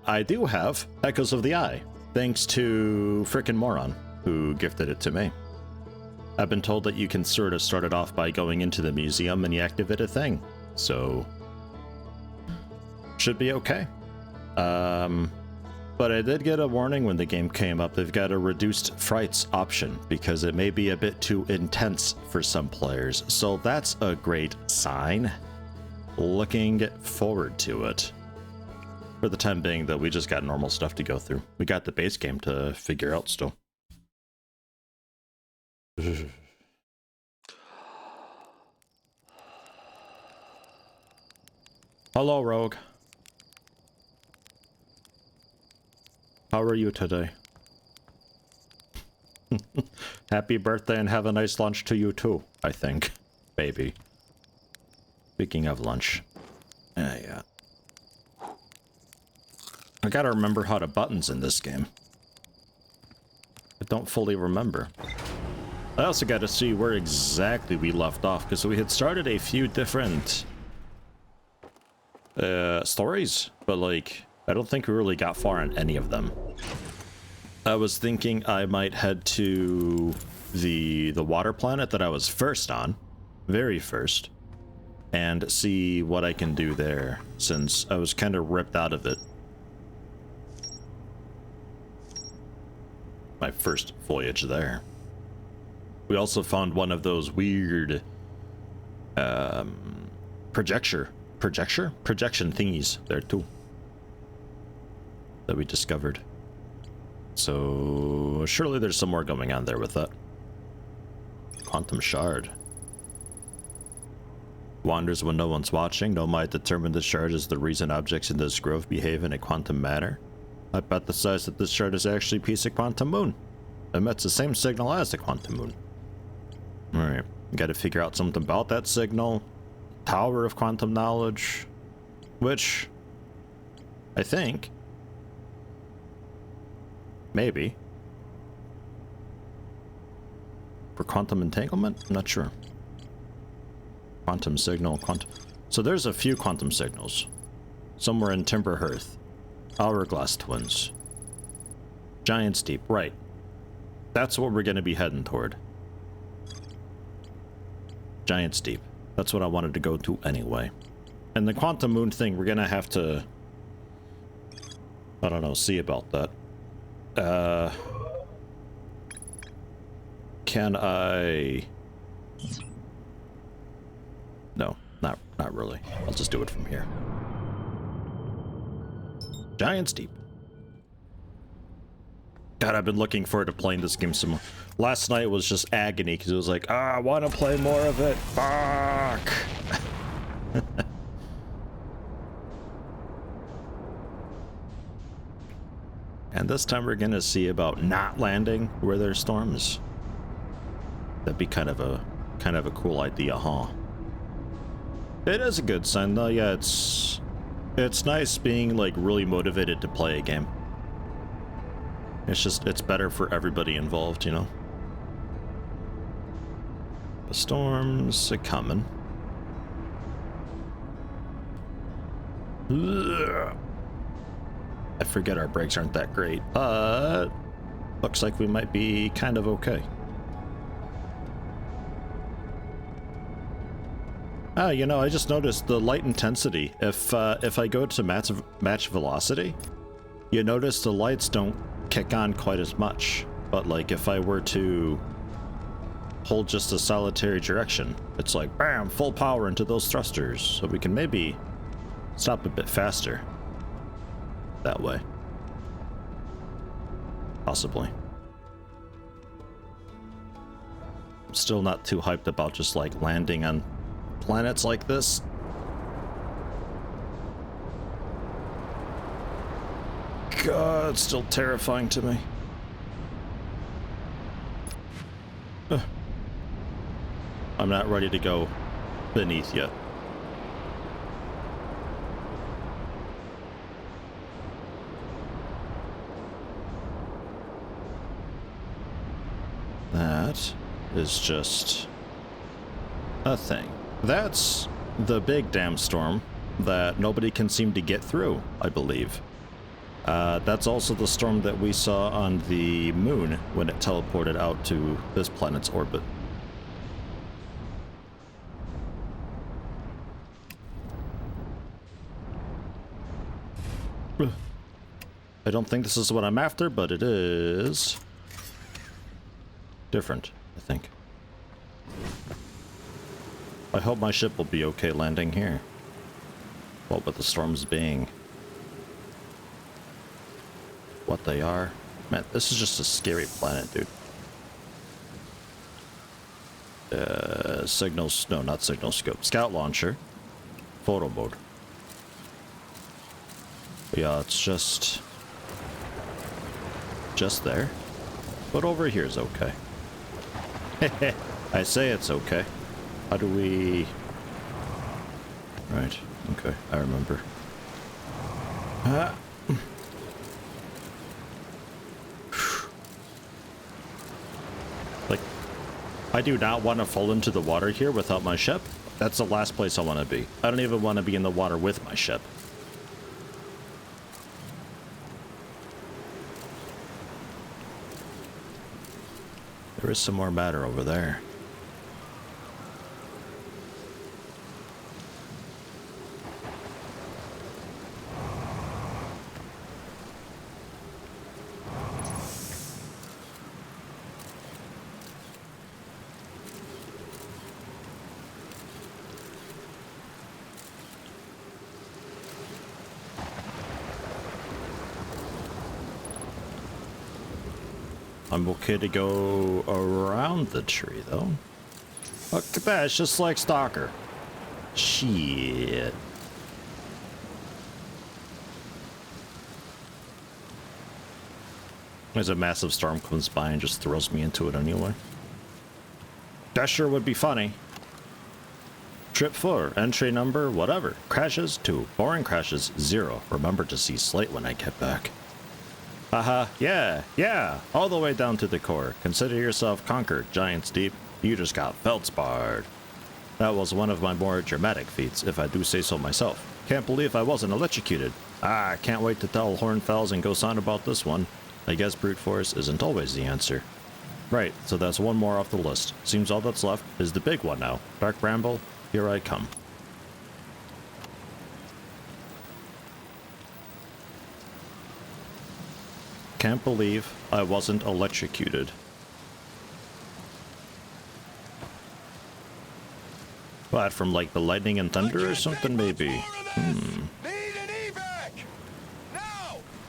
I do have Echoes of the Eye, thanks to frickin' Moron, who gifted it to me. I've been told that you can sort of start it off by going into the museum and you activate a thing, so should be okay. But I did get a warning when the game came up. They've got a reduced frights option because it may be a bit too intense for some players. So that's a great sign. Looking forward to it. For the time being, though, we just got normal stuff to go through. We got the base game to figure out still. Hello, Rogue. How are you today? Happy birthday and have a nice lunch to you too, I think. Baby. Speaking of lunch. Yeah. I gotta remember how to buttons in this game. I don't fully remember. I also gotta see where exactly we left off, because we had started a few different stories, but like, I don't think we really got far on any of them. I was thinking I might head to the water planet that I was first on, very first, and see what I can do there, since I was kind of ripped out of it. My first voyage there. We also found one of those weird projection thingies there too that we discovered. So surely there's some more going on there with that. Quantum shard. Wanders when no one's watching. No might determine the shard is the reason objects in this grove behave in a quantum manner. Hypothesize that this shard is actually a piece of quantum moon. Emits the same signal as the quantum moon. Alright, gotta figure out something about that signal. Tower of quantum knowledge. Which, I think, maybe, for quantum entanglement? I'm not sure. Quantum signal, quantum... So there's a few quantum signals. Somewhere in Timber Hearth. Hourglass Twins. Giant's Deep, right. That's what we're going to be heading toward. Giant's Deep. That's what I wanted to go to anyway. And the quantum moon thing, we're going to have to... I don't know, see about that. Can I... No, not really. I'll just do it from here. Giant's Deep. God, I've been looking forward to playing this game some more. Last night was just agony because it was like, I want to play more of it. Fuck. And this time we're gonna see about not landing where there's storms. That'd be kind of a cool idea, huh? It is a good sign though. Yeah, it's nice being like really motivated to play a game. It's better for everybody involved, you know. The storms are coming. Ugh. I forget our brakes aren't that great, but looks like we might be kind of okay. Ah, you know, I just noticed the light intensity. If I go to match velocity, you notice the lights don't kick on quite as much. But like if I were to hold just a solitary direction, it's like bam, full power into those thrusters, so we can maybe stop a bit faster that way. Possibly. I'm still not too hyped about just like landing on planets like this. God, it's still terrifying to me. I'm not ready to go beneath yet. That is just a thing. That's the big damn storm that nobody can seem to get through, I believe. That's also the storm that we saw on the moon when it teleported out to this planet's orbit. I don't think this is what I'm after, but it is different, I think. I hope my ship will be okay landing here. What with the storms being what they are. Man, this is just a scary planet, dude. Signals, no, not signal scope. Scout launcher. Photo mode. Yeah, it's just there. But over here is okay. I say it's okay. How do we... Right, okay, I remember. Like, I do not want to fall into the water here without my ship. That's the last place I want to be. I don't even want to be in the water with my ship. There is some more matter over there. I'm okay to go around the tree, though. Look at that, it's just like Stalker. Shit. There's a massive storm comes by and just throws me into it anyway. That sure would be funny. Trip 4, entry number, whatever. Crashes 2, boring crashes 0. Remember to see Slate when I get back. Haha, yeah, all the way down to the core. Consider yourself conquered, Giants Deep. You just got feldsparred. That was one of my more dramatic feats, if I do say so myself. Can't believe I wasn't electrocuted. Can't wait to tell Hornfels and Gosan about this one. I guess brute force isn't always the answer. Right, so that's one more off the list. Seems all that's left is the big one now. Dark Bramble, here I come. Can't believe I wasn't electrocuted. What, from like the lightning and thunder or something maybe?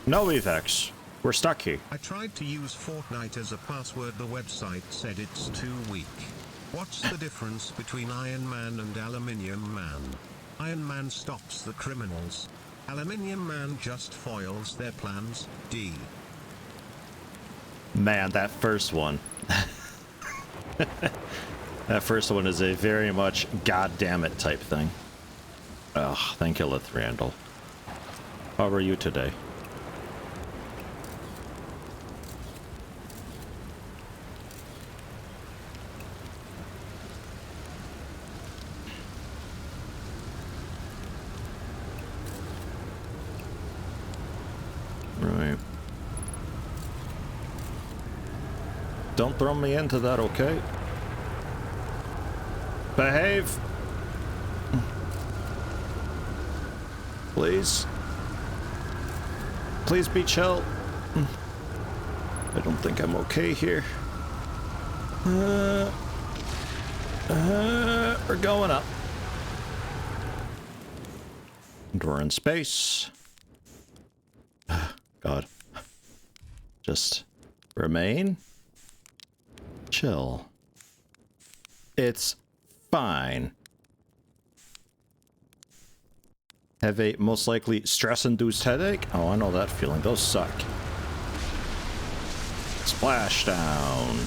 No evacs. We're stuck here. I tried to use Fortnite as a password. The website said it's too weak. What's the difference between Iron Man and Aluminium Man? Iron Man stops the criminals. Aluminium Man just foils their plans. D. Man, that first one. That first one is a very much goddamn-it type thing. Ugh, thank you, Lithrandal. How are you today? Right. Don't throw me into that, okay? Behave! Please. Please be chill. I don't think I'm okay here. We're going up. And we're in space. God. Just remain. Chill. It's fine. Have a most likely stress-induced headache? Oh, I know that feeling. Those suck. Splashdown.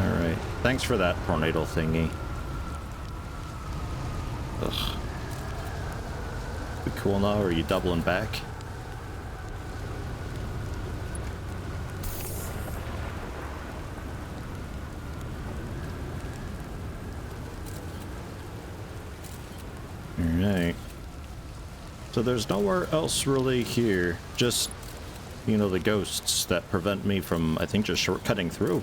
Alright. Thanks for that tornado thingy. Ugh. We cool now, or are you doubling back? Alright. So there's nowhere else really here. Just, you know, the ghosts that prevent me from, I think, just shortcutting through.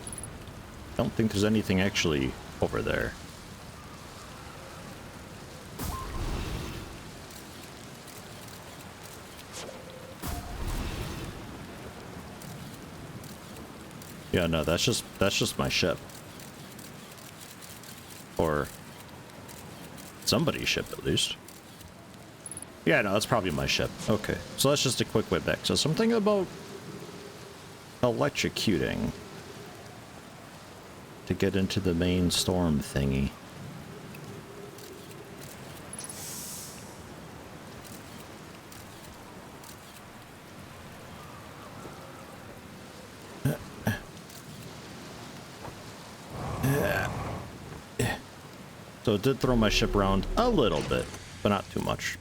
I don't think there's anything actually over there. Yeah, no, that's just my ship. Or somebody's ship, at least. Yeah, no, that's probably my ship. Okay, so that's just a quick way back. So something about electrocuting to get into the main storm thingy. So it did throw my ship around a little bit, but not too much.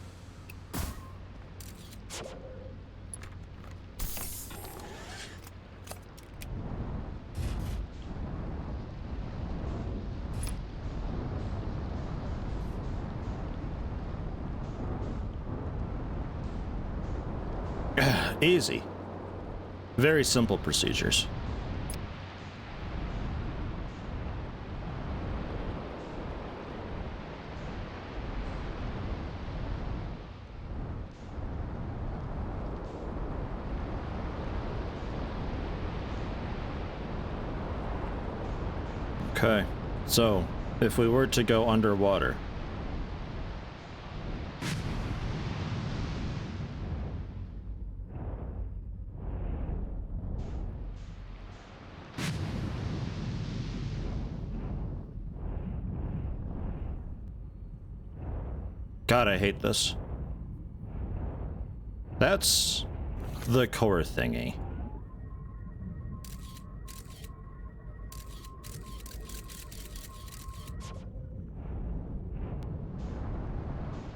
Easy. Very simple procedures. Okay, so if we were to go underwater, God, I hate this. That's the core thingy.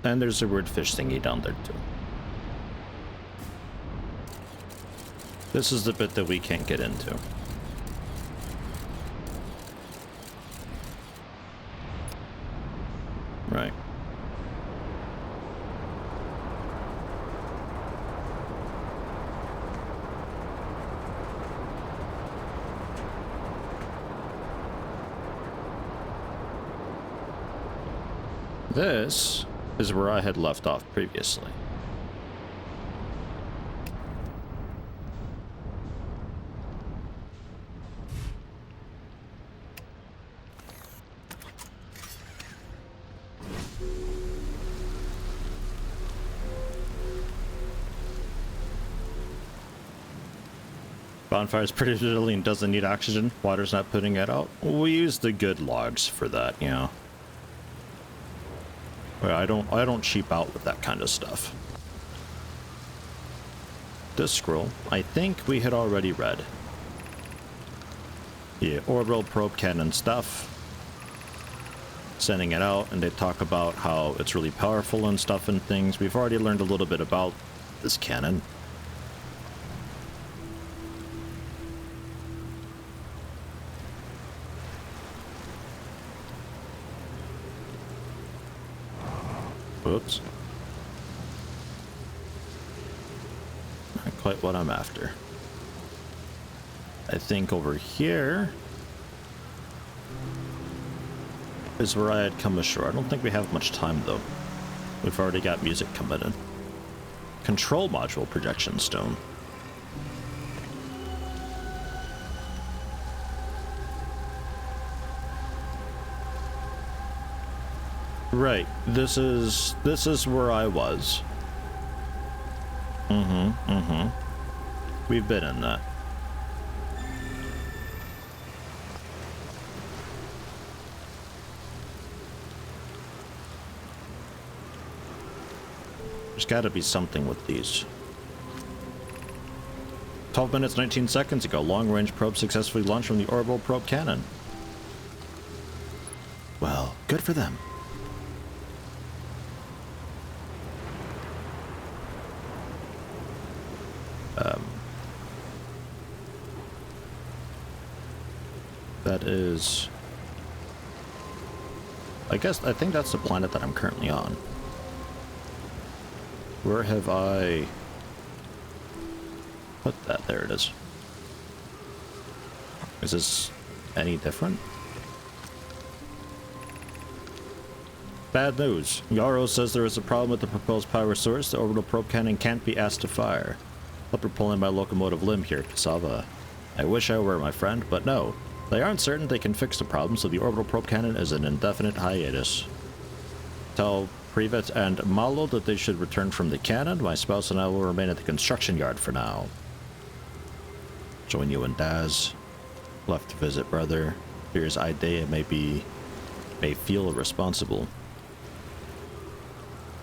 And there's a weird fish thingy down there too. This is the bit that we can't get into. Right. This is where I had left off previously. Bonfire's pretty resilient, doesn't need oxygen. Water's not putting it out. We use the good logs for that, you know. I don't cheap out with that kind of stuff. This scroll, I think we had already read. Yeah, orbital probe cannon stuff. Sending it out, and they talk about how it's really powerful and stuff and things. We've already learned a little bit about this cannon. Whoops. Not quite what I'm after. I think over here is where I had come ashore. I don't think we have much time though. We've already got music coming in. Control module projection stone. Right, this is where I was. We've been in that. There's gotta be something with these. 12 minutes, 19 seconds ago, long-range probe successfully launched from the orbital probe cannon. Well, good for them. That is... I think that's the planet that I'm currently on. Where have I put that? There it is. Is this any different? Bad news. Yarrow says there is a problem with the proposed power source. The orbital probe cannon can't be asked to fire. Hope you're pulling my locomotive limb here, Cassava. I wish I were, my friend, but no. They aren't certain they can fix the problem, so the orbital probe cannon is an indefinite hiatus. Tell Privet and Malo that they should return from the cannon. My spouse and I will remain at the construction yard for now. Join you and Daz. Left to visit brother. Fears Idea may feel irresponsible.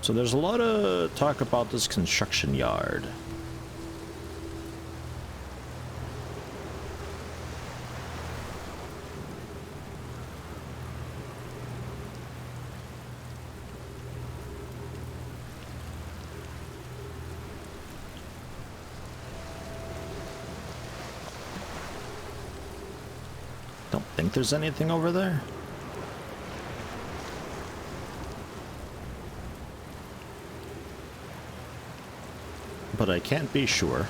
So there's a lot of talk about this construction yard. Don't think there's anything over there. But I can't be sure.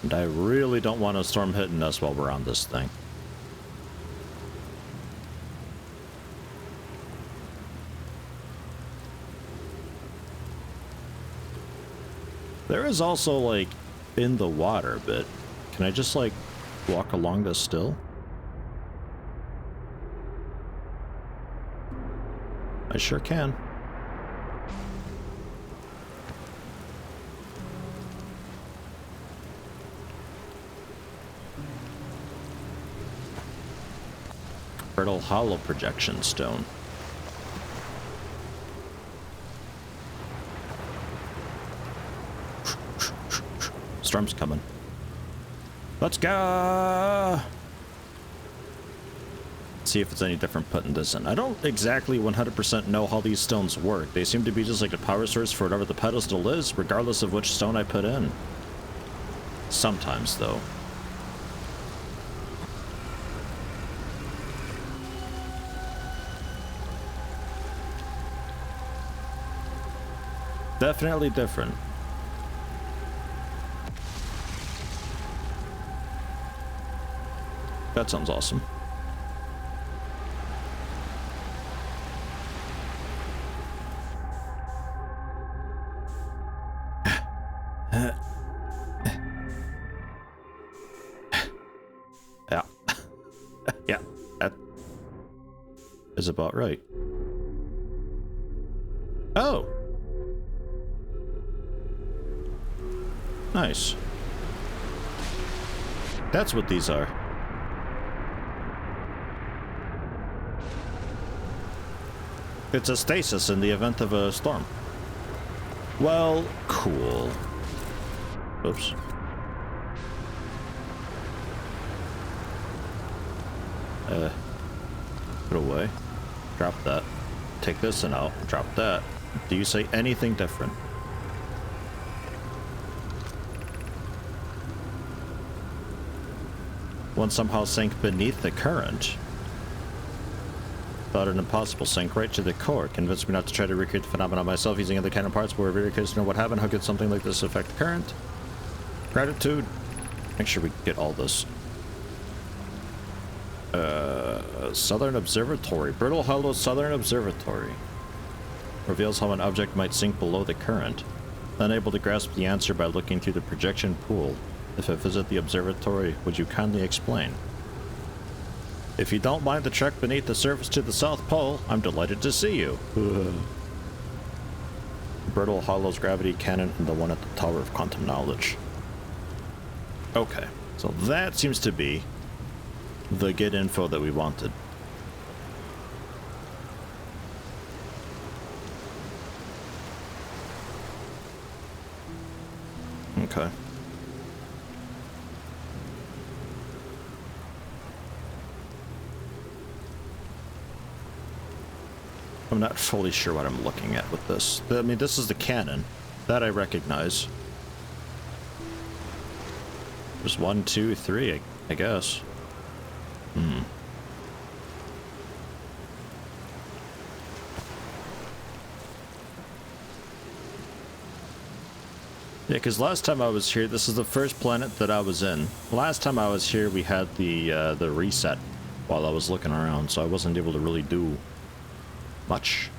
And I really don't want a storm hitting us while we're on this thing. There is also, like, in the water a bit. Can I just, like, walk along this still? I sure can. Fertile Hollow projection stone. Storm's coming. Let's go! See if it's any different putting this in. I don't exactly 100% know how these stones work. They seem to be just like a power source for whatever the pedestal is, regardless of which stone I put in. Sometimes, though. Definitely different. That sounds awesome. Yeah. Yeah, that is about right. Oh! Nice. That's what these are. It's a stasis in the event of a storm. Well, cool. Oops. Put away. Drop that. Take this and out. Drop that. Do you say anything different? One somehow sank beneath the current. Thought an impossible, sank right to the core. Convinced me not to try to recreate the phenomenon myself using other kind of parts, but we're very curious to know what happened. How could something like this affect the current? Gratitude. Make sure we get all this. Southern Observatory. Brittle Hollow Southern Observatory. Reveals how an object might sink below the current. Unable to grasp the answer by looking through the projection pool. If I visit the observatory, would you kindly explain? If you don't mind the trek beneath the surface to the South Pole, I'm delighted to see you. Brittle Hollow's gravity cannon and the one at the Tower of Quantum Knowledge. Okay, so that seems to be the get info that we wanted. Okay. I'm not fully sure what I'm looking at with this. I mean, this is the cannon. That I recognize. There's 1, 2, 3, I guess. Yeah, because last time I was here, this is the first planet that I was in. Last time I was here, we had the reset while I was looking around, so I wasn't able to really do much.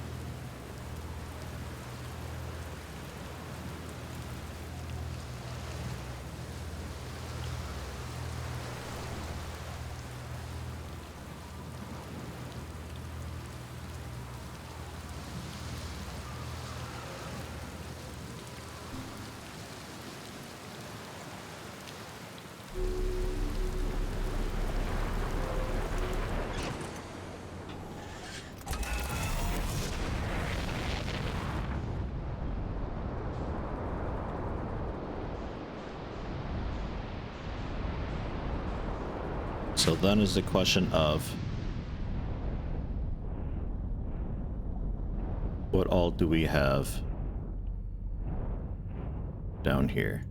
So then is the question of what all do we have down here?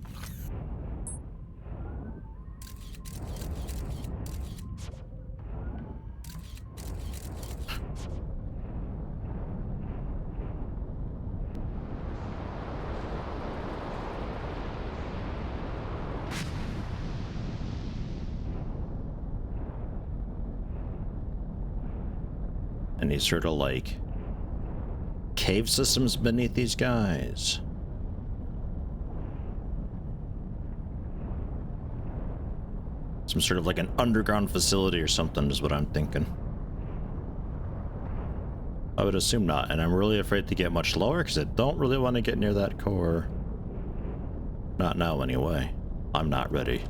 Any sort of like cave systems beneath these guys? Some sort of like an underground facility or something is what I'm thinking. I would assume not, and I'm really afraid to get much lower because I don't really want to get near that core. Not now anyway. I'm not ready.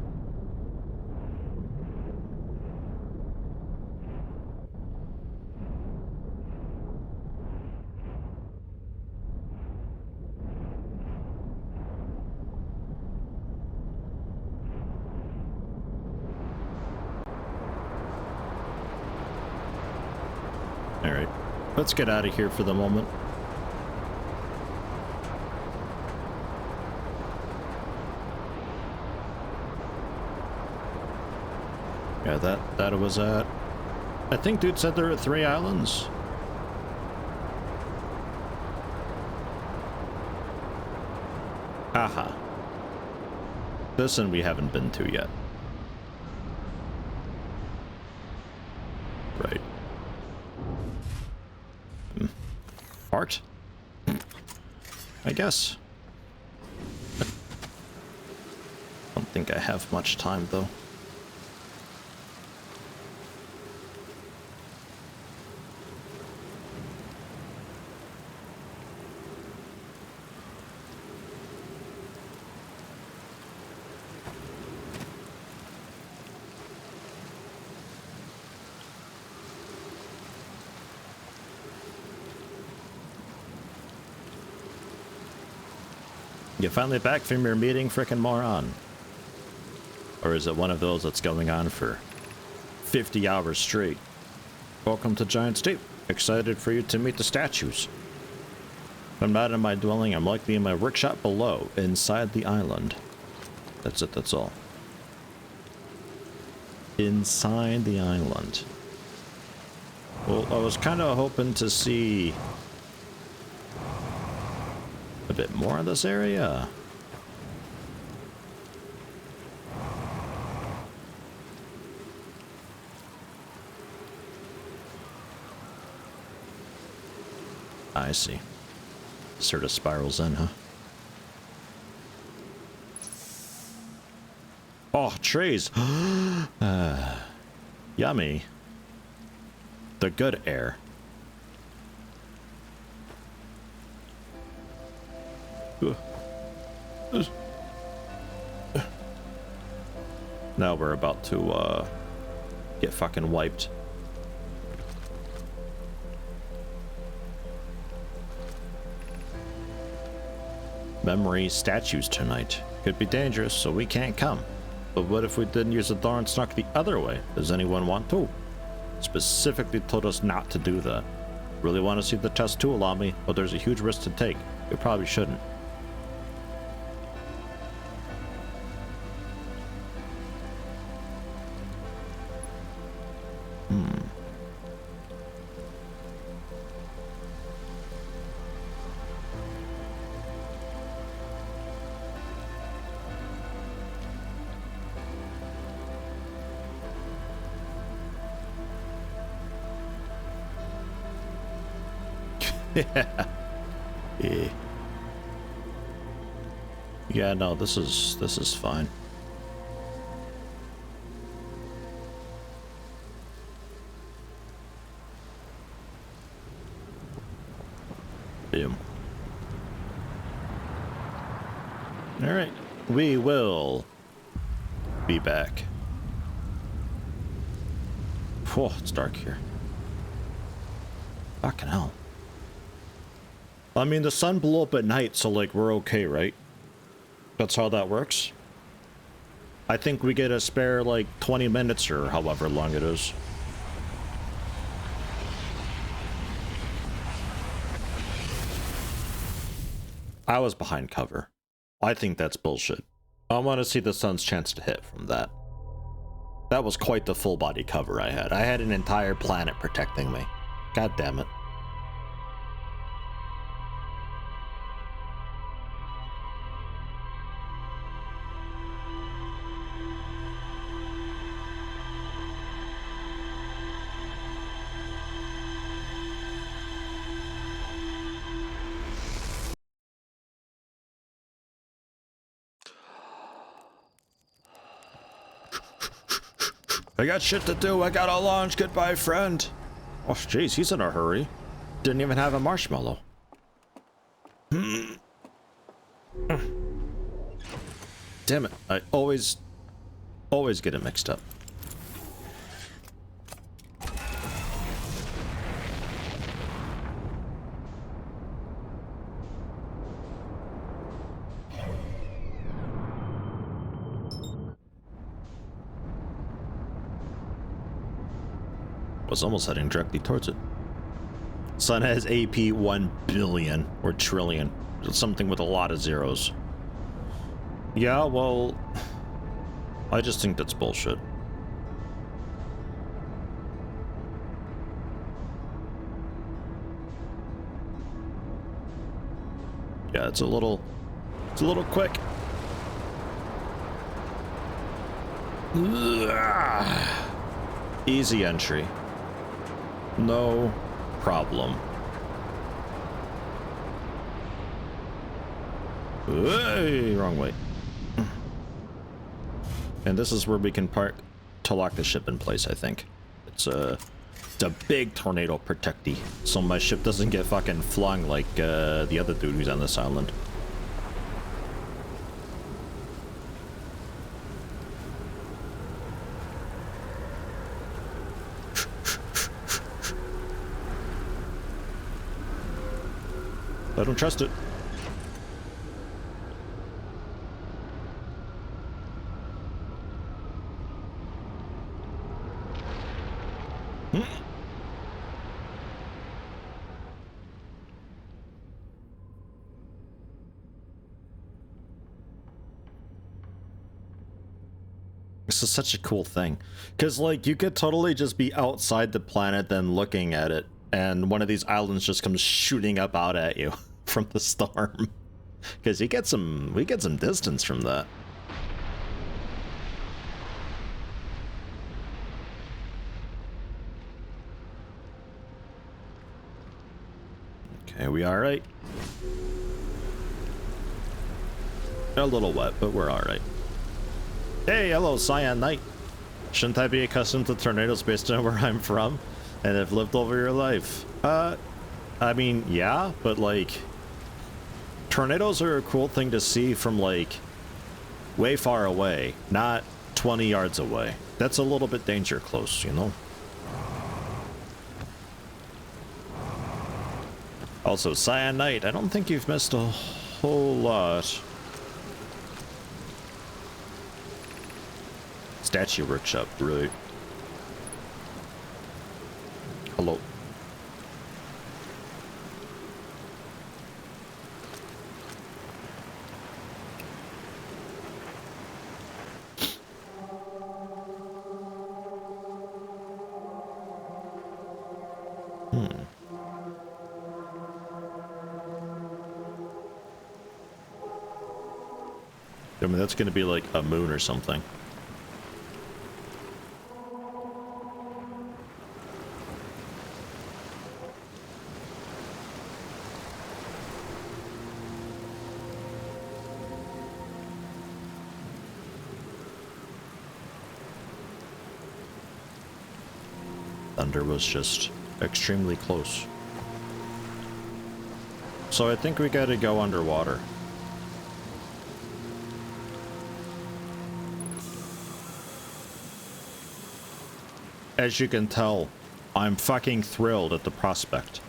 Alright, let's get out of here for the moment. Yeah, that was at... I think dude said there were 3 islands. Haha. This one we haven't been to yet. Right. Art? I guess. I don't think I have much time though. You finally back from your meeting, frickin' moron? Or is it one of those that's going on for 50 hours straight? Welcome to Giant State. Excited for you to meet the statues. If I'm not in my dwelling, I'm likely in my workshop below, inside the island. That's it, that's all. Inside the island. Well, I was kind of hoping to see a bit more of this area. I see. Sort of spirals in, huh? Oh, trees! Yummy. The good air. Now we're about to get fucking wiped. Memory statues tonight. Could be dangerous, so we can't come. But what if we didn't use the door and snuck the other way? Does anyone want to? Specifically told us not to do that. Really want to see the test too, allow me, but there's a huge risk to take. We probably shouldn't. Yeah. Yeah, no, this is fine. Boom. All right, we will be back. Whoa, it's dark here. Fucking hell. I mean, the sun blew up at night, so like we're okay, right? That's how that works. I think we get a spare like 20 minutes or however long it is. I was behind cover. I think that's bullshit. I want to see the sun's chance to hit from that. That was quite the full body cover I had. I had an entire planet protecting me. God damn it. I got shit to do. I gotta launch. Goodbye, friend. Oh, jeez, he's in a hurry. Didn't even have a marshmallow. Damn it. I always get it mixed up. Was almost heading directly towards it. Sun has AP 1 billion or trillion. Something with a lot of zeros. Yeah, well, I just think that's bullshit. Yeah, it's a little quick. Easy entry. No problem. Hey, wrong way. And this is where we can park to lock the ship in place, I think. It's a big tornado protectee, so my ship doesn't get fucking flung like the other dude who's on this island. I don't trust it. This is such a cool thing, because like you could totally just be outside the planet then looking at it, and one of these islands just comes shooting up out at you from the storm. Because we get some distance from that. Okay, we all right? A little wet, but we're all right. Hey, hello, Cyan Knight. Shouldn't I be accustomed to tornadoes based on where I'm from and have lived over your life? I mean, yeah, but like, tornadoes are a cool thing to see from like way far away, not 20 yards away. That's a little bit danger close, you know? Also, Cyan Knight, I don't think you've missed a whole lot. Statue workshop, right? Hello. I mean, that's gonna be like a moon or something. thunder was just extremely close. So I think we gotta go underwater. As you can tell, I'm fucking thrilled at the prospect.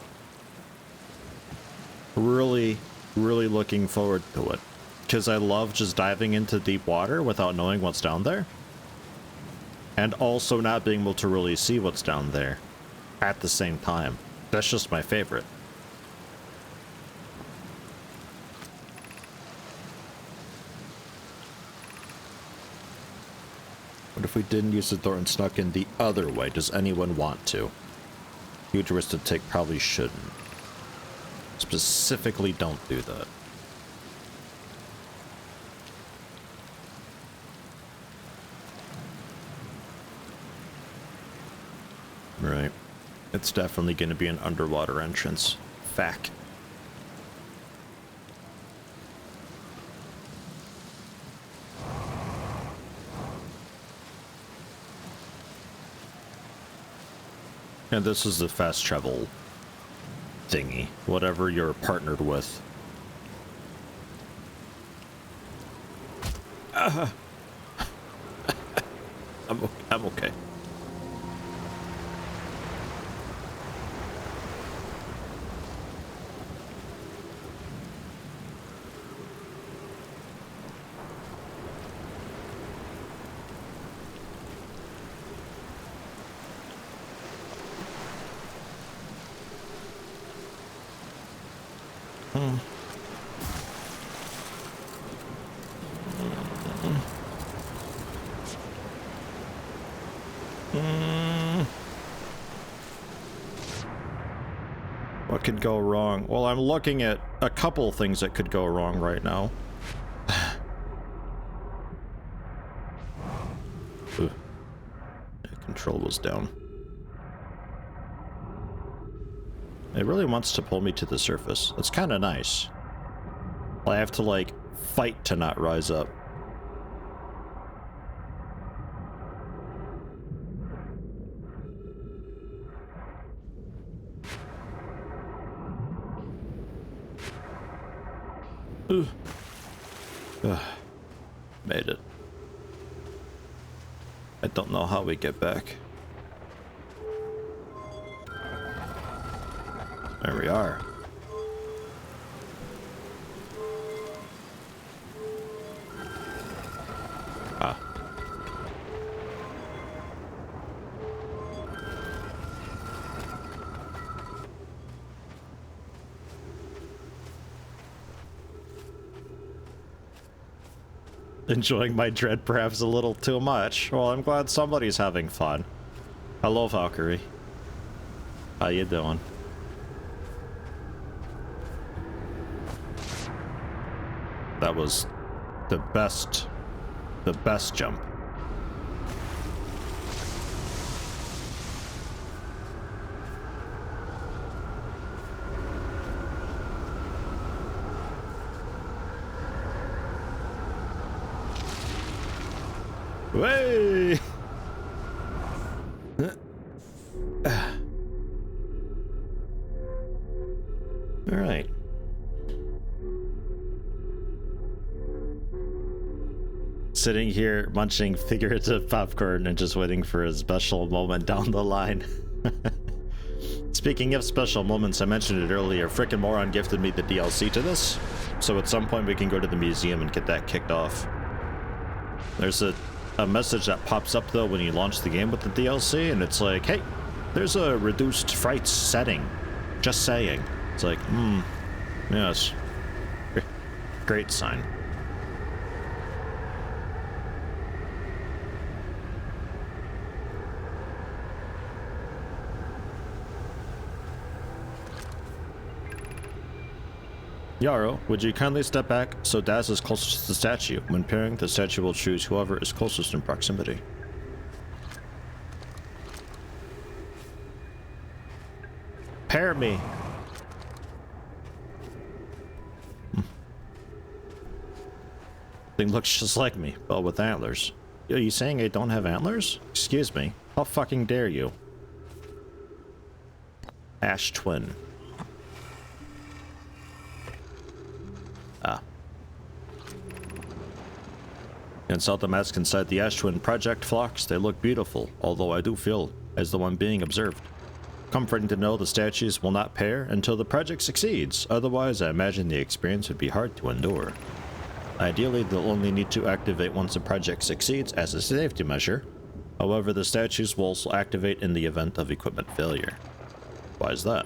Really, really looking forward to it. Because I love just diving into deep water without knowing what's down there. And also not being able to really see what's down there at the same time. That's just my favorite. What if we didn't use the door and snuck in the other way? Does anyone want to? Huge risk to take, probably shouldn't. Specifically, don't do that. Right. It's definitely going to be an underwater entrance. Fact. And this is the fast travel thingy, whatever you're partnered with. I'm okay. What could go wrong? Well, I'm looking at a couple things that could go wrong right now. Ooh. Yeah, control was down. It really wants to pull me to the surface. It's kind of nice. I have to, like, fight to not rise up. Ugh. Made it. I don't know how we get back. There we are. Ah. Enjoying my dread perhaps a little too much. Well, I'm glad somebody's having fun. Hello, Valkyrie. How you doing? That was the best jump. Way! All right. Sitting here munching figurative popcorn and just waiting for a special moment down the line. Speaking of special moments, I mentioned it earlier, Frickin' Moron gifted me the DLC to this, so at some point we can go to the museum and get that kicked off. There's a message that pops up though when you launch the game with the DLC, and it's like, hey, there's a reduced fright setting. Just saying. It's like, yes. Great sign. Yarrow, would you kindly step back so Daz is closest to the statue? When pairing, the statue will choose whoever is closest in proximity. Pair me! Thing looks just like me, but with antlers. Are you saying I don't have antlers? Excuse me. How fucking dare you? Ash Twin. Ah. Inside the mask inside the Ash Twin project flocks, they look beautiful, although I do feel as the one being observed. Comforting to know the statues will not pair until the project succeeds, otherwise I imagine the experience would be hard to endure. Ideally, they'll only need to activate once the project succeeds as a safety measure. However, the statues will also activate in the event of equipment failure. Why is that?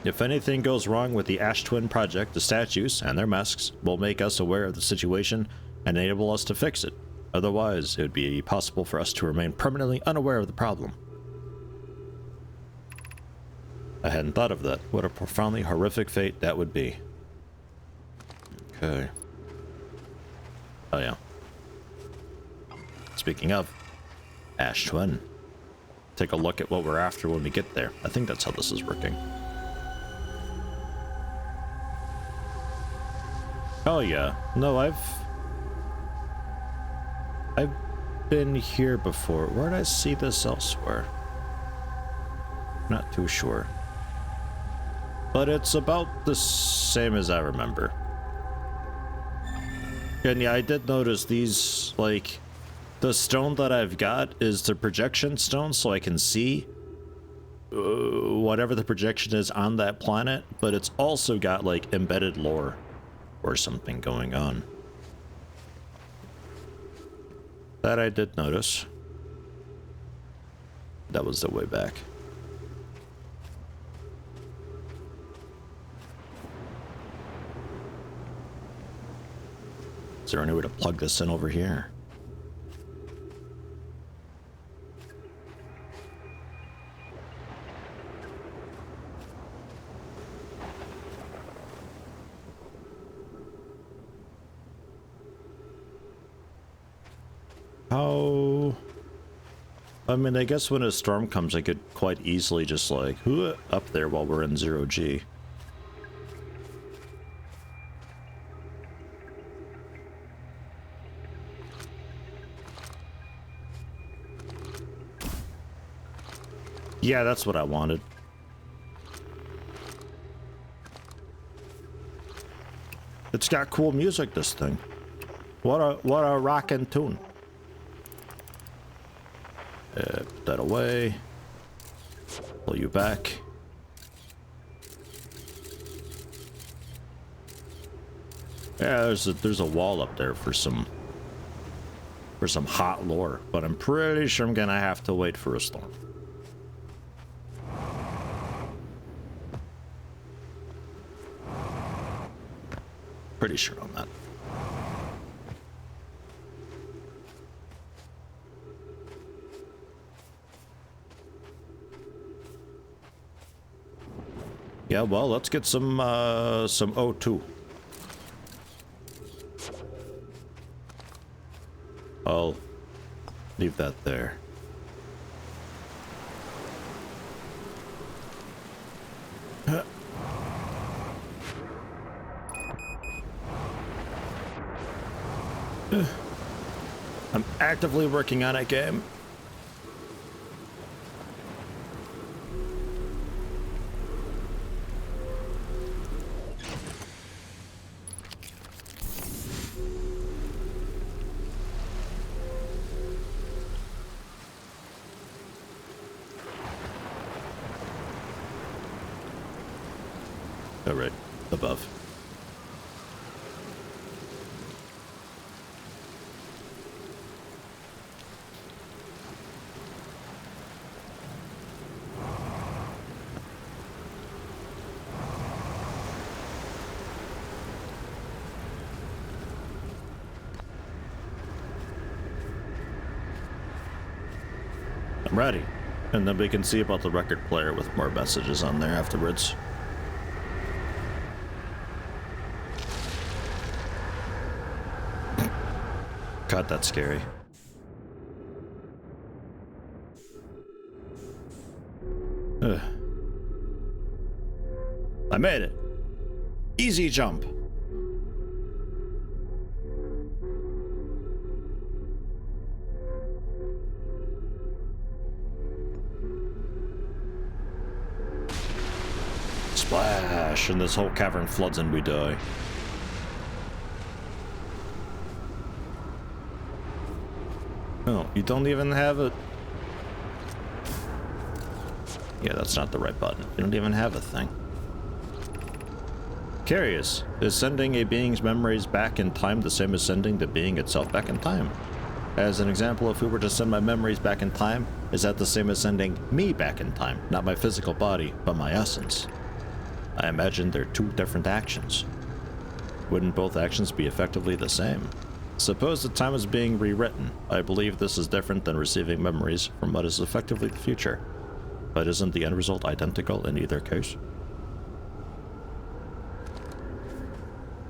If anything goes wrong with the Ash Twin project, the statues and their masks will make us aware of the situation and enable us to fix it. Otherwise, it would be possible for us to remain permanently unaware of the problem. I hadn't thought of that. What a profoundly horrific fate that would be. Okay. Oh yeah. Speaking of Ash Twin, take a look at what we're after when we get there. I think that's how this is working. Oh yeah. No, I've been here before. Where did I see this elsewhere? Not too sure. But it's about the same as I remember. And yeah, I did notice these, like, the stone that I've got is the projection stone, so I can see whatever the projection is on that planet, but it's also got, like, embedded lore or something going on. That I did notice. That was the way back. Is there any way to plug this in over here? How? I mean, I guess when a storm comes, I could quite easily just like up there while we're in 0G. Yeah, that's what I wanted. It's got cool music, this thing. What a rockin' tune. Put that away. Pull you back. Yeah, there's a wall up there for some hot lore, but I'm pretty sure I'm gonna have to wait for a storm. Pretty sure on that. Yeah, well, let's get some O2. I'll leave that there. I'm actively working on it, game. All right, above. I'm ready. And then we can see about the record player with more messages on there afterwards. God, that's scary. Ugh. I made it. Easy jump. Splash! And this whole cavern floods and we die. Oh, you don't even have a... Yeah, that's not the right button. You don't even have a thing. Curious. Is sending a being's memories back in time the same as sending the being itself back in time? As an example, if we were to send my memories back in time, is that the same as sending me back in time? Not my physical body, but my essence. I imagine they're two different actions. Wouldn't both actions be effectively the same? Suppose that time is being rewritten. I believe this is different than receiving memories from what is effectively the future. But isn't the end result identical in either case?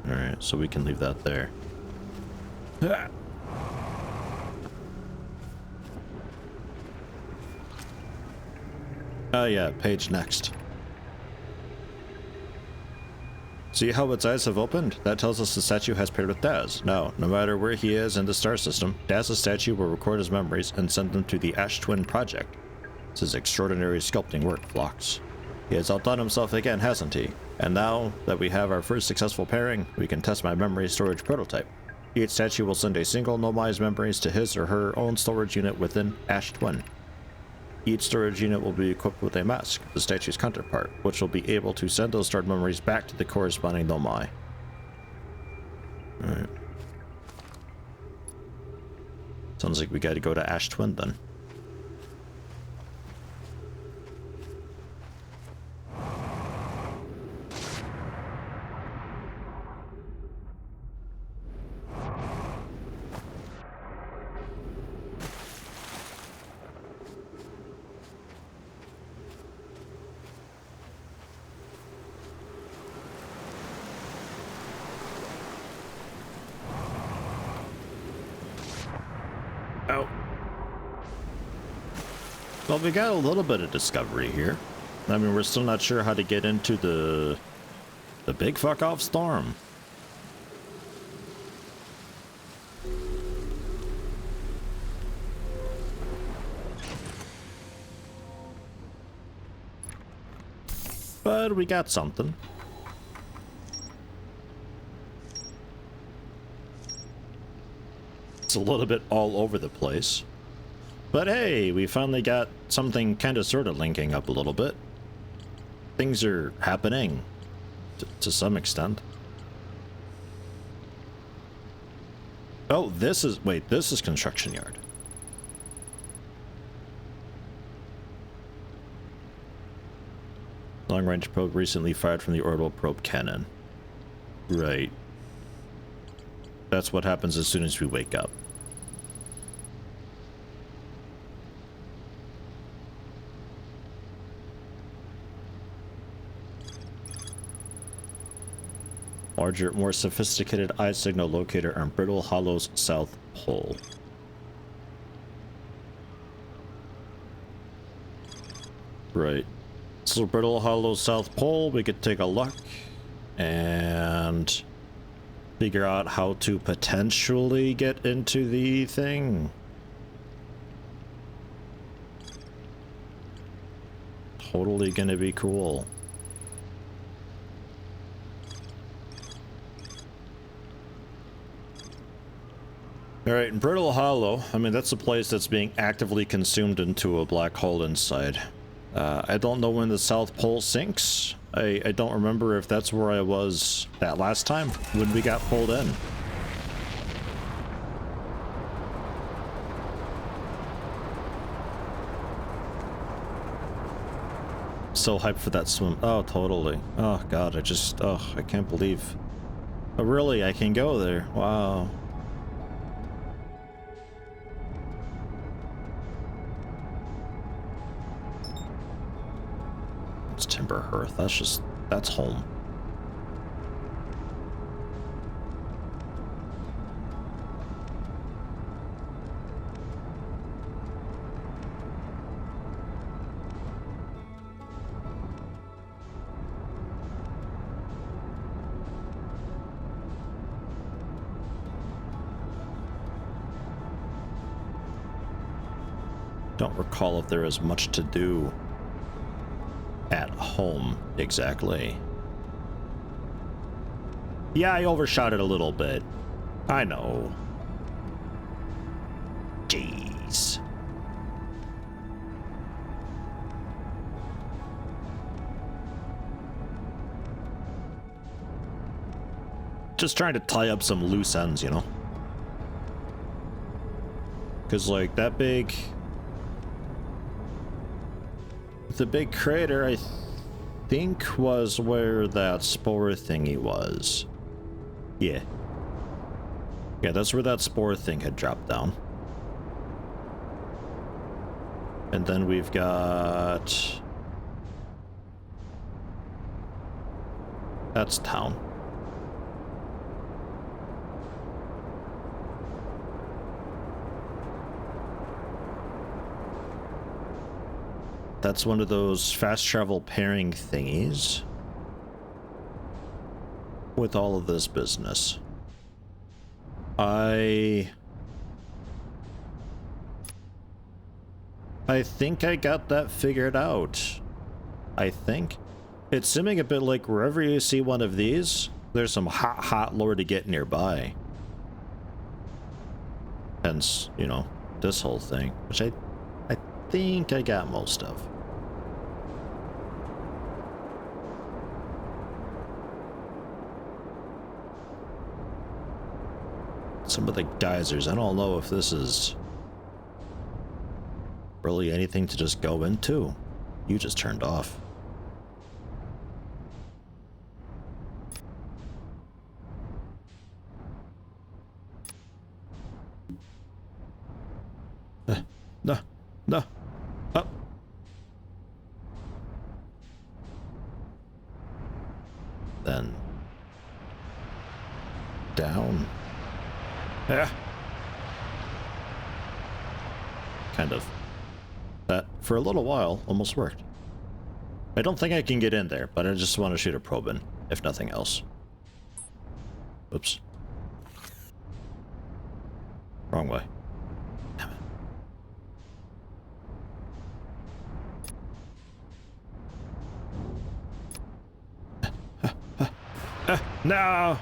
Alright, so we can leave that there. Oh yeah, page next. See how its eyes have opened? That tells us the statue has paired with Daz. Now, no matter where he is in the star system, Daz's statue will record his memories and send them to the Ash Twin Project. This is extraordinary sculpting work, Phlox. He has outdone himself again, hasn't he? And now that we have our first successful pairing, we can test my memory storage prototype. Each statue will send a single Nomai's memories to his or her own storage unit within Ash Twin. Each storage unit will be equipped with a mask, the statue's counterpart, which will be able to send those stored memories back to the corresponding Nomai. Alright. Sounds like we gotta go to Ash Twin then. Oh. Well, we got a little bit of discovery here. I mean, we're still not sure how to get into the big fuck off storm. But we got something. It's a little bit all over the place. But hey, we finally got something kind of sort of linking up a little bit. Things are happening to some extent. Oh, this is... Wait, this is construction yard. Long-range probe recently fired from the orbital probe cannon. Right. That's what happens as soon as we wake up. Larger, more sophisticated eye signal locator on Brittle Hollow's south pole. Right. So Brittle Hollow's south pole, we could take a look and figure out how to potentially get into the thing. Totally gonna be cool. Alright, in Brittle Hollow, I mean, that's a place that's being actively consumed into a black hole inside. I don't know when the South Pole sinks. I don't remember if that's where I was that last time when we got pulled in. So hyped for that swim. Oh, totally. Oh, God, I can't believe. Oh, really? I can go there. Wow. It's Timber Hearth. That's home. Don't recall if there is much to do. At home, exactly. Yeah, I overshot it a little bit. I know. Jeez. Just trying to tie up some loose ends, you know? Because, like, that big... The big crater, I think, was where that spore thingy was. Yeah. Yeah, that's where that spore thing had dropped down. And then we've got... That's town. That's one of those fast travel pairing thingies with all of this business. I think I got that figured out. I think. It's seeming a bit like wherever you see one of these, there's some hot lore to get nearby. Hence, you know, this whole thing, which I think I got most of. Some of the geysers, I don't know if this is really anything to just go into. You just turned off. No, no, up. Then down. Yeah. Kind of. That, for a little while, almost worked. I don't think I can get in there, but I just want to shoot a probe in, if nothing else. Oops. Wrong way. Damn it. No!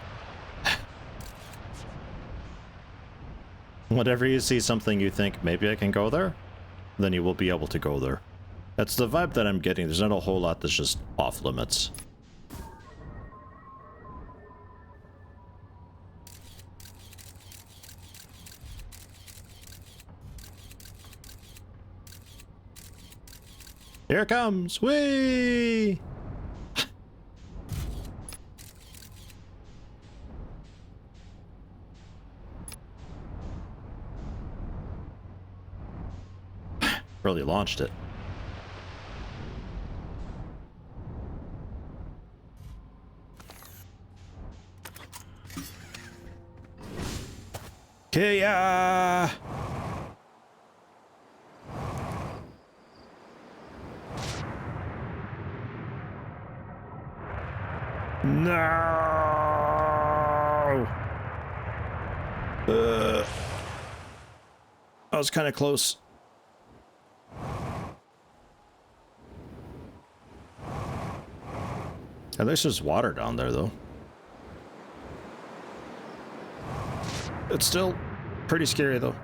Whenever you see something you think, maybe I can go there, then you will be able to go there. That's the vibe that I'm getting. There's not a whole lot that's just off limits. Here it comes! Whee! Really launched it. Kia! No! I was kind of close. And there's just water down there, though. It's still pretty scary, though.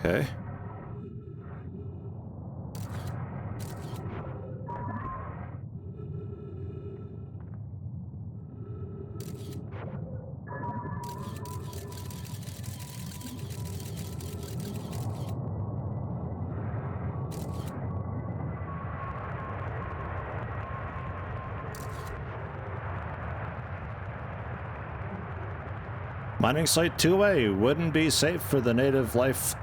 Okay. Mining site 2A wouldn't be safe for the native life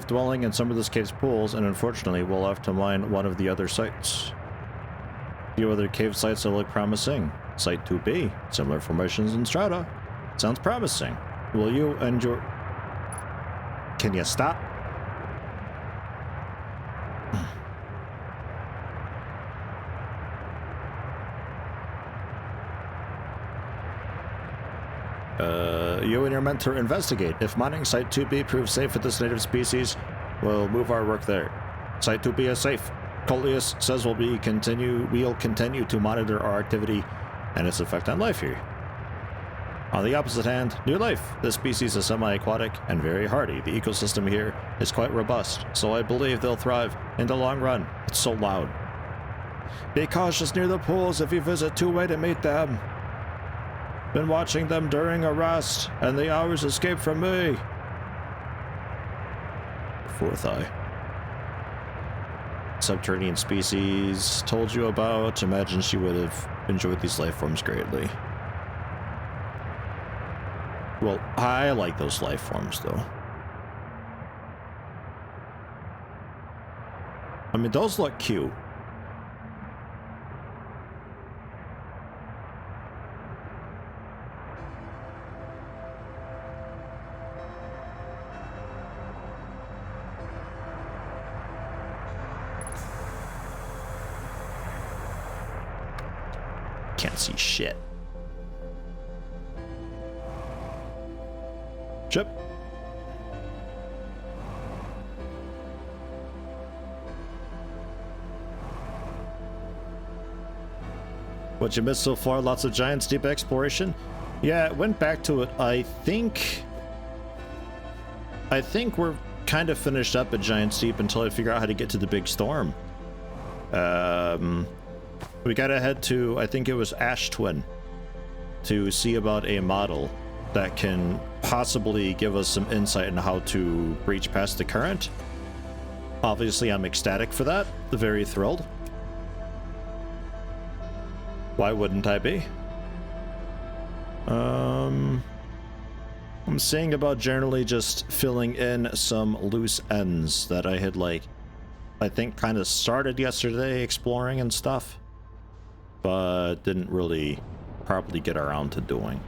dwelling in some of this cave's pools, and unfortunately we'll have to mine one of the other sites. A few other cave sites that look promising. Site 2B, similar formations and strata. Sounds promising. Will you and your... Can you stop? You and your mentor investigate. If mining Site 2B proves safe for this native species, we'll move our work there. Site 2B is safe. Coleus says we'll continue to monitor our activity and its effect on life here. On the opposite hand, new life. This species is semi-aquatic and very hardy. The ecosystem here is quite robust, so I believe they'll thrive in the long run. It's so loud. Be cautious near the pools if you visit 2A to meet them. Been watching them during a rest, and the hours escape from me. Fourth eye. Subterranean species told you about. Imagine she would have enjoyed these life forms greatly. Well, I like those life forms, though. I mean, those look cute. Can't see shit. Chip. What you missed so far? Lots of giants, deep exploration? Yeah, went back to it. I think we're kind of finished up at Giants Deep until I figure out how to get to the big storm. We gotta head to, I think it was Ash Twin, to see about a model that can possibly give us some insight on how to breach past the current. Obviously, I'm ecstatic for that. Very thrilled. Why wouldn't I be? I'm seeing about generally just filling in some loose ends that I had, like, I think kind of started yesterday exploring and stuff, but didn't really properly get around to doing.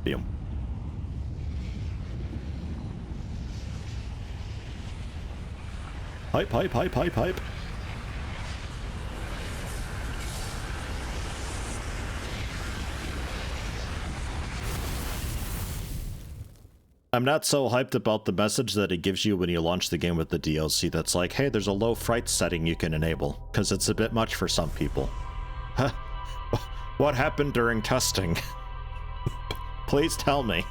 Boom. Hype, hype, hype, hype, hype. I'm not so hyped about the message that it gives you when you launch the game with the DLC that's like, hey, there's a low fright setting you can enable, because it's a bit much for some people. Huh? What happened during testing? Please tell me.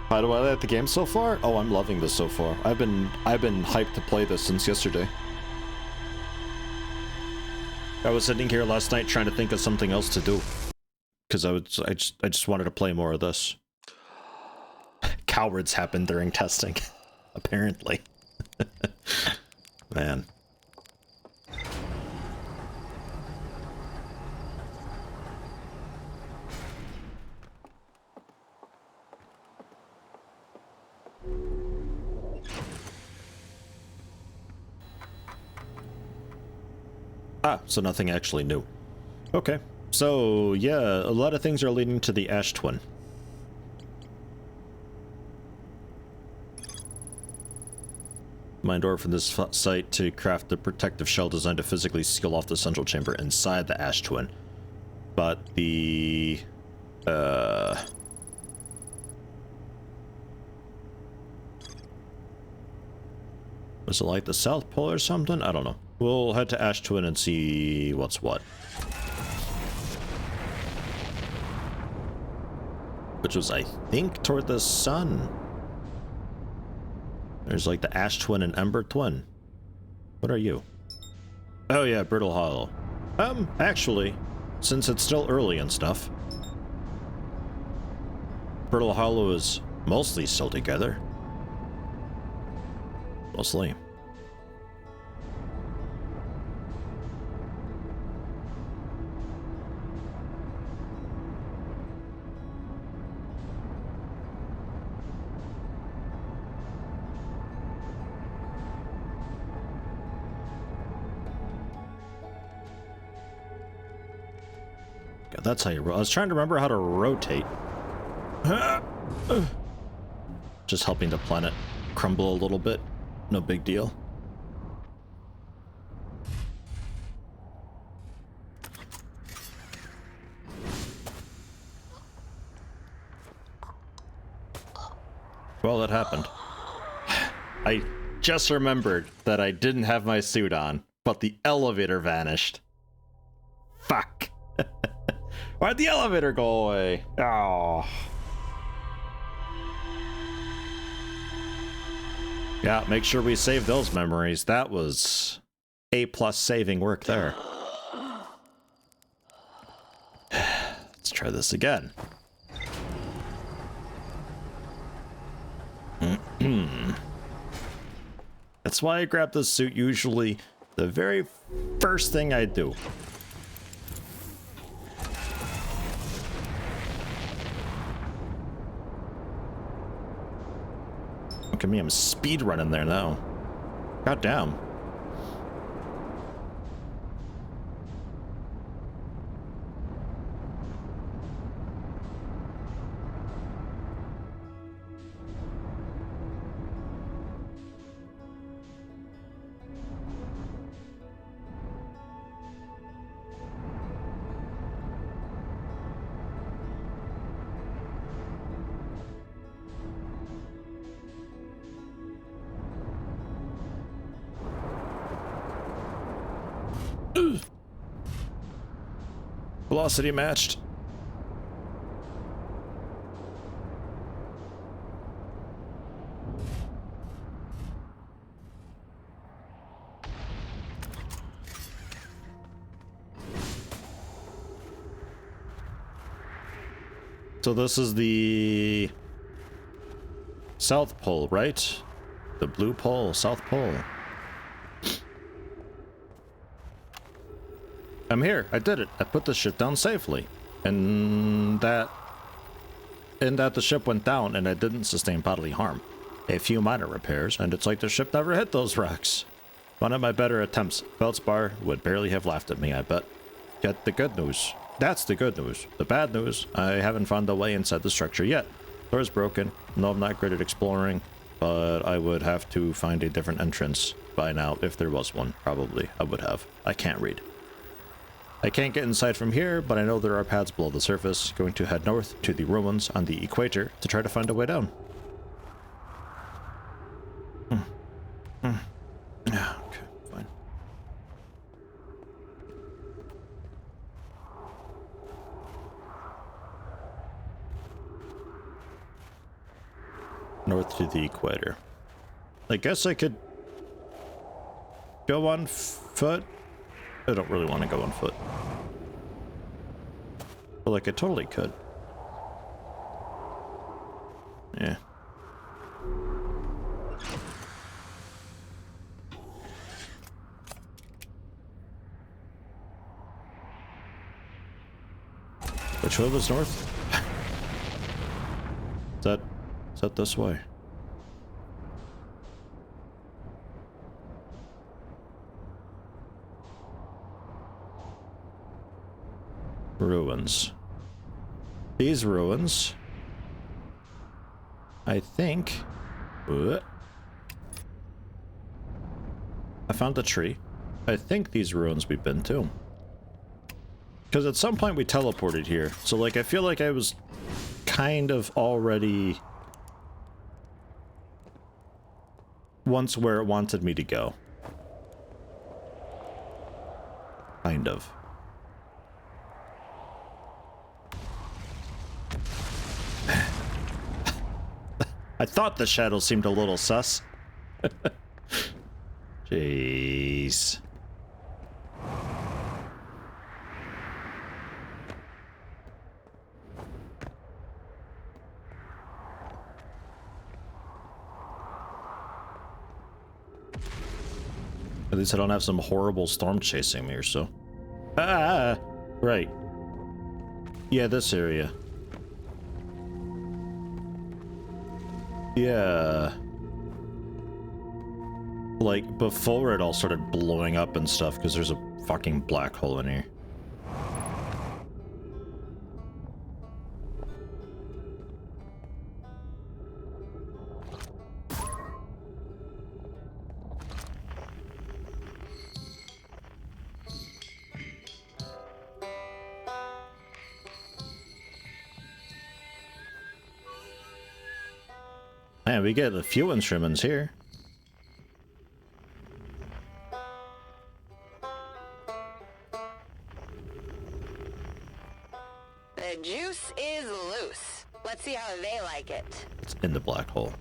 How do I like the game so far? Oh, I'm loving this so far. I've been hyped to play this since yesterday. I was sitting here last night trying to think of something else to do, because I just wanted to play more of this. Cowards happened during testing, apparently. Man. Ah, so nothing actually new. Okay. So, yeah, a lot of things are leading to the Ash Twin. Mined ore from this site to craft the protective shell designed to physically seal off the central chamber inside the Ash Twin. But the... was it like the South Pole or something? I don't know. We'll head to Ash Twin and see what's what. Which was, I think, toward the sun. There's like the Ash Twin and Ember Twin. What are you? Oh yeah, Brittle Hollow. Actually, since it's still early and stuff, Brittle Hollow is mostly still together. Mostly. God, that's how you... I was trying to remember how to rotate. Just helping the planet crumble a little bit. No big deal. Well, it happened. I just remembered that I didn't have my suit on, but the elevator vanished. Fuck. Why'd the elevator go away? Oh. Yeah, make sure we save those memories. That was A+ saving work there. Let's try this again. That's why I grab this suit usually the very first thing I do. Look at me, I'm speed running there now. God damn. Velocity matched. So this is the South Pole, right? The Blue Pole, South Pole. I'm here. I did it. I put the ship down safely. And that the ship went down and I didn't sustain bodily harm. A few minor repairs, and it's like the ship never hit those rocks. One of my better attempts. Feldspar would barely have laughed at me, I bet. Get the good news. That's the good news. The bad news, I haven't found a way inside the structure yet. Door's broken. No, I'm not great at exploring, but I would have to find a different entrance by now if there was one. Probably I would have. I can't read. I can't get inside from here, but I know there are paths below the surface. Going to head north to the ruins on the equator to try to find a way down. Yeah, okay, fine. North to the equator. I guess I could go on foot. I don't really want to go on foot. But like I totally could. Yeah. Which way was north? Is that this way? Ruins. These ruins, I think. I found a tree. I think these ruins we've been to. Because at some point we teleported here. So like I feel like I was kind of already once where it wanted me to go. Kind of. I thought the shadow seemed a little sus. Jeez. At least I don't have some horrible storm chasing me or so. Ah! Right. Yeah, this area. Yeah. Like, before it all started blowing up and stuff, because there's a fucking black hole in here. Man, we get a few instruments here. The juice is loose. Let's see how they like it. It's in the black hole.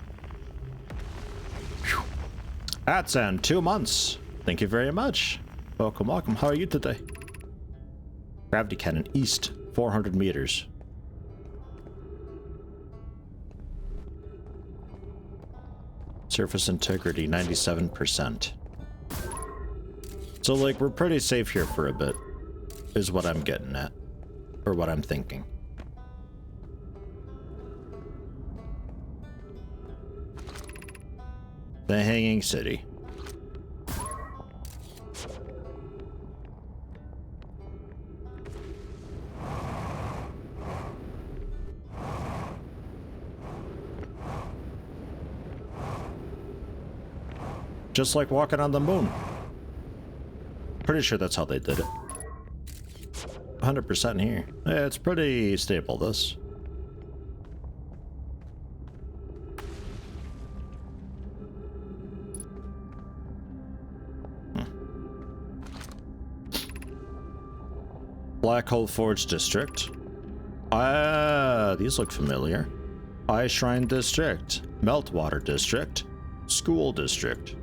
Whew. That's in 2 months. Thank you very much. Welcome, welcome. How are you today? Gravity cannon east, 400 meters. Surface integrity, 97%. So, like, we're pretty safe here for a bit, is what I'm getting at. Or what I'm thinking. The Hanging City. Just like walking on the moon. Pretty sure that's how they did it. 100% here. Yeah, it's pretty stable, this. Black Hole Forge District. Ah, these look familiar. Eye Shrine District. Meltwater District. School District.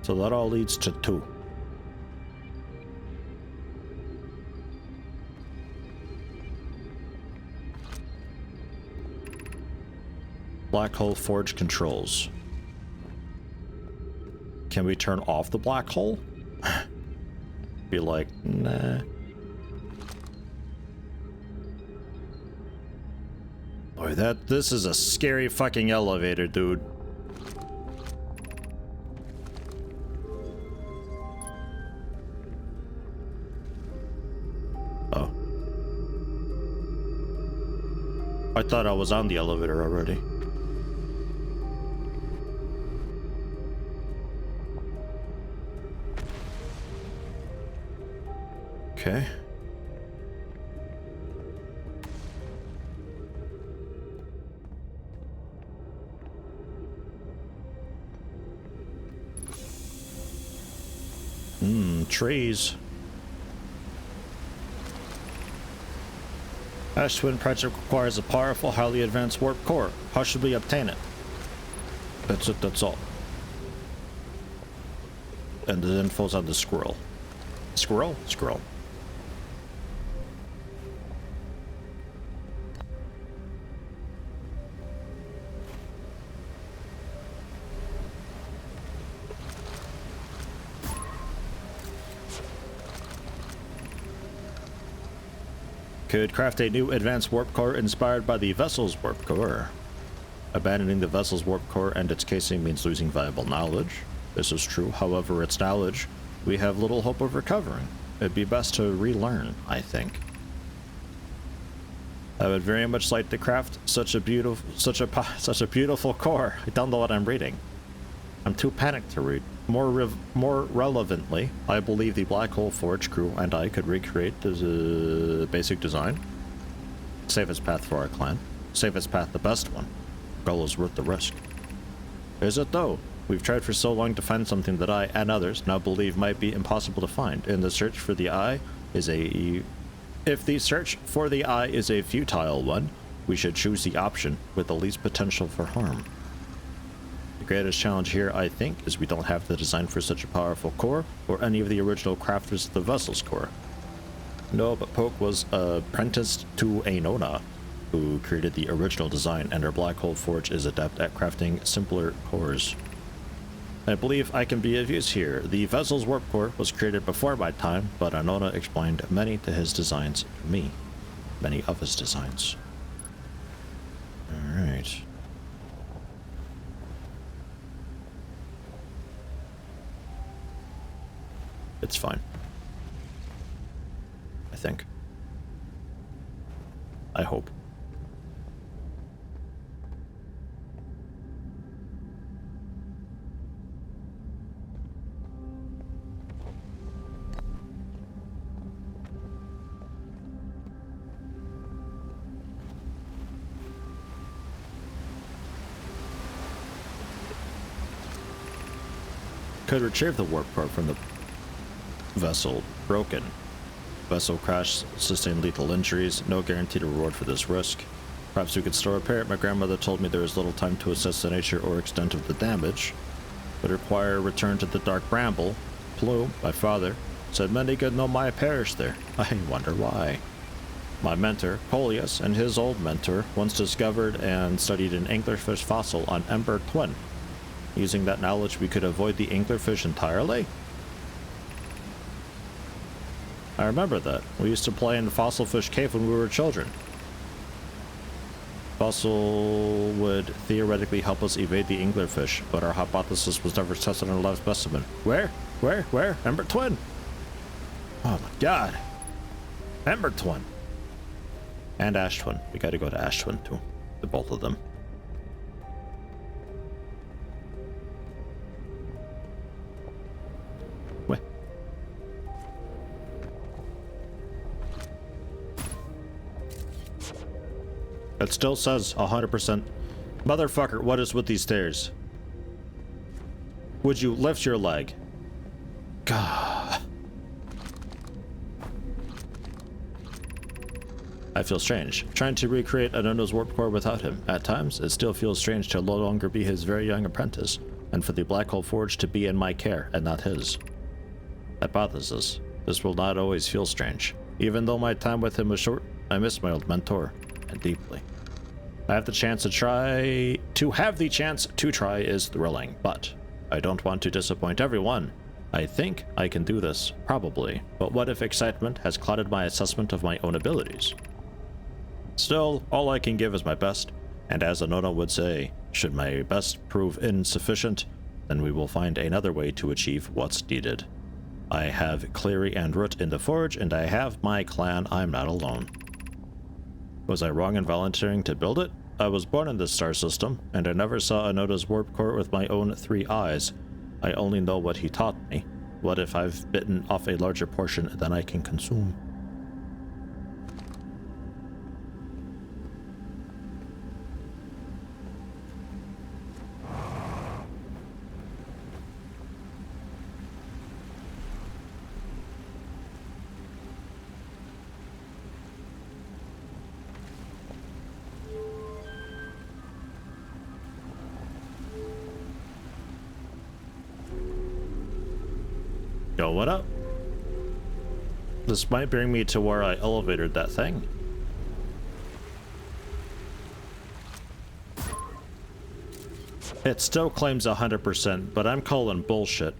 So that all leads to 2. Black Hole Forge controls. Can we turn off the black hole? Be like, nah. Boy, this is a scary fucking elevator, dude. Oh. I thought I was on the elevator already. Okay. Trees. Ash Twin Project requires a powerful, highly advanced warp core. How should we obtain it? That's it, that's all. And the info's on the squirrel. Squirrel? Squirrel. Could craft a new advanced warp core inspired by the vessel's warp core. Abandoning the vessel's warp core and its casing means losing valuable knowledge. This is true, however, its knowledge we have little hope of recovering. It'd be best to relearn, I think. I would very much like to craft such a beautiful core. I don't know what I'm reading. I'm too panicked to read. More relevantly, I believe the Black Hole Forge crew and I could recreate the basic design. Safest path for our clan. Safest path, the best one. Goal is worth the risk. Is it though? We've tried for so long to find something that I and others now believe might be impossible to find. In the search for the eye is if the search for the eye is a futile one, we should choose the option with the least potential for harm. The greatest challenge here, I think, is we don't have the design for such a powerful core, or any of the original crafters of the vessel's core. No, but Poke was apprenticed to Anona, who created the original design, and our Black Hole Forge is adept at crafting simpler cores. I believe I can be of use here. The vessel's warp core was created before my time, but Anona explained many to his designs to me. Many of his designs. Alright. It's fine. I think. I hope. could retrieve the warp core from the vessel. Broken. Vessel crash, sustained lethal injuries. No guaranteed reward for this risk. Perhaps we could still repair it. My grandmother told me there is little time to assess the nature or extent of the damage. Would require a return to the Dark Bramble. Plume, my father, said many good Nomai perished there. I wonder why. My mentor, Coleus, and his old mentor once discovered and studied an anglerfish fossil on Ember Twin. Using that knowledge, we could avoid the anglerfish entirely? I remember that. We used to play in the fossil fish cave when we were children. Fossil would theoretically help us evade the anglerfish, but our hypothesis was never tested on a live specimen. Where? Ember Twin! Oh my god! Ember Twin! And Ash Twin. We gotta go to Ash Twin too. The both of them. Wait. It still says 100%. Motherfucker, what is with these stairs? Would you lift your leg? God. I feel strange. Trying to recreate Anono's warp core without him. At times, it still feels strange to no longer be his very young apprentice, and for the Black Hole Forge to be in my care and not his. Hypothesis. This will not always feel strange. Even though my time with him was short, I miss my old mentor, and deeply. I have the chance to try... To have the chance to try is thrilling, but I don't want to disappoint everyone. I think I can do this, probably, but what if excitement has clouded my assessment of my own abilities? Still, all I can give is my best, and as Anono would say, should my best prove insufficient, then we will find another way to achieve what's needed. I have Cleary and Root in the Forge, and I have my clan. I'm not alone. Was I wrong in volunteering to build it? I was born in this star system, and I never saw Anono's warp core with my own 3 eyes. I only know what he taught me. What if I've bitten off a larger portion than I can consume? Yo, what up? This might bring me to where I elevated that thing. It still claims 100%, but I'm calling bullshit.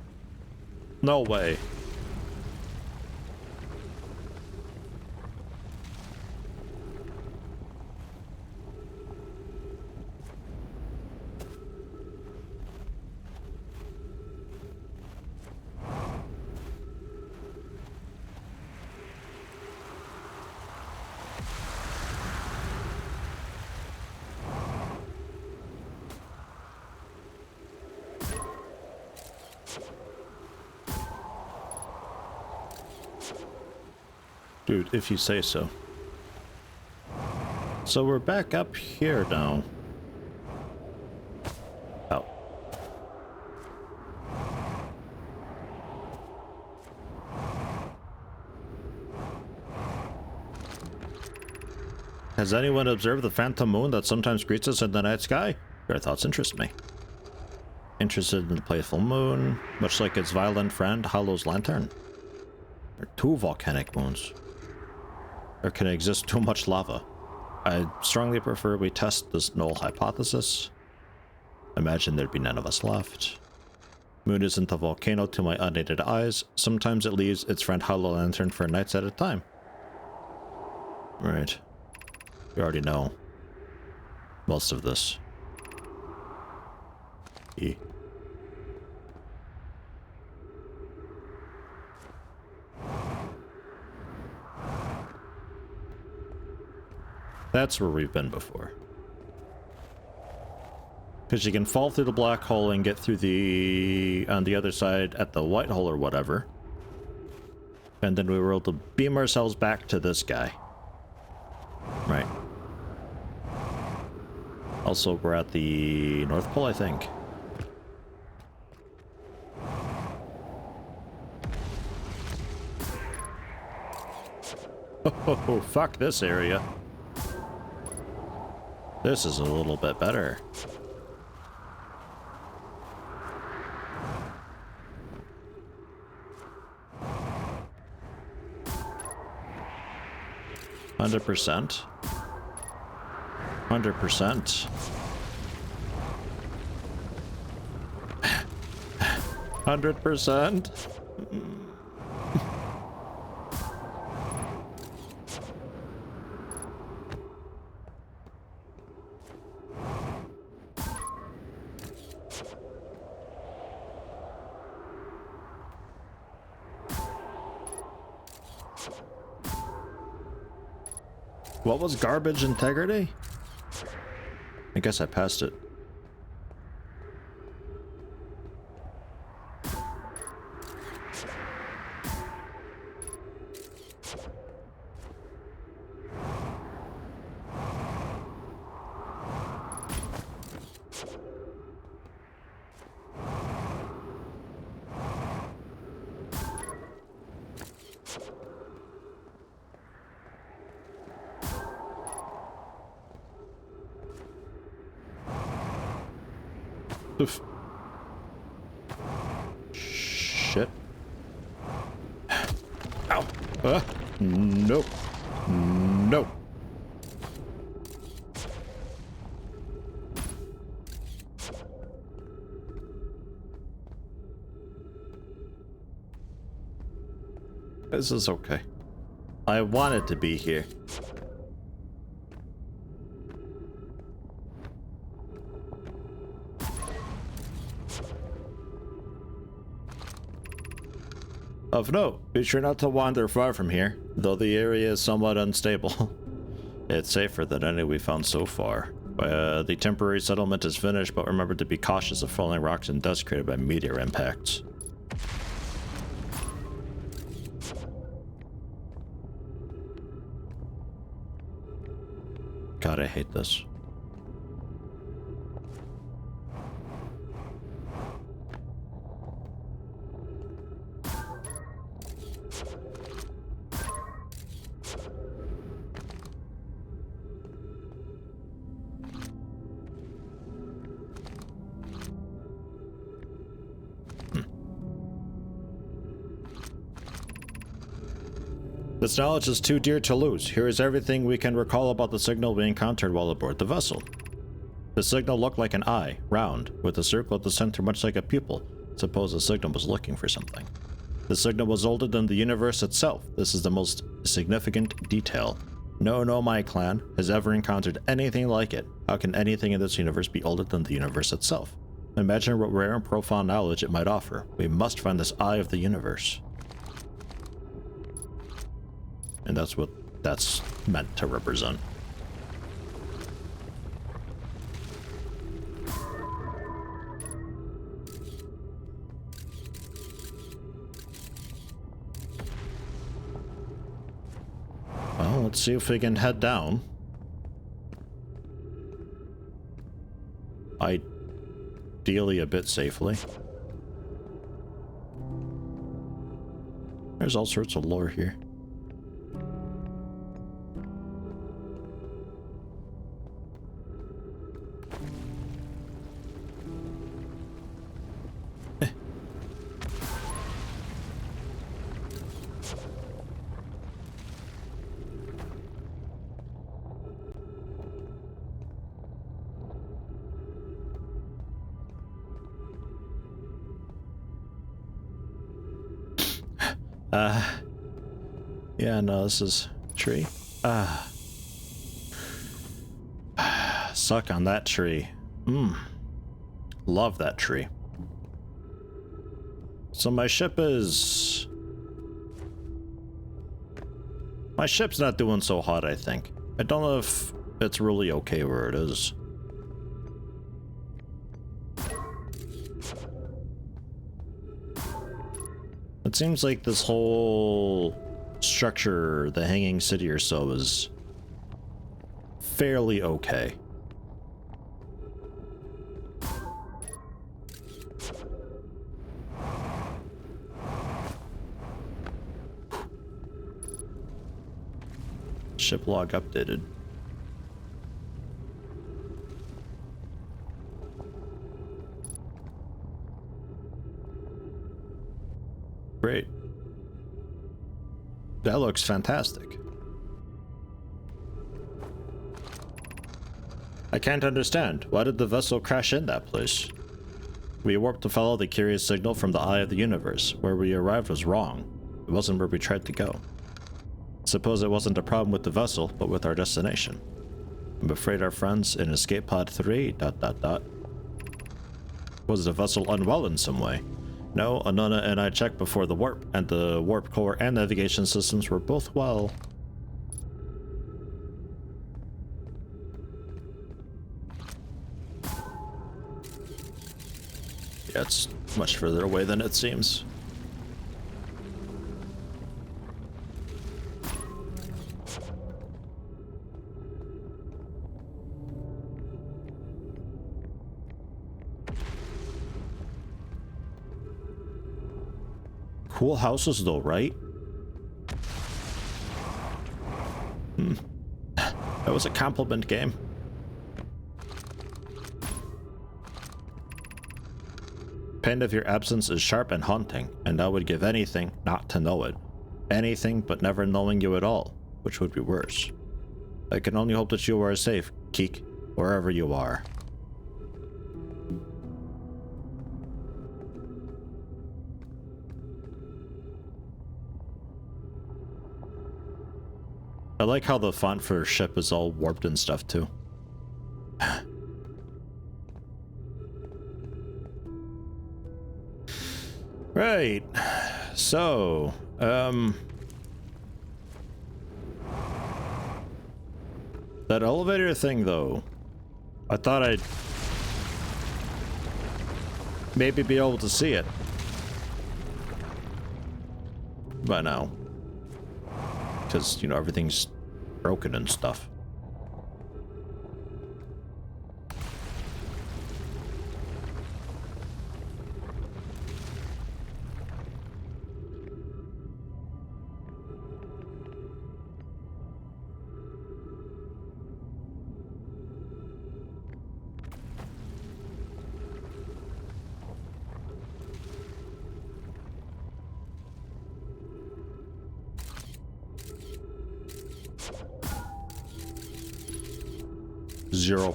No way. Dude, if you say so. So we're back up here now. Oh. Has anyone observed the phantom moon that sometimes greets us in the night sky? Your thoughts interest me. Interested in the playful moon, much like its violent friend, Hollow's lantern. There are 2 volcanic moons. Or can exist too much lava? I strongly prefer we test this null hypothesis. Imagine there'd be none of us left. Moon isn't a volcano to my unaided eyes. Sometimes it leaves its friend Hollow Lantern for nights at a time. Right. We already know most of this. E. That's where we've been before. Because you can fall through the black hole and get through the... on the other side at the white hole or whatever. And then we were able to beam ourselves back to this guy. Right. Also, we're at the North Pole, I think. Oh, fuck this area. This is a little bit better. %. 100%. 100%. What was garbage integrity? I guess I passed it. Oof. Shit. Ow. No. No. This is okay. I wanted to be here. Of note, be sure not to wander far from here, though the area is somewhat unstable. It's safer than any we've found so far. The temporary settlement is finished, but remember to be cautious of falling rocks and dust created by meteor impacts. God, I hate this. This knowledge is too dear to lose. Here is everything we can recall about the signal we encountered while aboard the vessel. The signal looked like an eye, round, with a circle at the center much like a pupil. Suppose the signal was looking for something. The signal was older than the universe itself. This is the most significant detail. No Nomai clan has ever encountered anything like it. How can anything in this universe be older than the universe itself? Imagine what rare and profound knowledge it might offer. We must find this eye of the universe. And that's what that's meant to represent. Well, let's see if we can head down. Ideally a bit safely. There's all sorts of lore here. Yeah, no, this is tree. Suck on that tree. Love that tree. So my ship's not doing so hot, I think. I don't know if it's really okay where it is. It seems like this whole structure, the hanging city or so, is fairly okay. ship log updated. Great. That looks fantastic. I can't understand. Why did the vessel crash in that place? We warped to follow the curious signal from the eye of the universe. Where we arrived was wrong. It wasn't where we tried to go. Suppose it wasn't a problem with the vessel, but with our destination. I'm afraid our friends in Escape Pod 3... ... Was the vessel unwell in some way? No, Anona and I checked before the warp, and the warp core and navigation systems were both well. Yeah, it's much further away than it seems. Cool houses though, right? That was a compliment game. Pain of your absence is sharp and haunting, and I would give anything not to know it. Anything but never knowing you at all, which would be worse. I can only hope that you are safe, Keek, wherever you are. I like how the font for ship is all warped and stuff too. Right. So, that elevator thing though, I thought I'd maybe be able to see it by now. Because, you know, everything's broken and stuff.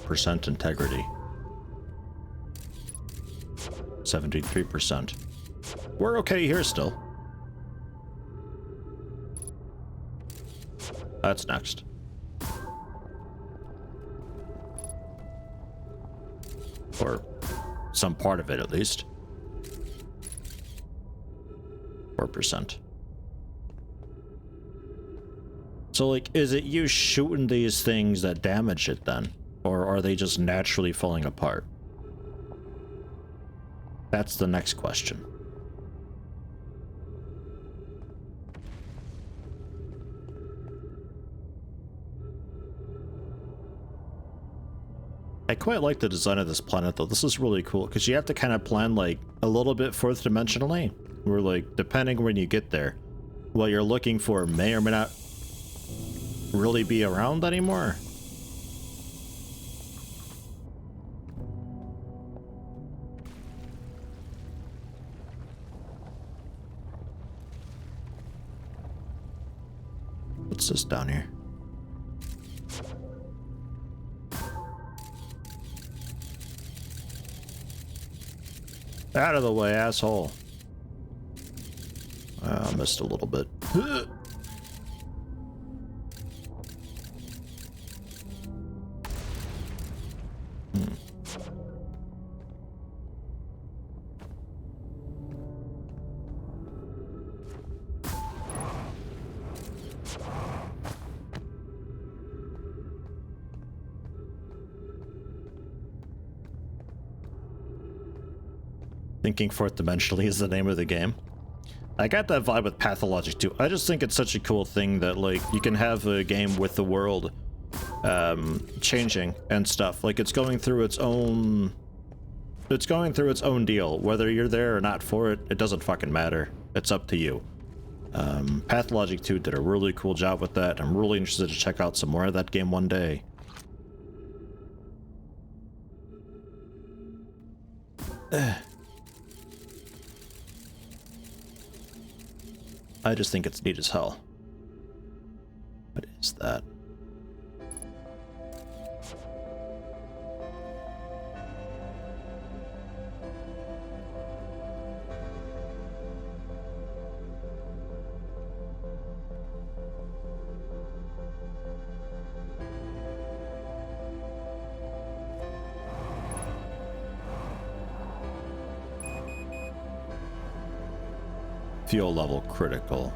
%, integrity. 73%. We're okay here still. That's next. Or some part of it at least. 4%. So like, is it you shooting these things that damage it then? Or are they just naturally falling apart? That's the next question. I quite like the design of this planet though. This is really cool because you have to kind of plan like a little bit fourth dimensionally. Where like, depending when you get there, what you're looking for may or may not really be around anymore. What's this down here? Out of the way, asshole. I missed a little bit. Thinking fourth dimensionally is the name of the game. I got that vibe with Pathologic too. I just think it's such a cool thing that like you can have a game with the world changing and stuff. Like it's going through its own deal. Whether you're there or not for it, it doesn't fucking matter. It's up to you. Pathologic 2 did a really cool job with that. I'm really interested to check out some more of that game one day. I just think it's neat as hell. What is that? Fuel level critical.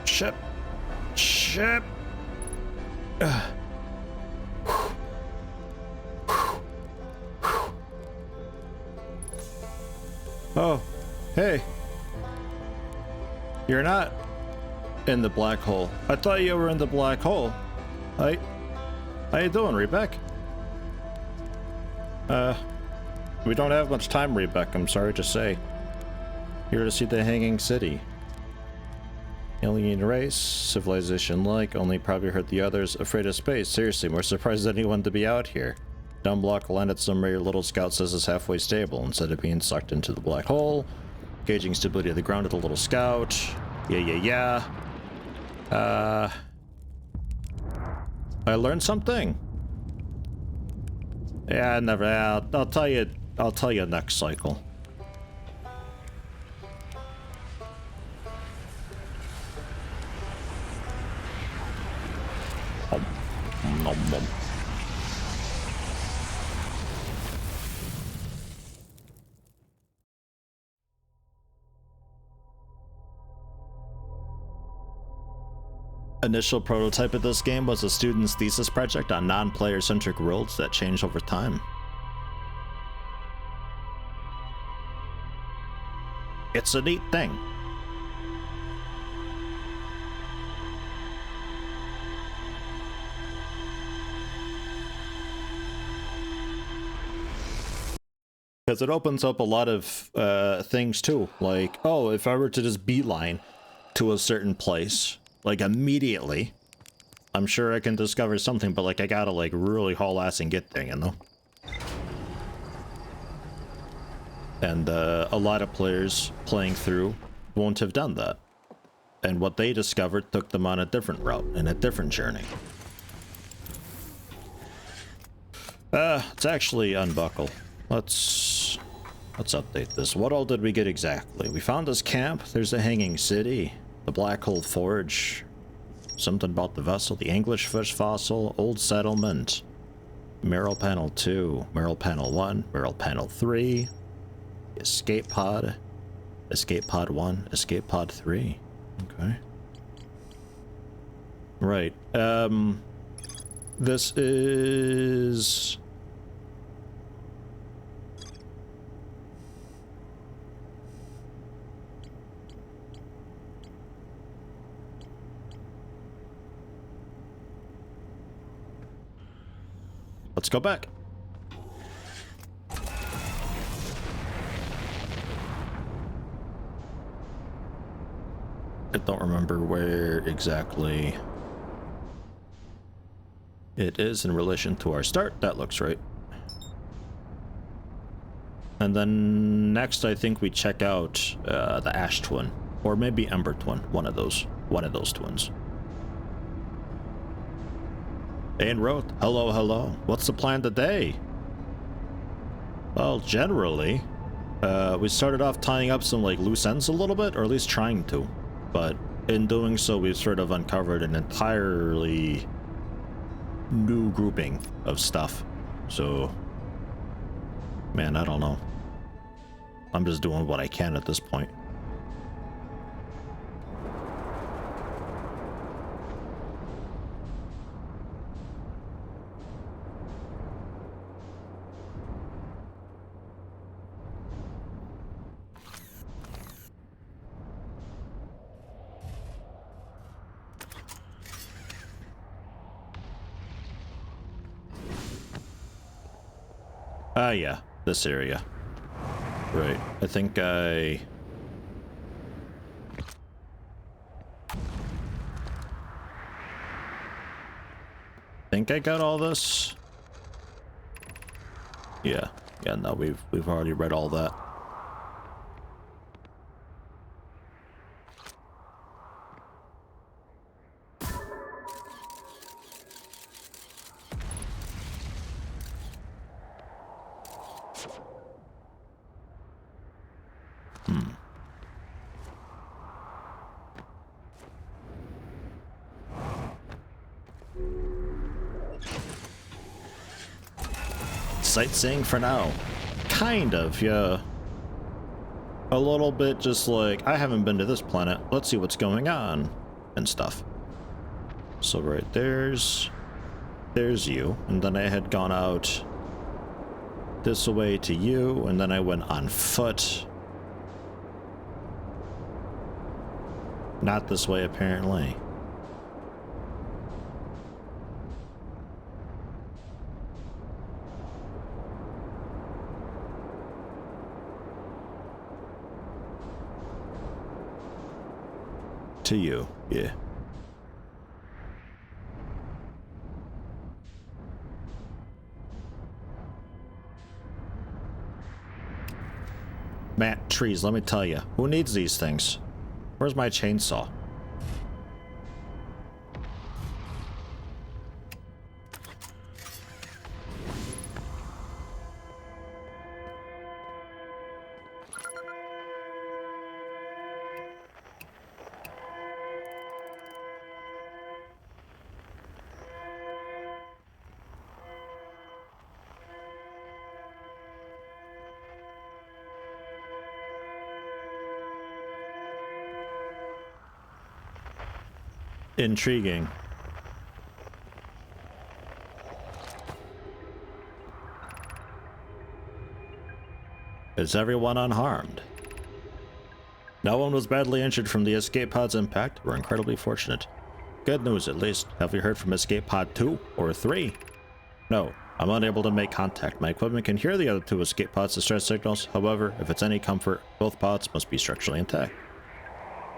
Ship. Ship. Oh, hey. You're not in the black hole. I thought you were in the black hole. Hi. How you doing, Rebecca? We don't have much time, Rebecca, I'm sorry to say. Here to see the hanging city. Alien race, civilization like, only probably hurt the others, afraid of space. Seriously, more surprised than anyone to be out here. Dumb block landed somewhere your little scout says is halfway stable, instead of being sucked into the black hole. Gauging stability of the ground with a little scout. Yeah. I learned something. Yeah, never. I'll tell you. I'll tell you next cycle. Nom, nom. Initial prototype of this game was a student's thesis project on non-player centric worlds that change over time. It's a neat thing. Because it opens up a lot of things too, like, oh, if I were to just beeline to a certain place, like immediately, I'm sure I can discover something, but like I gotta like really haul ass and get there, you know? And a lot of players playing through won't have done that. And what they discovered took them on a different route and a different journey. Let's actually unbuckle. Let's update this. What all did we get exactly? We found this camp. There's a hanging city. The Black Hole Forge. Something about the vessel. The Englishfish fossil. Old settlement. Merrill panel 2. Merrill panel 1. Merrill panel 3. Escape pod. Escape pod 1. Escape pod 3. Okay. Right. This is... Let's go back. I don't remember where exactly it is in relation to our start. That looks right. And then next I think we check out the Ash Twin, or maybe Ember Twin, one of those twins. And wrote, hello, what's the plan today? Well, generally, we started off tying up some like loose ends a little bit, or at least trying to. But in doing so, we've sort of uncovered an entirely new grouping of stuff. So, man, I don't know. I'm just doing what I can at this point. Ah, yeah, this area. Right. I think I got all this. Yeah. Yeah, no, we've already read all that. Sightseeing for now. Kind of, yeah. A little bit just like, I haven't been to this planet. Let's see what's going on and stuff. So right there's you. And then I had gone out this way to you, and then I went on foot. Not this way, apparently. To you, yeah. Matt, trees, let me tell you, who needs these things? Where's my chainsaw? Intriguing. Is everyone unharmed? No one was badly injured from the escape pod's impact. We're incredibly fortunate. Good news, at least. Have you heard from escape pod 2 or 3? No, I'm unable to make contact. My equipment can hear the other 2 escape pods' distress signals. However, if it's any comfort, both pods must be structurally intact.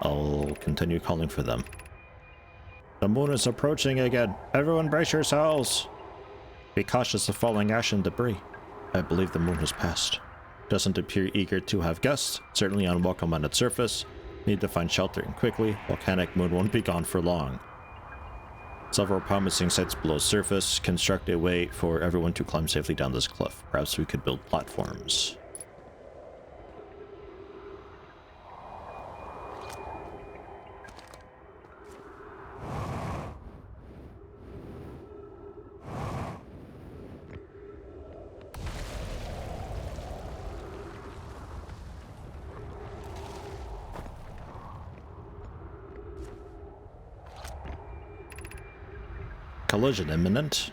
I'll continue calling for them. The moon is approaching again. Everyone brace yourselves. Be cautious of falling ash and debris. I believe the moon has passed. Doesn't appear eager to have guests. Certainly unwelcome on its surface. Need to find shelter and quickly. Volcanic moon won't be gone for long. Several promising sites below surface. Construct a way for everyone to climb safely down this cliff. Perhaps we could build platforms. Collision imminent.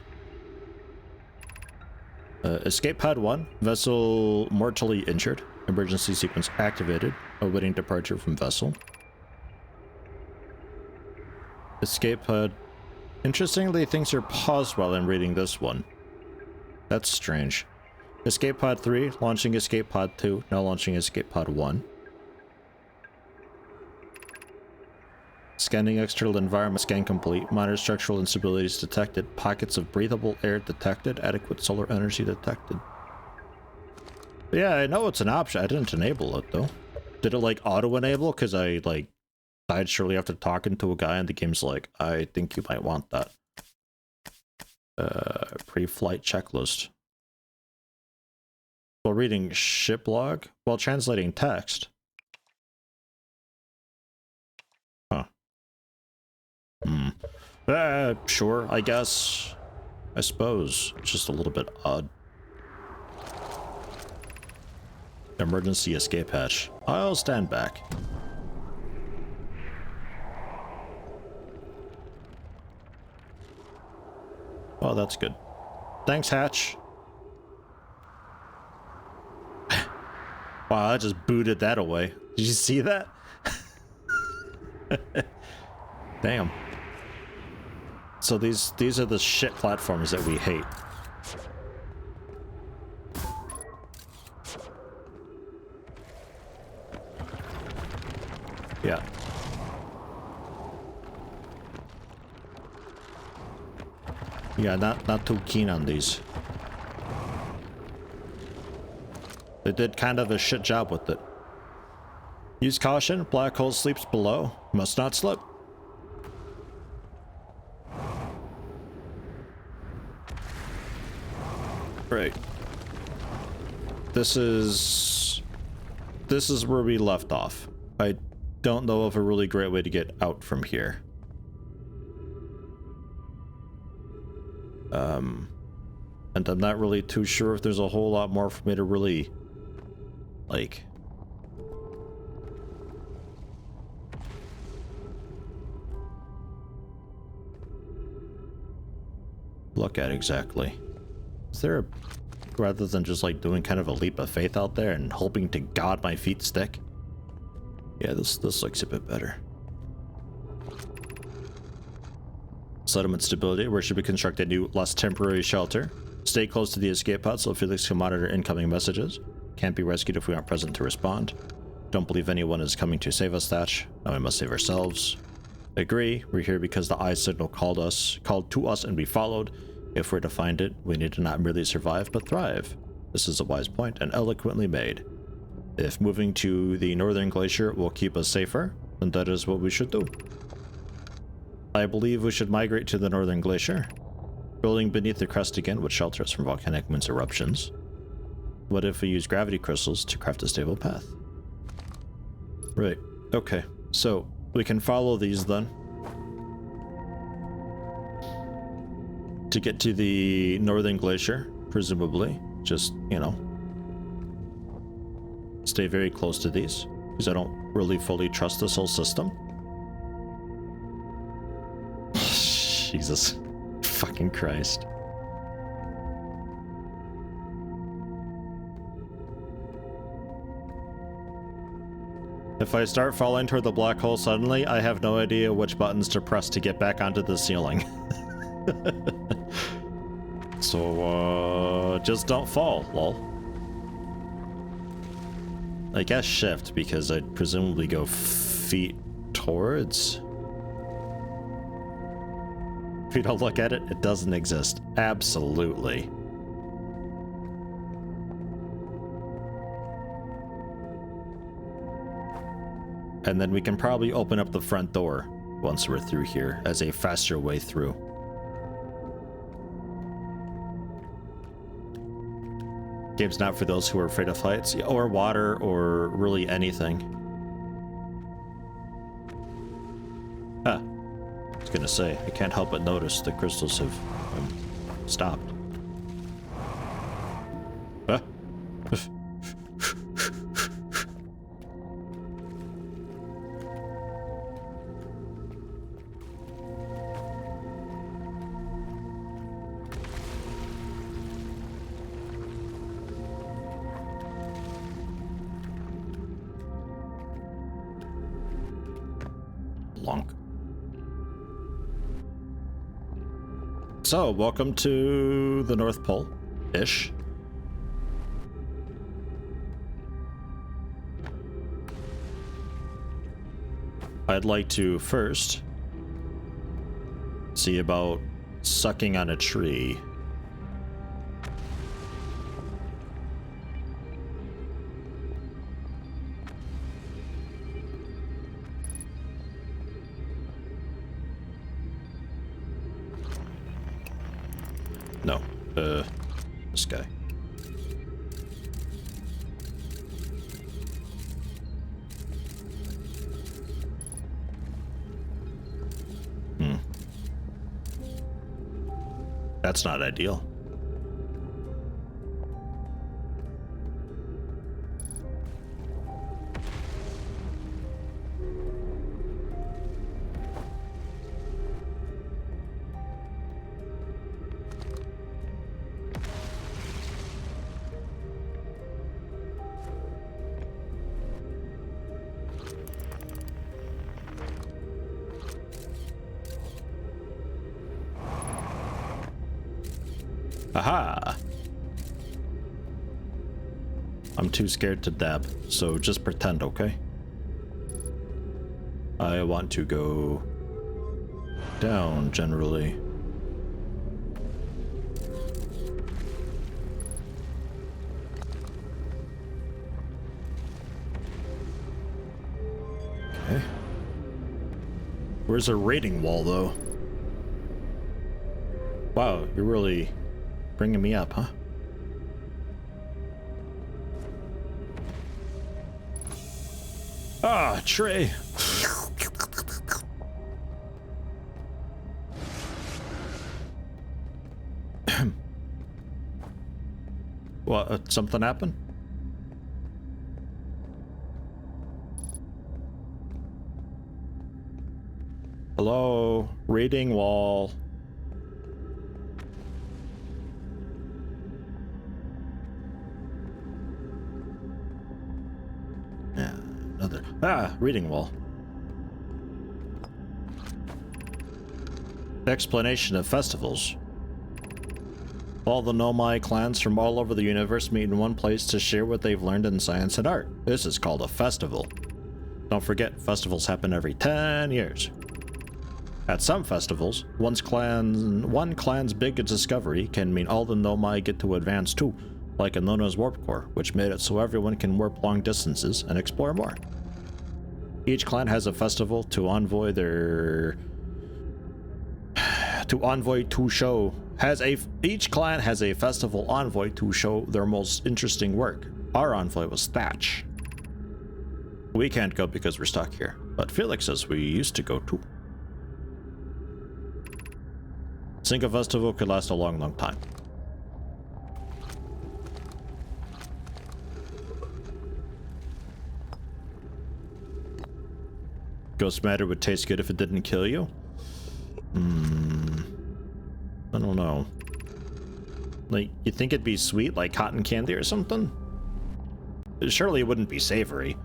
Escape pod 1. Vessel mortally injured. Emergency sequence activated. Awaiting departure from vessel. Escape pod. Interestingly, things are paused while I'm reading this one. That's strange. Escape pod 3. Launching escape pod 2. Now launching escape pod 1. Scanning external environment. Scan complete. Minor structural instabilities detected. Pockets of breathable air detected. Adequate solar energy detected. Yeah, I know it's an option. I didn't enable it, though. Did it, like, auto-enable? Because I, like, died shortly after talking to a guy, and the game's like, I think you might want that. Pre-flight checklist. While reading ship log. While translating text. Sure, I guess. I suppose. It's just a little bit odd. Emergency escape hatch. I'll stand back. Oh, that's good. Thanks, hatch. Wow, I just booted that away. Did you see that? Damn. So these are the shit platforms that we hate. Yeah. Yeah, not too keen on these. They did kind of a shit job with it. Use caution. Black hole sleeps below. Must not slip. Right. This is where we left off. I don't know of a really great way to get out from here. And I'm not really too sure if there's a whole lot more for me to really, like, look at exactly. Is there a, rather than just like doing kind of a leap of faith out there and hoping to God my feet stick? Yeah, this looks a bit better. Settlement stability. Where should we construct a new, less temporary shelter? Stay close to the escape pod so Felix can monitor incoming messages. Can't be rescued if we aren't present to respond. Don't believe anyone is coming to save us, Thatch. Now we must save ourselves. Agree. We're here because the eye signal called to us and we followed. If we're to find it, we need to not merely survive, but thrive. This is a wise point and eloquently made. If moving to the northern glacier will keep us safer, then that is what we should do. I believe we should migrate to the northern glacier. Building beneath the crest again would shelter us from volcanic moon's eruptions. What if we use gravity crystals to craft a stable path? Right. Okay. So we can follow these then. To get to the northern glacier, presumably. Just, you know, stay very close to these, because I don't really fully trust this whole system. Jesus. Fucking Christ. If I start falling toward the black hole suddenly, I have no idea which buttons to press to get back onto the ceiling. So, just don't fall, lol. I guess shift, because I'd presumably go feet towards. If you don't look at it, it doesn't exist. Absolutely. And then we can probably open up the front door once we're through here as a faster way through. Game's not for those who are afraid of heights or water or really anything. Huh. I was gonna say, I can't help but notice the crystals have stopped. Huh? Lonk. So, welcome to the North Pole-ish. I'd like to first see about sucking on a tree. No, this guy. That's not ideal. Aha! I'm too scared to dab, so just pretend, okay? I want to go down generally. Okay. Where's a rating wall, though? Wow, you're really bringing me up, huh? Ah, Trey. What, something happened? Hello, reading wall. Yeah, another. Ah, reading wall. Explanation of festivals. All the Nomai clans from all over the universe meet in one place to share what they've learned in science and art. This is called a festival. Don't forget, festivals happen every 10 years. At some festivals, one clan's big discovery can mean all the Nomai get to advance too, like Anona's warp core, which made it so everyone can warp long distances and explore more. Each clan has a festival to envoy each clan has a festival envoy to show their most interesting work. Our envoy was Thatch. We can't go because we're stuck here, but Felix says we used to go too. Think a festival could last a long time. Ghost matter would taste good if it didn't kill you? I don't know. Like, you think it'd be sweet like cotton candy or something? Surely it wouldn't be savory.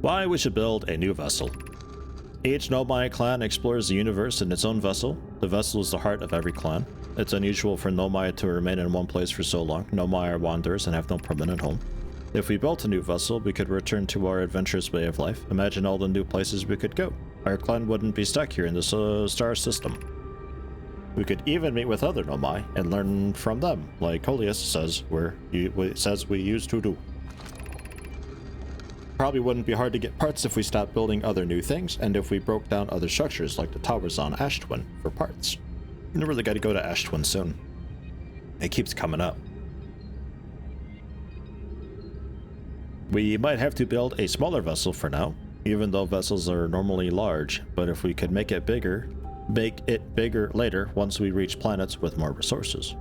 Why we should build a new vessel. Each Nomai clan explores the universe in its own vessel. The vessel is the heart of every clan. It's unusual for Nomai to remain in one place for so long. Nomai are wanderers and have no permanent home. If we built a new vessel, we could return to our adventurous way of life. Imagine all the new places we could go. Our clan wouldn't be stuck here in this star system. We could even meet with other Nomai and learn from them, like Coleus says we used to do. Probably wouldn't be hard to get parts if we stopped building other new things, and if we broke down other structures like the towers on Ash Twin for parts. You really got to go to Ash Twin soon. It keeps coming up. We might have to build a smaller vessel for now, even though vessels are normally large, but if we could make it bigger later once we reach planets with more resources.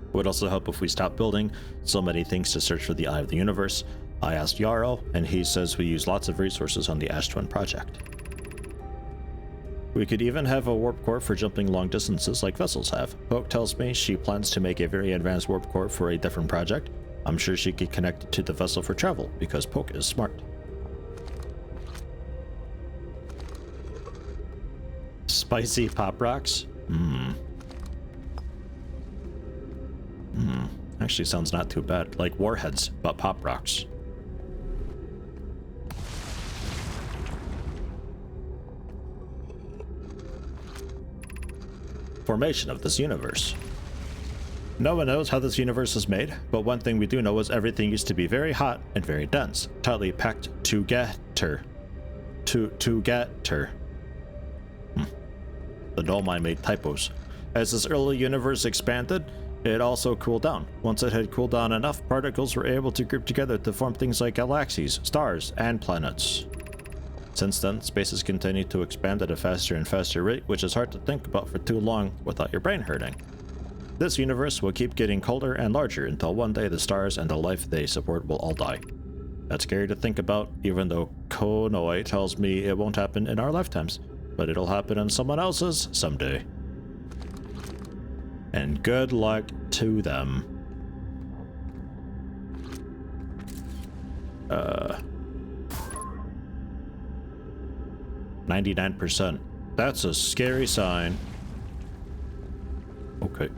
It would also help if we stopped building so many things to search for the Eye of the Universe. I asked Yarrow, and he says we use lots of resources on the Ash Twin project. We could even have a warp core for jumping long distances like vessels have. Poke tells me she plans to make a very advanced warp core for a different project. I'm sure she could connect it to the vessel for travel, because Poke is smart. Spicy pop rocks? Actually sounds not too bad. Like warheads, but pop rocks. Formation of this universe. No one knows how this universe is made, but one thing we do know is everything used to be very hot and very dense, tightly packed together. Together. The Nomai made typos. As this early universe expanded, it also cooled down. Once it had cooled down enough, particles were able to group together to form things like galaxies, stars, and planets. Since then, space has continued to expand at a faster and faster rate, which is hard to think about for too long without your brain hurting. This universe will keep getting colder and larger until one day the stars and the life they support will all die. That's scary to think about, even though Konoi tells me it won't happen in our lifetimes, but it'll happen in someone else's someday. And good luck to them. 99%. That's a scary sign. Okay.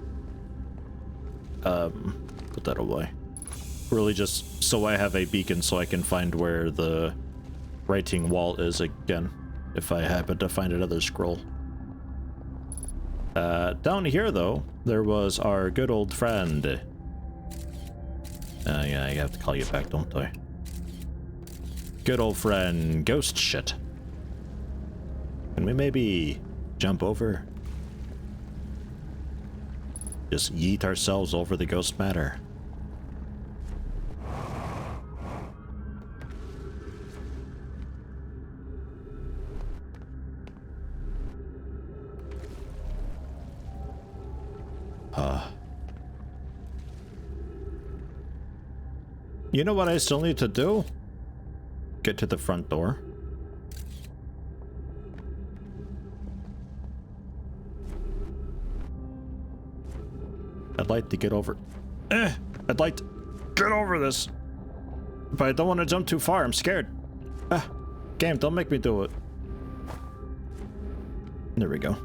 Put that away. Really just so I have a beacon so I can find where the writing wall is again, if I happen to find another scroll. Down here, though, there was our good old friend. Yeah, I have to call you back, don't I? Good old friend, ghost shit. Can we maybe jump over? Just yeet ourselves over the ghost matter. You know what I still need to do? Get to the front door. I'd like to get over... I'd like to get over this. But I don't want to jump too far. I'm scared. Game, don't make me do it. There we go.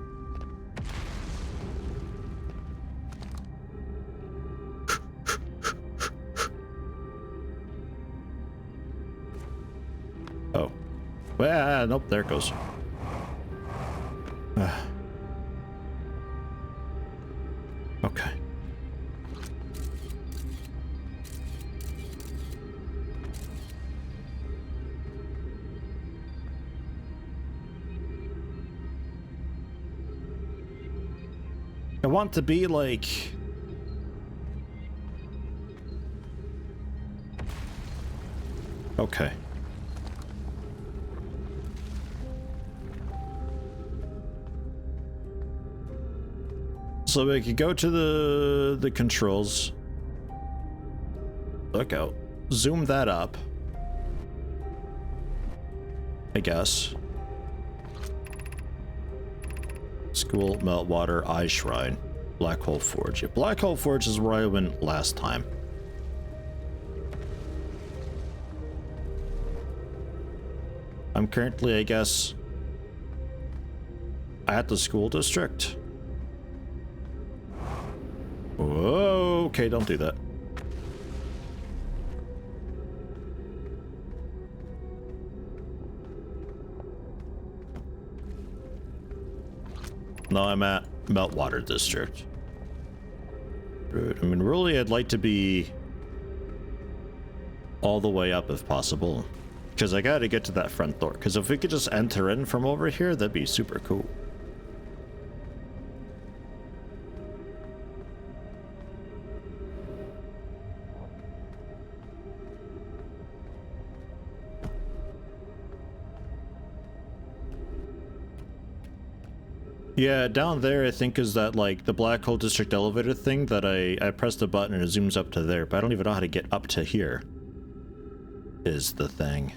Oh. Well, nope, there it goes. Okay. I want to be like... Okay. So we could go to the controls. Look out. Zoom that up. I guess. School, Meltwater, Eye Shrine, Black Hole Forge. Yeah, Black Hole Forge is where I went last time. I'm currently, I guess, at the school district. Whoa, okay, don't do that. No, I'm at Meltwater District. I mean, really, I'd like to be all the way up if possible. Because I gotta get to that front door. Because if we could just enter in from over here, that'd be super cool. Yeah, down there I think is that like the Black Hole District elevator thing that I pressed a button and it zooms up to there, but I don't even know how to get up to here. Is the thing.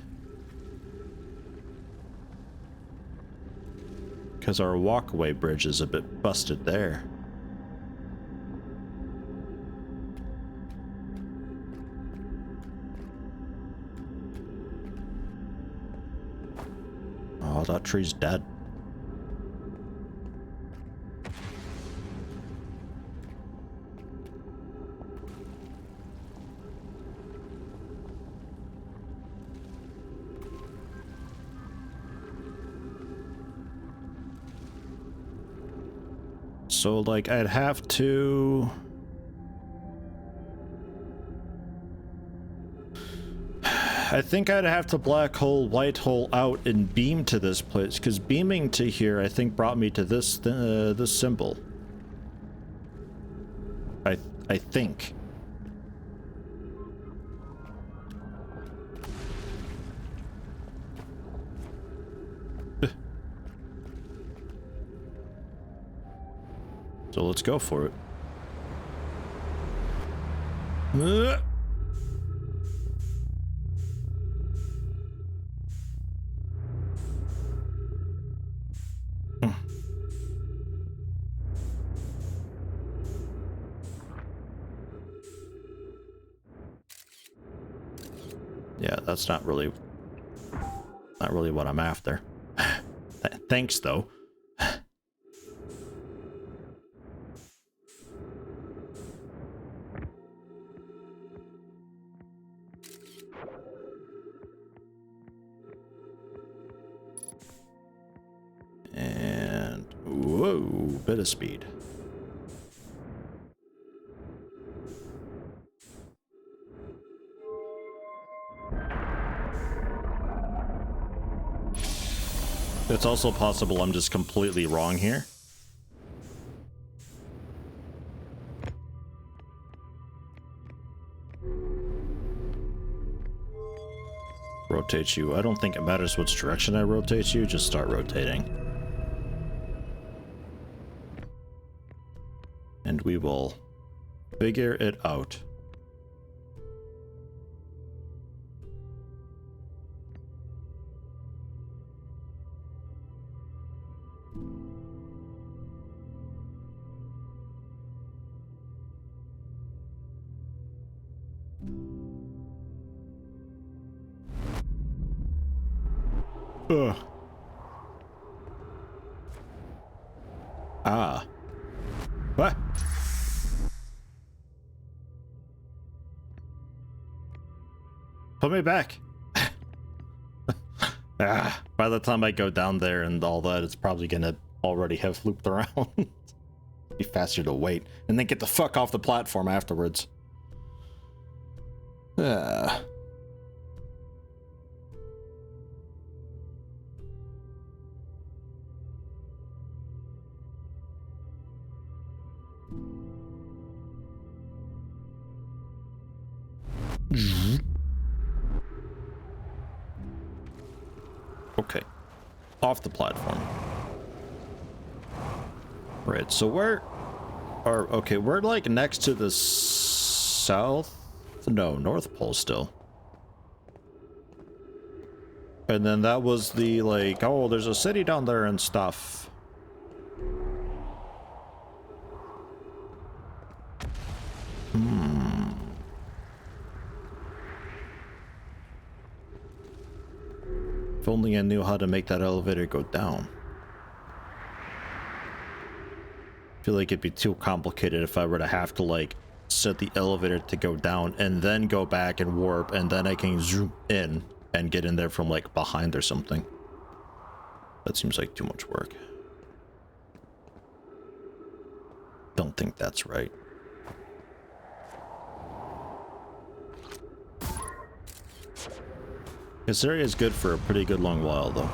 Because our walkway bridge is a bit busted there. Oh, that tree's dead. So, like, I'd have to... I think I'd have to black hole, white hole out and beam to this place, because beaming to here, I think, brought me to this, this symbol. I think. So let's go for it. Yeah, that's not really what I'm after. Thanks, though. Whoa, bit of speed. It's also possible I'm just completely wrong here. Rotate you. I don't think it matters which direction I rotate you, just start rotating. And we will figure it out. Ugh. Ah. What? Put me back. Ah, by the time I go down there and all that, it's probably gonna already have looped around. Be faster to wait and then get the fuck off the platform afterwards. Ah. Okay, off the platform. Right, so we're like next to the North Pole still. And then that was the like, oh, there's a city down there and stuff. If only I knew how to make that elevator go down. I feel like it'd be too complicated if I were to have to like set the elevator to go down and then go back and warp and then I can zoom in and get in there from like behind or something. That seems like too much work. Don't think that's right. This area is good for a pretty good long while, though.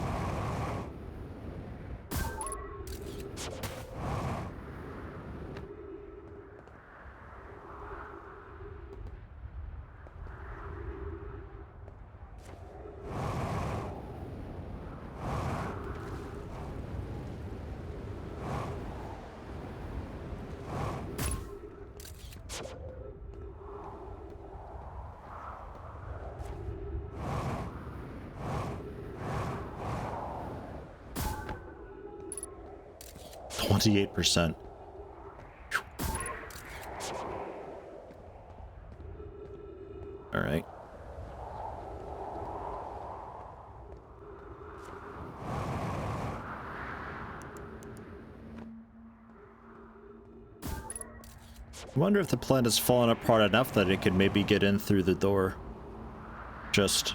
%. All right. I wonder if the plan has fallen apart enough that it could maybe get in through the door. Just...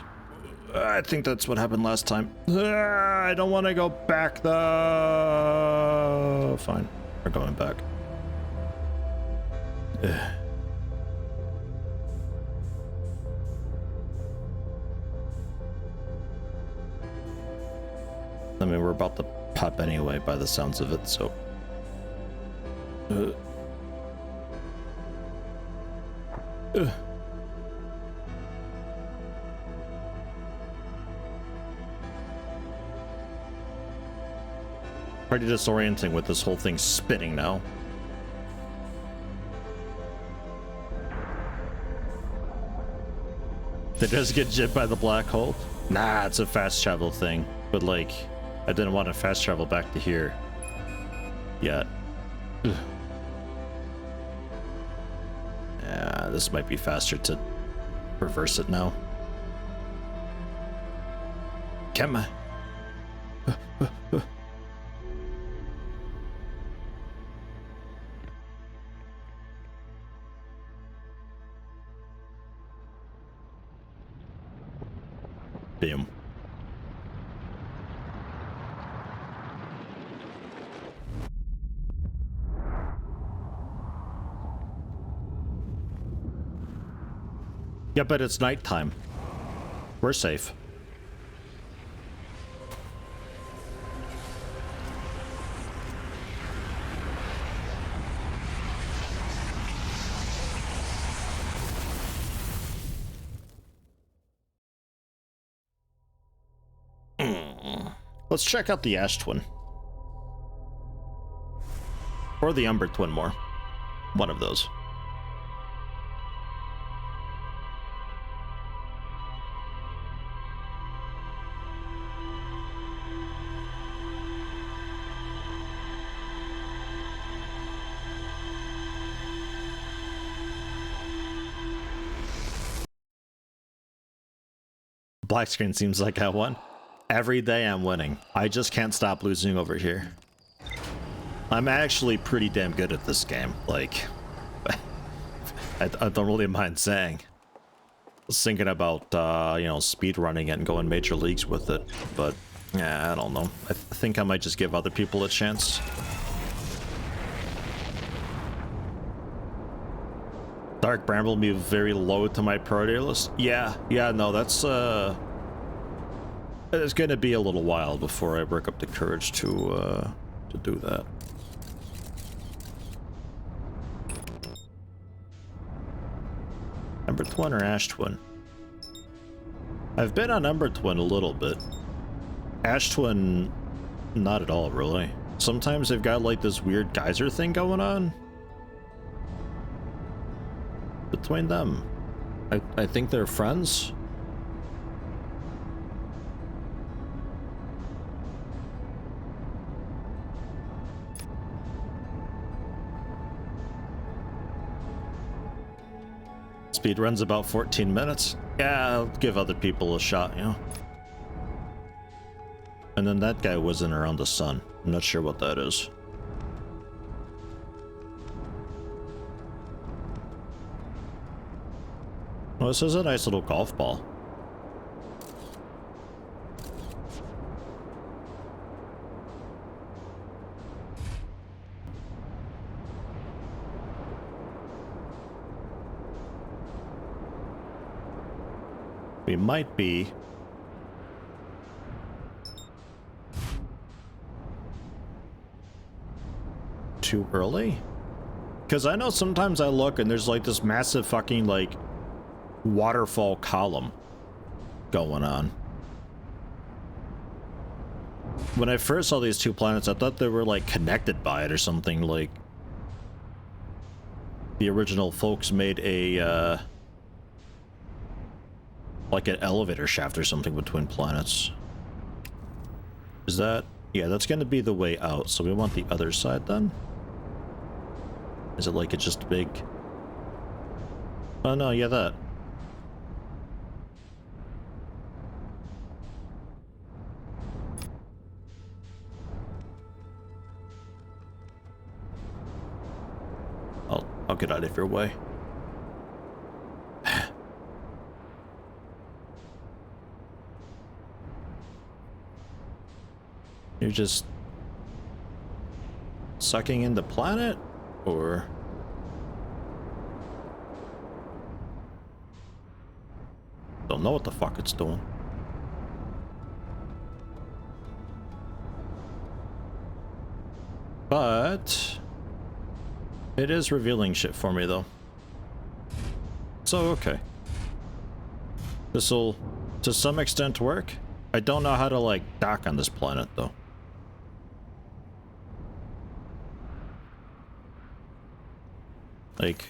I think that's what happened last time. I don't want to go back though. Fine, we're going back. I mean, we're about to pop anyway by the sounds of it, so... Pretty disorienting with this whole thing spinning now. Did it just get jipped by the black hole? Nah, it's a fast travel thing. But like, I didn't want to fast travel back to here yet. Yeah, this might be faster to reverse it now. Come on. Damn. Yeah, but it's nighttime. We're safe. Let's check out the Ash Twin. Or the Umber Twin more. One of those. Black screen seems like I won. Every day I'm winning. I just can't stop losing over here. I'm actually pretty damn good at this game. Like, I don't really mind saying. I was thinking about, you know, speed running it and going major leagues with it. But, yeah, I don't know. I think I might just give other people a chance. Dark Bramble be very low to my priority list. Yeah, no, that's, it's gonna be a little while before I work up the courage to do that. Umber Twin or Ash Twin? I've been on Umber Twin a little bit. Ash Twin, not at all, really. Sometimes they've got like this weird geyser thing going on between them. I think they're friends. Speed runs about 14 minutes. Yeah, I'll give other people a shot, you know. And then that guy wasn't around the sun. I'm not sure what that is. Well, this is a nice little golf ball. We might be too early? Because I know sometimes I look and there's like this massive fucking like waterfall column going on. When I first saw these two planets, I thought they were like connected by it or something. Like the original folks made a like an elevator shaft or something between planets. Is that? Yeah, that's going to be the way out. So we want the other side then? Is it like it's just big? Oh no, yeah, that. I'll get out of your way. You're just sucking in the planet, or don't know what the fuck it's doing. But it is revealing shit for me though. So okay. This'll to some extent work. I don't know how to like dock on this planet though. Like,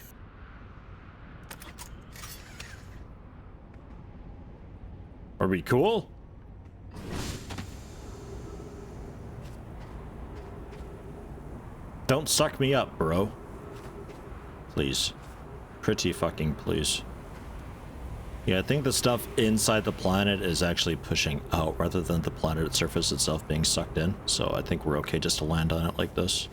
are we cool? Don't suck me up, bro. Please. Pretty fucking please. Yeah, I think the stuff inside the planet is actually pushing out rather than the planet surface itself being sucked in. So I think we're okay just to land on it like this.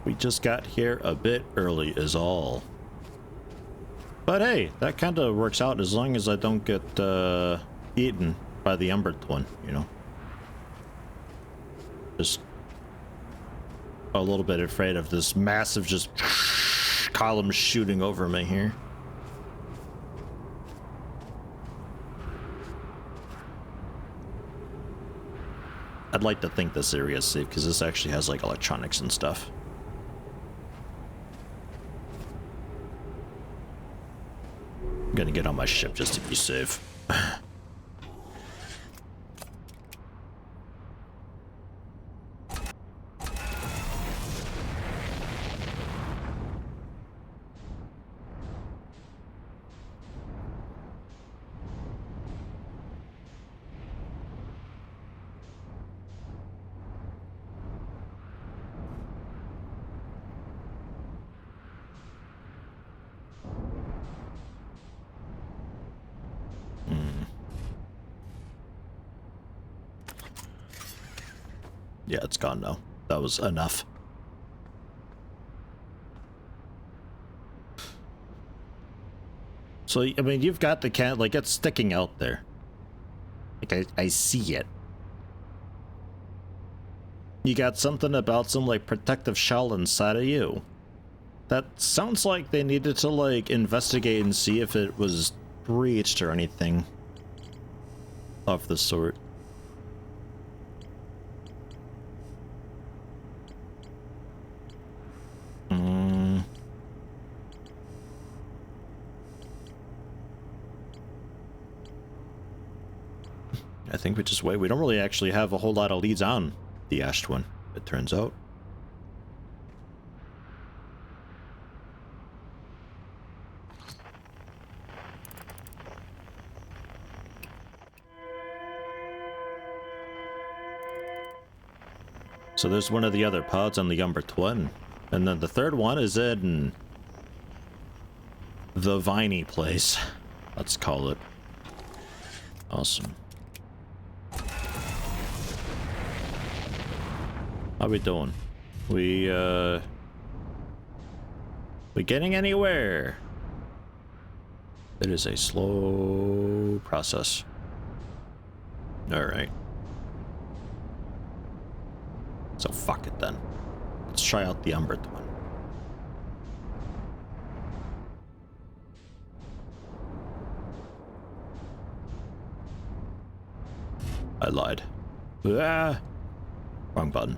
We just got here a bit early is all. But hey, that kind of works out as long as I don't get eaten by the Umber Twin, you know. Just a little bit afraid of this massive just column shooting over me here. I'd like to think this area is safe because this actually has like electronics and stuff. I'm gonna get on my ship just to be safe. Yeah, it's gone now. That was enough. So, I mean, you've got the can, like, it's sticking out there. Like, I see it. You got something about some, like, protective shell inside of you. That sounds like they needed to, like, investigate and see if it was breached or anything of the sort. I think we just wait. We don't really actually have a whole lot of leads on the Ashed One, it turns out. So there's one of the other pods on the Umber Twin. And then the third one is in the Viney place, let's call it. Awesome. How we doing? We getting anywhere? It is a slow process. Alright. So fuck it then. Let's try out the Umber one. I lied. Ah! Wrong button.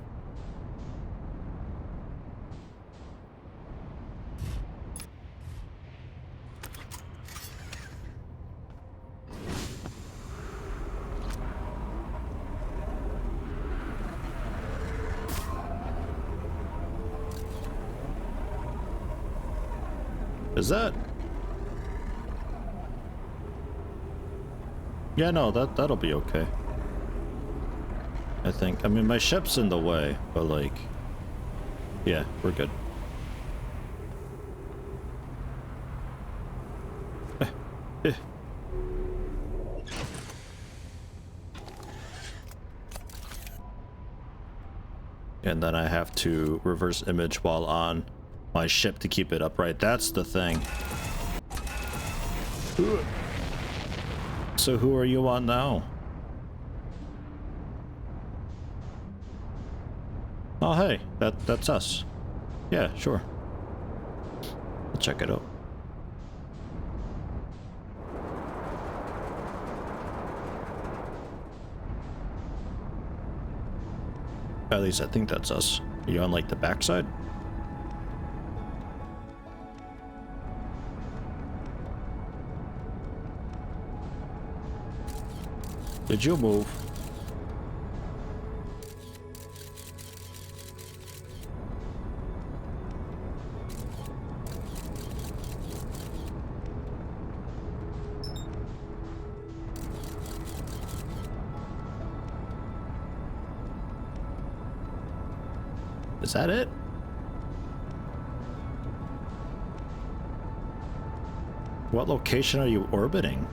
Is that? Yeah, no, that'll be okay. I think. I mean, my ship's in the way, but like, yeah, we're good. And then I have to reverse image while on my ship to keep it upright. That's the thing. So who are you on now? Oh hey, that's us. Yeah, sure. I'll check it out. At least I think that's us. Are you on like the backside? Did you move? Is that it? What location are you orbiting?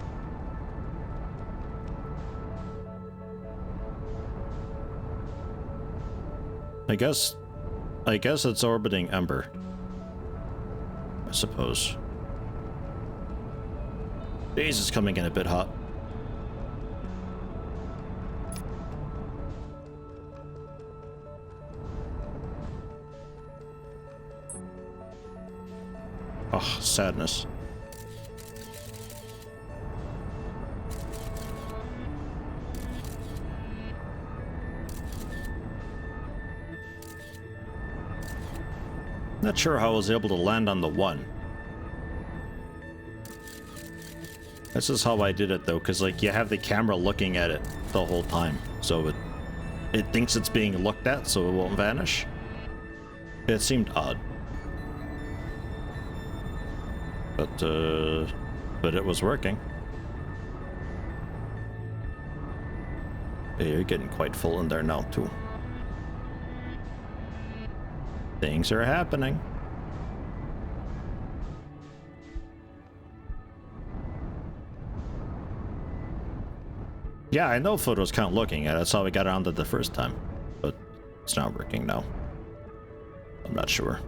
I guess it's orbiting Ember. I suppose. Days is coming in a bit hot. Oh, sadness. Not sure how I was able to land on the one. This is how I did it though, because like you have the camera looking at it the whole time, so it thinks it's being looked at, so it won't vanish. It seemed odd, but it was working. Yeah, you're getting quite full in there now too. Things are happening. Yeah, I know photos count looking at it. That's how we got around it the first time. But it's not working now. I'm not sure.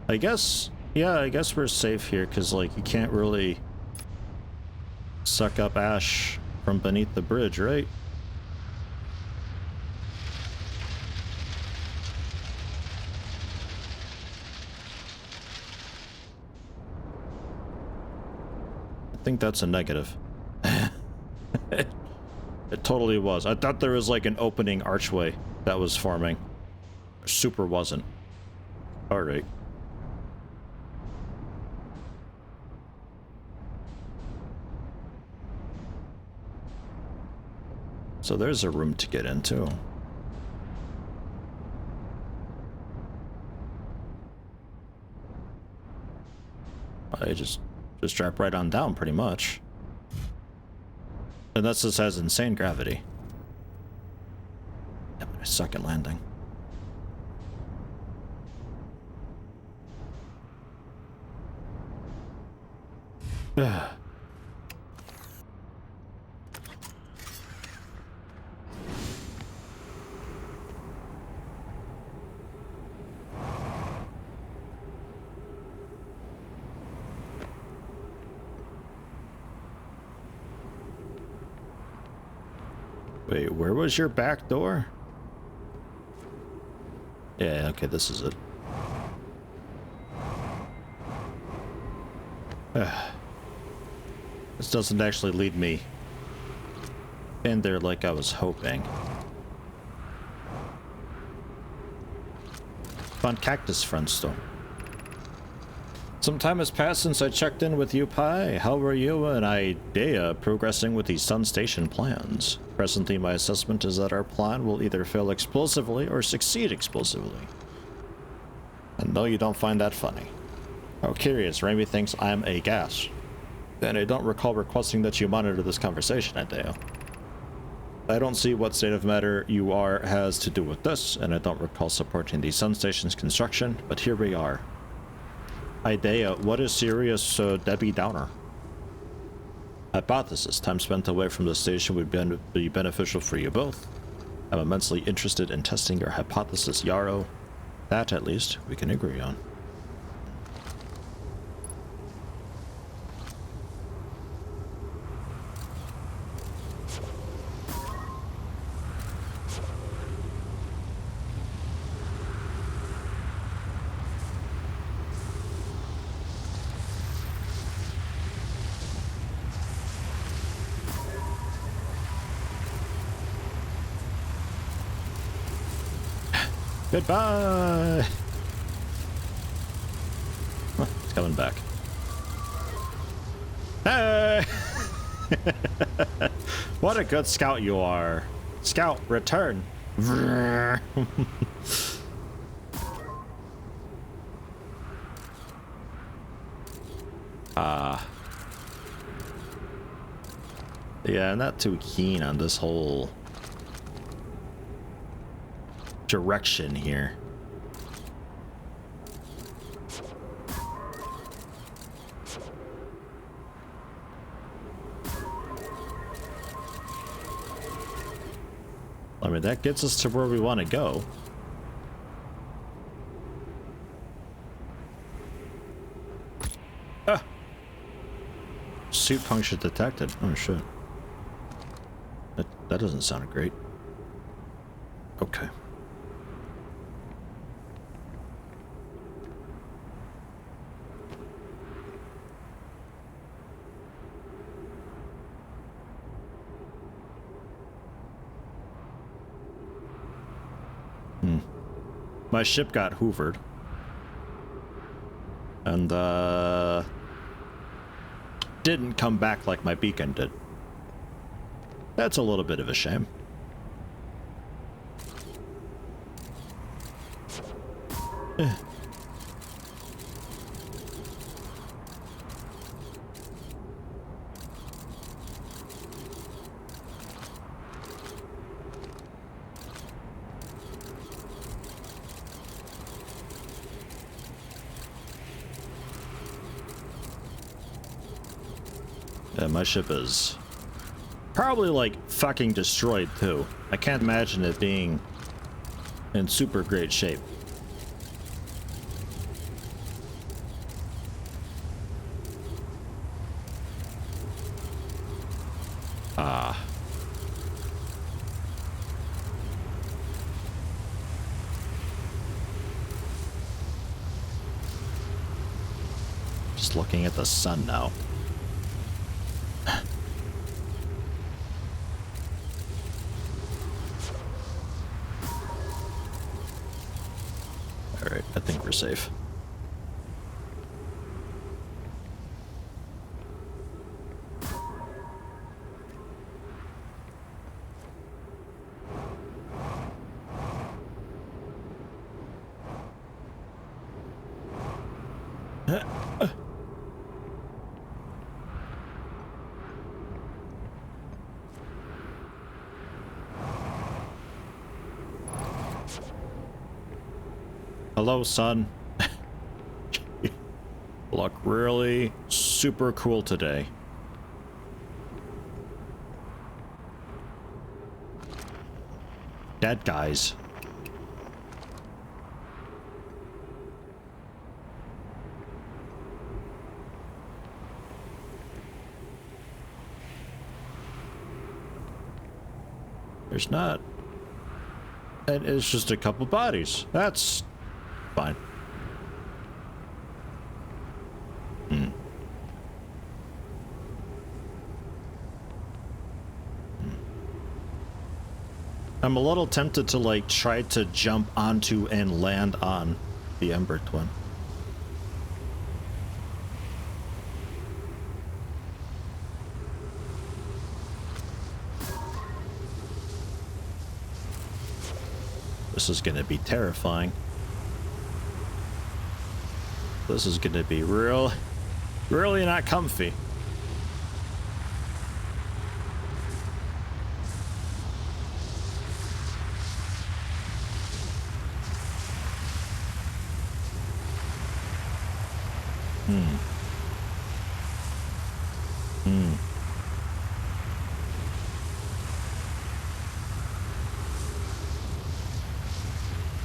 I guess, yeah, I guess we're safe here because, like, you can't really suck up ash from beneath the bridge, right? I think that's a negative. It totally was. I thought there was like an opening archway that was forming. Super wasn't. Alright. So there's a room to get into. I just drop right on down, pretty much. And this just has insane gravity. Yep, I suck at landing. Wait, where was your back door? Yeah, okay, this is it. This doesn't actually lead me in there like I was hoping. Found cactus friends though. Some time has passed since I checked in with you, Pi. How are you and Idea progressing with the Sun Station plans? Presently, my assessment is that our plan will either fail explosively or succeed explosively. And no, you don't find that funny. How curious, Raimi thinks I'm a gas. And I don't recall requesting that you monitor this conversation, Idea. I don't see what state of matter you are has to do with this, and I don't recall supporting the Sun Station's construction, but here we are. Idea, what is serious Debbie Downer? Hypothesis, time spent away from the station would be beneficial for you both. I'm immensely interested in testing your hypothesis, Yarrow. That, at least, we can agree on. Goodbye! Huh, it's coming back. Hey! What a good scout you are. Scout, return. Yeah, I'm not too keen on this whole direction here. I mean, that gets us to where we want to go. Suit puncture detected. Oh shit. That doesn't sound great. Okay. My ship got hoovered. And, didn't come back like my beacon did. That's a little bit of a shame. Yeah, my ship is probably like fucking destroyed too. I can't imagine it being in super great shape. Just looking at the sun now. Alright, I think we're safe. Hello, sun. Look really super cool today. Dead guys. There's not. And it's just a couple bodies. That's fine. I'm a little tempted to like try to jump onto and land on the Ember Twin. This is gonna be terrifying. This is gonna be really not comfy.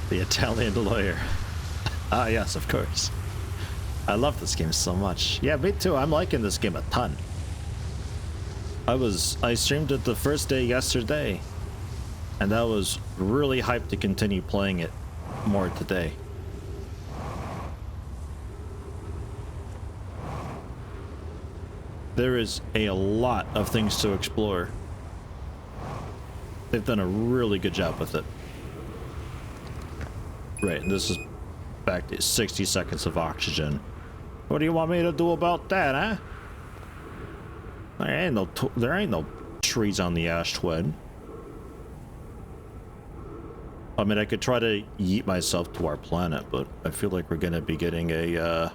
The Italian lawyer. Ah, yes, of course. I love this game so much. Yeah, me too. I'm liking this game a ton. I streamed it the first day yesterday, and I was really hyped to continue playing it more today. There is a lot of things to explore. They've done a really good job with it. Right, and this is back to 60 seconds of oxygen. What do you want me to do about that, huh? There ain't no trees on the Ash Twin. I mean, I could try to yeet myself to our planet, but I feel like we're gonna be getting a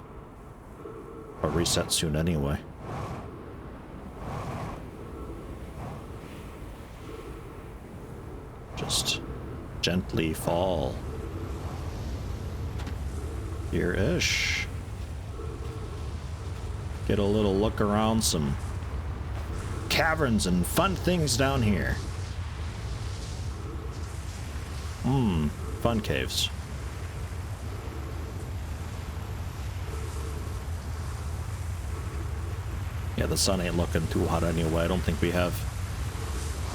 reset soon anyway. Just gently fall. Here-ish. Get a little look around some caverns and fun things down here. Fun caves. Yeah, the sun ain't looking too hot anyway. I don't think we have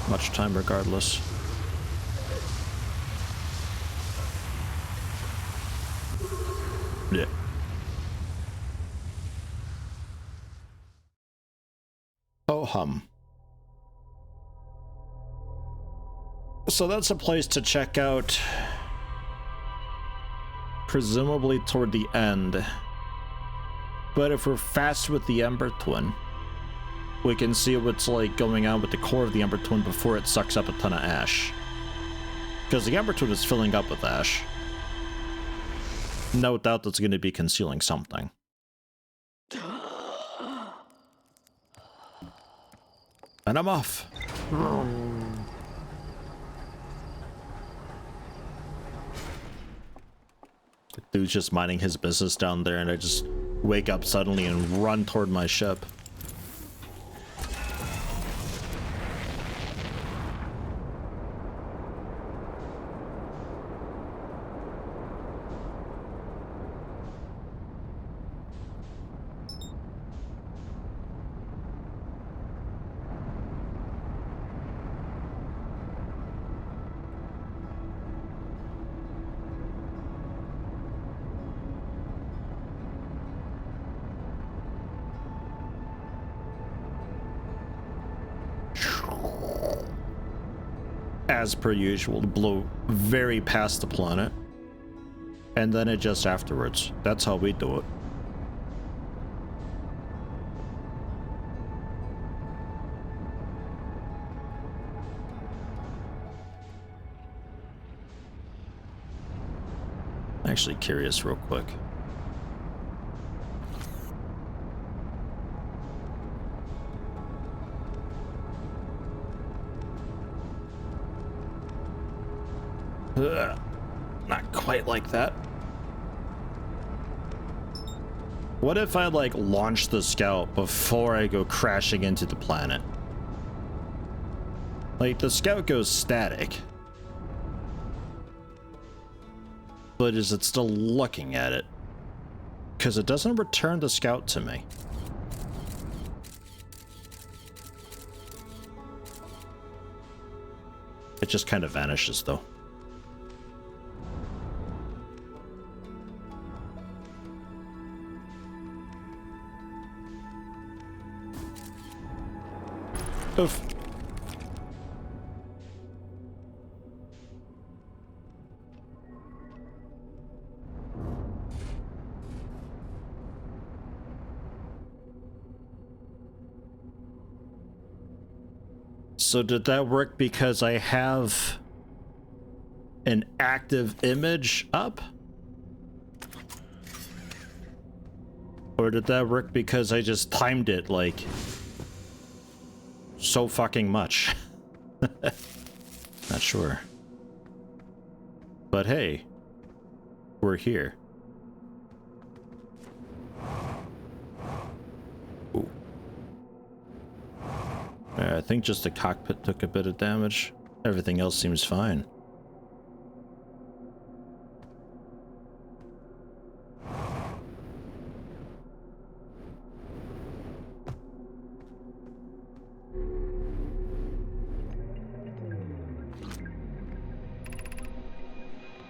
much time regardless. Yeah. Oh hum. So that's a place to check out, presumably toward the end. But if we're fast with the Ember Twin, we can see what's like going on with the core of the Ember Twin before it sucks up a ton of ash. Because the Ember Twin is filling up with ash. No doubt that's going to be concealing something. And I'm off. The dude's just minding his business down there, and I just wake up suddenly and run toward my ship. As per usual, blow very past the planet, and then adjust afterwards. That's how we do it. Actually curious real quick. Ugh, not quite like that. What if I like launch the scout before I go crashing into the planet? Like the scout goes static, but is it still looking at it? Because it doesn't return the scout to me. It just kind of vanishes though. Oof. So did that work because I have an active image up? Or did that work because I just timed it like so fucking much? Not sure. But hey, we're here. Ooh. I think just the cockpit took a bit of damage. Everything else seems fine.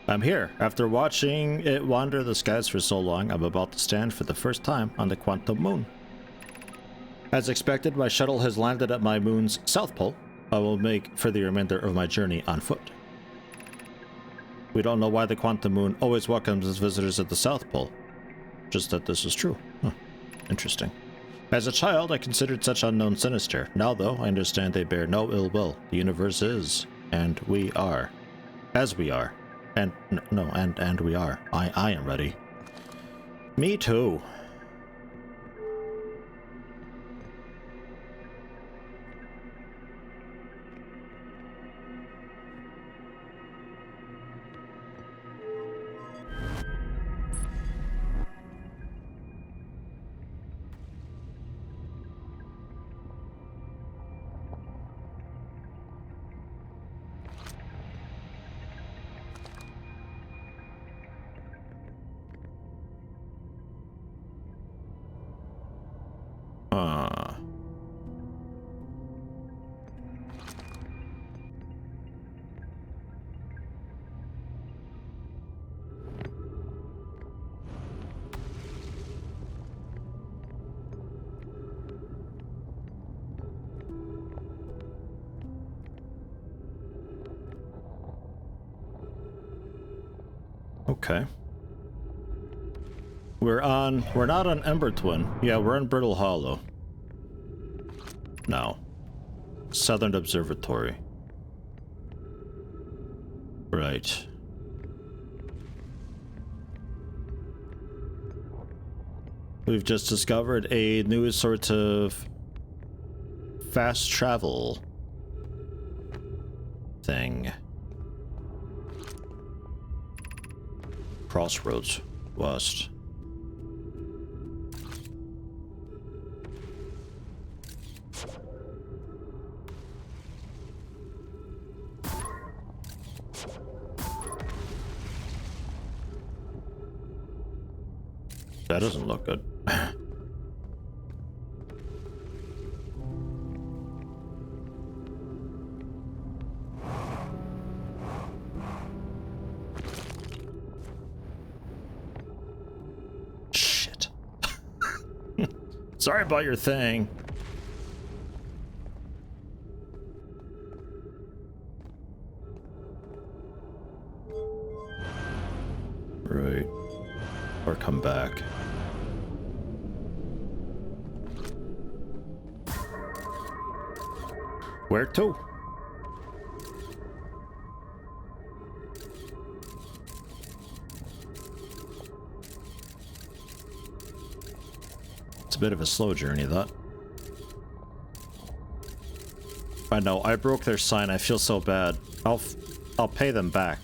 I'm here. After watching it wander the skies for so long, I'm about to stand for the first time on the Quantum Moon. As expected, my shuttle has landed at my moon's south pole. I will make for the remainder of my journey on foot. We don't know why the Quantum Moon always welcomes its visitors at the South Pole. Just that this is true. Huh. Interesting. As a child, I considered such unknown sinister. Now, though, I understand they bear no ill will. The universe is, and we are. As we are. And, no, and we are. I am ready. Me too. Okay. We're not on Ember Twin. Yeah, we're on Brittle Hollow. No. Southern Observatory. Right. We've just discovered a new sort of fast travel thing. Crossroads West. That doesn't look good. Shit. Sorry about your thing. Right. Or come back. Where to? It's a bit of a slow journey, that. I know, I broke their sign. I feel so bad. I'll pay them back.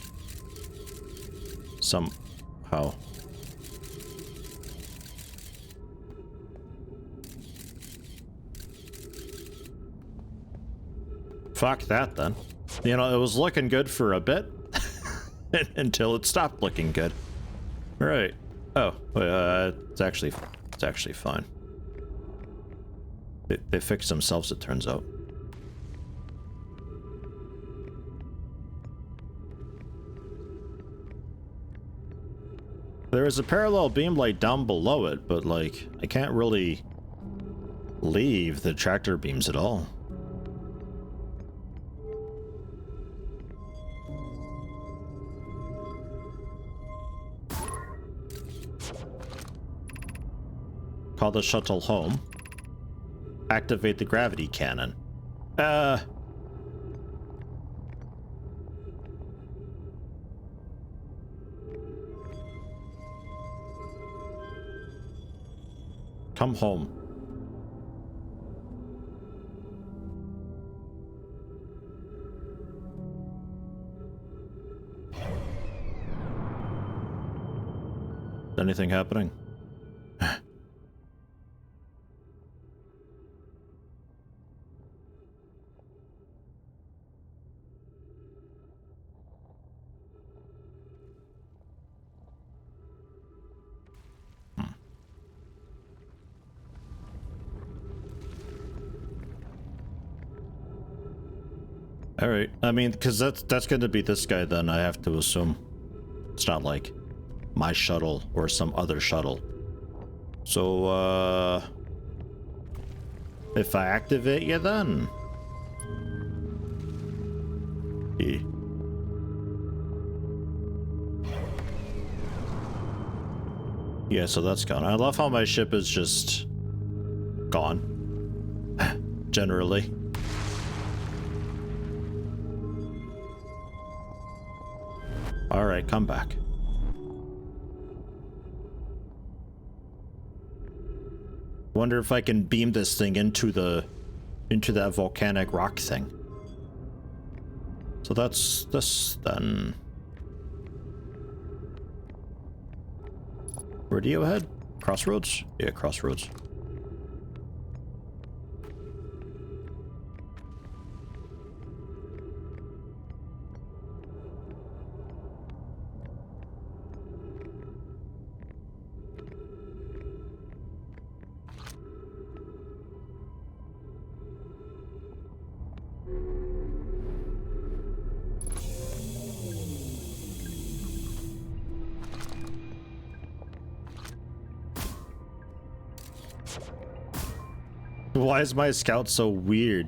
Somehow. Fuck that, then. You know, it was looking good for a bit. Until it stopped looking good. Right. Oh, it's actually fine. They fixed themselves, it turns out. There is a parallel beam light down below it, but, like, I can't really leave the tractor beams at all. Call the shuttle home. Activate the gravity cannon. Come home. Is anything happening? All right. I mean, because that's going to be this guy, then I have to assume. It's not like my shuttle or some other shuttle. So, if I activate you, then. Yeah, so that's gone. I love how my ship is just gone. Generally. Alright, come back. Wonder if I can beam this thing into that volcanic rock thing. So that's this then. Where do you head? Crossroads? Yeah, crossroads. Why is my scout so weird?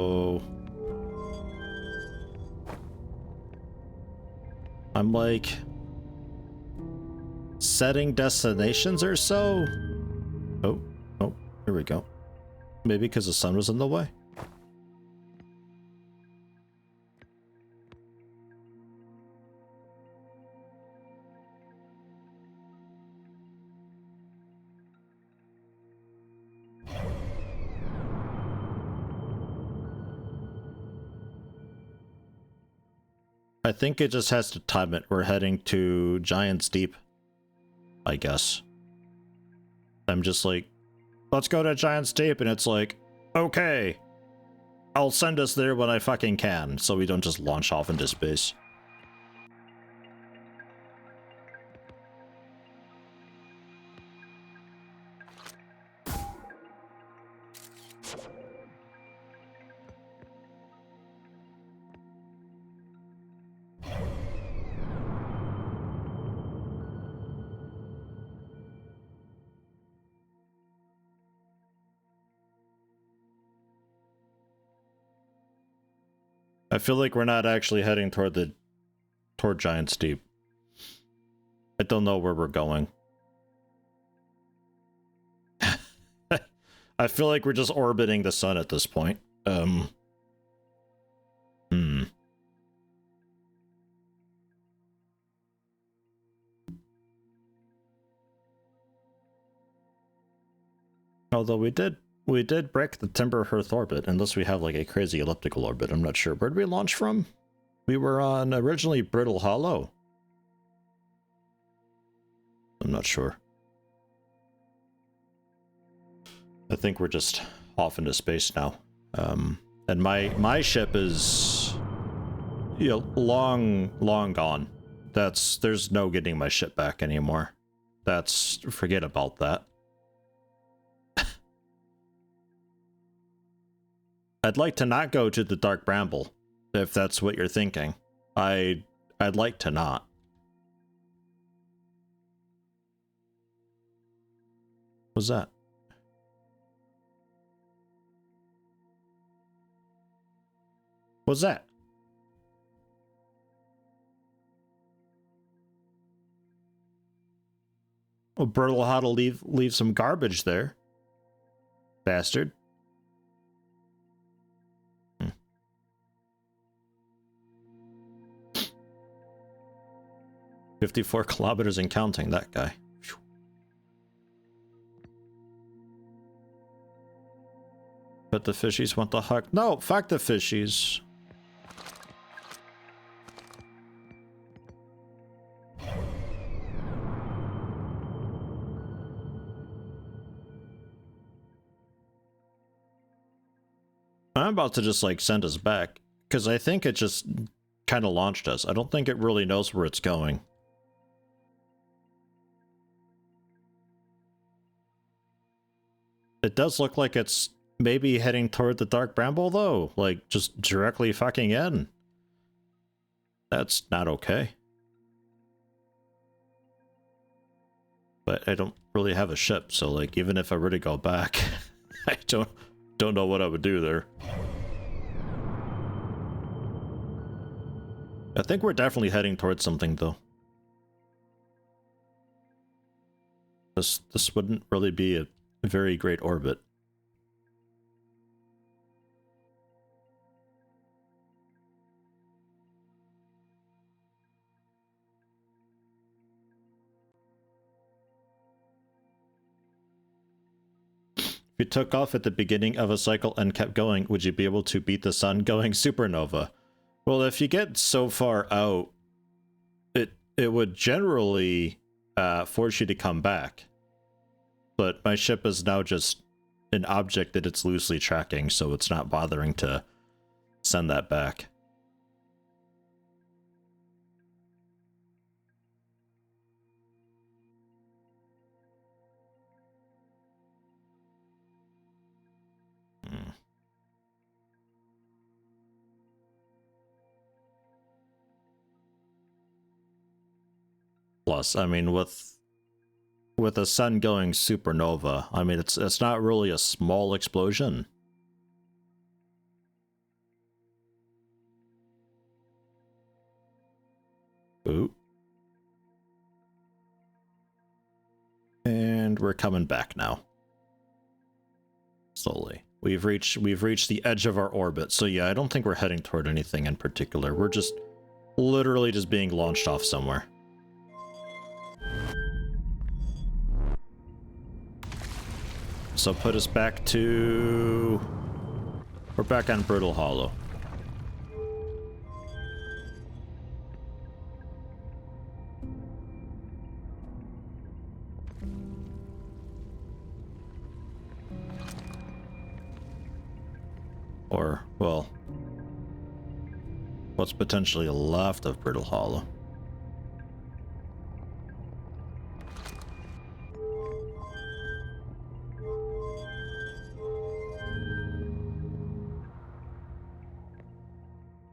So I'm like setting destinations or so. Oh, here we go. Maybe because the sun was in the way. I think it just has to time it. We're heading to Giant's Deep, I guess. I'm just like, let's go to Giant's Deep, and it's like, okay, I'll send us there when I fucking can, so we don't just launch off into space. I feel like we're not actually heading toward Giant's Deep. I don't know where we're going. I feel like we're just orbiting the sun at this point. Although we did break the Timber Earth orbit, unless we have like a crazy elliptical orbit. I'm not sure. Where did we launch from? We were on originally Brittle Hollow. I'm not sure. I think we're just off into space now. And my ship is, you know, long gone. There's no getting my ship back anymore. Forget about that. I'd like to not go to the Dark Bramble, if that's what you're thinking. I'd like to not. What's that? What's that? Well, Bertle how to leave some garbage there. Bastard. 54 kilometers and counting, that guy. Whew. But the fishies want the hug. No, fuck the fishies. I'm about to just like send us back, because I think it just kind of launched us. I don't think it really knows where it's going. It does look like it's maybe heading toward the Dark Bramble, though. Like, just directly fucking in. That's not okay. But I don't really have a ship, so, like, even if I were to go back, I don't know what I would do there. I think we're definitely heading towards something, though. This wouldn't really be a very great orbit. If you took off at the beginning of a cycle and kept going, would you be able to beat the sun going supernova? Well, if you get so far out, it would generally force you to come back. But my ship is now just an object that it's loosely tracking, so it's not bothering to send that back. Plus, I mean, with the sun going supernova, I mean, it's not really a small explosion. Ooh. And we're coming back now. Slowly. We've reached the edge of our orbit. So yeah, I don't think we're heading toward anything in particular. We're just literally just being launched off somewhere. So put us back to... We're back on Brittle Hollow. Or, well, what's potentially left of Brittle Hollow.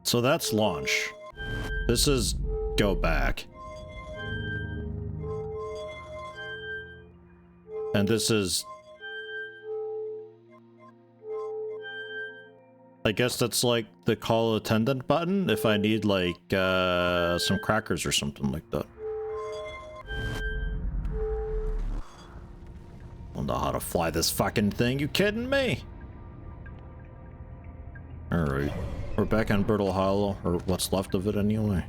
So that's launch. This is go back. And this is... I guess that's like the call attendant button if I need like some crackers or something like that. I don't know how to fly this fucking thing, you kidding me? Alright, we're back on Brittle Hollow, or what's left of it anyway.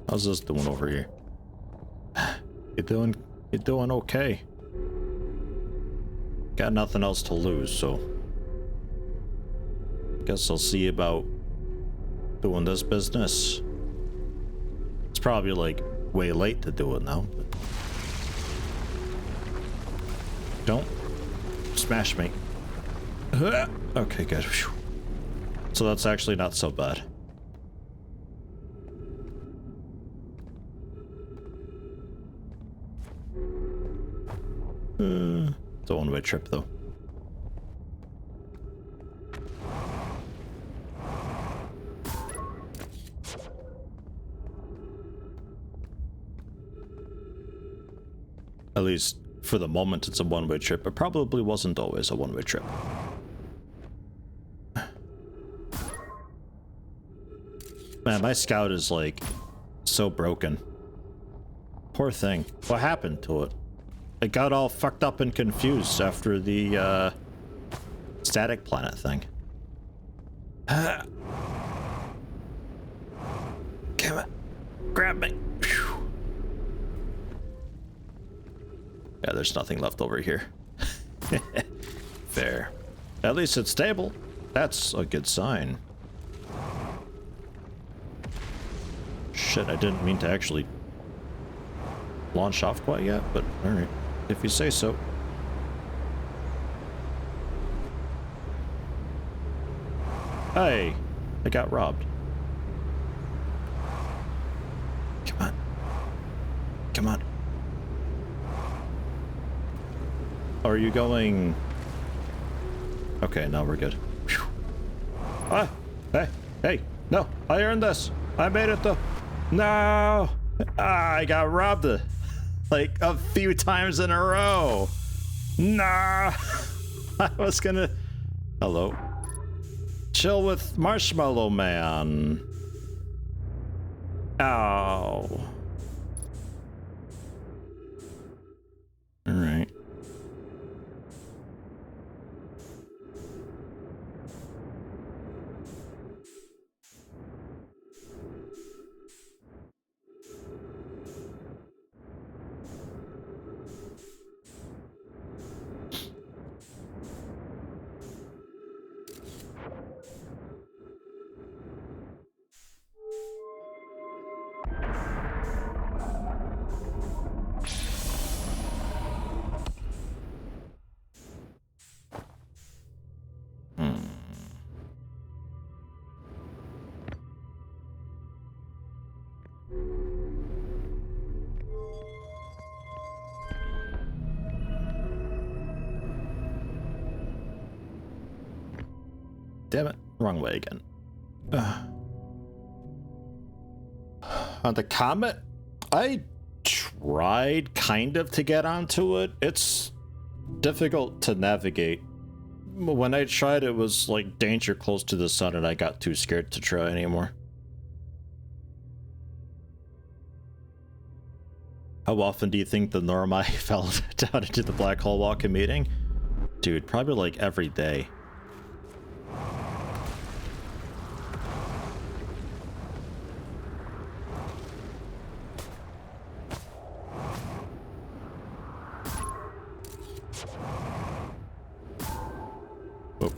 How's this doing over here? You're doing okay. Got nothing else to lose, so guess I'll see about doing this business. It's probably like way late to do it now, but don't smash me. Okay, good. So that's actually not so bad. It's a one-way trip, though. At least, for the moment, it's a one-way trip. It probably wasn't always a one-way trip. Man, my scout is, like, so broken. Poor thing. What happened to it? It got all fucked up and confused after the static planet thing. Come on, grab me. Whew. Yeah, there's nothing left over here. Fair. At least it's stable. That's a good sign. Shit, I didn't mean to actually launch off quite yet, but alright. If you say so. Hey, I got robbed. Come on. Come on. Are you going... Okay, now we're good. Whew. Ah, hey, no, I earned this. I made it though. No, I got robbed like a few times in a row. Nah, I was gonna... Hello. Chill with Marshmallow Man. Ow. All right. Damn it, wrong way again. On the Comet, I tried kind of to get onto it. It's difficult to navigate. When I tried, it was like danger close to the sun, and I got too scared to try anymore. How often do you think the Normai fell down into the black hole while commuting? Dude, probably like every day. Oh.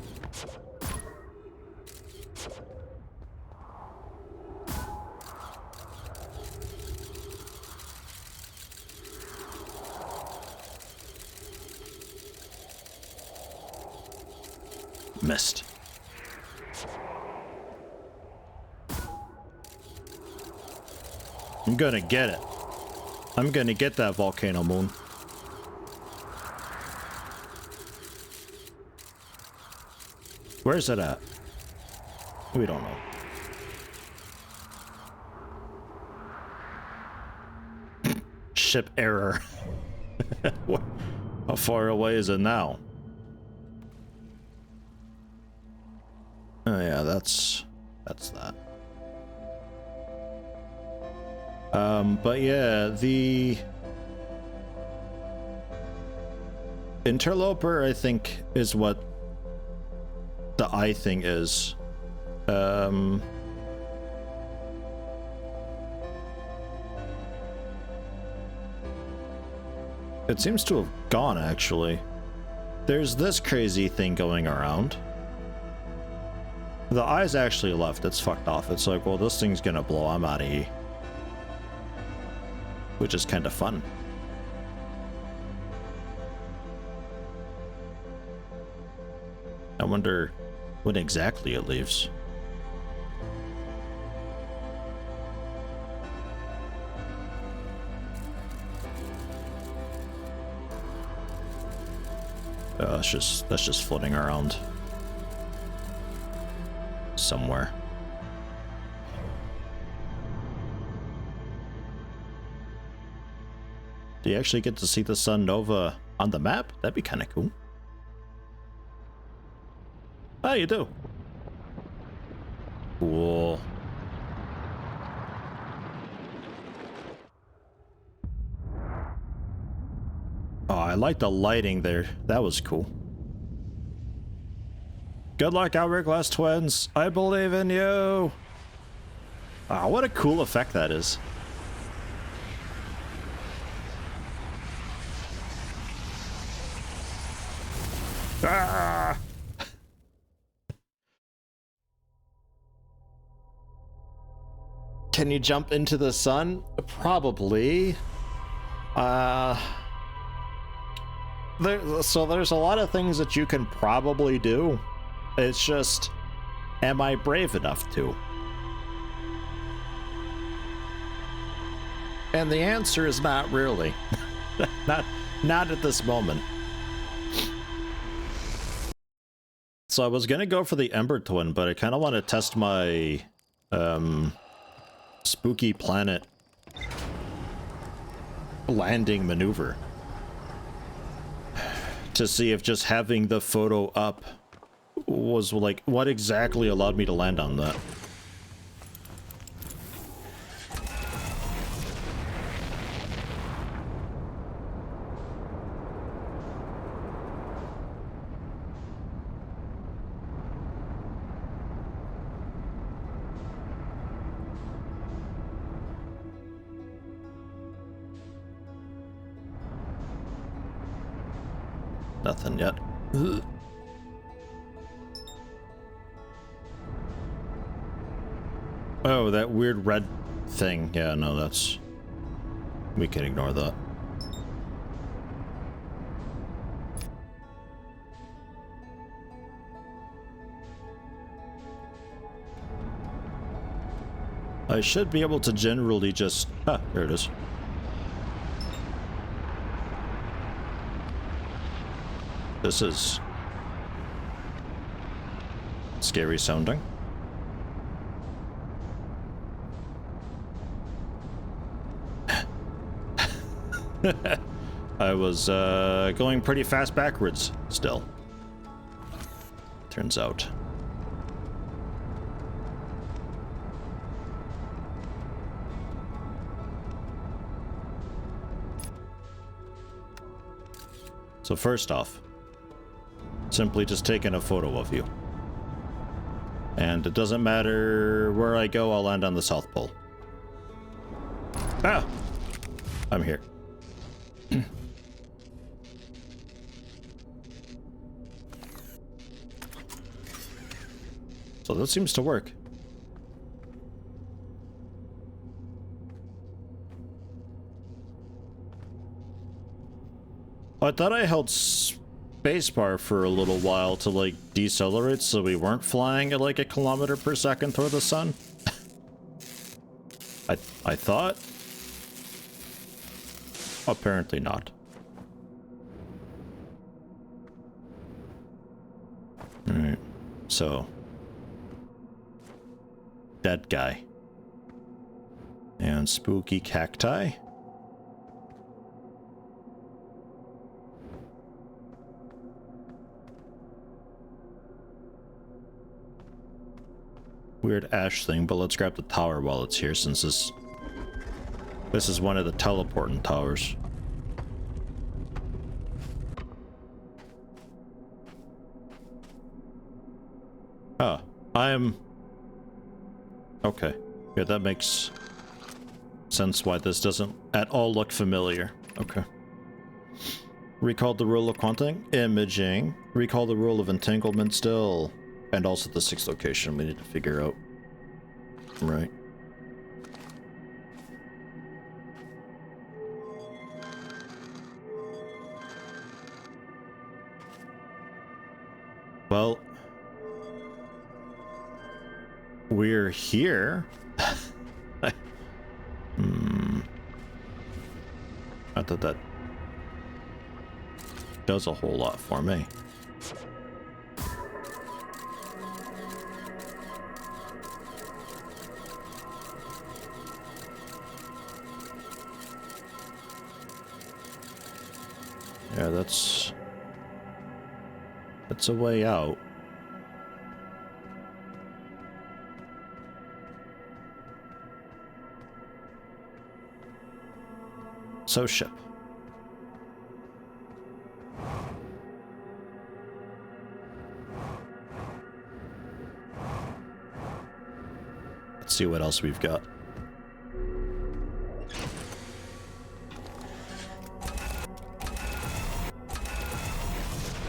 Missed. I'm gonna get it. I'm gonna get that volcano moon. Where's it at? We don't know. Ship error. How far away is it now? Oh yeah, that's that. But yeah, the interloper, I think, is what the eye thing is. It seems to have gone, actually. There's this crazy thing going around. The eye's actually left. It's fucked off. It's like, well, this thing's gonna blow. I'm out of here. Which is kind of fun. I wonder when exactly it leaves. That's just floating around somewhere. Do you actually get to see the sun nova on the map? That'd be kind of cool. Oh, you do. Cool. Oh, I like the lighting there. That was cool. Good luck, Hourglass Twins. I believe in you. Ah, what a cool effect that is. Ah! Can you jump into the sun? Probably. So there's a lot of things that you can probably do. It's just, am I brave enough to? And the answer is not really. not at this moment. So I was gonna go for the Ember Twin, but I kind of want to test my spooky planet landing maneuver to see if just having the photo up was like what exactly allowed me to land on that. Nothing yet. Ugh. Oh, that weird red thing. Yeah, no, that's... we can ignore that. I should be able to generally just... ah, there it is. This is... scary sounding. I was going pretty fast backwards still. Turns out. So first off, simply just taking a photo of you. And it doesn't matter where I go, I'll land on the South Pole. Ah! I'm here. So that seems to work. I thought I held spacebar for a little while to like decelerate so we weren't flying at like 1 kilometer per second toward the sun. I thought. Apparently not. Alright, so dead guy and spooky cacti. Weird ash thing, but let's grab the tower while it's here, since this is one of the teleporting towers. Ah, I'm... Okay. Yeah, that makes sense why this doesn't at all look familiar. Okay. Recall the rule of quantum imaging. Recall the rule of entanglement still. And also the 6th location we need to figure out. Right. Well, we're here. Not that that does a whole lot for me. Yeah, that's a way out. So ship. Let's see what else we've got.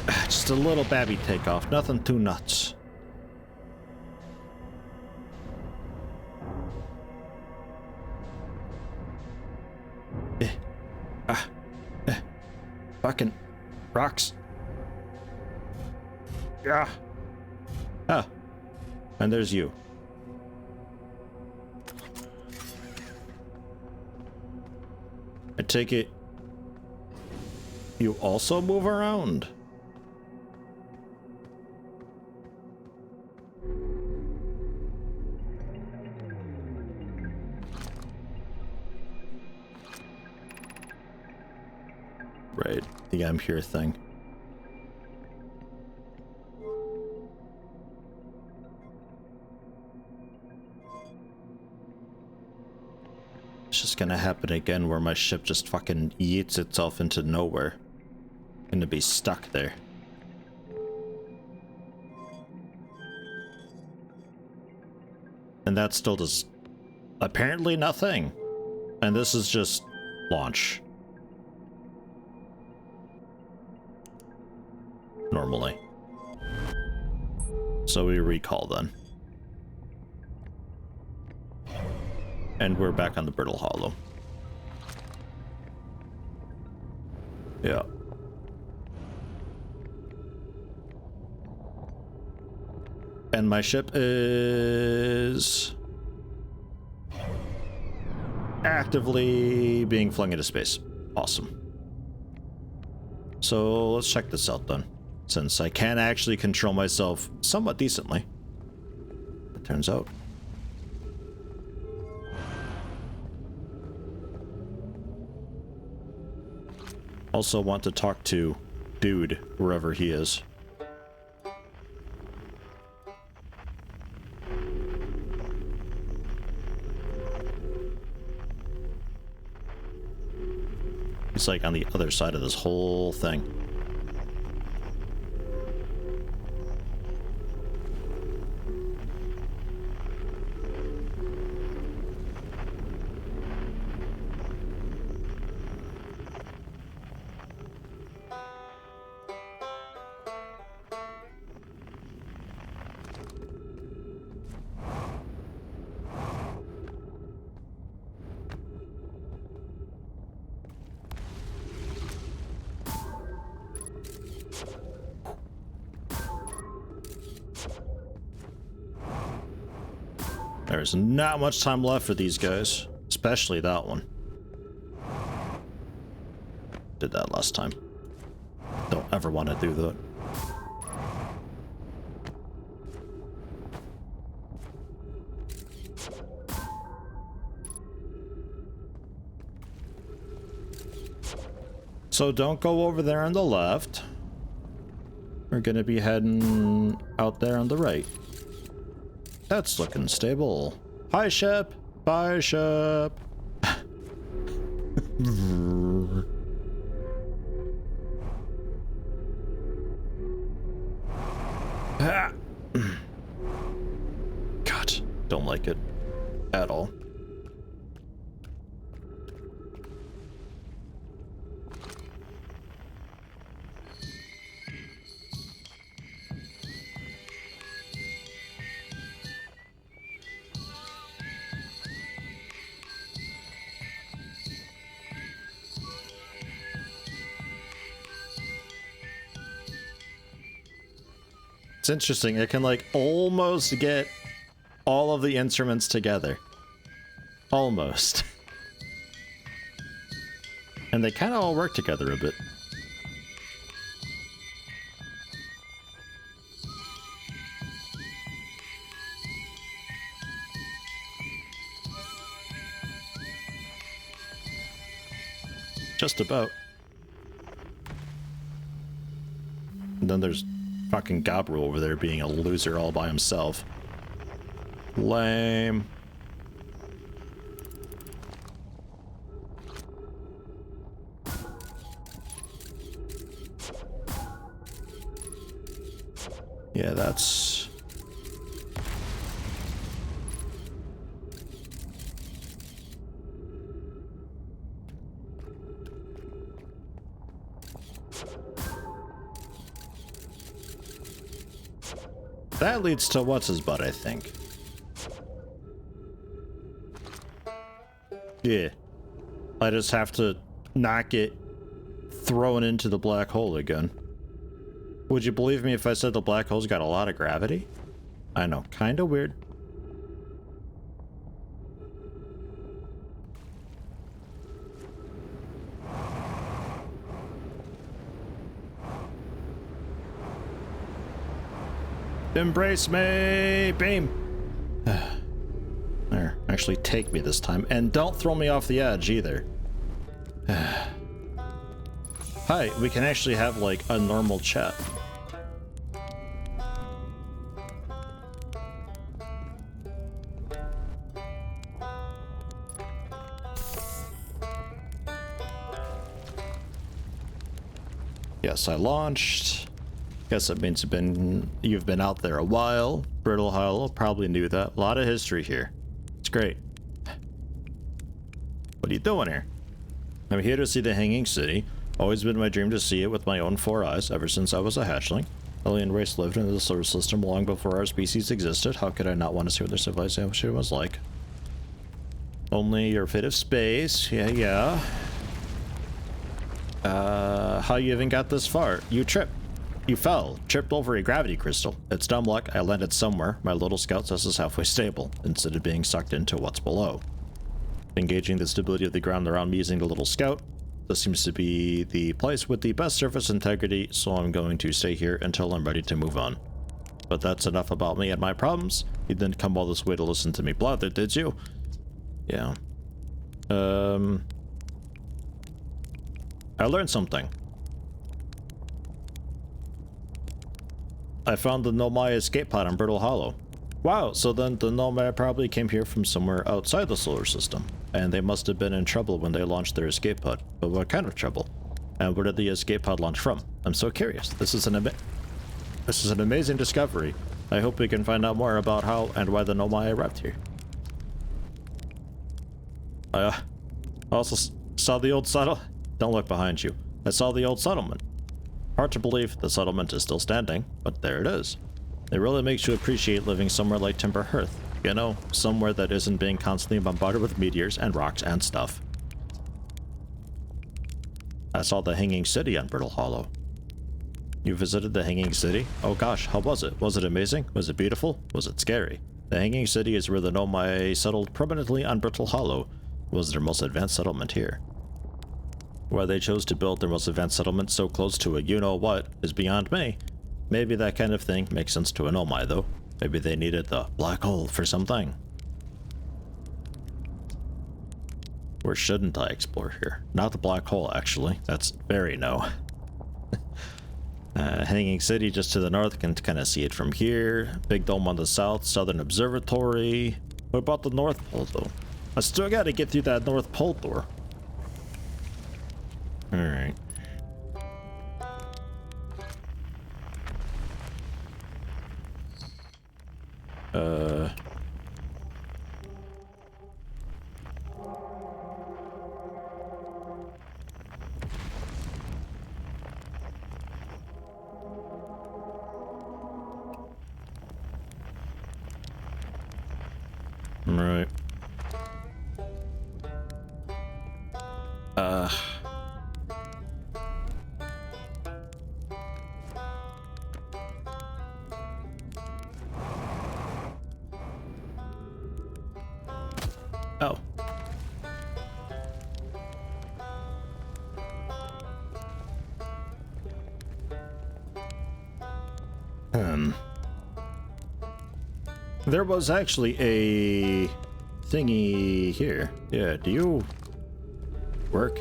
Just a little babby takeoff, nothing too nuts. Fucking rocks. Yeah. Ah. And there's you. I take it you also move around. Right, the I'm here thing. It's just gonna happen again where my ship just fucking yeets itself into nowhere. Gonna be stuck there. And that still does apparently nothing. And this is just launch. Normally. So we recall then. And we're back on the Brittle Hollow. Yeah. And my ship is actively being flung into space. Awesome. So let's check this out then. Since I can actually control myself somewhat decently. It turns out. Also want to talk to dude, wherever he is. He's like on the other side of this whole thing. There's not much time left for these guys, especially that one. Did that last time. Don't ever want to do that. So don't go over there on the left. We're gonna be heading out there on the right. That's looking stable. Hi, ship. Bye, ship. God, don't like it at all. It's interesting, it can like almost get all of the instruments together. Almost. And they kind of all work together a bit. Just about. And then there's fucking Gabru over there being a loser all by himself. Lame. Yeah, that's... That leads to what's-his-butt, I think. Yeah. I just have to not get thrown into the black hole again. Would you believe me if I said the black hole's got a lot of gravity? I know, kinda weird. Embrace me! Beam! There, actually take me this time. And don't throw me off the edge, either. Hi, we can actually have, like, a normal chat. Yes, I launched. Guess that means you've been out there a while. Brittle Hollow probably knew that. A lot of history here. It's great. What are you doing here? I'm here to see the Hanging City. Always been my dream to see it with my own 4 eyes ever since I was a hatchling. Alien race lived in the solar system long before our species existed. How could I not want to see what their civilization was like? Only your fit of space. Yeah. How you even got this far? You tripped. You fell, tripped over a gravity crystal. It's dumb luck, I landed somewhere. My little scout says it's halfway stable, instead of being sucked into what's below. Engaging the stability of the ground around me using the little scout. This seems to be the place with the best surface integrity, so I'm going to stay here until I'm ready to move on. But that's enough about me and my problems. You didn't come all this way to listen to me blather, did you? Yeah. I learned something. I found the Nomai escape pod on Brittle Hollow. Wow, so then the Nomai probably came here from somewhere outside the solar system, and they must have been in trouble when they launched their escape pod. But what kind of trouble? And where did the escape pod launch from? I'm so curious. This is an amazing discovery. I hope we can find out more about how and why the Nomai arrived here. I also saw the old settle. Don't look behind you. I saw the old settlement. Hard to believe the settlement is still standing, but there it is. It really makes you appreciate living somewhere like Timber Hearth. You know, somewhere that isn't being constantly bombarded with meteors and rocks and stuff. I saw the Hanging City on Brittle Hollow. You visited the Hanging City? Oh gosh, how was it? Was it amazing? Was it beautiful? Was it scary? The Hanging City is where the Nomai settled permanently on Brittle Hollow. It was their most advanced settlement here. Why they chose to build their most advanced settlement so close to a you-know-what is beyond me. Maybe that kind of thing makes sense to an Nomai, though. Maybe they needed the black hole for something. Where shouldn't I explore here? Not the black hole, actually. That's very no. Hanging City just to the north, can kind of see it from here. Big Dome on the south, Southern Observatory. What about the North Pole, though? I still gotta get through that North Pole door. Alright. Right. Oh. There was actually a thingy here. Yeah, do you work?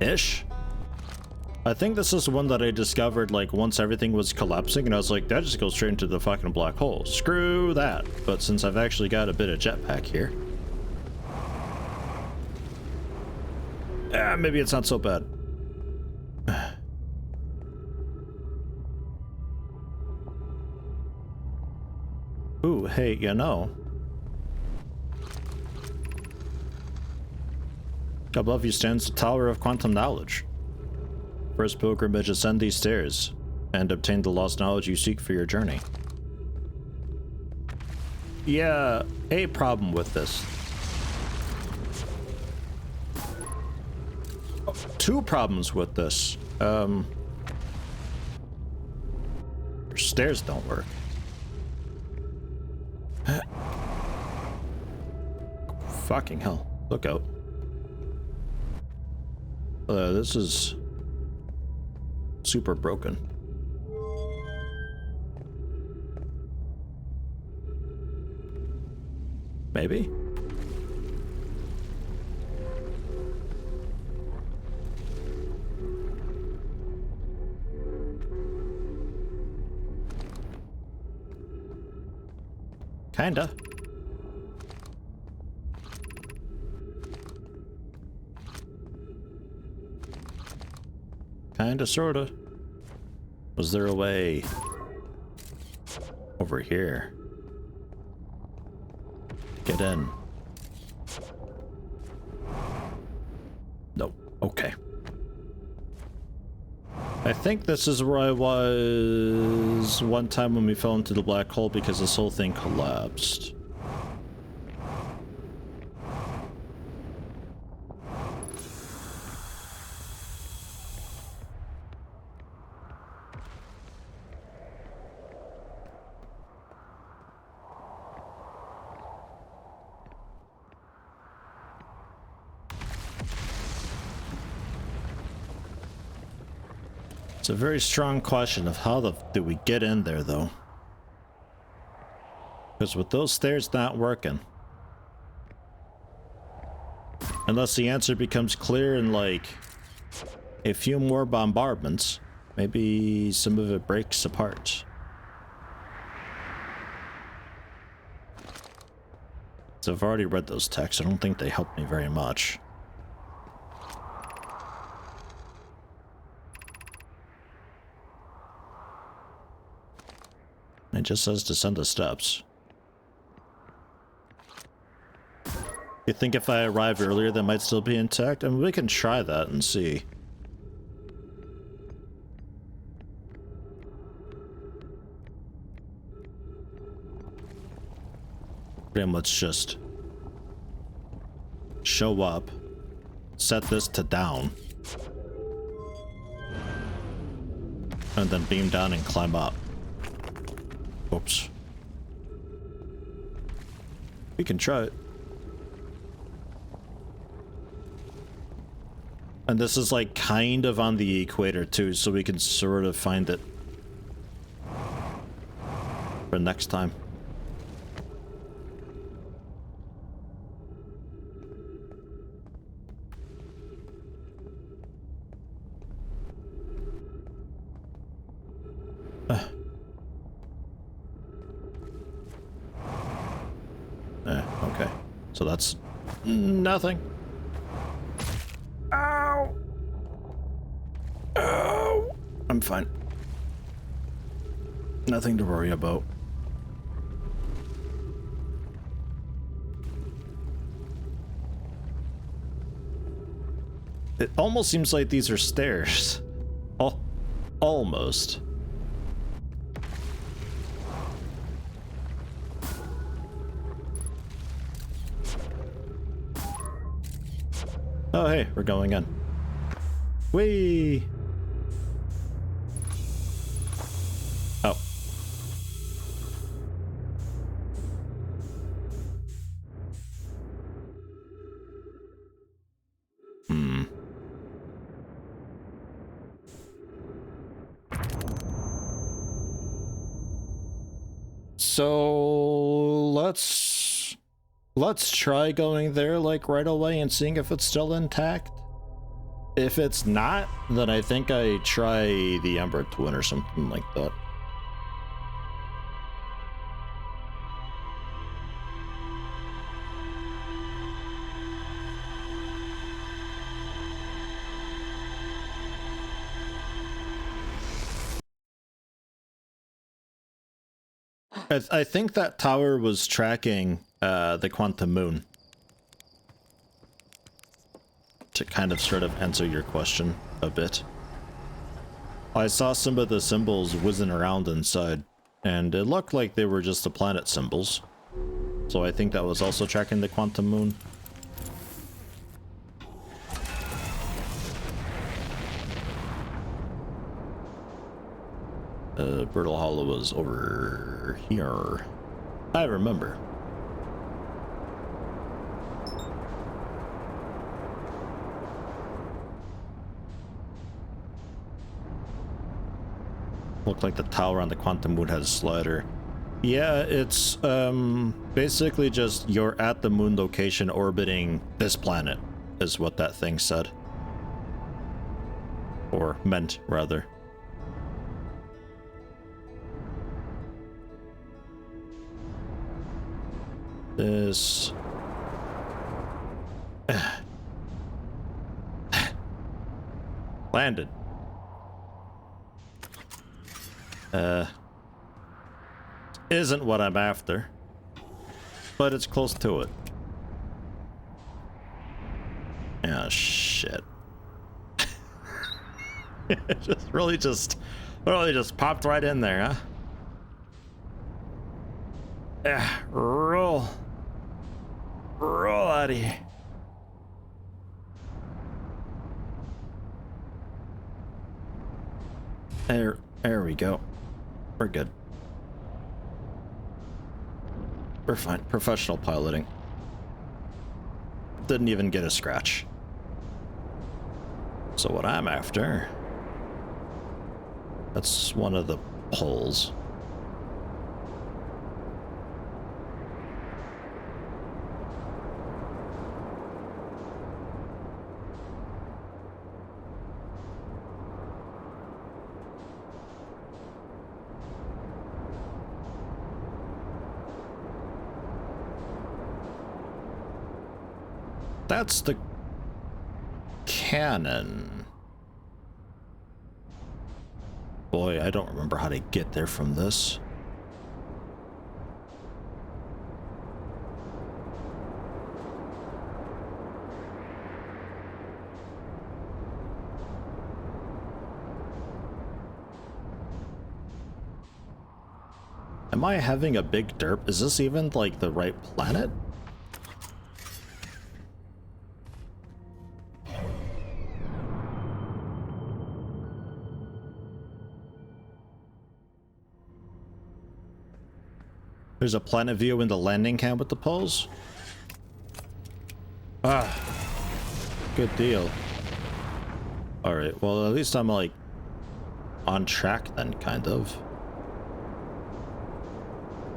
Ish? I think this is one that I discovered like once everything was collapsing and I was like, that just goes straight into the fucking black hole. Screw that. But since I've actually got a bit of jetpack here. Maybe it's not so bad. Ooh, hey, you know. Above you stands the Tower of Quantum Knowledge. First pilgrimage, ascend these stairs and obtain the lost knowledge you seek for your journey. Yeah, a problem with this. Oh, two problems with this. Stairs don't work. Fucking hell. Look out. This is super broken. Maybe? Kinda. Kinda, sorta. Was there a way over here? Get in. Nope. Okay. I think this is where I was one time when we fell into the black hole because this whole thing collapsed. It's a very strong question of how do we get in there, though? Because with those stairs not working, Unless the answer becomes clear in like a few more bombardments, maybe some of it breaks apart. So I've already read those texts. I don't think they help me very much. It just says descend the steps. You think if I arrive earlier, they might still be intact? I mean, we can try that and see. Then let's just show up, set this to down, and then beam down and climb up. Oops. We can try it. And this is like kind of on the equator too, so we can sort of find it for next time. Okay. So that's nothing. Ow! Ow! I'm fine. Nothing to worry about. It almost seems like these are stairs. Almost. Oh, hey, we're going in. Whee! Oh. So let's try going there like right away and seeing if it's still intact. If it's not, then I think I try the Ember Twin or something like that. I think that tower was tracking the quantum moon. To kind of sort of answer your question a bit. I saw some of the symbols whizzing around inside, and it looked like they were just the planet symbols. So I think that was also tracking the quantum moon. Brittle Hollow was over here. I remember. Looked like the tower on the quantum moon has a slider. Yeah, it's basically just you're at the moon location orbiting this planet, is what that thing said. Or meant, rather. This... landed. Isn't what I'm after, but it's close to it. Ah, shit. It really just popped right in there, huh? Yeah, roll out of here. There we go. We're good. We're fine. Professional piloting. Didn't even get a scratch. So what I'm after... that's one of the poles. That's the cannon. Boy, I don't remember how to get there from this. Am I having a big derp? Is this even like the right planet? There's a planet view in the landing camp with the poles. Ah, good deal. Alright, well at least I'm like on track then, kind of.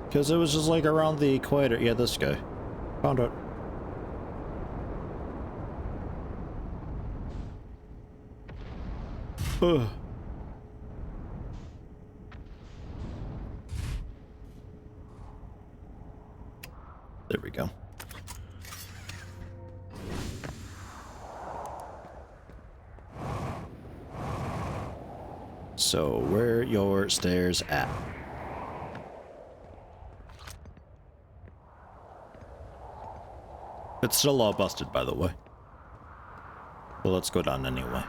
Because it was just like around the equator. Yeah, this guy. Found it. Ugh. There we go. So, where are your stairs at? It's still all busted, by the way. Well, let's go down anyway.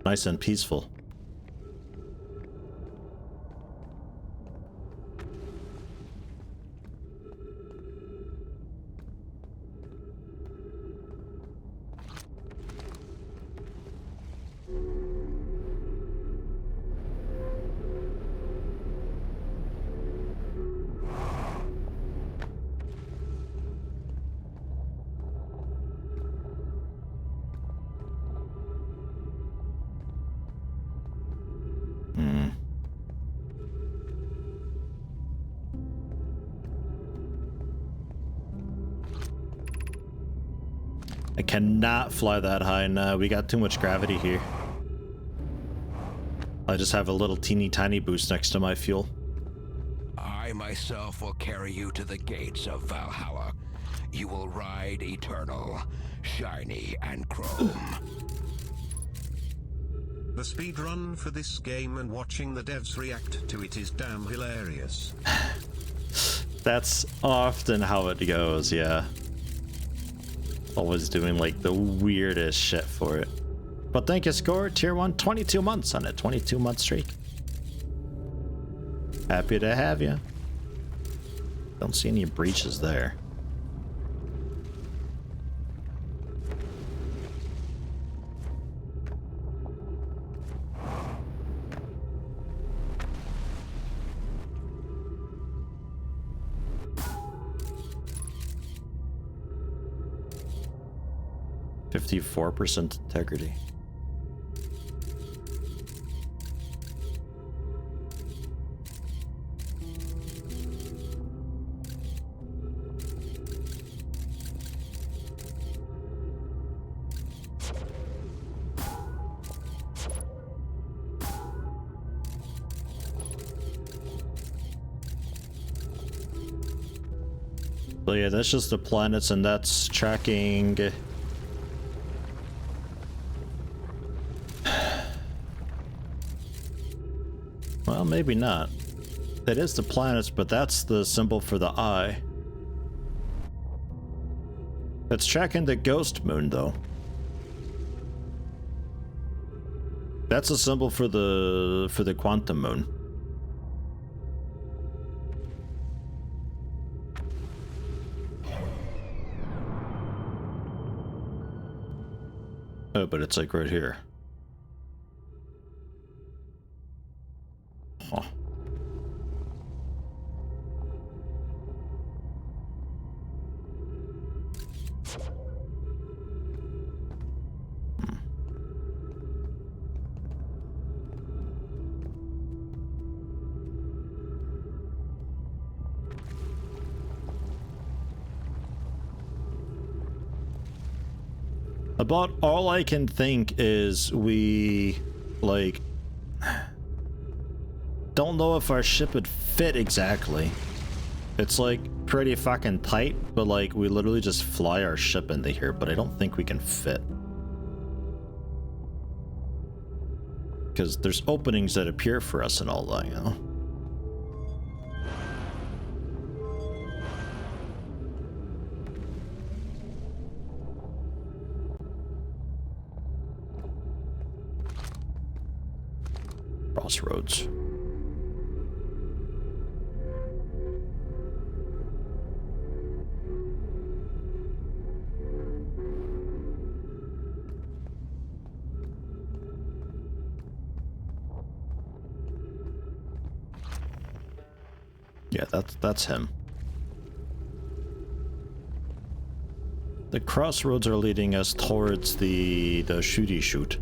Nice and peaceful. I cannot fly that high now. We got too much gravity here. I just have a little teeny tiny boost next to my fuel. I myself will carry you to the gates of Valhalla. You will ride eternal, shiny and chrome. The speedrun for this game and watching the devs react to it is damn hilarious. That's often how it goes, yeah. Always doing like the weirdest shit for it. But thank you, Score. Tier 1, 22 months on a 22-month streak. Happy to have you. Don't see any breaches there. %, integrity. So yeah, that's just the planets, and that's tracking. Well, maybe not. That is the planets, but that's the symbol for the eye. It's tracking the ghost moon, though. That's a symbol for the quantum moon. Oh, but it's like right here. Huh. About all I can think is we, like, don't know if our ship would fit exactly. It's like pretty fucking tight, but like we literally just fly our ship into here, but I don't think we can fit. Because there's openings that appear for us and all that, you know? Crossroads. Yeah, that's him. The crossroads are leading us towards the shooty shoot.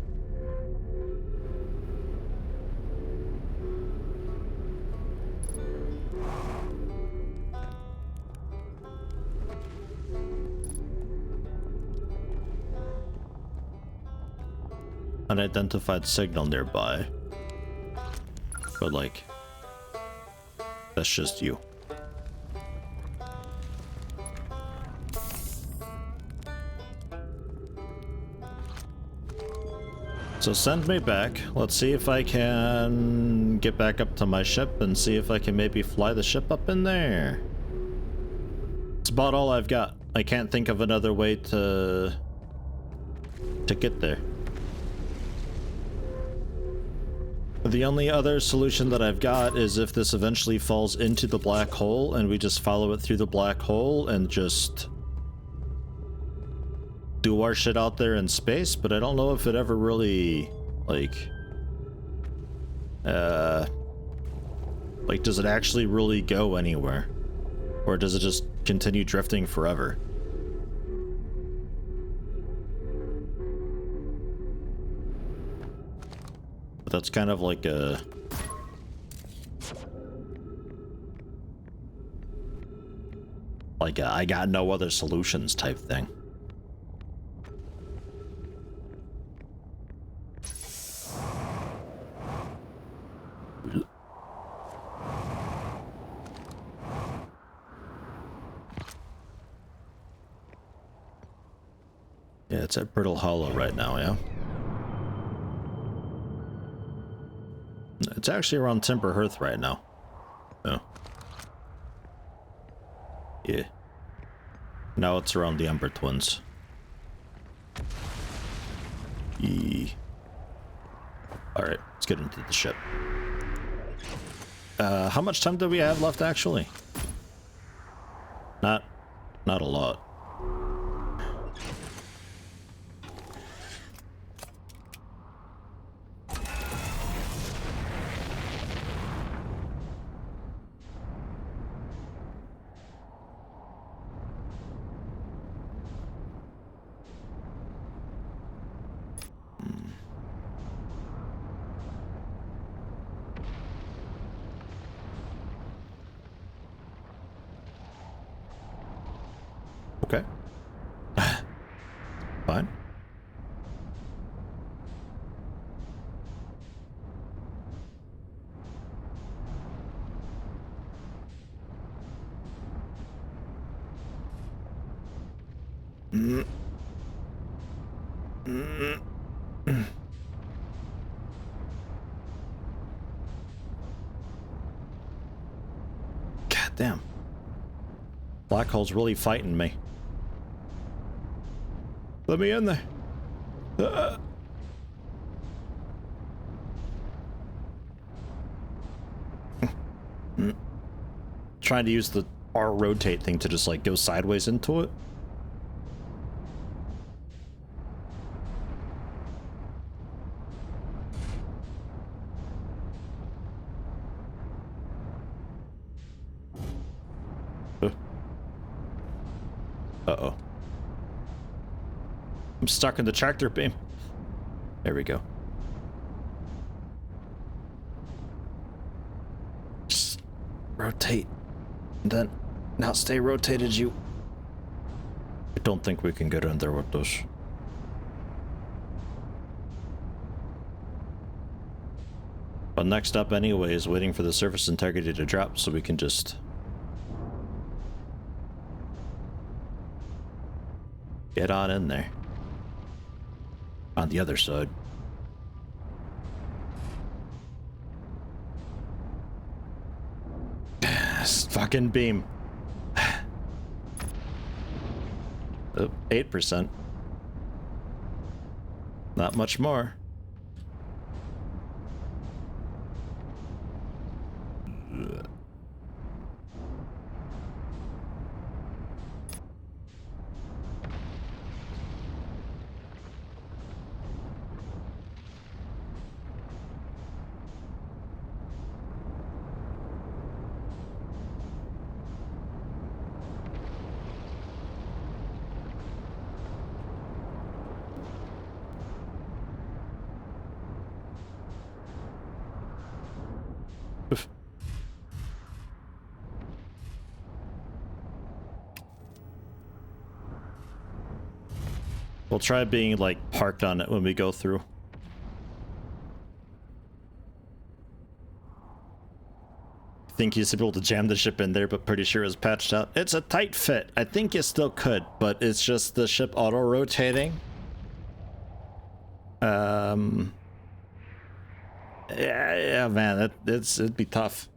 Unidentified signal nearby. But like, that's just you. So send me back. Let's see if I can get back up to my ship and see if I can maybe fly the ship up in there. It's about all I've got. I can't think of another way to get there. The only other solution that I've got is if this eventually falls into the black hole and we just follow it through the black hole and just do our shit out there in space, but I don't know if it ever really, like, does it actually really go anywhere? Or does it just continue drifting forever? But that's kind of like a... I got no other solutions type thing. Yeah, it's at Brittle Hollow right now, yeah? It's actually around Timber Hearth right now. Oh. Yeah. Now it's around the Ember Twins. Alright, let's get into the ship. How much time do we have left, actually? Not a lot. Okay. Fine. God damn. Black hole's really fighting me. Let me in there. Trying to use the R rotate thing to just like go sideways into it. Uh-oh. I'm stuck in the tractor beam. There we go. Just rotate. And then, now stay rotated, you. I don't think we can get in there with this. But next up anyway is waiting for the surface integrity to drop so we can just get on in there. On the other side. Fucking beam. Oh, 8%. Not much more. We'll try being, like, parked on it when we go through. I think he's able to jam the ship in there, but pretty sure it's patched out. It's a tight fit. I think you still could, but it's just the ship auto-rotating. Yeah, man, it'd be tough.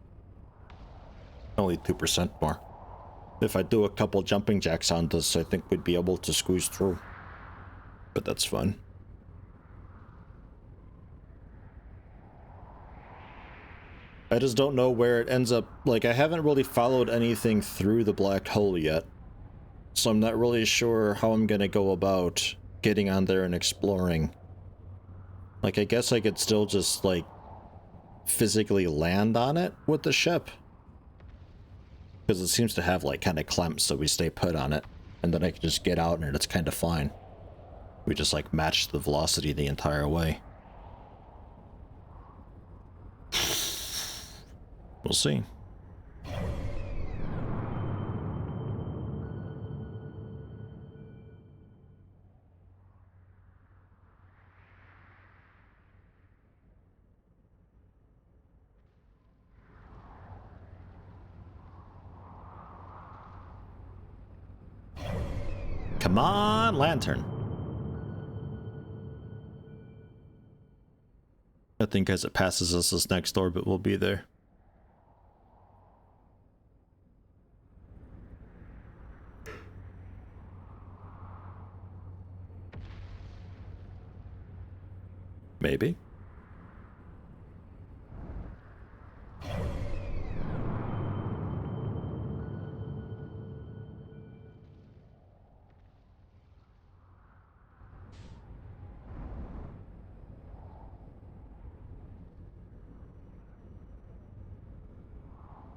Only 2% more. If I do a couple jumping jacks on this, I think we'd be able to squeeze through. But that's fun. I just don't know where it ends up. Like, I haven't really followed anything through the black hole yet. So I'm not really sure how I'm gonna go about getting on there and exploring. Like, I guess I could still just, like, physically land on it with the ship. Because it seems to have, like, kind of clamps, so we stay put on it. And then I can just get out and it's kind of fine. We just, like, match the velocity the entire way. We'll see. Come on, lantern. I think as it passes us, this next orbit will be there. Maybe.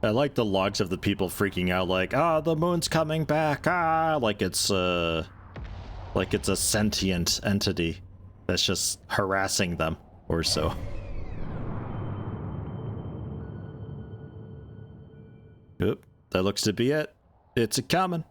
I like the logs of the people freaking out like, ah, the moon's coming back, ah, like it's a sentient entity that's just harassing them or so. Oop, that looks to be it. It's a coming.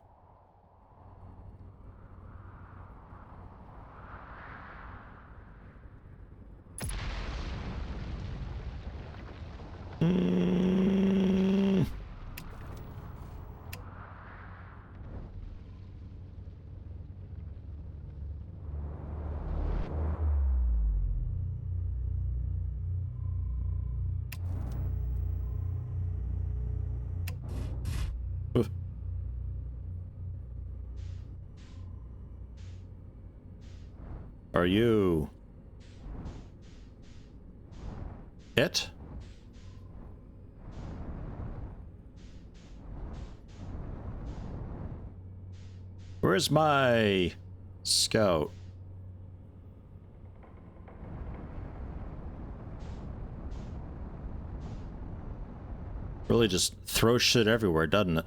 Are you it? Where's my scout? Really just throws shit everywhere, doesn't it?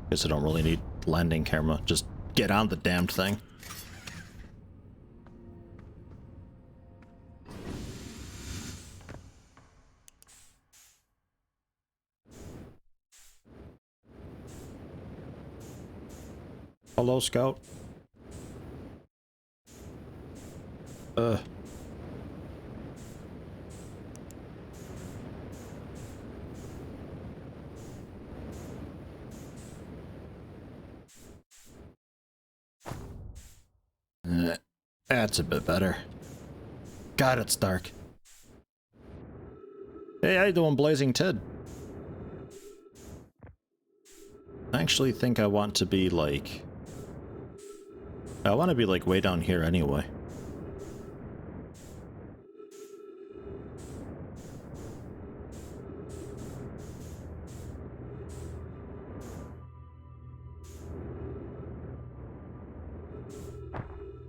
Guess I don't really need landing camera. Just get on the damned thing. Hello, Scout. That's a bit better. God, it's dark. Hey, how you doing, Blazing Tid? I actually think I want to be like... I want to be like way down here anyway.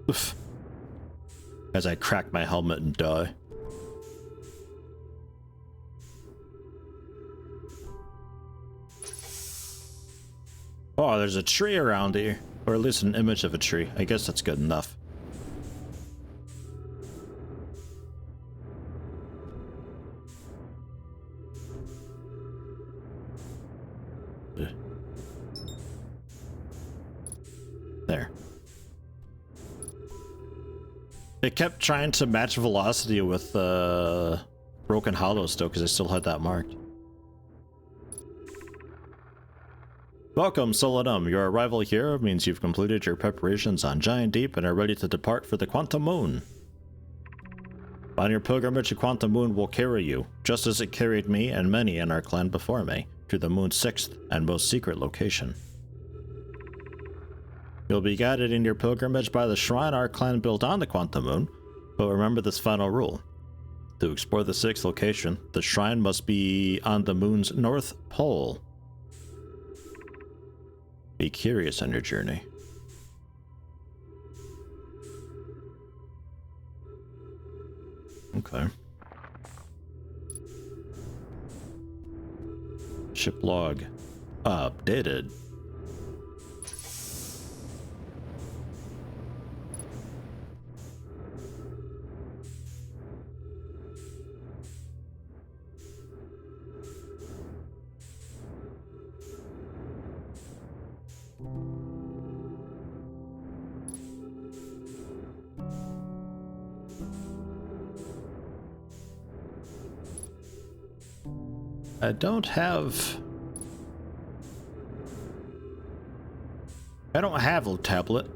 Oof. As I crack my helmet and die. Oh, there's a tree around here. Or at least an image of a tree. I guess that's good enough. There. It kept trying to match velocity with Broken Hollow still, because I still had that marked. Welcome, Solanum. Your arrival here means you've completed your preparations on Giant Deep and are ready to depart for the Quantum Moon. On your pilgrimage, the Quantum Moon will carry you, just as it carried me and many in our clan before me, to the Moon's 6th and most secret location. You'll be guided in your pilgrimage by the shrine our clan built on the Quantum Moon, but remember this final rule. To explore the 6th location, the shrine must be on the Moon's North Pole. Be curious on your journey. Okay. Ship log updated. I don't have a tablet.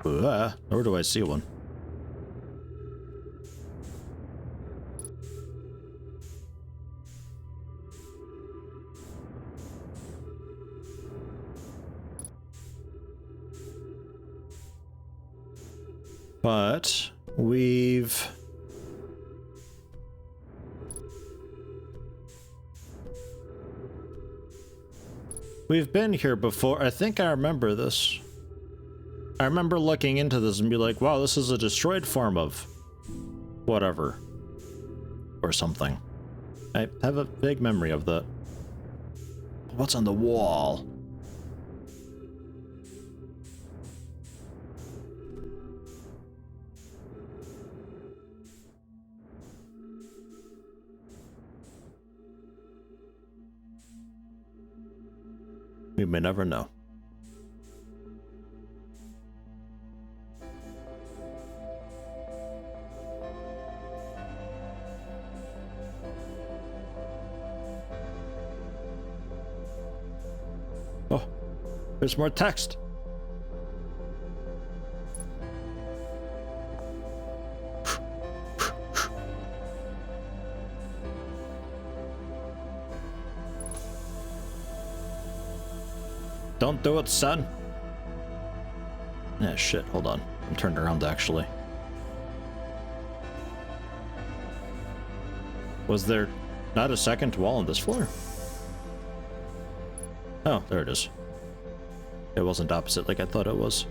Nor do I see one. But we've been here before. I think I remember this. I remember looking into this and be like, wow, this is a destroyed form of whatever. Or something. I have a vague memory of that. What's on the wall? We may never know. Oh, there's more text. Don't do it, son. Yeah, shit, hold on. I'm turned around, actually. Was there not a second wall on this floor? Oh, there it is. It wasn't opposite like I thought it was.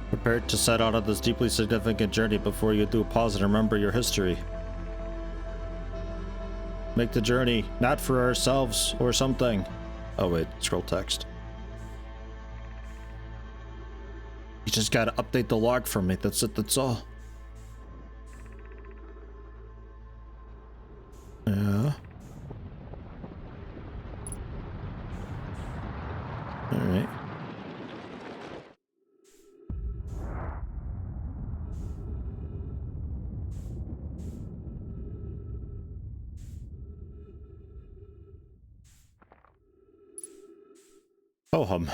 Prepared to set out on this deeply significant journey. Before you do, pause and remember your history. Make the journey, not for ourselves or something. Oh wait, scroll text. You just gotta update the log for me, that's it, that's all. Yeah. Alright. Oh hum.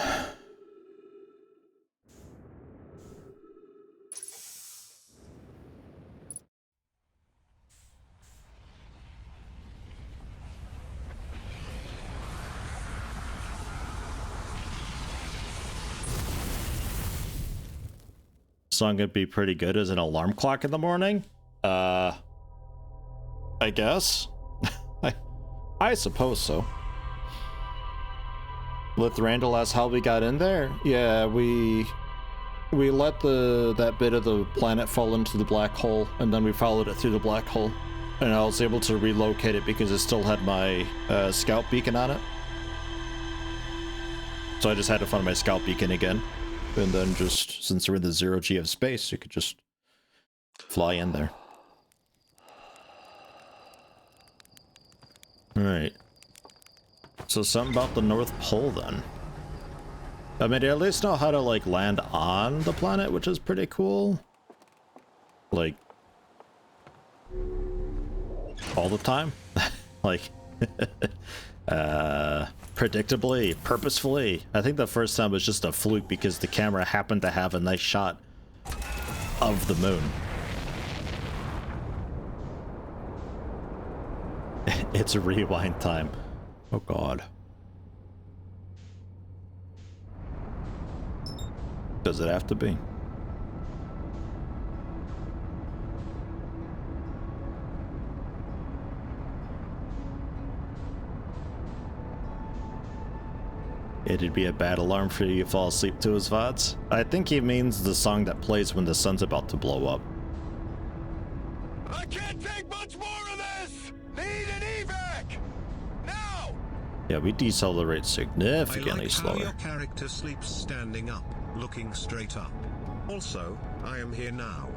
Song would be pretty good as an alarm clock in the morning. I guess. I suppose so. With Randall asked how we got in there. Yeah, we let that bit of the planet fall into the black hole, and then we followed it through the black hole, and I was able to relocate it because it still had my scout beacon on it. So I just had to find my scout beacon again. And then just, since we're in the 0G of space, you could just fly in there. Alright. So something about the North Pole then. I mean, they at least know how to, like, land on the planet, which is pretty cool. Like, all the time. Like, predictably, purposefully. I think the first time was just a fluke because the camera happened to have a nice shot of the moon. It's a rewind time. Oh god. Does it have to be? It'd be a bad alarm for you to fall asleep to his VODs. I think he means the song that plays when the sun's about to blow up. I can't take much more of this! Need an evac! Now! Yeah, we decelerate I significantly like slower. how your character sleeps standing up, looking straight up. Also, I am here now.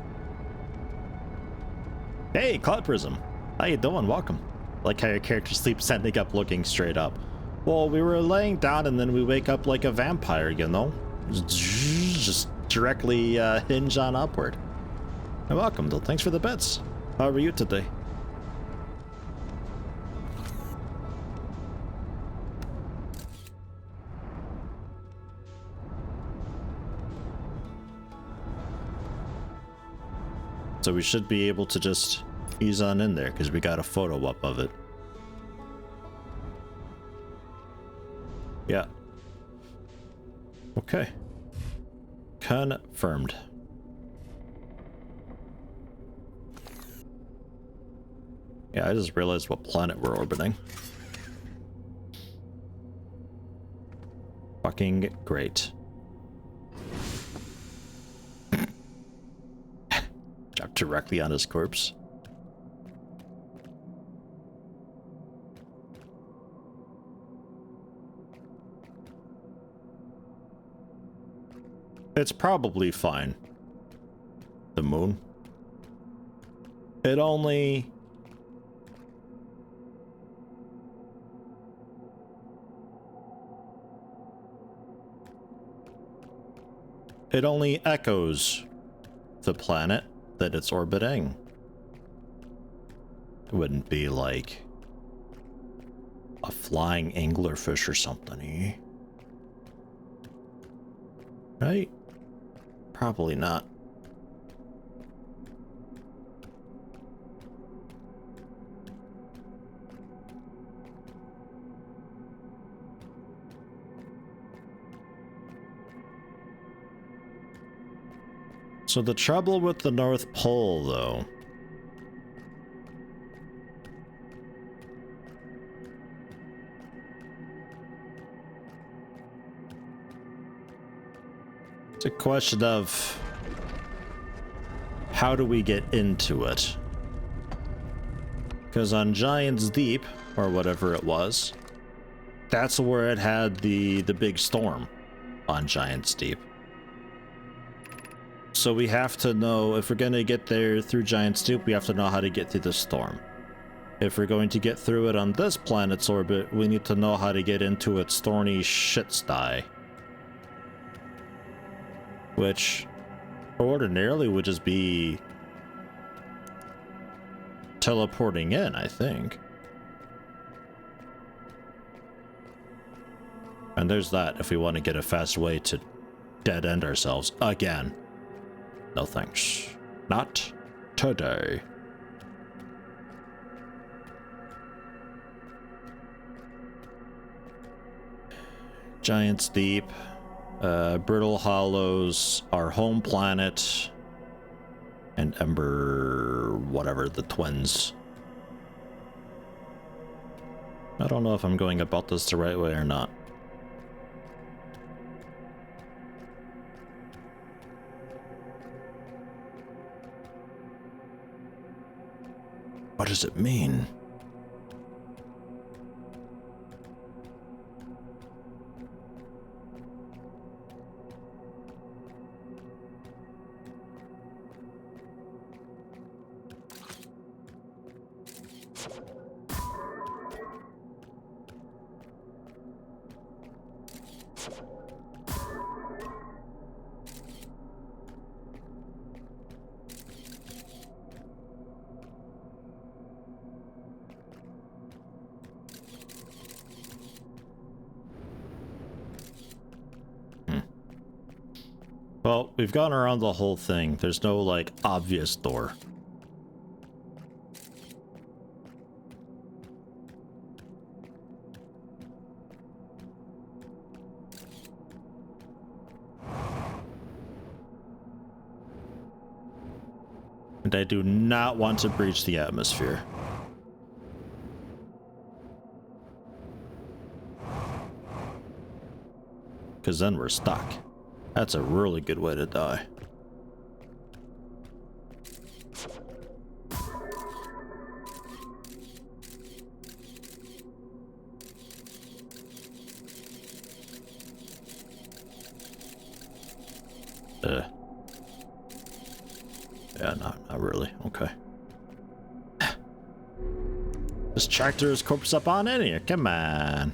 Hey, Cloud Prism. How you doing? Welcome. Like how your character sleeps standing up, looking straight up. Well, we were laying down and then we wake up like a vampire, you know? Just directly hinge on upward. And welcome, though. Thanks for the bets. How are you today? So we should be able to just ease on in there because we got a photo up of it. Yeah. Okay. Confirmed. Yeah, I just realized what planet we're orbiting. Fucking great. Drop directly on his corpse. It's probably fine. The moon. It only... It only echoes the planet that it's orbiting. It wouldn't be like a flying anglerfish or something, eh? Right? Probably not. So the trouble with the North Pole, though, it's a question of how do we get into it? Because on Giant's Deep, or whatever it was, that's where it had the big storm on Giant's Deep. So we have to know, if we're going to get there through Giant's Deep, we have to know how to get through the storm. if we're going to get through it on this planet's orbit, we need to know how to get into its thorny shit sty. Which ordinarily would just be teleporting in, I think. And there's that if we want to get a fast way to dead end ourselves again. No thanks. Not today. Giant's Deep, Brittle Hollows, our home planet, and Ember, whatever, the twins. I don't know if I'm going about this the right way or not. What does it mean? Well, we've gone around the whole thing. There's no, like, obvious door. And I do not want to breach the atmosphere. Because then we're stuck. That's a really good way to die. Yeah, not really. Okay. This tractor is corpse up on in here. Come on.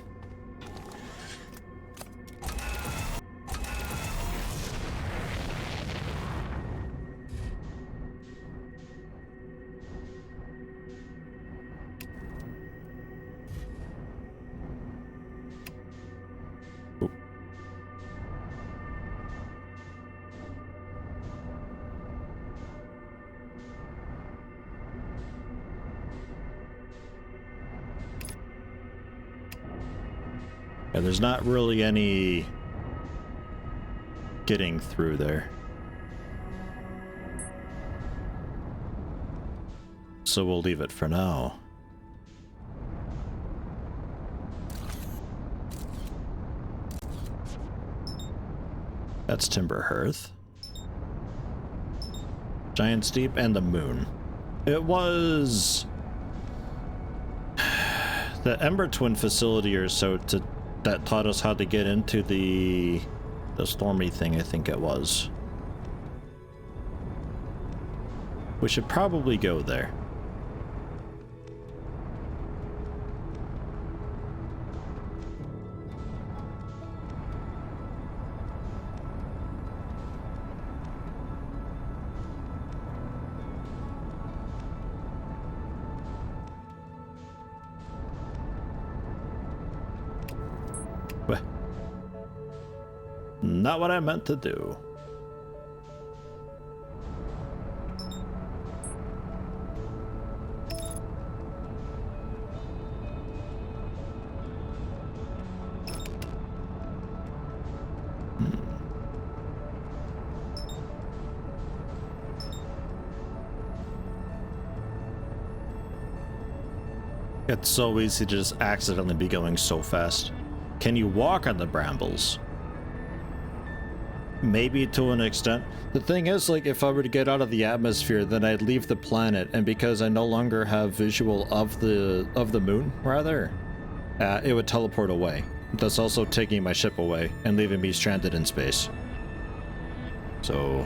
Yeah, there's not really any getting through there. So we'll leave it for now. That's Timber Hearth. Giant's Deep and the moon. It was the Ember Twin facility or so that taught us how to get into the stormy thing, I think it was. We should probably go there. Not what I meant to do. It's so easy to just accidentally be going so fast. Can you walk on the brambles? Maybe to an extent. The thing is, like, if I were to get out of the atmosphere, then I'd leave the planet, and because I no longer have visual of the moon, rather, it would teleport away. Thus also taking my ship away and leaving me stranded in space. So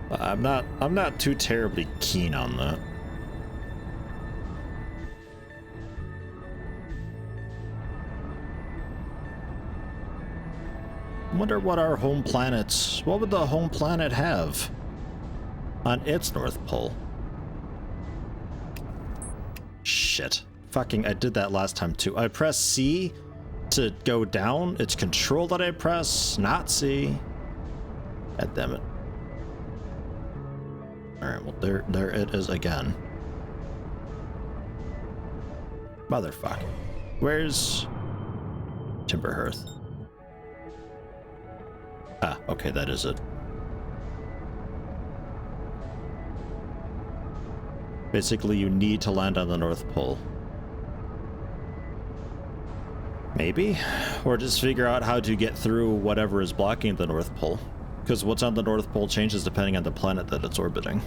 I'm not too terribly keen on that. Wonder what our home planet, what would the home planet have on its North Pole? Shit. Fucking, I did that last time too. I pressed C to go down. It's control that I press, not C. God damn it. Alright, well there it is again. Motherfuck. Where's Timberhearth? Ah, okay, that is it. Basically, you need to land on the North Pole. Maybe? Or just figure out how to get through whatever is blocking the North Pole. Because what's on the North Pole changes depending on the planet that it's orbiting.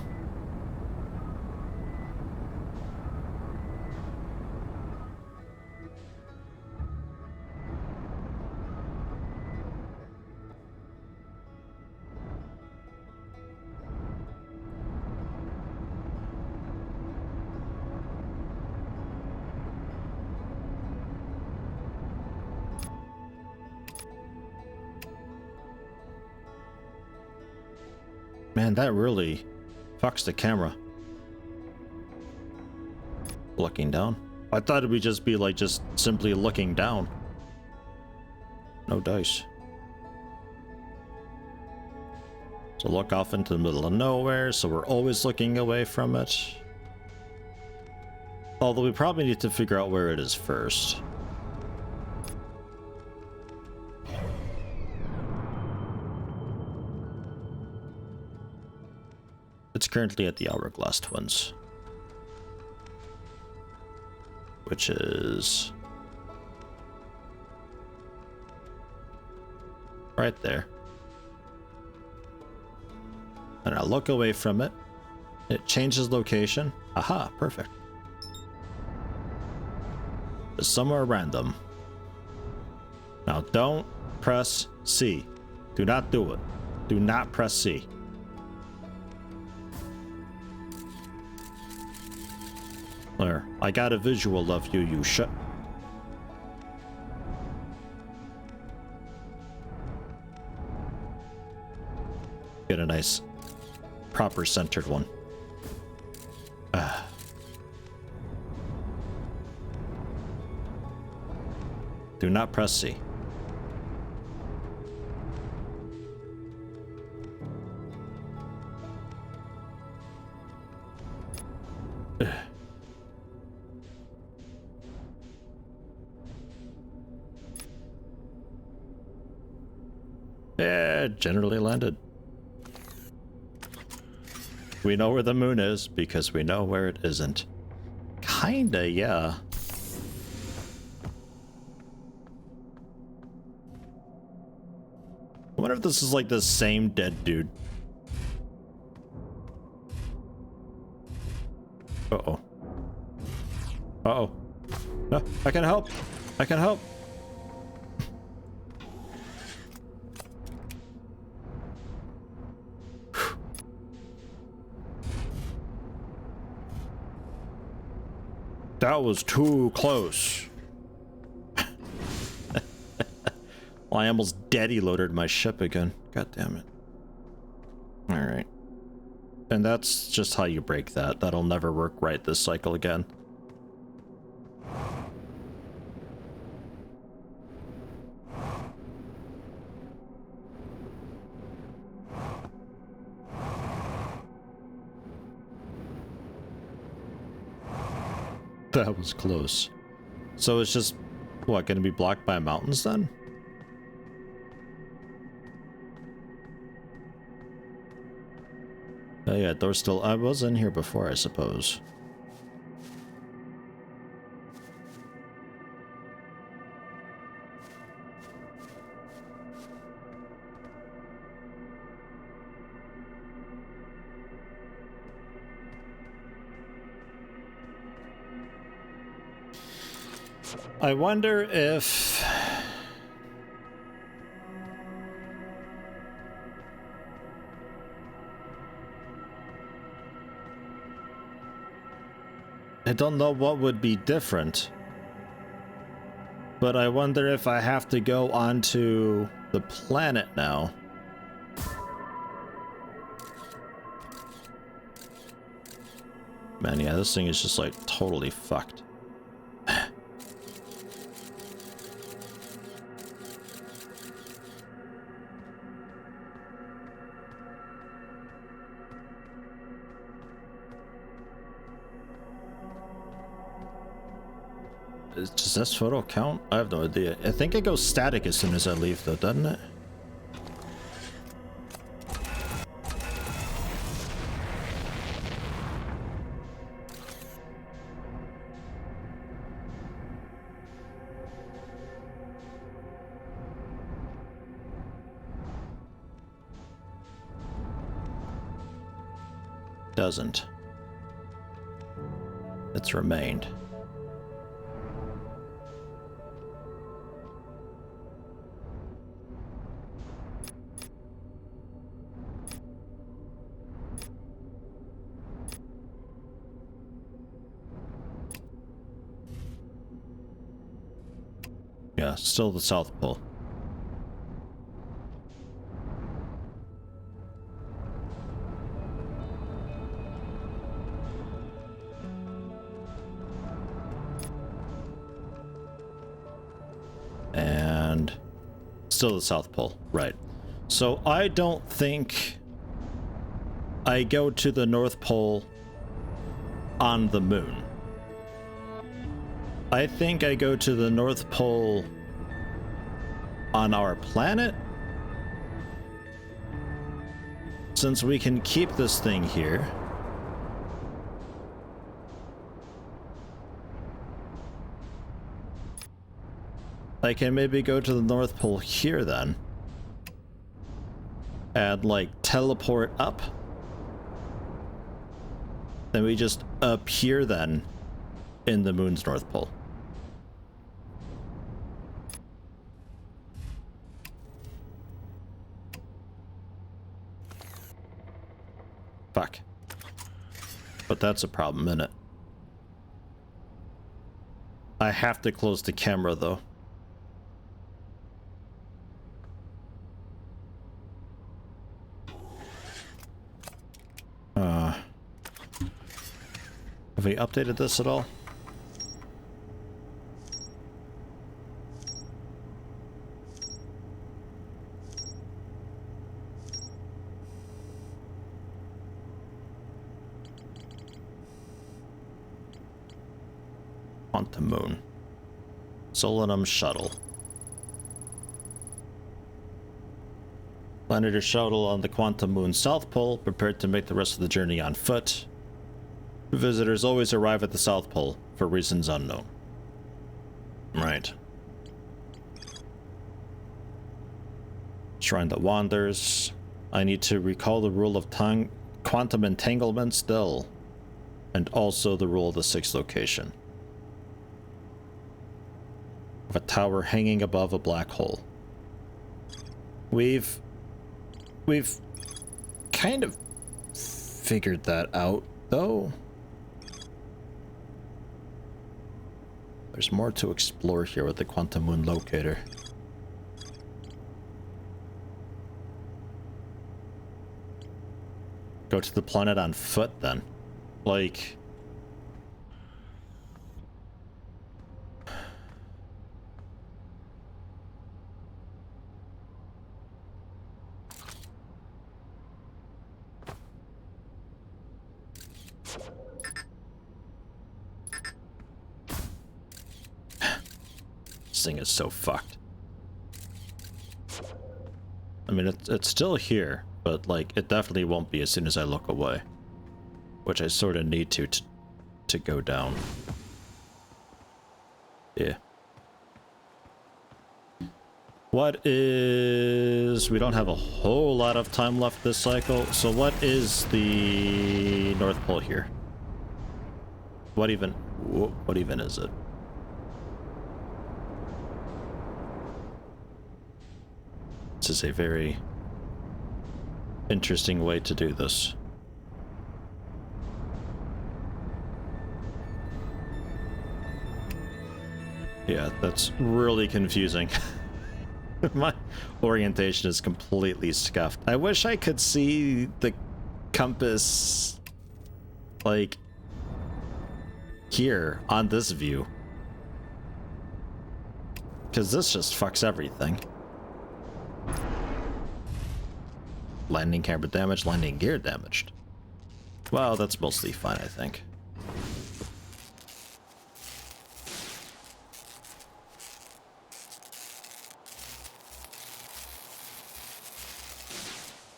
Man, that really fucks the camera. Looking down. I thought it would just be like just simply looking down. No dice. So look off into the middle of nowhere, so we're always looking away from it. Although we probably need to figure out where it is first. It's currently at the Hourglass Twins, which is right there. And I look away from it. It changes location. Aha, perfect. It's somewhere random. Now don't press C. Do not do it. Do not press C. There, I got a visual of you, you shut. Get a nice, proper centered one. Do not press C. Yeah, generally landed. We know where the moon is because we know where it isn't. Kinda, yeah. I wonder if this is like the same dead dude. Uh-oh. Uh-oh. No, I can help. I can help. That was too close. Well, I almost daddy-loaded my ship again. God damn it. Alright. And that's just how you break that. That'll never work right this cycle again. That was close. So it's just, what, gonna be blocked by mountains then? Oh yeah, door's still, I was in here before, I suppose. I wonder if... I don't know what would be different, but I wonder if I have to go onto the planet now. Man, yeah, this thing is just like totally fucked. Does this photo count? I have no idea. I think it goes static as soon as I leave though, doesn't it? Doesn't. It's remained. Yeah, still the South Pole. And still the South Pole, right. So I don't think I go to the North Pole on the moon. I think I go to the North Pole on our planet. Since we can keep this thing here. I can maybe go to the North Pole here then. And like teleport up. Then we just appear then in the moon's North Pole. Fuck. But that's a problem, isn't it? I have to close the camera though. Have we updated this at all? Quantum Moon. Solanum Shuttle. Landed a shuttle on the Quantum Moon South Pole, prepared to make the rest of the journey on foot. Visitors always arrive at the South Pole for reasons unknown. Right. Shrine that wanders. I need to recall the rule of quantum entanglement still, and also the rule of the sixth location. Of a tower hanging above a black hole. We've kind of figured that out, though. There's more to explore here with the Quantum Moon locator. Go to the planet on foot, then. Like... This thing is so fucked. I mean, it's still here, but like it definitely won't be as soon as I look away, which I sort of need to go down. Yeah. What is... We don't have a whole lot of time left this cycle, so what is the North Pole here? What even is it? This is a very interesting way to do this. Yeah, that's really confusing. My orientation is completely scuffed. I wish I could see the compass, like, here on this view. Because this just fucks everything. Landing camera damaged, landing gear damaged. Well, that's mostly fine, I think.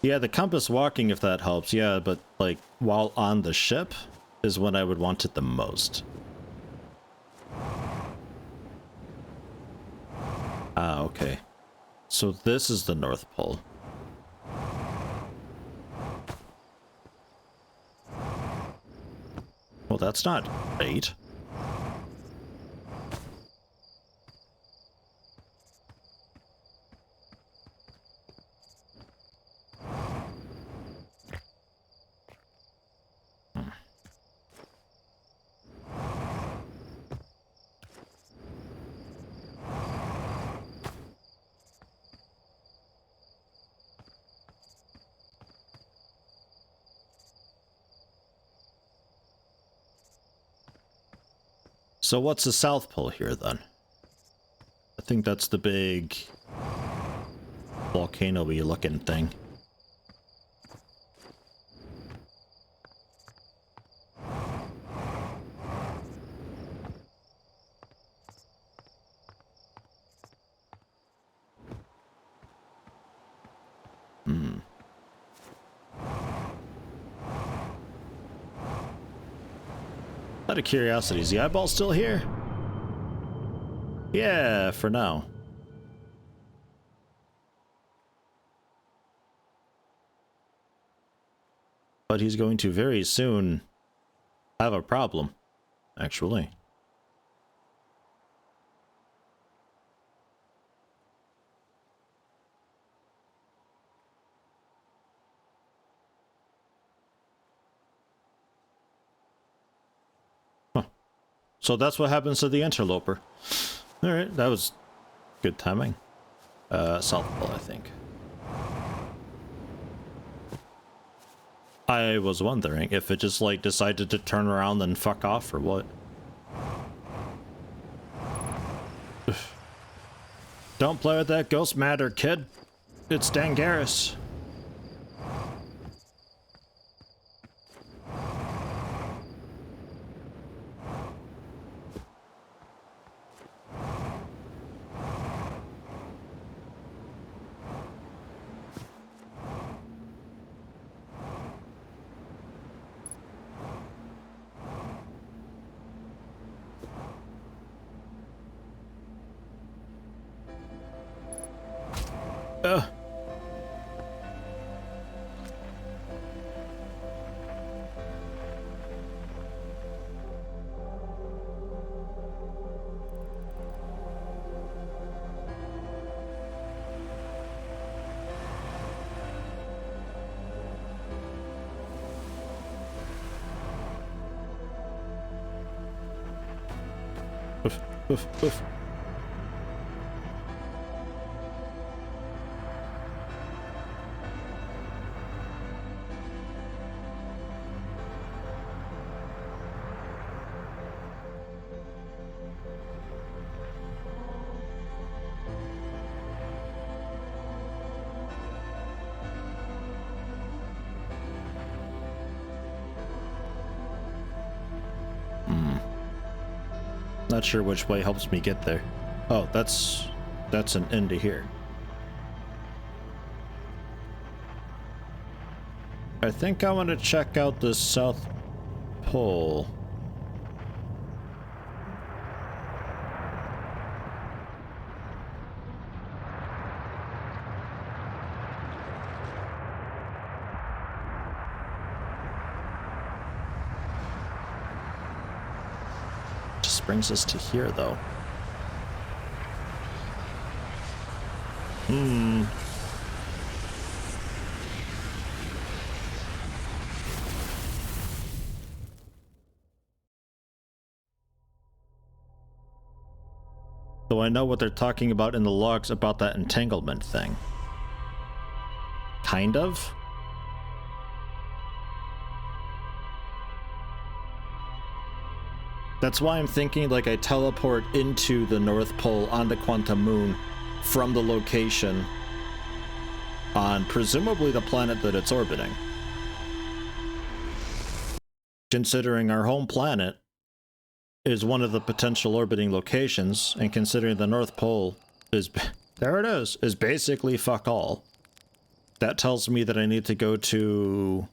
Yeah, the compass walking, if that helps, yeah, but, like, while on the ship is when I would want it the most. Ah, okay. So this is the North Pole. Well, that's not 8. So what's the South Pole here, then? I think that's the big volcano-y looking thing. Out of curiosity, is the eyeball still here? Yeah, for now. But he's going to very soon have a problem, actually. So that's what happens to the interloper. Alright, that was good timing. South Pole, I think. I was wondering if it just, like, decided to turn around and fuck off or what. Don't play with that ghost matter, kid. It's dangerous. Oof, oof. Not sure which way helps me get there. Oh, that's an end to here. I think I want to check out the South Pole. Brings us to here, though. Though I know what they're talking about in the logs about that entanglement thing. Kind of? That's why I'm thinking like I teleport into the North Pole on the Quantum Moon from the location on presumably the planet that it's orbiting. Considering our home planet is one of the potential orbiting locations, and considering the North Pole is, there it is basically fuck all. That tells me that I need to go to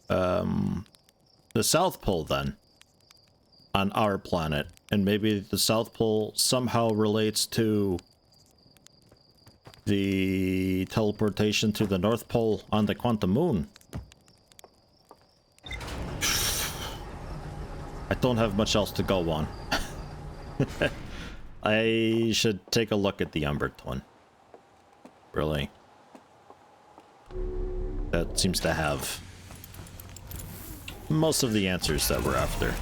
the South Pole then, on our planet, and maybe the South Pole somehow relates to the teleportation to the North Pole on the Quantum Moon. I don't have much else to go on. I should take a look at the Umber Twin. Really. That seems to have most of the answers that we're after.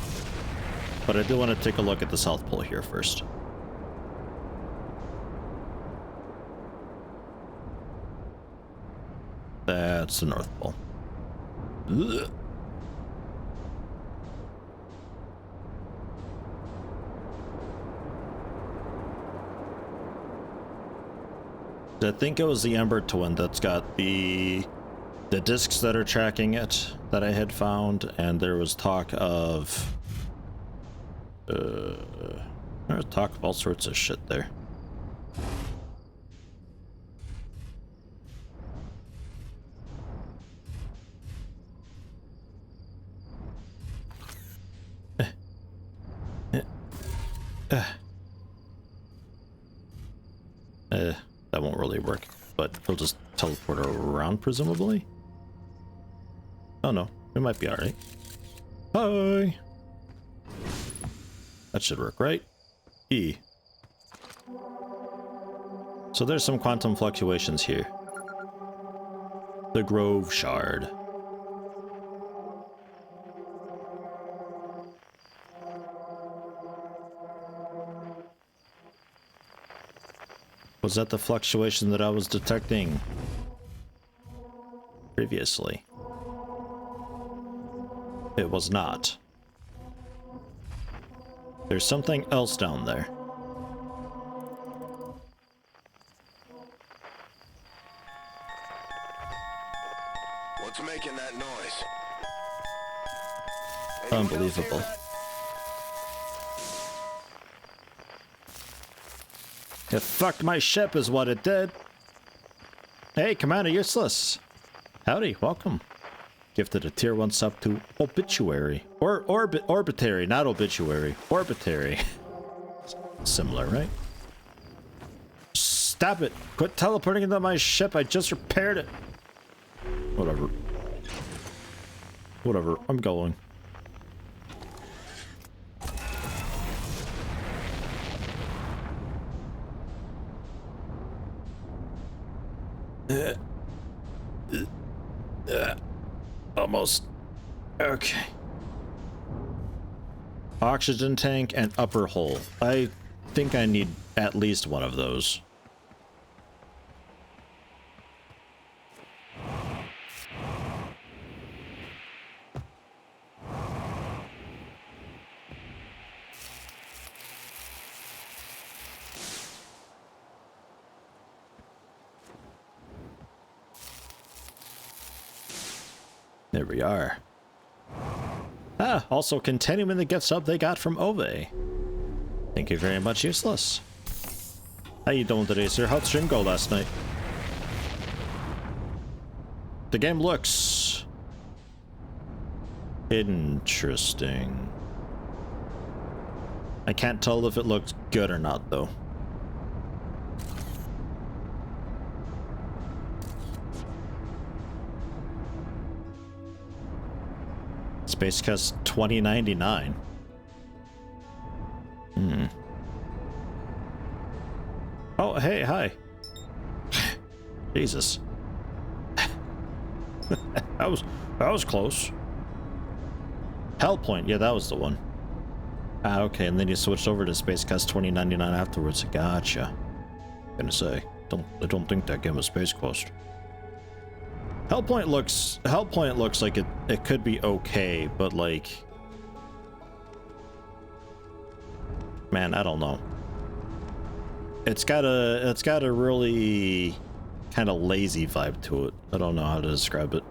But I do want to take a look at the South Pole here first. That's the North Pole. Ugh. I think it was the Ember Twin that's got the discs that are tracking it that I had found, and there was talk of all sorts of shit there. That won't really work, but he'll just teleport around, presumably? Oh no, it might be alright. Hi! That should work, right? E. So there's some quantum fluctuations here. The Grove Shard. Was that the fluctuation that I was detecting previously? It was not. There's something else down there. What's making that noise? Unbelievable. It fucked my ship is what it did. Hey, Commander Useless. Howdy, welcome. Gifted a tier 1 sub to Obituary. Or Orbitary, not Obituary. Orbitary. Similar, right? Stop it. Quit teleporting into my ship. I just repaired it. Whatever. Whatever. I'm going. Almost. Okay. Oxygen tank and upper hull. I think I need at least one of those. There we are. Ah, also continuing the gift sub they got from Ove. Thank you very much, Useless. How you doing today, sir? How'd stream go last night? The game looks interesting. I can't tell if it looks good or not, though. Space Quest 2099. Oh, hey, hi. Jesus. that was close. Hellpoint, yeah, that was the one. Ah, okay, and then you switched over to Space Quest 2099 afterwards. Gotcha. Gonna say, I don't think that game was Space Quest. Hellpoint looks like it could be okay, but like, man, I don't know. It's got a really kind of lazy vibe to it. I don't know how to describe it.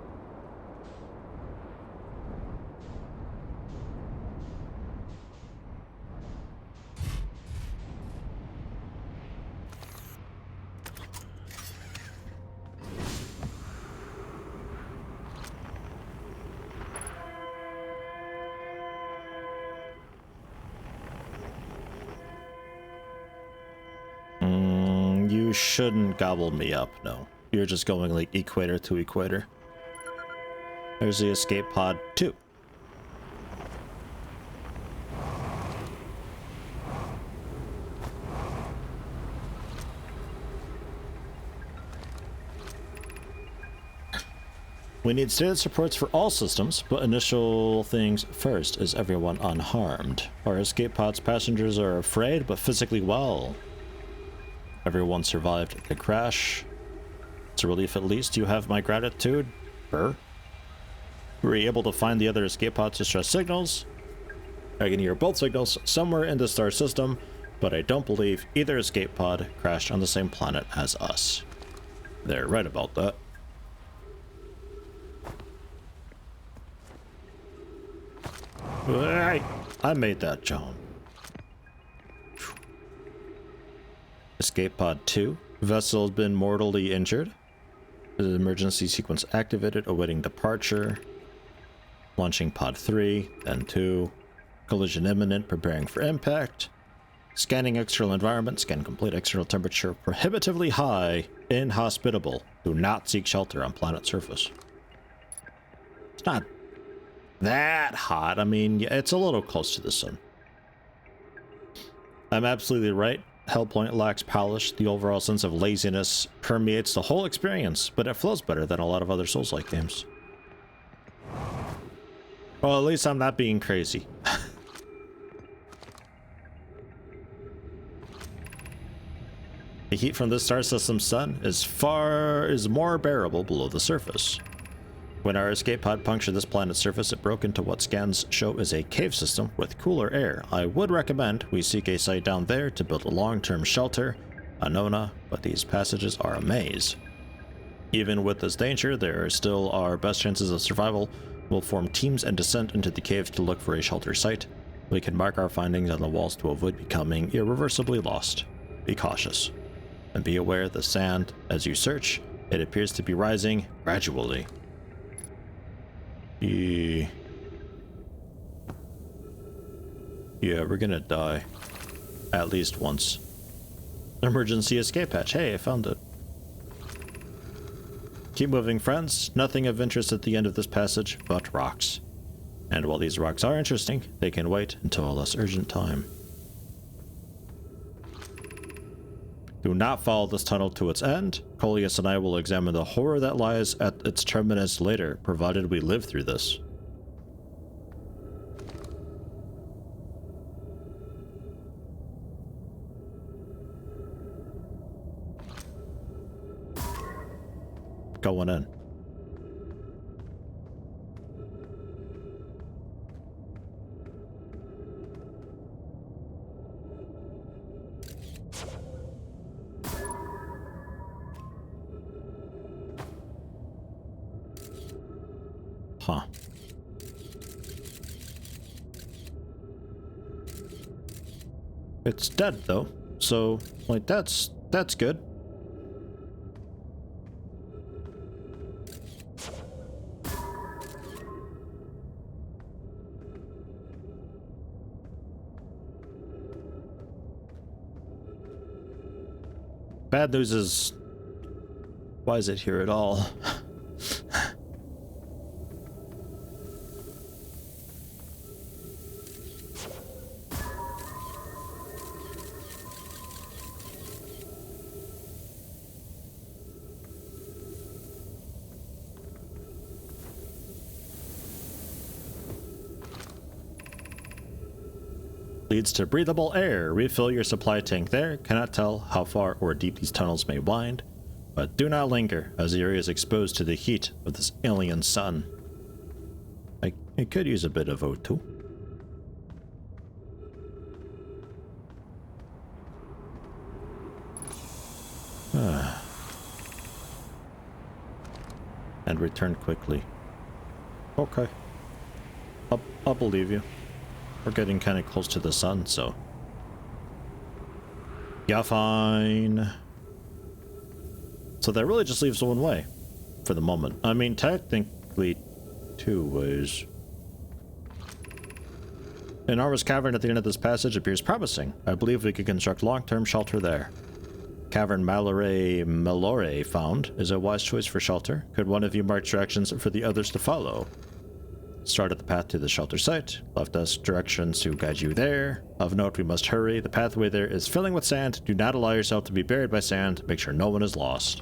You shouldn't gobble me up, no. You're just going like equator to equator. There's the escape pod 2. We need status reports for all systems, but initial things first. Is everyone unharmed? Our escape pod's passengers are afraid, but physically well. Everyone survived the crash. It's a relief at least. You have my gratitude. Burr. We were able to find the other escape pod's distress signals. I can hear both signals somewhere in the star system, but I don't believe either escape pod crashed on the same planet as us. They're right about that. Right. I made that, John. Escape pod 2. Vessel has been mortally injured. The emergency sequence activated, awaiting departure. Launching pod 3, then 2. Collision imminent, preparing for impact. Scanning external environment, scan complete. External temperature prohibitively high. Inhospitable. Do not seek shelter on planet surface. It's not that hot. I mean, yeah, it's a little close to the sun. I'm absolutely right. Hellpoint lacks polish. The overall sense of laziness permeates the whole experience, but it flows better than a lot of other Souls-like games. Well, at least I'm not being crazy. The heat from this star system's sun is more bearable below the surface. When our escape pod punctured this planet's surface, it broke into what scans show is a cave system with cooler air. I would recommend we seek a site down there to build a long-term shelter. Anona, but these passages are a maze. Even with this danger, there are still our best chances of survival. We'll form teams and descend into the cave to look for a shelter site. We can mark our findings on the walls to avoid becoming irreversibly lost. Be cautious. And be aware the sand, as you search, it appears to be rising gradually. Yeah, we're gonna die. At least once. Emergency escape hatch. Hey, I found it. Keep moving, friends. Nothing of interest at the end of this passage but rocks. And while these rocks are interesting, they can wait until a less urgent time. Do not follow this tunnel to its end. Coleus and I will examine the horror that lies at its terminus later, provided we live through this. Going in. Huh. It's dead though, so like that's good. Bad news is, why is it here at all? leads to breathable air. Refill your supply tank there. Cannot tell how far or deep these tunnels may wind, but do not linger, as the area is exposed to the heat of this alien sun. I could use a bit of O2. And return quickly. Okay. I'll believe you. We're getting kind of close to the sun, so... Yeah, fine. So that really just leaves one way. For the moment. I mean, technically, 2 ways. An enormous cavern at the end of this passage appears promising. I believe we could construct long-term shelter there. Cavern Malore found is a wise choice for shelter. Could one of you mark directions for the others to follow? Start at the path to the shelter site. Left us directions to guide you there. Of note, we must hurry. The pathway there is filling with sand. Do not allow yourself to be buried by sand. Make sure no one is lost.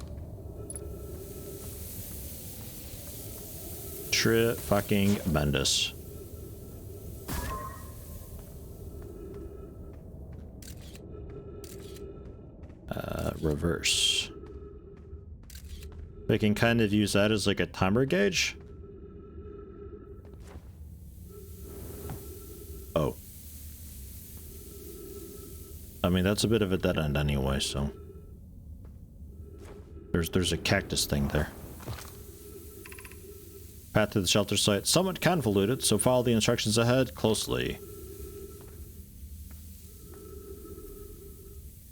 Fucking-mendous. Reverse. We can kind of use that as like a timer gauge. Oh. I mean, that's a bit of a dead end anyway, so... There's a cactus thing there. Path to the shelter site, somewhat convoluted, so follow the instructions ahead closely.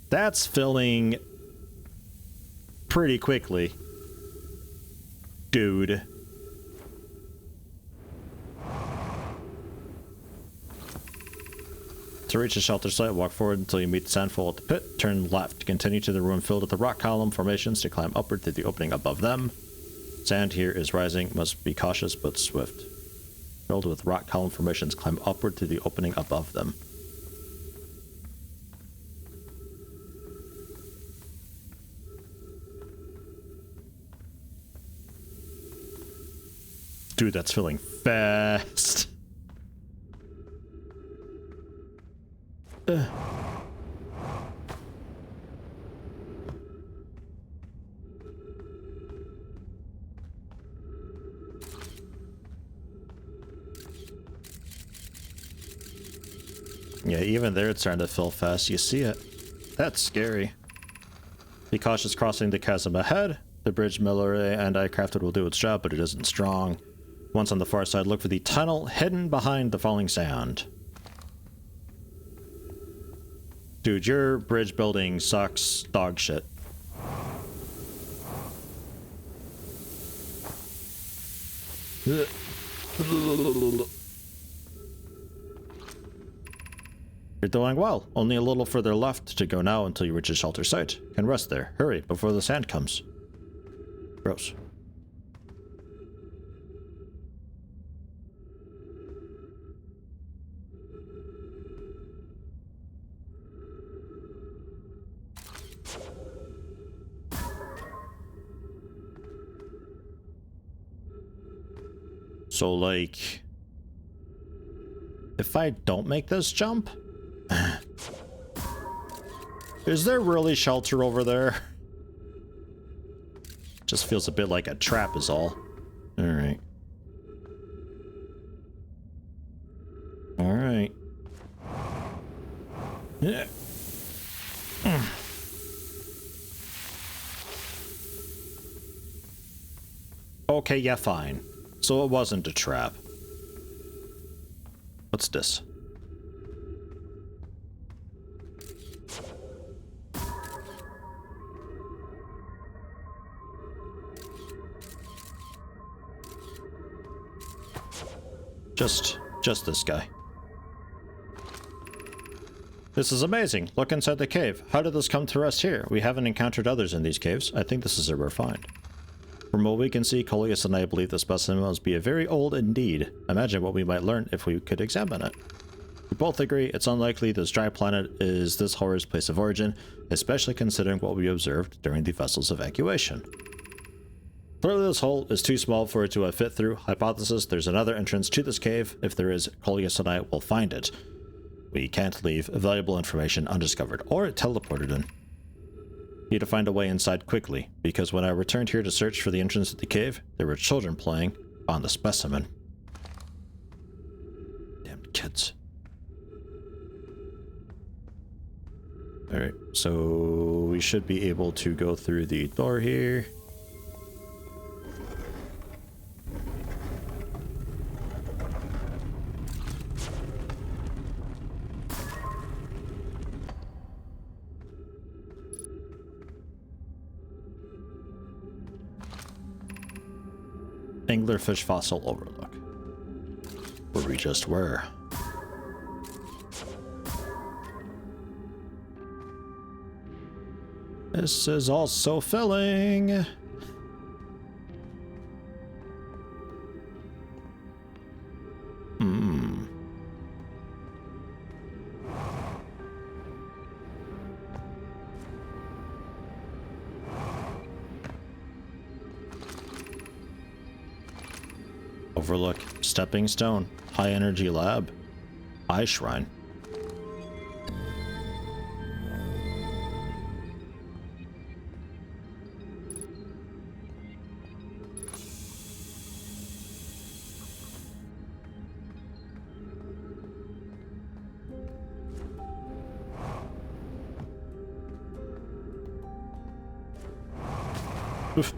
That's filling pretty quickly. Dude. To reach the shelter site, walk forward until you meet the sandfall at the pit. Turn left. Continue to the room filled with the rock column formations to climb upward to the opening above them. Sand here is rising. Must be cautious but swift. Filled with rock column formations, climb upward to the opening above them. Dude, that's filling fast. Yeah, even there it's starting to fill fast. You see it. That's scary. Be cautious crossing the chasm ahead. The bridge Miller and I crafted will do its job, but it isn't strong. Once on the far side, look for the tunnel hidden behind the falling sand. Dude, your bridge building sucks dog shit. You're doing well. Only a little further left to go now until you reach the shelter site. Can rest there. Hurry, before the sand comes. Gross. So, like, if I don't make this jump, is there really shelter over there? Just feels a bit like a trap is all. Alright. Alright. Yeah. Okay, yeah, fine. So it wasn't a trap. What's this? Just this guy. This is amazing. Look inside the cave. How did this come to rest here? We haven't encountered others in these caves. I think this is a rare find. From what we can see, Coleus and I believe the specimen must be a very old indeed. Imagine what we might learn if we could examine it. We both agree it's unlikely this dry planet is this horror's place of origin, especially considering what we observed during the vessel's evacuation. Clearly this hole is too small for it to have fit through. Hypothesis, there's another entrance to this cave. If there is, Coleus and I will find it. We can't leave valuable information undiscovered or teleported in. Need to find a way inside quickly, because when I returned here to search for the entrance to the cave, there were children playing on the specimen. Damn kids. Alright, so we should be able to go through the door here. Anglerfish Fossil Overlook, where we just were. This is all so filling. Overlook, Stepping Stone, High Energy Lab, Eye Shrine. Oof.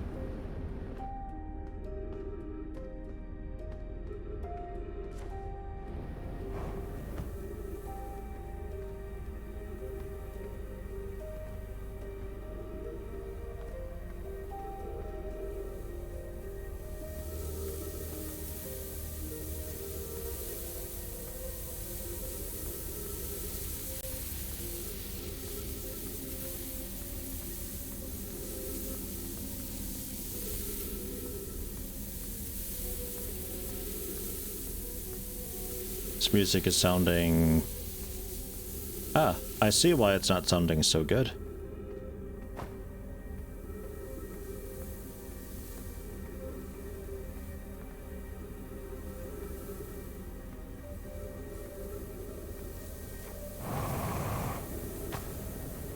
This music is sounding... Ah, I see why it's not sounding so good.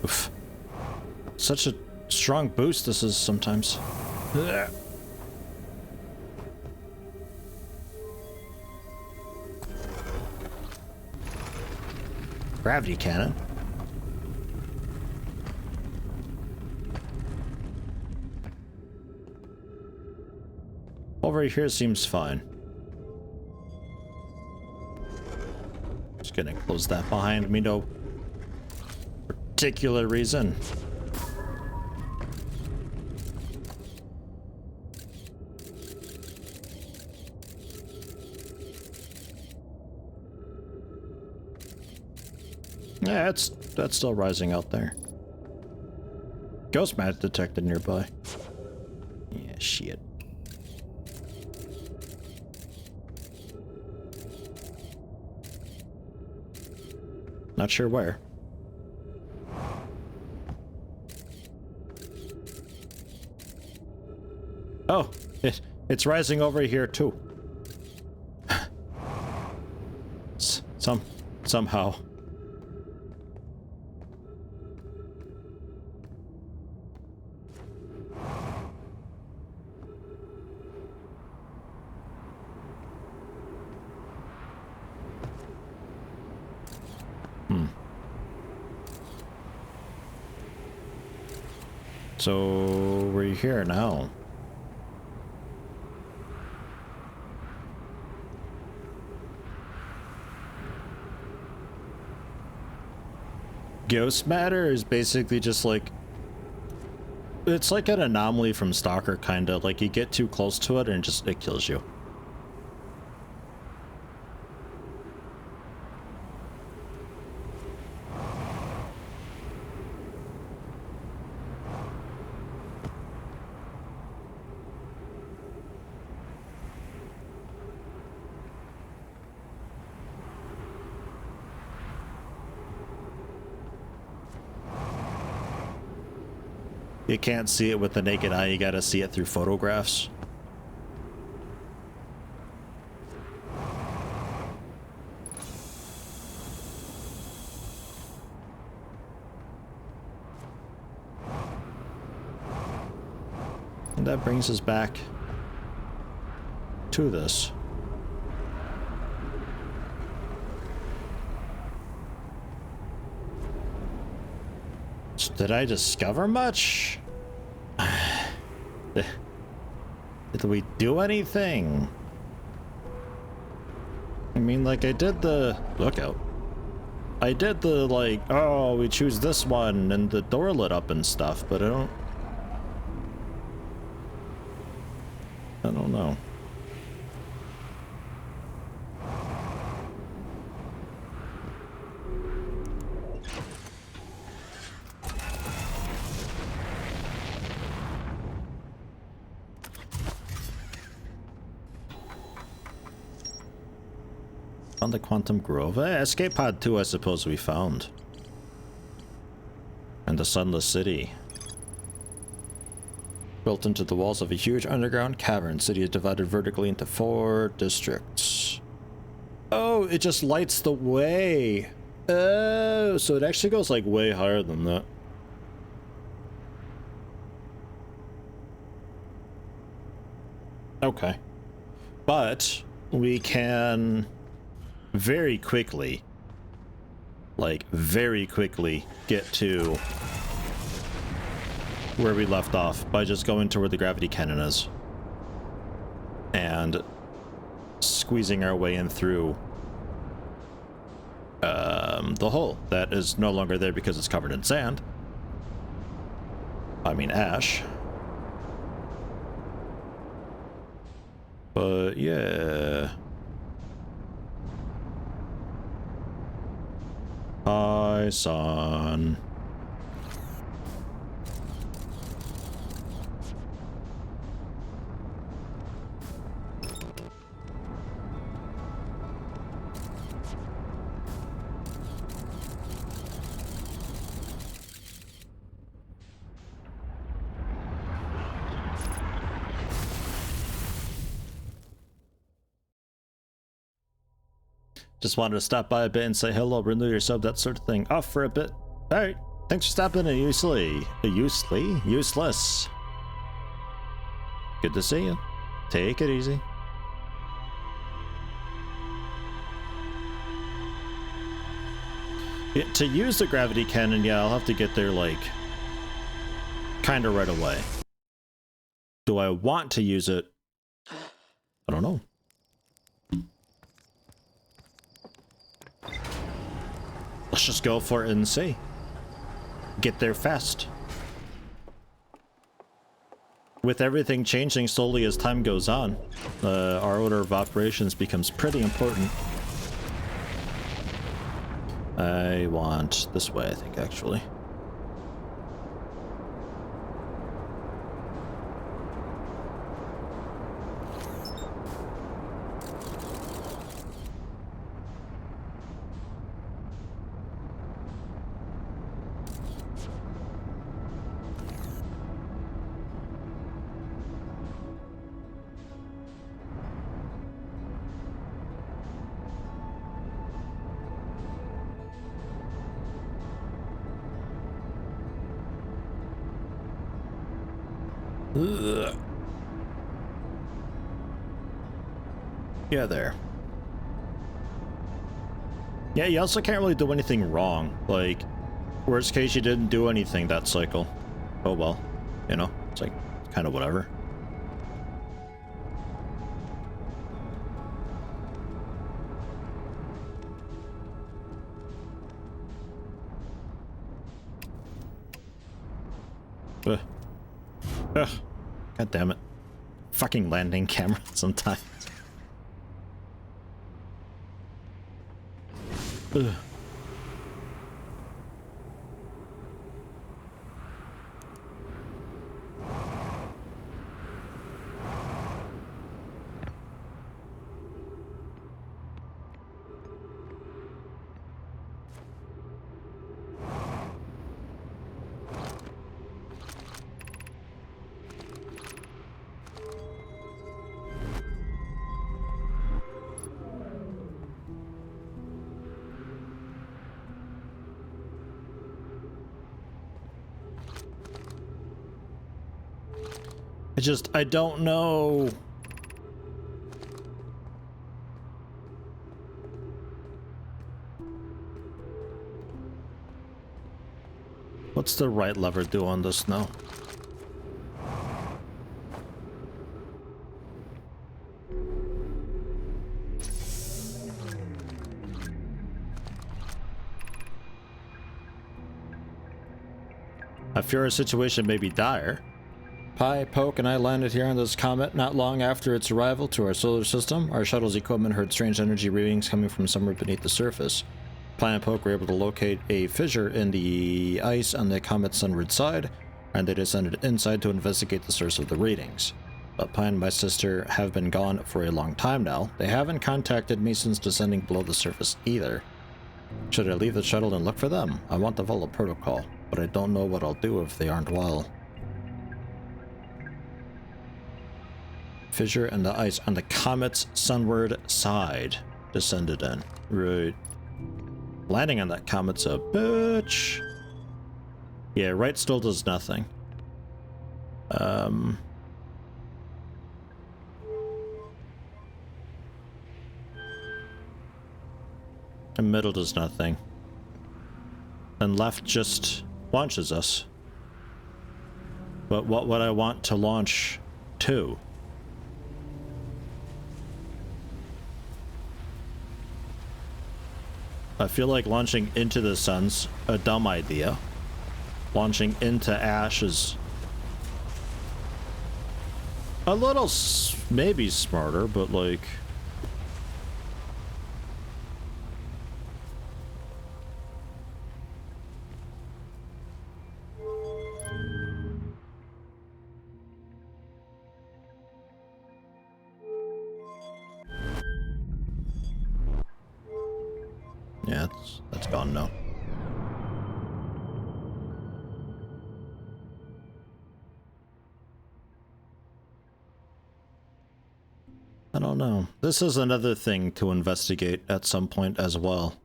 Oof. Such a strong boost this is sometimes. Ugh. Gravity cannon. Over here seems fine. Just gonna close that behind me, no particular reason. Yeah, that's still rising out there. Ghost mat detected nearby. Yeah, shit. Not sure where. Oh, it's rising over here too. Somehow. So we're here now. Ghost matter is basically just like, it's like an anomaly from Stalker, kind of like you get too close to it and it kills you. You can't see it with the naked eye, you gotta see it through photographs. that brings us back to this. Did I discover much? Did we do anything? I mean, like, I did the lookout. I did the, like, oh, we choose this one and the door lit up and stuff, but I don't know. Found the Quantum Grove. Escape Pod 2, I suppose we found. And the Sunless City. Built into the walls of a huge underground cavern, city is divided vertically into 4 districts. Oh, it just lights the way. Oh, so it actually goes like way higher than that. Okay. But we can very quickly, like very quickly, get to where we left off by just going to where the gravity cannon is and squeezing our way in through the hole that is no longer there because it's covered in sand. I mean ash. But yeah. Hi, son. Just wanted to stop by a bit and say hello, renew your sub, that sort of thing. Off for a bit. Alright, thanks for stopping in, useless. Good to see you. Take it easy. Yeah, to use the gravity cannon, yeah, I'll have to get there, like, kinda right away. Do I want to use it? I don't know. Let's just go for it and see. Get there fast. With everything changing slowly as time goes on, our order of operations becomes pretty important. I want this way, I think, actually. Ugh. Yeah, there. Yeah, you also can't really do anything wrong. Like, worst case, you didn't do anything that cycle. Oh well, you know, it's like, kind of whatever. Ugh. Ugh. God damn it. Fucking landing camera sometimes. Ugh. I don't know. What's the right lever do on this now? I fear our situation may be dire. Pi, Poke, and I landed here on this comet not long after its arrival to our solar system. Our shuttle's equipment heard strange energy readings coming from somewhere beneath the surface. Pi and Poke were able to locate a fissure in the ice on the comet's sunward side, and they descended inside to investigate the source of the readings. But Pi and my sister have been gone for a long time now. They haven't contacted me since descending below the surface either. Should I leave the shuttle and look for them? I want to follow protocol, but I don't know what I'll do if they aren't well. Fissure in the ice on the comet's sunward side. Descended in. Right. Landing on that comet's a bitch. Yeah, right still does nothing. The middle does nothing. And left just launches us. But what would I want to launch to? I feel like launching into the sun's a dumb idea. Launching into ash is a little maybe smarter, but like... Yeah, that's gone now. I don't know. This is another thing to investigate at some point as well.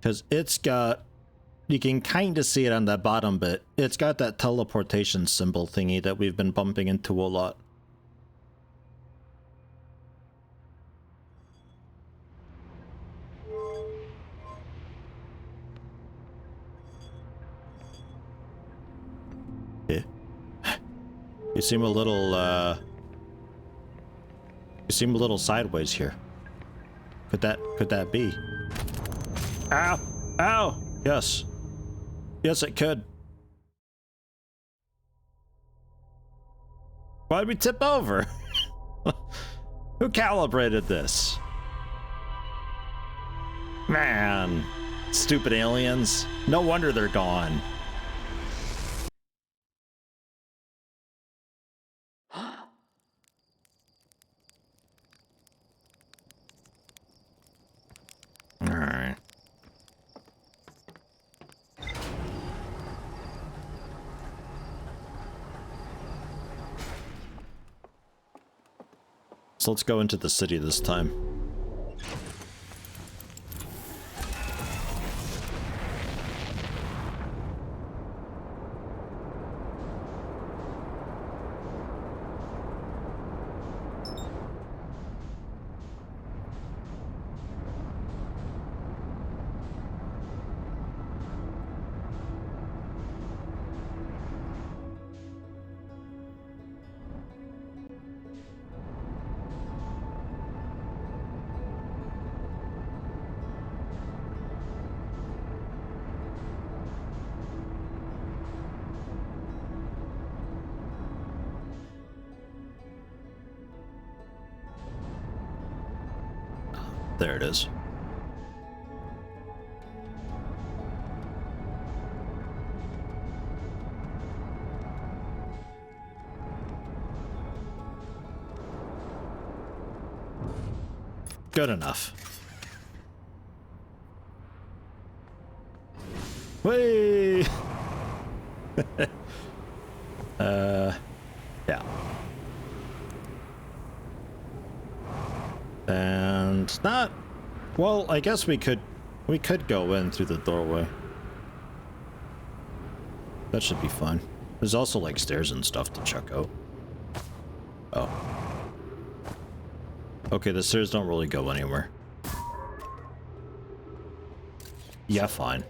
Because it's got... You can kind of see it on that bottom bit. It's got that teleportation symbol thingy that we've been bumping into a lot. Yeah. You seem a little, You seem a little sideways here. Could that be? Ow! Ow! Yes. Yes, it could. Why did we tip over? Who calibrated this? Man. Stupid aliens. No wonder they're gone. Alright. So let's go into the city this time. There it is. Good enough. Whee! Yeah. And not... Well, I guess we could We could go in through the doorway. That should be fine. There's also like stairs and stuff to check out. Oh. Okay, the stairs don't really go anywhere. Yeah, fine.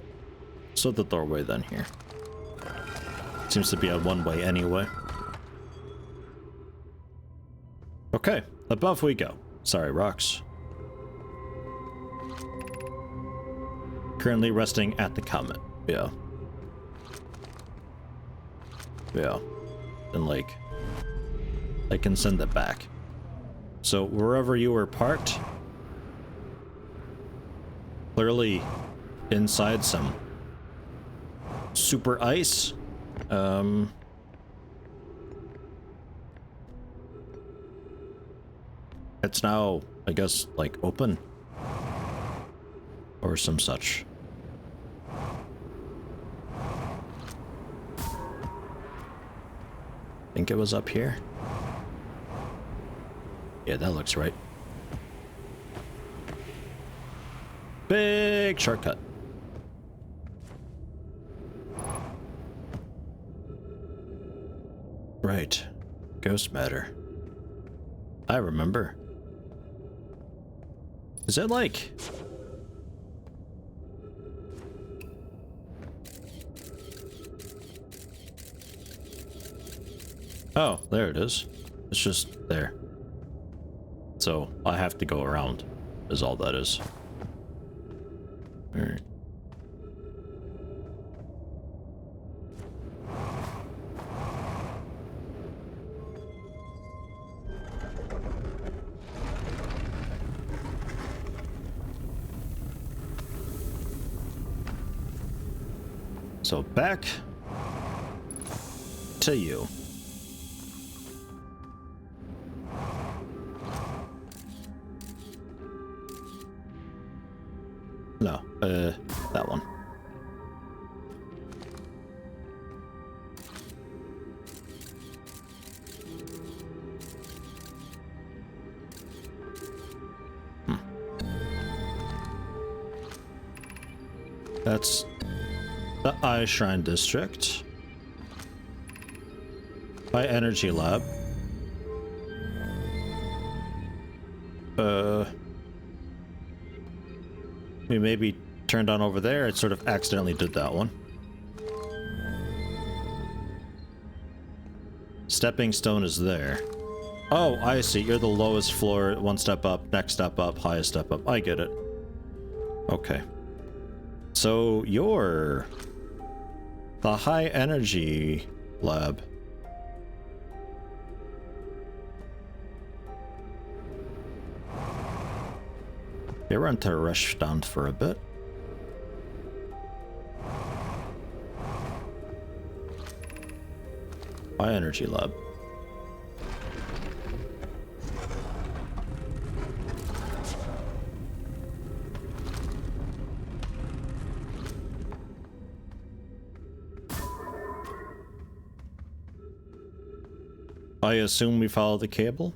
So the doorway then here. Seems to be a one-way anyway. Okay, above we go. Sorry, rocks. Currently resting at the comet. Yeah. Yeah. And like, I can send it back. So wherever you were parked, clearly inside some super ice. It's now, I guess, like open or some such. Think it was up here. Yeah, that looks right. Big shortcut. Right. Ghost matter. I remember. Is it like... Oh, there it is. It's just there. So I have to go around, is all that is. Alright. So back to you. No, that one. That's the Eye Shrine District. High Energy Lab. We maybe turned on over there. It sort of accidentally did that one. Stepping stone is there. Oh, I see. You're the lowest floor. One step up, next step up, highest step up. I get it. Okay. So you're the high energy lab. They run to rush down for a bit. High energy lab. I assume we follow the cable.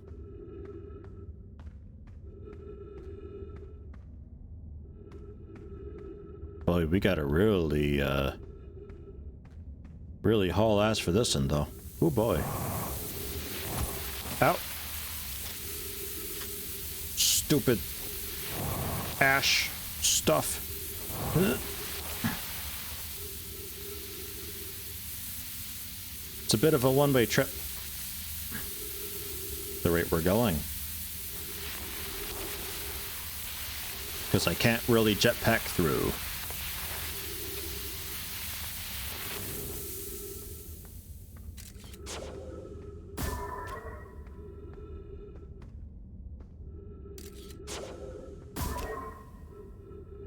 Boy, we gotta really, really haul ass for this one, though. Oh boy. Ow. Stupid ash stuff. It's a bit of a one-way trip. The rate we're going. Because I can't really jetpack through.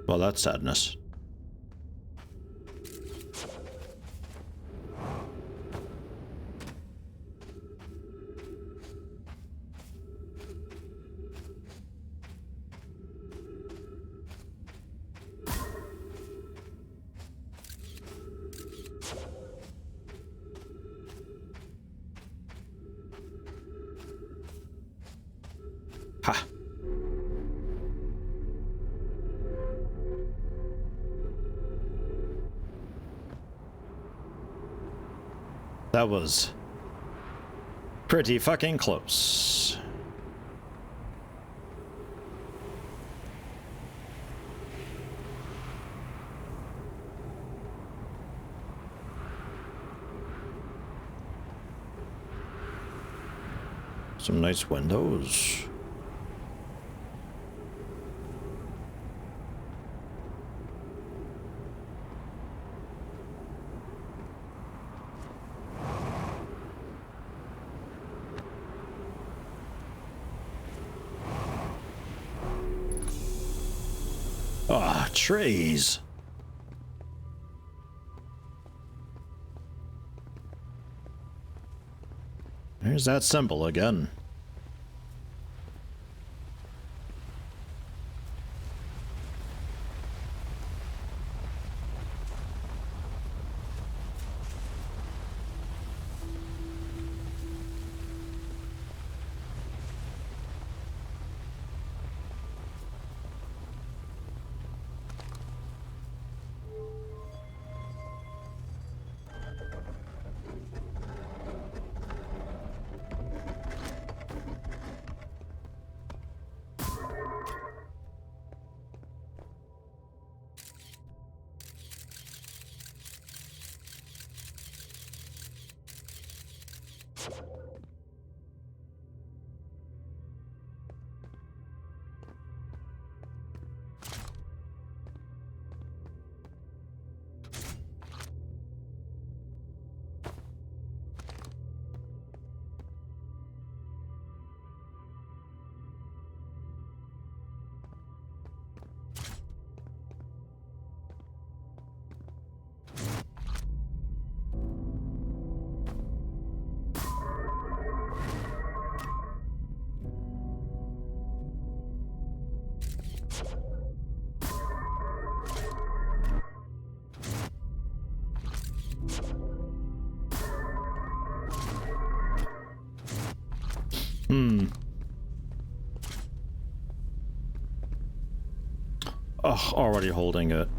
Well, that's sadness. Ha! That was pretty fucking close. Some nice windows. Ah, trees. There's that symbol again. Oh, already holding it.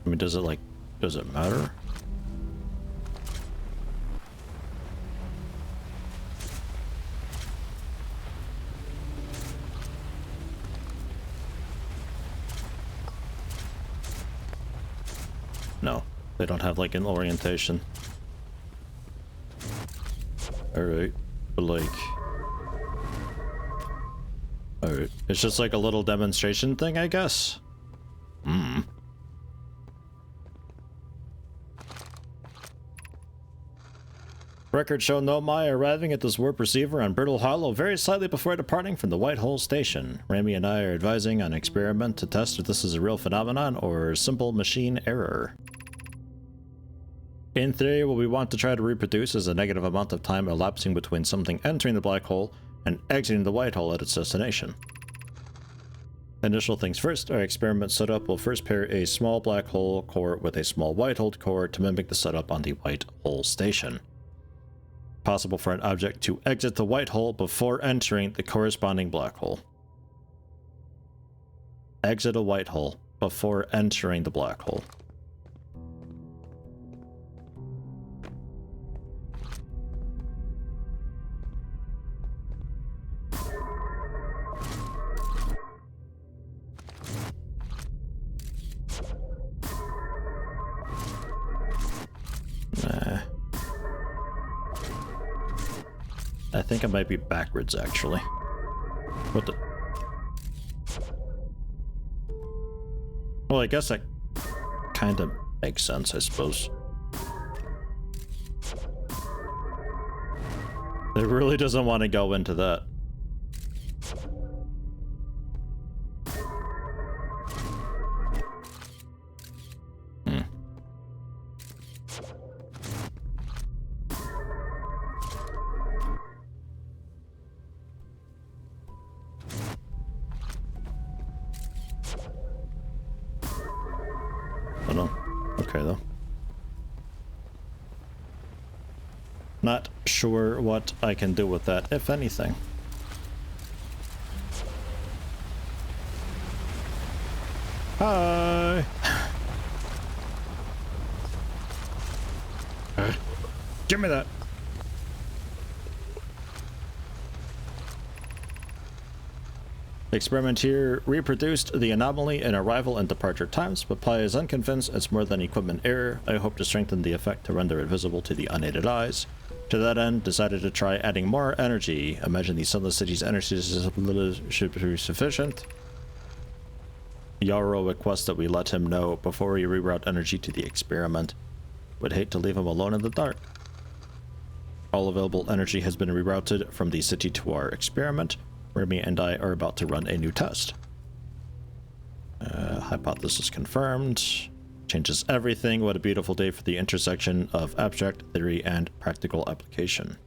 I mean, does it matter? No, they don't have like an orientation. Alright, but like... Alright, it's just like a little demonstration thing, I guess? Records show Nomai arriving at this warp receiver on Brittle Hollow very slightly before departing from the White Hole Station. Rami and I are advising on an experiment to test if this is a real phenomenon or simple machine error. In theory, what we want to try to reproduce is a negative amount of time elapsing between something entering the black hole and exiting the white hole at its destination. Initial things first, our experiment setup will first pair a small black hole core with a small white hole core to mimic the setup on the White Hole Station. Possible for an object to exit the white hole before entering the corresponding black hole. Exit a white hole before entering the black hole. I think it might be backwards, actually. What the... Well, I guess that kind of makes sense, I suppose. It really doesn't want to go into that. Oh no. Okay, though. Not sure what I can do with that, if anything. Hi! Give me that. The experiment here reproduced the anomaly in arrival and departure times, but Pi is unconvinced it's more than equipment error. I hope to strengthen the effect to render it visible to the unaided eyes. To that end, decided to try adding more energy. Imagine the sunless city's energy should be sufficient. Yarrow requests that we let him know before we reroute energy to the experiment. Would hate to leave him alone in the dark. All available energy has been rerouted from the city to our experiment. Remy and I are about to run a new test. Hypothesis confirmed. Changes everything. What a beautiful day for the intersection of abstract theory and practical application.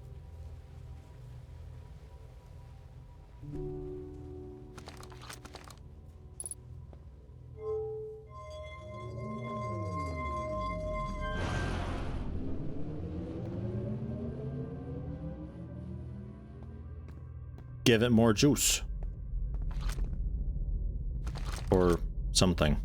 Give it more juice. Or something.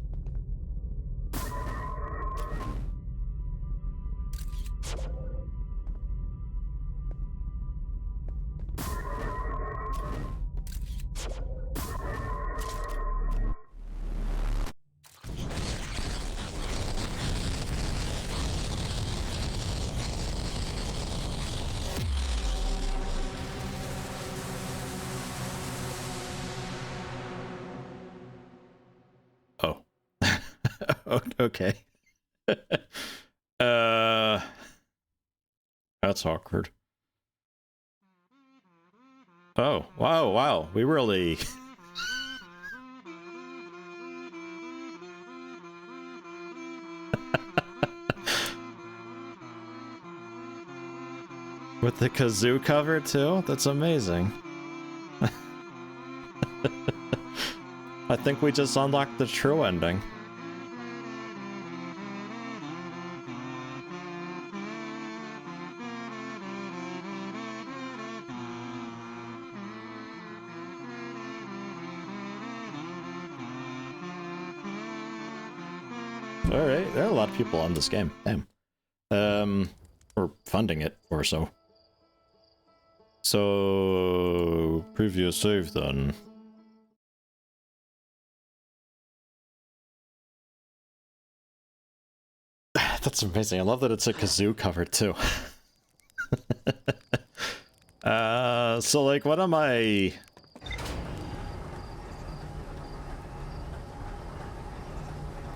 Okay. That's awkward. Oh, wow. We really... With the kazoo cover too? That's amazing. I think we just unlocked the true ending. Alright, there are a lot of people on this game. Damn. Or funding it, or so. So... previous save then. That's amazing. I love that it's a kazoo cover, too. So, like, what am I...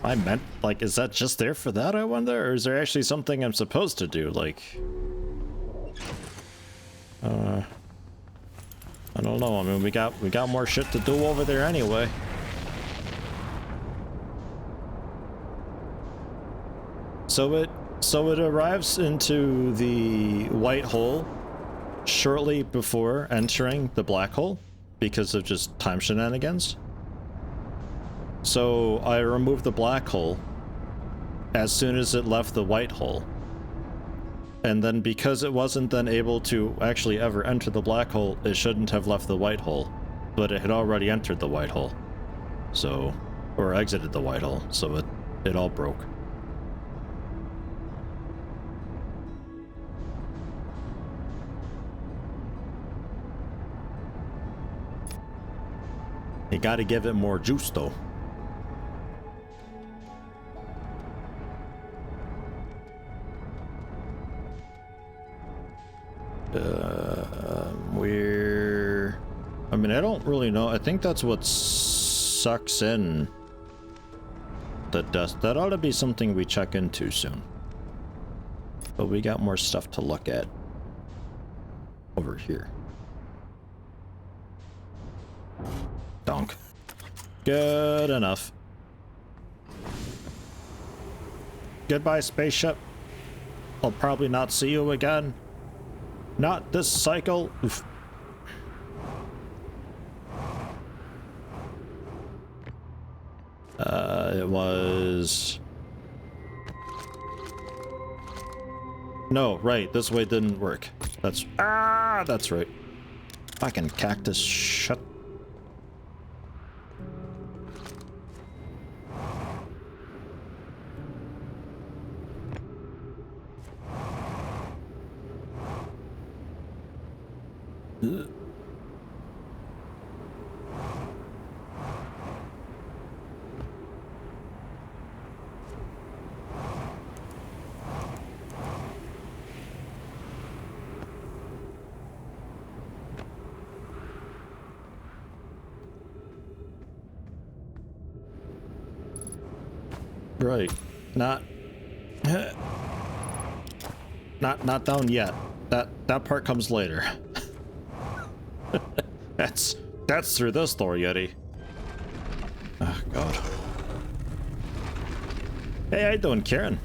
I meant, like, is that just there for that, I wonder? Or is there actually something I'm supposed to do? Like... I don't know. I mean, we got more shit to do over there anyway. So it arrives into the white hole shortly before entering the black hole because of just time shenanigans. So I removed the black hole as soon as it left the white hole. And then because it wasn't then able to actually ever enter the black hole, it shouldn't have left the white hole. But it had already entered the white hole. So, or exited the white hole, so it all broke. You gotta give it more juice though. I mean, I don't really know. I think that's what sucks in the dust. That ought to be something we check into soon. But we got more stuff to look at over here. Donk. Good enough. Goodbye, spaceship. I'll probably not see you again. Not this cycle. Oof. It was... No, right, this way didn't work. That's... Ah, that's right. Fucking cactus, shut... Right. Not down yet. That part comes later. That's through this door, Yeti. Oh god. Hey, how you doing, Karen?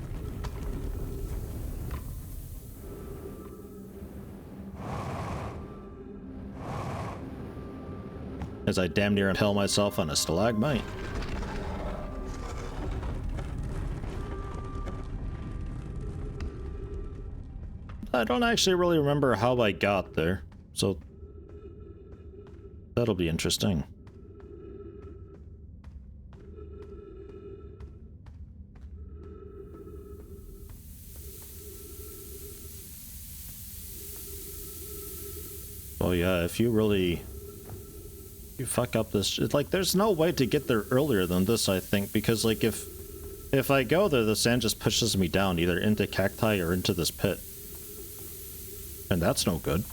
As I damn near impale myself on a stalagmite. I don't actually really remember how I got there, so that'll be interesting. Oh yeah, if you fuck up this, it's like there's no way to get there earlier than this, I think, because like if I go there, the sand just pushes me down either into cacti or into this pit. And that's no good.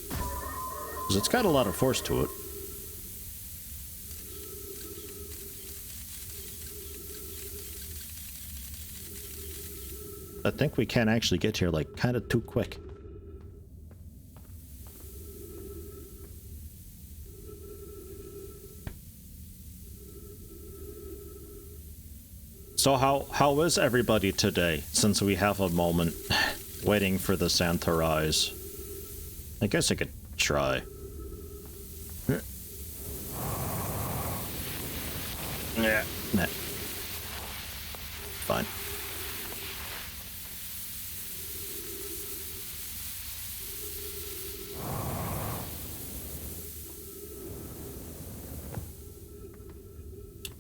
Because it's got a lot of force to it. I think we can actually get here like kind of too quick. So how is everybody today, since we have a moment waiting for the sand to rise? I guess I could try. Yeah. Nah. Fine.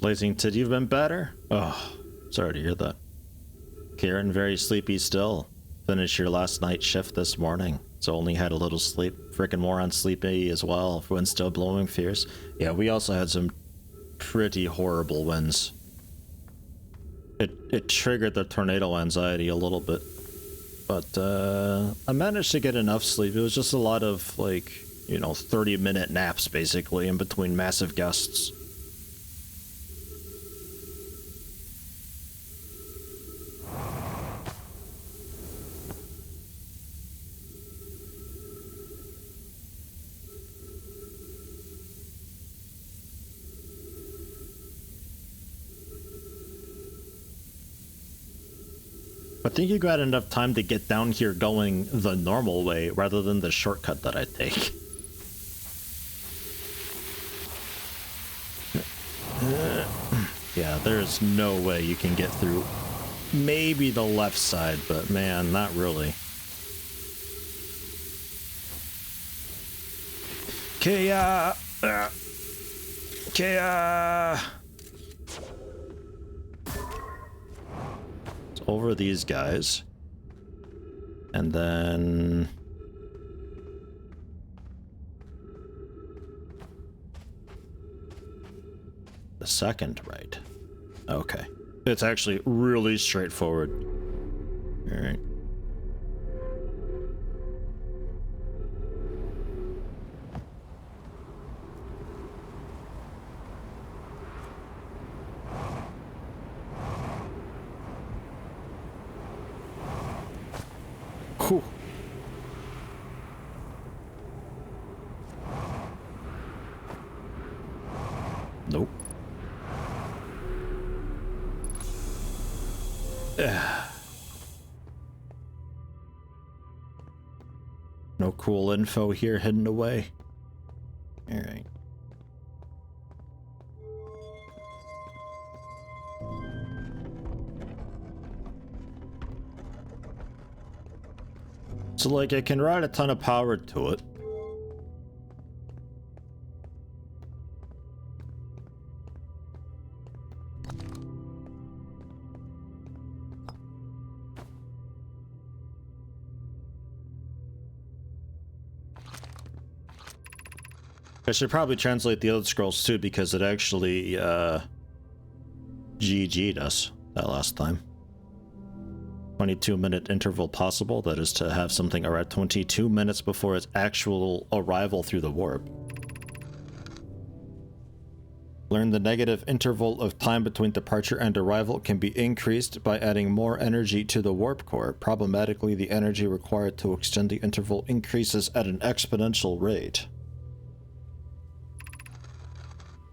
Blazing, did you've been better? Oh, sorry to hear that. Karen, very sleepy still. Finished your last night shift this morning, so only had a little sleep. Frickin' more on sleepy as well. Wind still blowing fierce. Yeah, we also had some pretty horrible winds. It triggered the tornado anxiety a little bit. But I managed to get enough sleep. It was just a lot of, like, you know, 30-minute naps, basically, in between massive gusts. I think you got enough time to get down here going the normal way rather than the shortcut that I take. Yeah, there's no way you can get through maybe the left side, but man, not really. Kia! Kia! Over these guys, and then the second right. Okay, it's actually really straightforward. All right. Whew. Nope. No cool info here hidden away. All right. So, like, I can ride a ton of power to it. I should probably translate the other scrolls too, because it actually GG'd us that last time. 22-minute interval possible, that is to have something around 22 minutes before its actual arrival through the warp. Learn the negative interval of time between departure and arrival can be increased by adding more energy to the warp core. Problematically, the energy required to extend the interval increases at an exponential rate.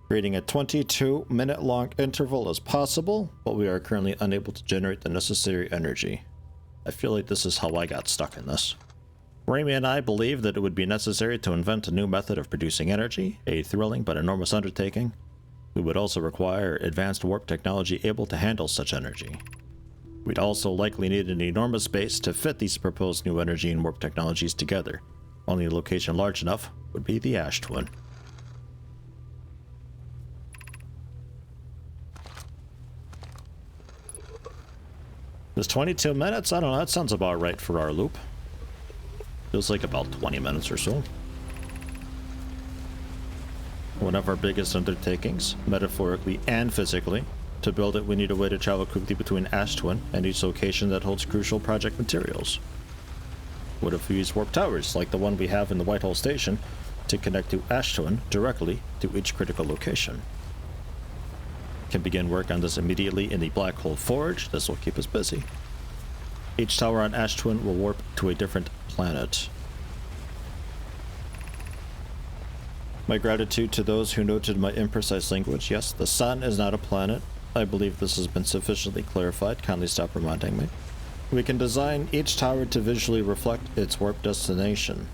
Creating a 22-minute long interval is possible, but we are currently unable to generate the necessary energy. I feel like this is how I got stuck in this. Rami and I believe that it would be necessary to invent a new method of producing energy, a thrilling but enormous undertaking. We would also require advanced warp technology able to handle such energy. We'd also likely need an enormous space to fit these proposed new energy and warp technologies together. Only a location large enough would be the Ash Twin. This 22 minutes? I don't know, that sounds about right for our loop. Feels like about 20 minutes or so. One of our biggest undertakings, metaphorically and physically. To build it, we need a way to travel quickly between Ash Twin and each location that holds crucial project materials. What if we use warp towers, like the one we have in the Whitehall Station, to connect to Ash Twin directly to each critical location? Can begin work on this immediately in the Black Hole Forge. This will keep us busy. Each tower on Ash Twin will warp to a different planet. My gratitude to those who noted my imprecise language. Yes, the sun is not a planet. I believe this has been sufficiently clarified. Kindly stop reminding me. We can design each tower to visually reflect its warp destination.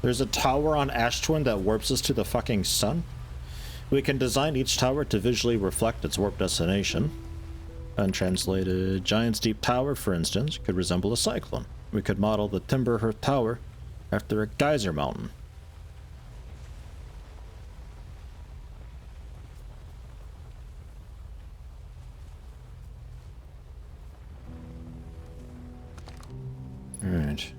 There's a tower on Ash Twin that warps us to the fucking sun? We can design each tower to visually reflect its warp destination. Untranslated, Giant's Deep Tower, for instance, could resemble a cyclone. We could model the Timberhearth Tower after a geyser mountain. Alright.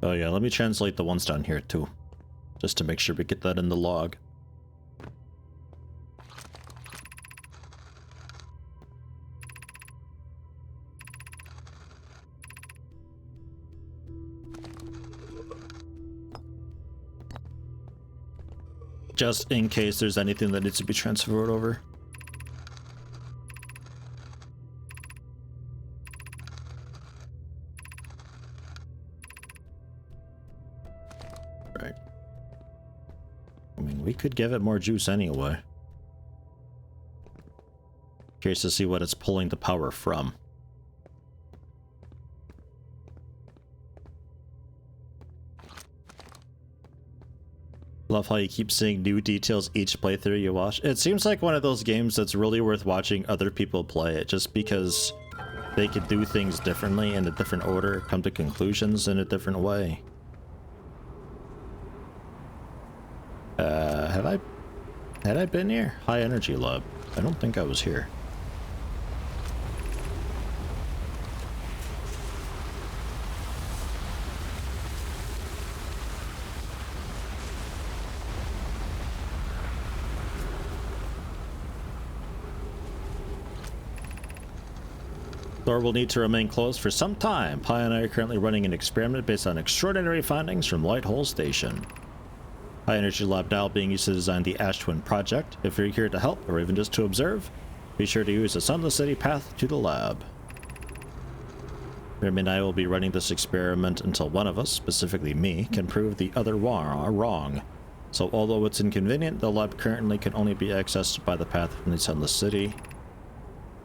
Oh yeah, let me translate the ones down here too, just to make sure we get that in the log. Just in case there's anything that needs to be transferred over. Right. I mean, we could give it more juice anyway. Curious to see what it's pulling the power from. Love how you keep seeing new details each playthrough you watch. It seems like one of those games that's really worth watching other people play it, just because they could do things differently in a different order, come to conclusions in a different way. Had I been here? High Energy Lab. I don't think I was here. Door will need to remain closed for some time. Pi and I are currently running an experiment based on extraordinary findings from Lighthole Station. High Energy Lab now being used to design the Ash Twin project. If you're here to help, or even just to observe, be sure to use the Sunless City path to the lab. Remy and I will be running this experiment until one of us, specifically me, can prove the other wrong. So although it's inconvenient, the lab currently can only be accessed by the path from the Sunless City.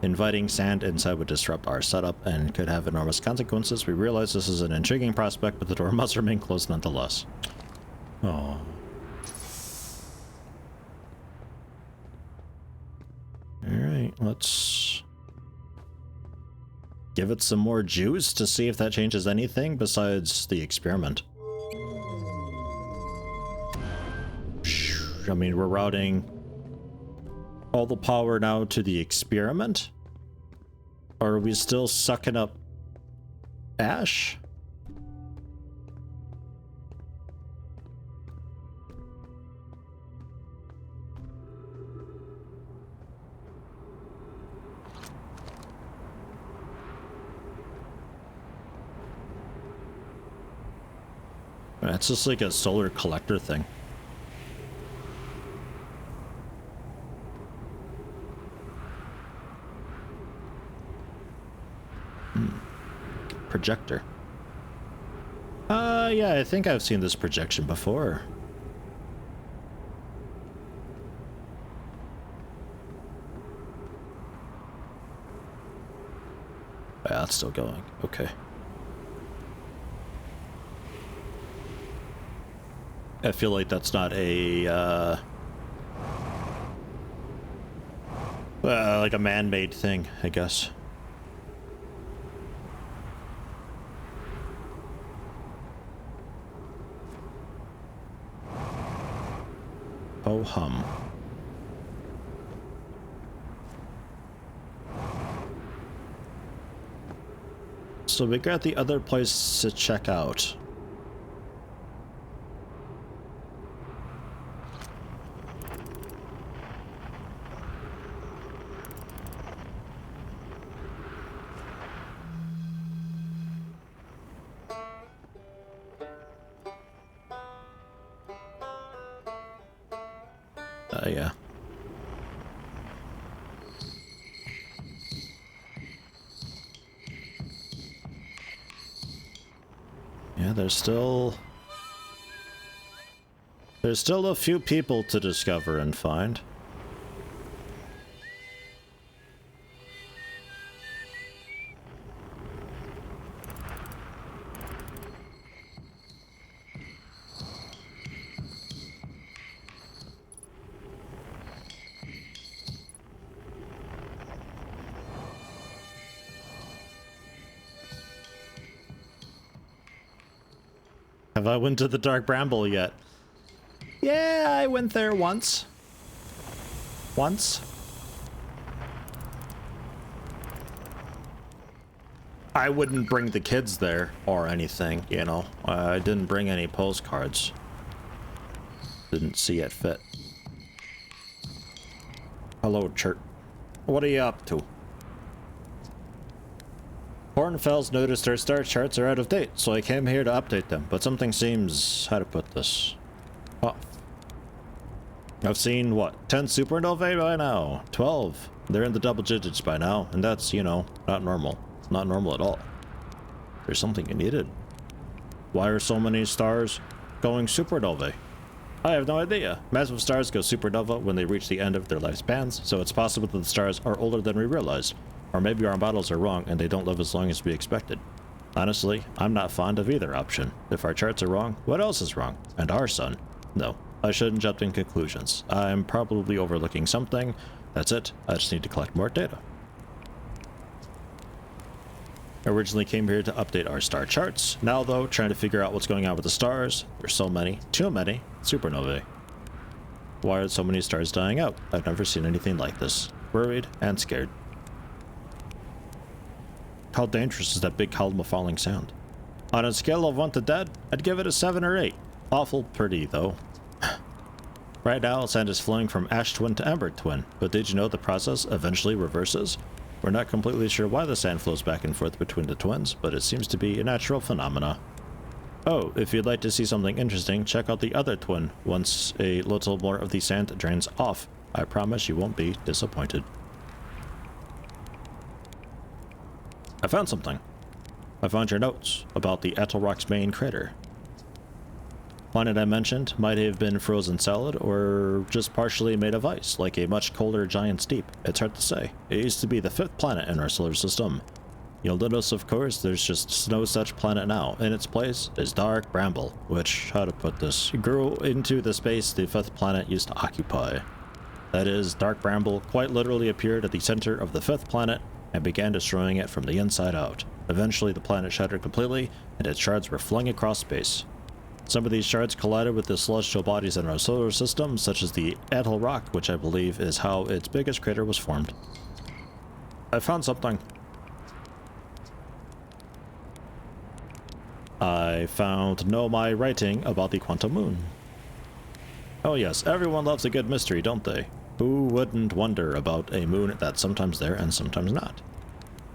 Inviting sand inside would disrupt our setup and could have enormous consequences. We realize this is an intriguing prospect, but the door must remain closed nonetheless. Oh. Alright, let's give it some more juice to see if that changes anything besides the experiment. I mean, we're routing all the power now to the experiment? Or are we still sucking up ash? It's just like a solar collector thing. Projector. Yeah, I think I've seen this projection before. Yeah, it's still going. Okay. I feel like that's not a, like a man-made thing, I guess. Oh hum. So we got the other place to check out. Yeah. Yeah, there's still a few people to discover and find. Have I went to the Dark Bramble yet? Yeah, I went there once. I wouldn't bring the kids there or anything, you know. I didn't bring any postcards. Didn't see it fit. Hello, Chert. What are you up to? Hornfels noticed our star charts are out of date, so I came here to update them, but something seems... how to put this? Oh. I've seen, what, 10 supernovae by now? 12. They're in the double digits by now, and that's, you know, not normal. Not normal at all. There's something you needed. Why are so many stars going supernovae? I have no idea. Massive stars go supernova when they reach the end of their lifespans, so it's possible that the stars are older than we realized. Or maybe our models are wrong and they don't live as long as we expected. Honestly, I'm not fond of either option. If our charts are wrong, what else is wrong? And our sun? No, I shouldn't jump in conclusions. I'm probably overlooking something. That's it. I just need to collect more data. I originally came here to update our star charts. Now though, trying to figure out what's going on with the stars. There's so many, too many, supernovae. Why are so many stars dying out? I've never seen anything like this. Worried and scared. How dangerous is that big column of falling sound? On a scale of 1 to dead, I'd give it a 7 or 8. Awful pretty, though. Right now, sand is flowing from ash twin to ember twin, but did you know the process eventually reverses? We're not completely sure why the sand flows back and forth between the twins, but it seems to be a natural phenomena. Oh, if you'd like to see something interesting, check out the other twin once a little more of the sand drains off. I promise you won't be disappointed. I found something. I found your notes about the Atoll Rock's main crater. Planet I mentioned might have been frozen solid or just partially made of ice, like a much colder giant steep. It's hard to say. It used to be the 5th planet in our solar system. You'll notice, of course, there's just no such planet now. In its place is Dark Bramble, which, how to put this, grew into the space the 5th planet used to occupy. That is, Dark Bramble quite literally appeared at the center of the 5th planet, and began destroying it from the inside out. Eventually, the planet shattered completely, and its shards were flung across space. Some of these shards collided with the celestial bodies in our solar system, such as the Atoll Rock, which I believe is how its biggest crater was formed. I found something. I found my writing about the quantum moon. Oh yes, everyone loves a good mystery, don't they? Who wouldn't wonder about a moon that's sometimes there and sometimes not?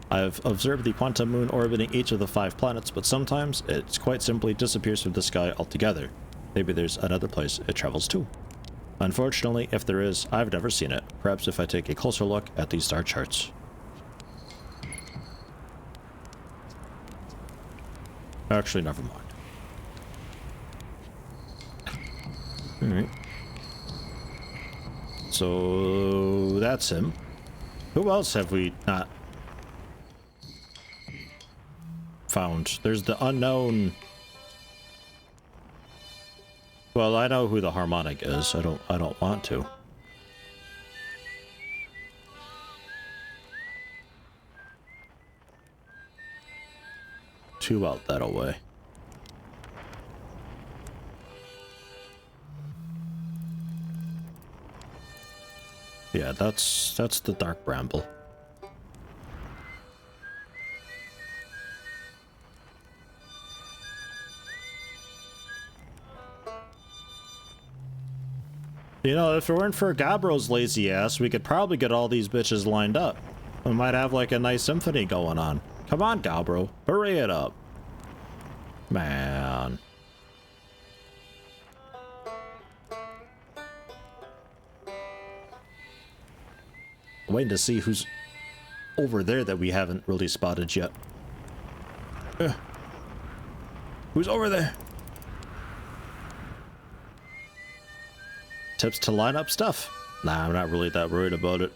I've observed the quantum moon orbiting each of the 5 planets, but sometimes it quite simply disappears from the sky altogether. Maybe there's another place it travels to. Unfortunately, if there is, I've never seen it. Perhaps if I take a closer look at these star charts. Actually, never mind. Alright. So, that's him. Who else have we not found? There's the unknown. Well, I know who the harmonic is. I don't want to. Two out that away. Yeah, that's the dark bramble. You know, if it weren't for Gabro's lazy ass, we could probably get all these bitches lined up. We might have like a nice symphony going on. Come on, Gabro, hurry it up. Man. Waiting to see who's over there that we haven't really spotted yet. Who's over there? Tips to line up stuff. Nah, I'm not really that worried about it.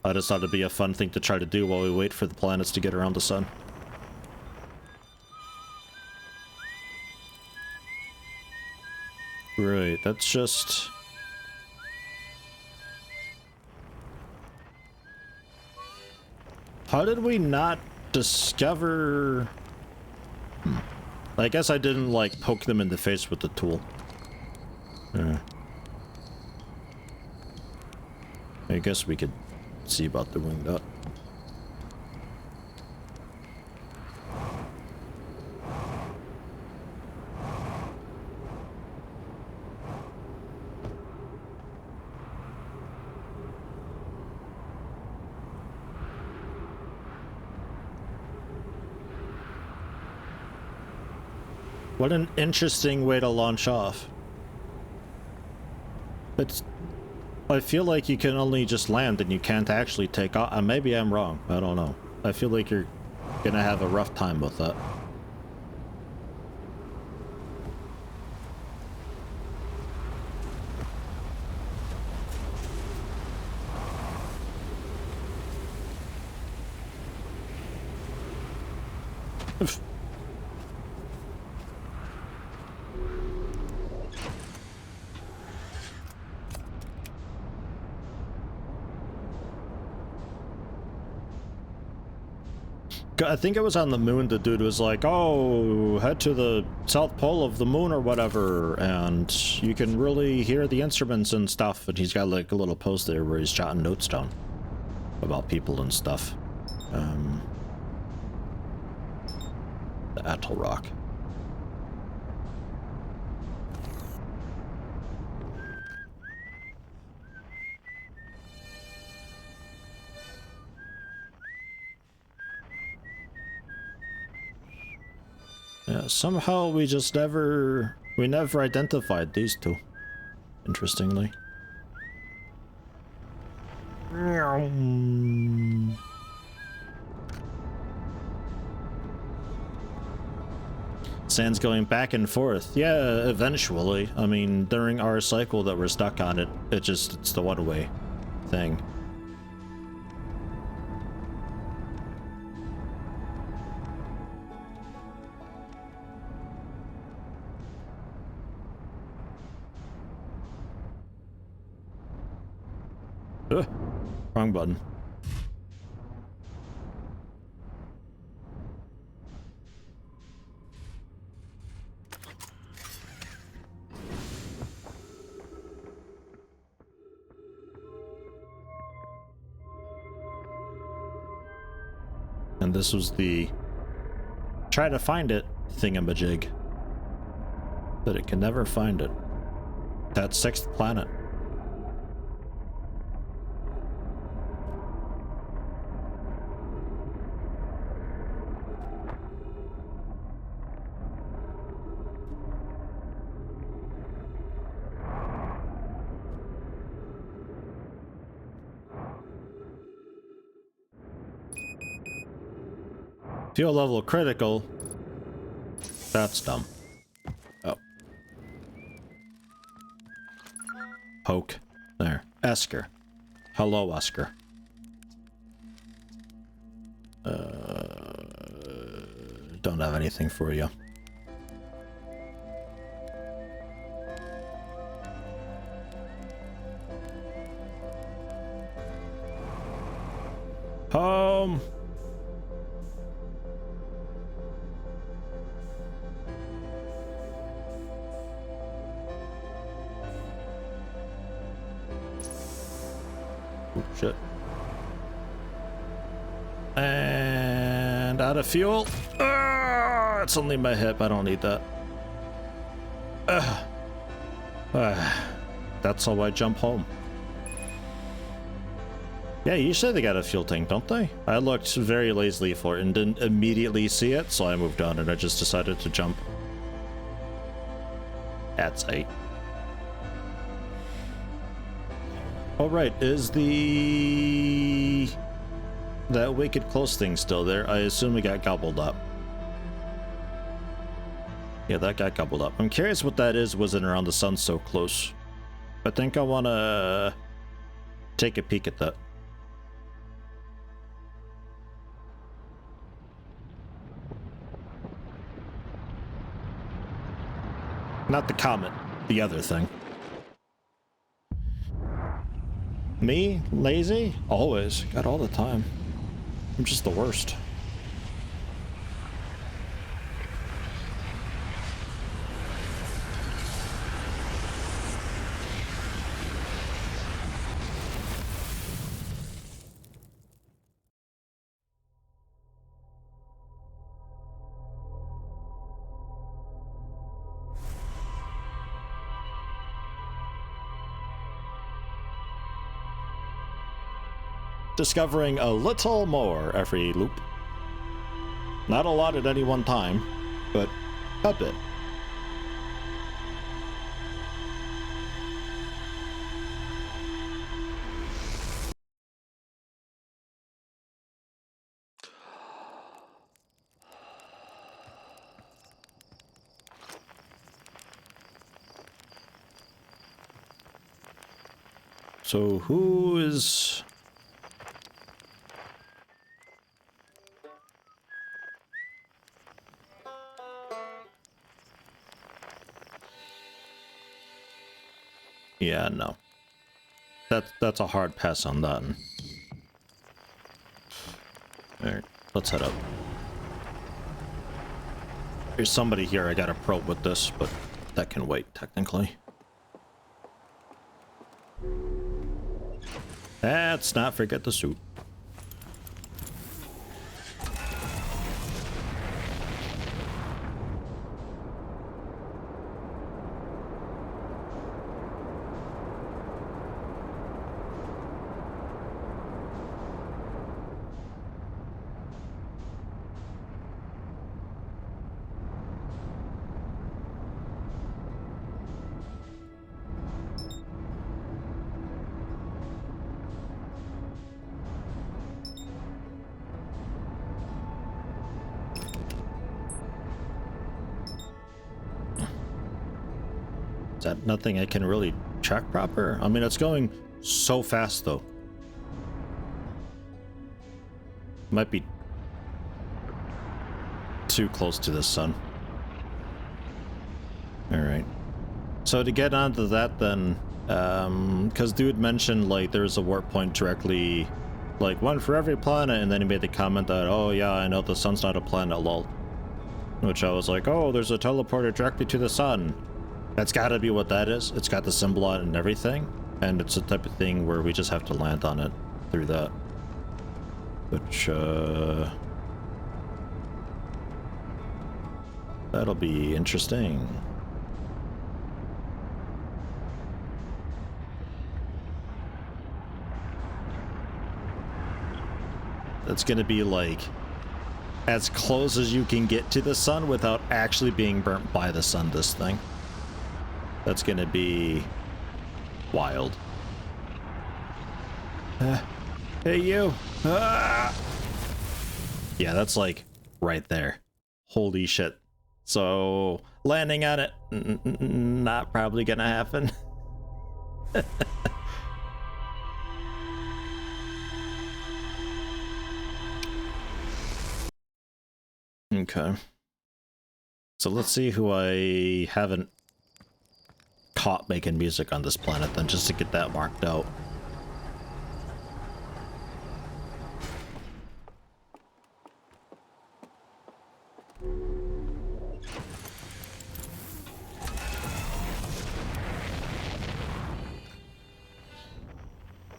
I just thought it'd be a fun thing to try to do while we wait for the planets to get around the sun. Right, that's just... How did we not discover... I guess I didn't, like, poke them in the face with the tool. I guess we could see about doing that. What an interesting way to launch off. It's... I feel like you can only just land and you can't actually take off. Maybe I'm wrong. I don't know. I feel like you're gonna have a rough time with that. I think it was on the moon. The dude was like, oh, head to the south pole of the moon or whatever, and you can really hear the instruments and stuff. And he's got like a little post there where he's jotting notes down about people and stuff. The Atoll Rock. Yeah, somehow we just never identified these two. Interestingly. Sand's going back and forth. Yeah, eventually. I mean, during our cycle that we're stuck on it, it's the one-way thing. Wrong button. And this was the try to find it thingamajig. But it can never find it. That 6th planet. Fuel level critical. That's dumb. Oh. Poke. There. Esker. Hello, Esker. Don't have anything for you. Home. Shit. And out of fuel. It's only my hip. I don't need that. That's how I jump home. Yeah, usually they got a fuel tank, don't they? I looked very lazily for it and didn't immediately see it, so I moved on and I just decided to jump. That's 8. Oh, right. Is that wicked close thing still there? I assume it got gobbled up. Yeah, that got gobbled up. I'm curious what that is, was it around the sun so close? I think I want to take a peek at that. Not the comet, the other thing. Me? Lazy? Always. God, all the time. I'm just the worst. Discovering a little more every loop. Not a lot at any one time, but a bit. So who is... Yeah, no. That's a hard pass on that. Alright, let's head up. There's somebody here I gotta probe with this, but that can wait, technically. Let's not forget the suit. That nothing I can really track proper? I mean, it's going so fast though. Might be too close to the sun. All right. So to get onto that, then Because dude mentioned like there's a warp point directly, like one for every planet, and then he made the comment that, oh yeah, I know the sun's not a planet, lol. Which I was like, oh, there's a teleporter directly to the sun. That's gotta be what that is. It's got the symbol on it and everything, and it's the type of thing where we just have to land on it through that. Which, that'll be interesting. That's gonna be like as close as you can get to the sun without actually being burnt by the sun, this thing. That's gonna be wild. Hey you! Ah! Yeah, that's like right there. Holy shit. So landing on it, not probably gonna happen. Okay. So let's see who I haven't caught making music on this planet then, just to get that marked out.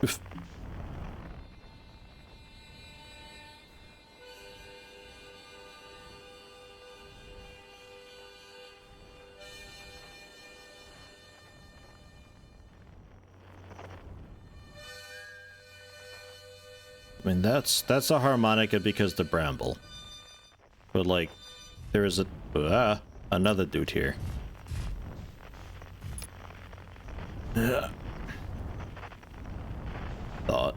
Oof. I mean, that's a harmonica because the bramble. But like, there is a another dude here. Thought.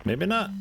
Maybe not.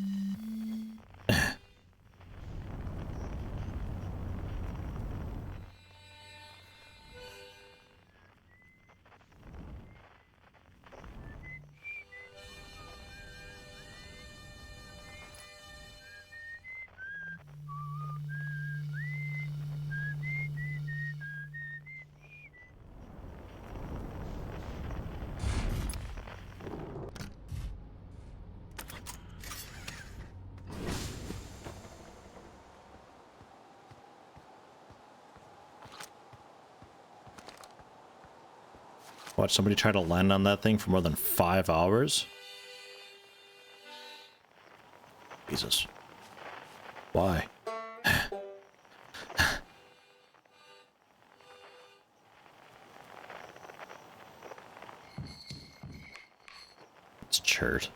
Watch somebody try to land on that thing for more than 5 hours? Jesus. Why? It's chert.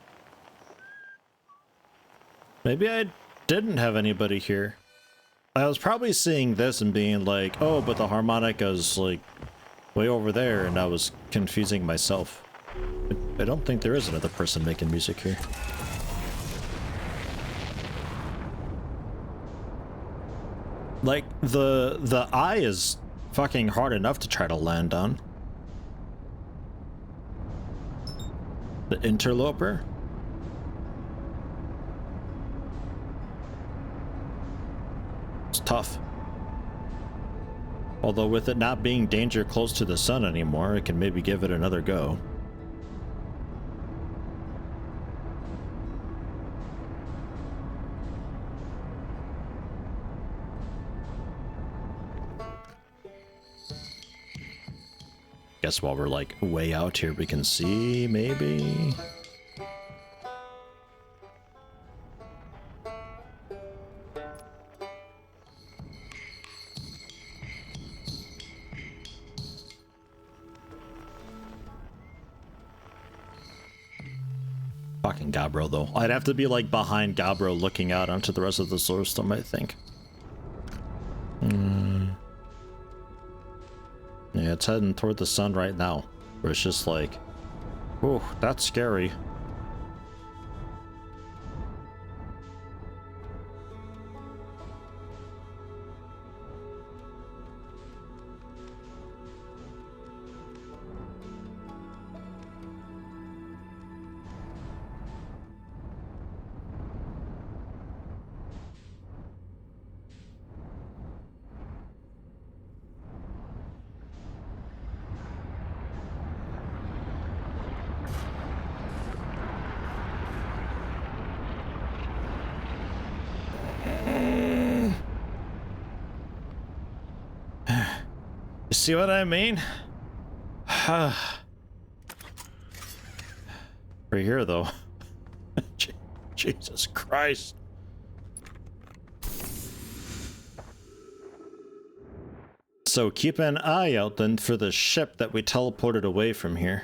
Maybe I didn't have anybody here. I was probably seeing this and being like, oh, but the harmonica's like way over there, and I was confusing myself. I don't think there is another person making music here. Like, the eye is fucking hard enough to try to land on. The interloper? It's tough. Although with it not being danger close to the sun anymore, I can maybe give it another go. Guess while we're like way out here, we can see maybe. Fucking Gabbro, though. I'd have to be, like, behind Gabbro looking out onto the rest of the solar system, I think. Yeah, it's heading toward the sun right now. Where it's just like, oh, that's scary. see what I mean? We're here, though. Jesus Christ. So keep an eye out then for the ship that we teleported away from here.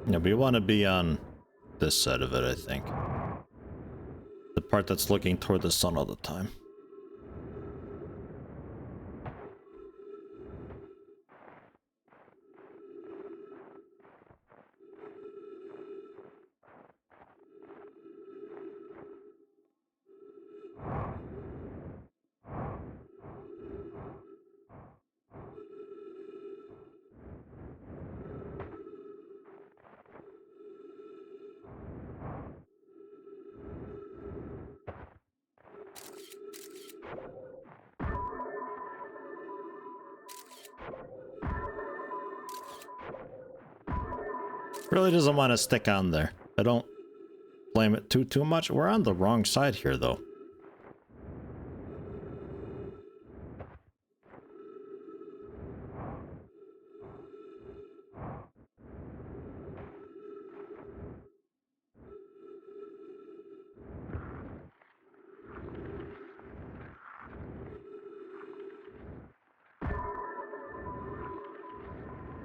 Yeah, we want to be on this side of it, I think. The part that's looking toward the sun all the time. Really doesn't want to stick on there. I don't blame it too much. We're on the wrong side here, though.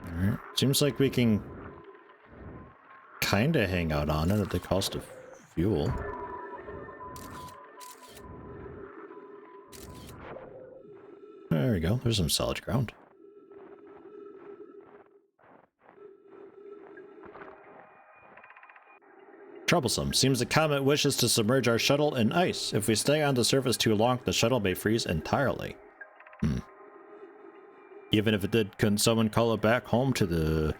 Alright. Seems like we can kind of hang out on it at the cost of fuel. There we go. There's some solid ground. Troublesome. Seems the comet wishes to submerge our shuttle in ice. If we stay on the surface too long, the shuttle may freeze entirely. Even if it did, couldn't someone call it back home to the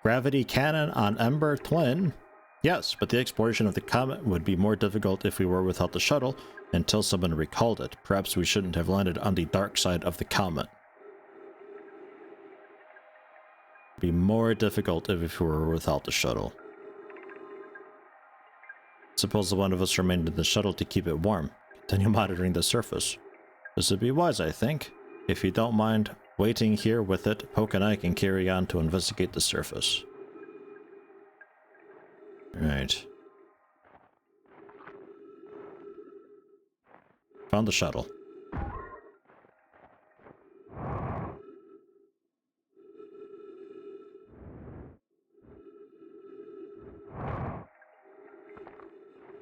gravity cannon on Ember Twin? Yes, but the exploration of the comet would be more difficult if we were without the shuttle until someone recalled it. Perhaps we shouldn't have landed on the dark side of the comet. Be more difficult if we were without the shuttle. Suppose the one of us remained in the shuttle to keep it warm. Continue monitoring the surface. This would be wise, I think. If you don't mind waiting here with it, Poke and I can carry on to investigate the surface. Right. Found the shuttle.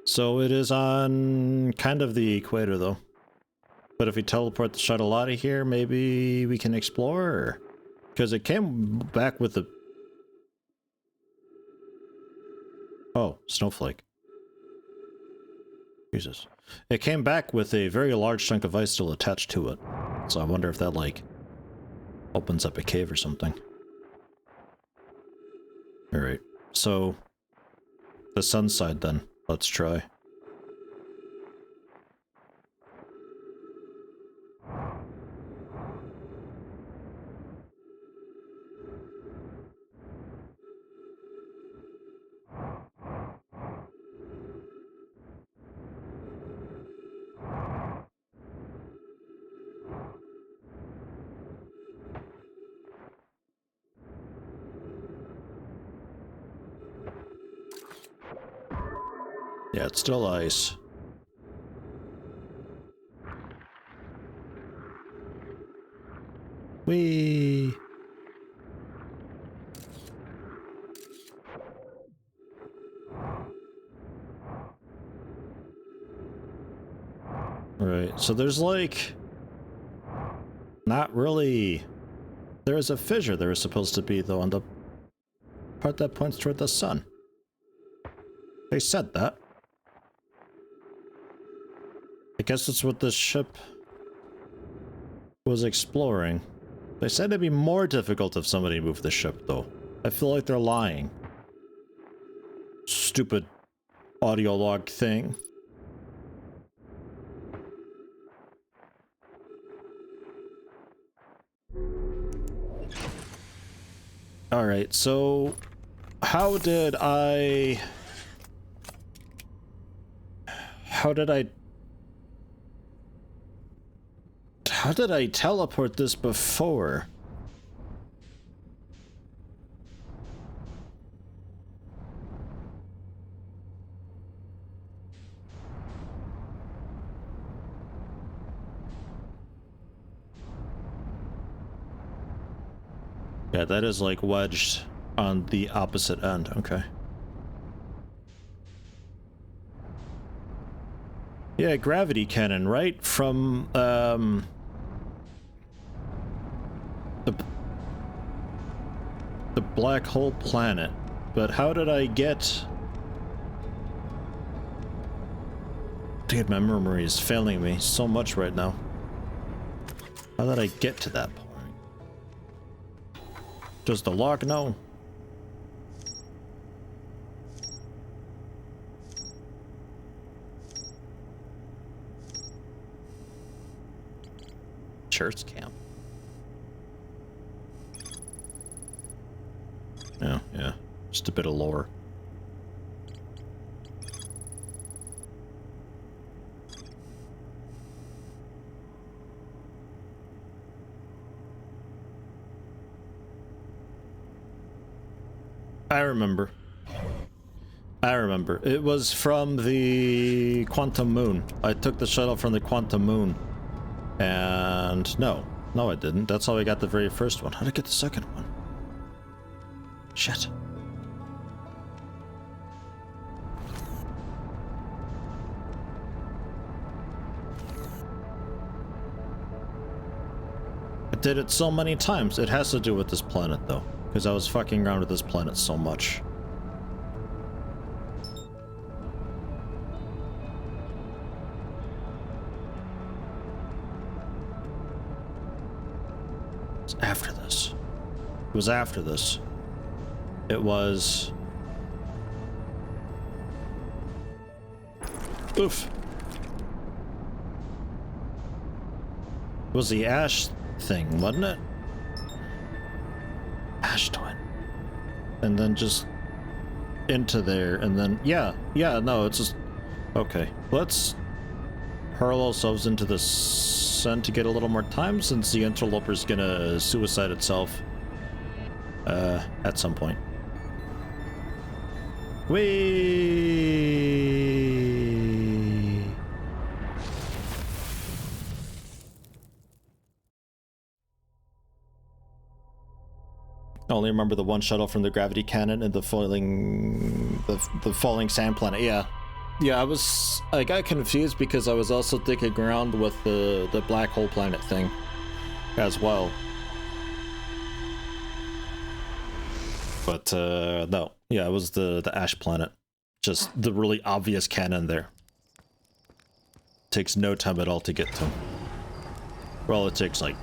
So it is on kind of the equator, though. But if we teleport the shuttle out of here, maybe we can explore? Because it came back with the... Oh, snowflake. Jesus. It came back with a very large chunk of ice still attached to it. So I wonder if that, like, opens up a cave or something. Alright, so... the sun side, then. Let's try. Yeah, it's still ice. Whee! Right, so there's like... not really There is a fissure there is supposed to be, though, on the part that points toward the sun. They said that. I guess it's what this ship was exploring. They said it'd be more difficult if somebody moved the ship, though. I feel like they're lying. Stupid audio log thing. Alright, so how did I teleport this before? Yeah, that is like wedged on the opposite end. Okay. Yeah, gravity cannon, right? From, the black hole planet. But how did I get... Dude, my memory is failing me so much right now. How did I get to that point? Does the log know? Church camp. Oh, yeah. Just a bit of lore. I remember. It was from the Quantum Moon. I took the shuttle from the Quantum Moon. And no, I didn't. That's how I got the very first one. How did I get the second one? Shit. I did it so many times. It has to do with this planet, though. Because I was fucking around with this planet so much. It's after this. It was after this. It was... Oof. It was the ash thing, wasn't it? Ash twin. And then just into there, and then yeah, no, it's just okay. Let's hurl ourselves into the sun to get a little more time, since the interloper's gonna suicide itself at some point. Whee! I only remember the one shuttle from the gravity cannon and the falling sand planet. Yeah, I got confused because I was also dicking around with the black hole planet thing as well. But no, yeah, it was the ash planet. Just the really obvious cannon there. Takes no time at all to get to. Well, it takes like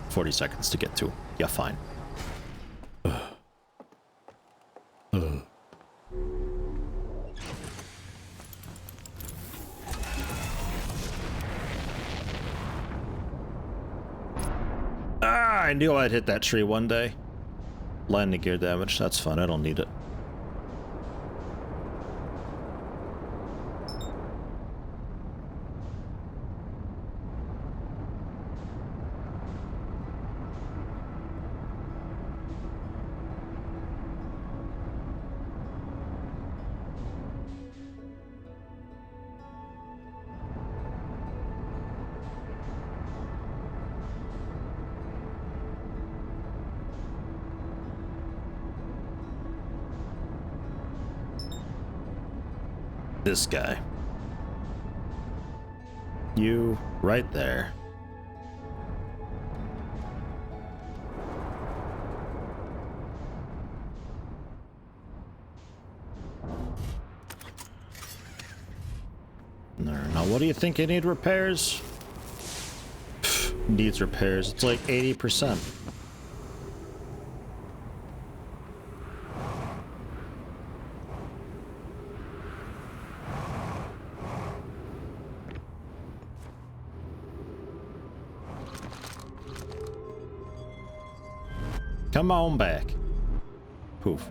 40 seconds to get to. Yeah, fine. I knew I'd hit that tree one day. Landing gear damage, that's fun, I don't need it. This guy. You right there. what do you think you need repairs? Needs repairs. It's like 80%. Come on back. Poof.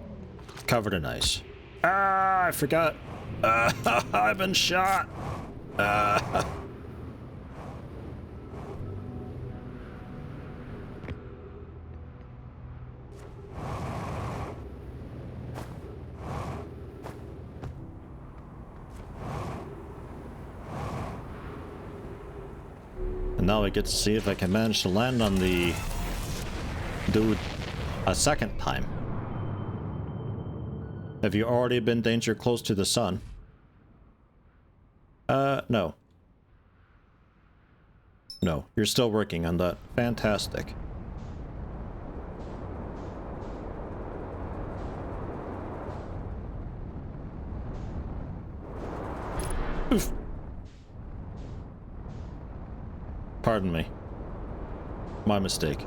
Covered in ice. Ah, I forgot. I've been shot. And now I get to see if I can manage to land on the dude a second time. Have you already been danger close to the sun? No. No, you're still working on that. Fantastic. Oof. Pardon me. My mistake.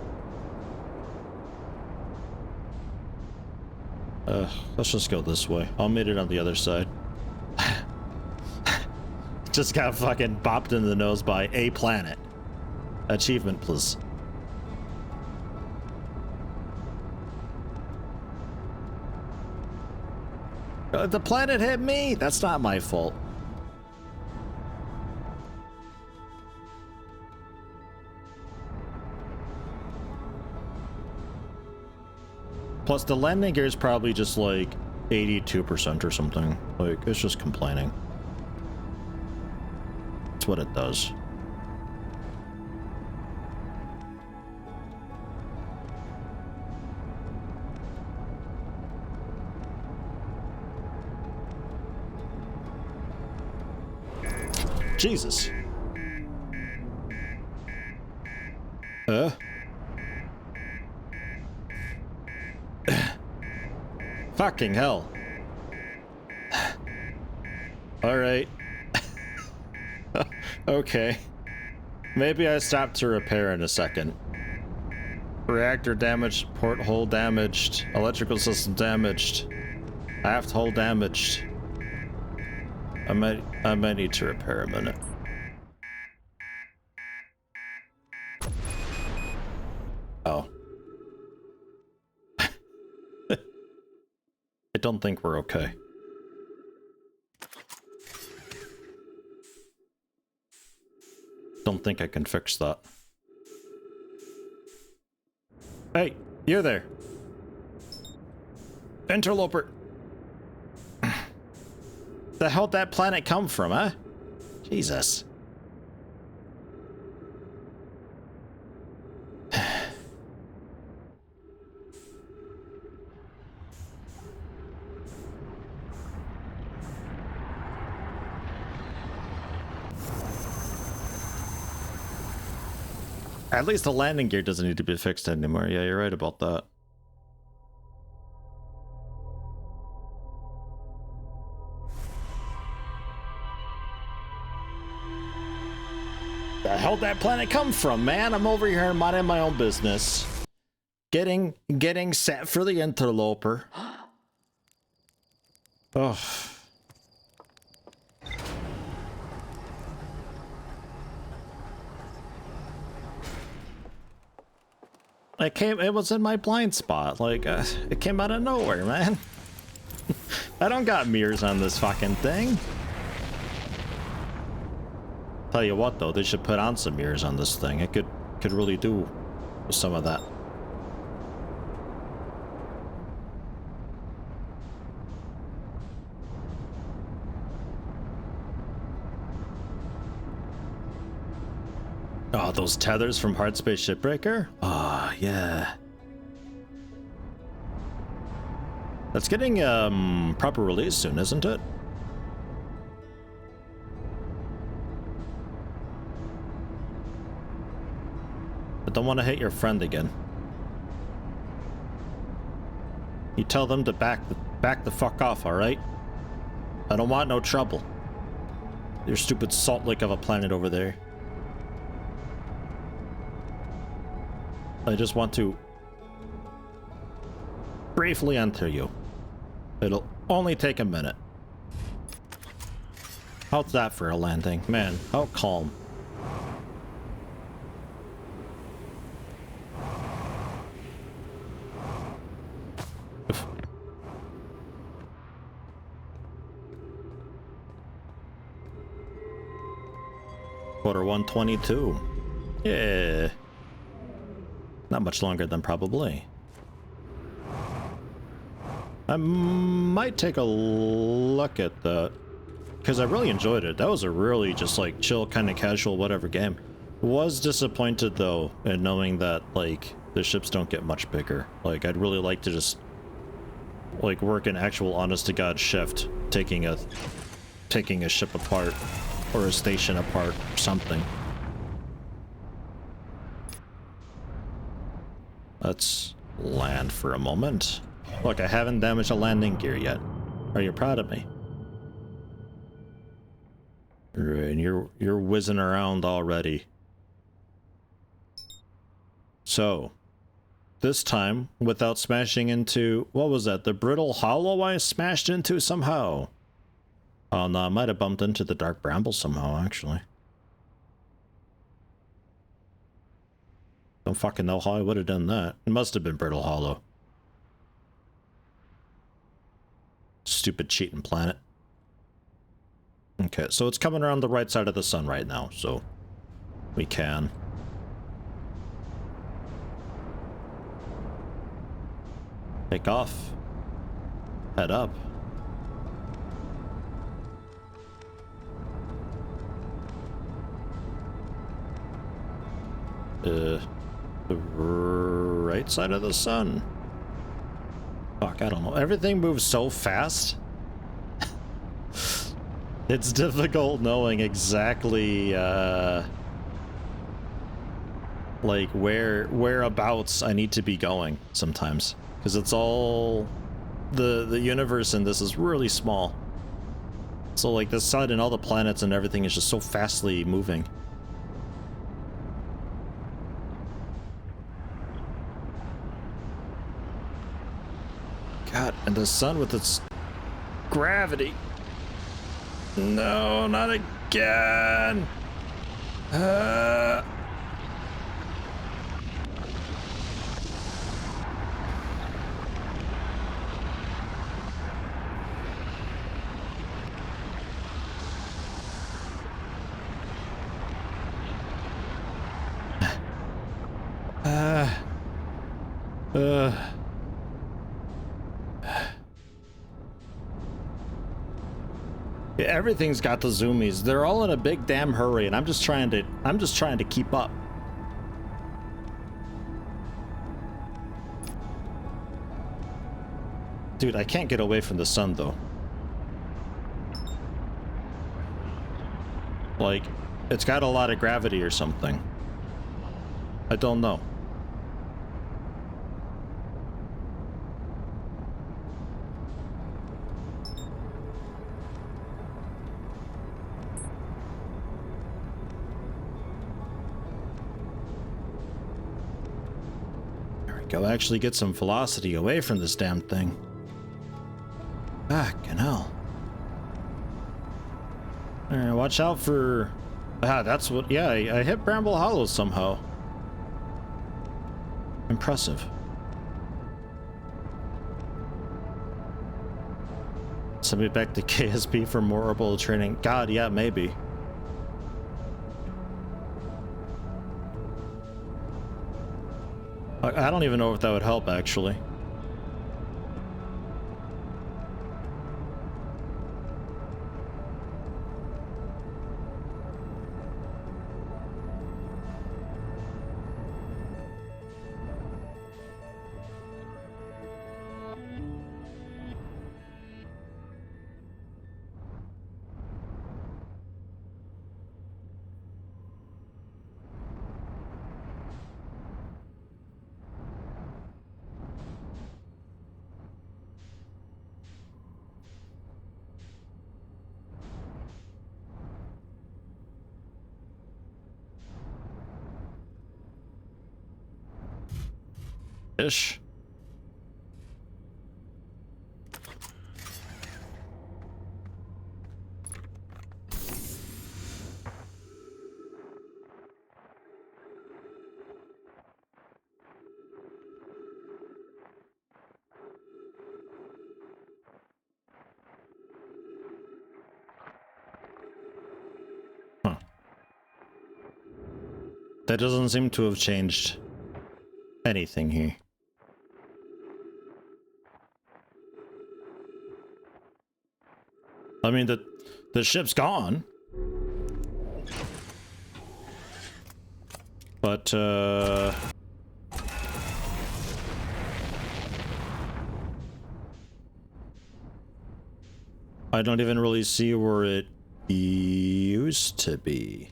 Let's just go this way. I'll meet it on the other side. Just got fucking bopped in the nose by a planet. Achievement, please. The planet hit me! That's not my fault. Plus, the landing gear is probably just like 82% or something. Like, it's just complaining. That's what it does. Jesus. Fucking hell. Alright. Okay. Maybe I stopped to repair in a second. Reactor damaged, porthole damaged, electrical system damaged, aft hull damaged. I might need to repair a minute. Oh. I don't think we're okay. Don't think I can fix that. Hey, you there. Interloper. The hell'd that planet come from, huh? Jesus. At least the landing gear doesn't need to be fixed anymore. Yeah, you're right about that. The hell'd that planet come from, man? I'm over here minding my own business. Getting set for the interloper. Oh. It was in my blind spot. Like, it came out of nowhere, man. I don't got mirrors on this fucking thing. Tell you what, though, they should put on some mirrors on this thing. It could really do with some of that. Oh, those tethers from Hard Space Shipbreaker? Oh, yeah. That's getting proper release soon, isn't it? I don't want to hit your friend again. You tell them to back the fuck off, alright? I don't want no trouble. your stupid salt lake of a planet over there. I just want to briefly enter you. It'll only take a minute. How's that for a landing? Man, how calm. Quarter 122. Yeah. Not much longer than probably. I might take a look at that. Because I really enjoyed it. That was a really just like chill, kind of casual, whatever game. Was disappointed though in knowing that like the ships don't get much bigger. Like I'd really like to just like work an actual honest to god shift, taking a ship apart or a station apart or something. Let's land for a moment. Look, I haven't damaged a landing gear yet. Are you proud of me? And you're whizzing around already. So, this time, without smashing into, what was that? The brittle hollow I smashed into somehow? Oh no, I might have bumped into the dark bramble somehow, actually. Don't fucking know how I would have done that. It must have been brittle hollow. Stupid cheating planet. Okay, so it's coming around the right side of the sun right now, so we can. Take off. Head up. The right side of the sun. Fuck, I don't know. Everything moves so fast. It's difficult knowing exactly, like whereabouts I need to be going sometimes, because it's all the universe in this is really small. So like the sun and all the planets and everything is just so fastly moving. God, and the sun with its gravity. No, not again. Yeah, everything's got the zoomies. They're all in a big damn hurry, and I'm just trying to keep up. Dude, I can't get away from the sun though. Like, it's got a lot of gravity or something. I don't know. Go actually get some velocity away from this damn thing. Fucking hell. Alright, watch out for... Ah, that's what... Yeah, I hit Bramble Hollow somehow. Impressive. Send me back to KSP for more orbital training. God, yeah, maybe. I don't even know if that would help, actually. Ish. Huh. That doesn't seem to have changed anything here. I mean, the ship's gone. But, I don't even really see where it used to be.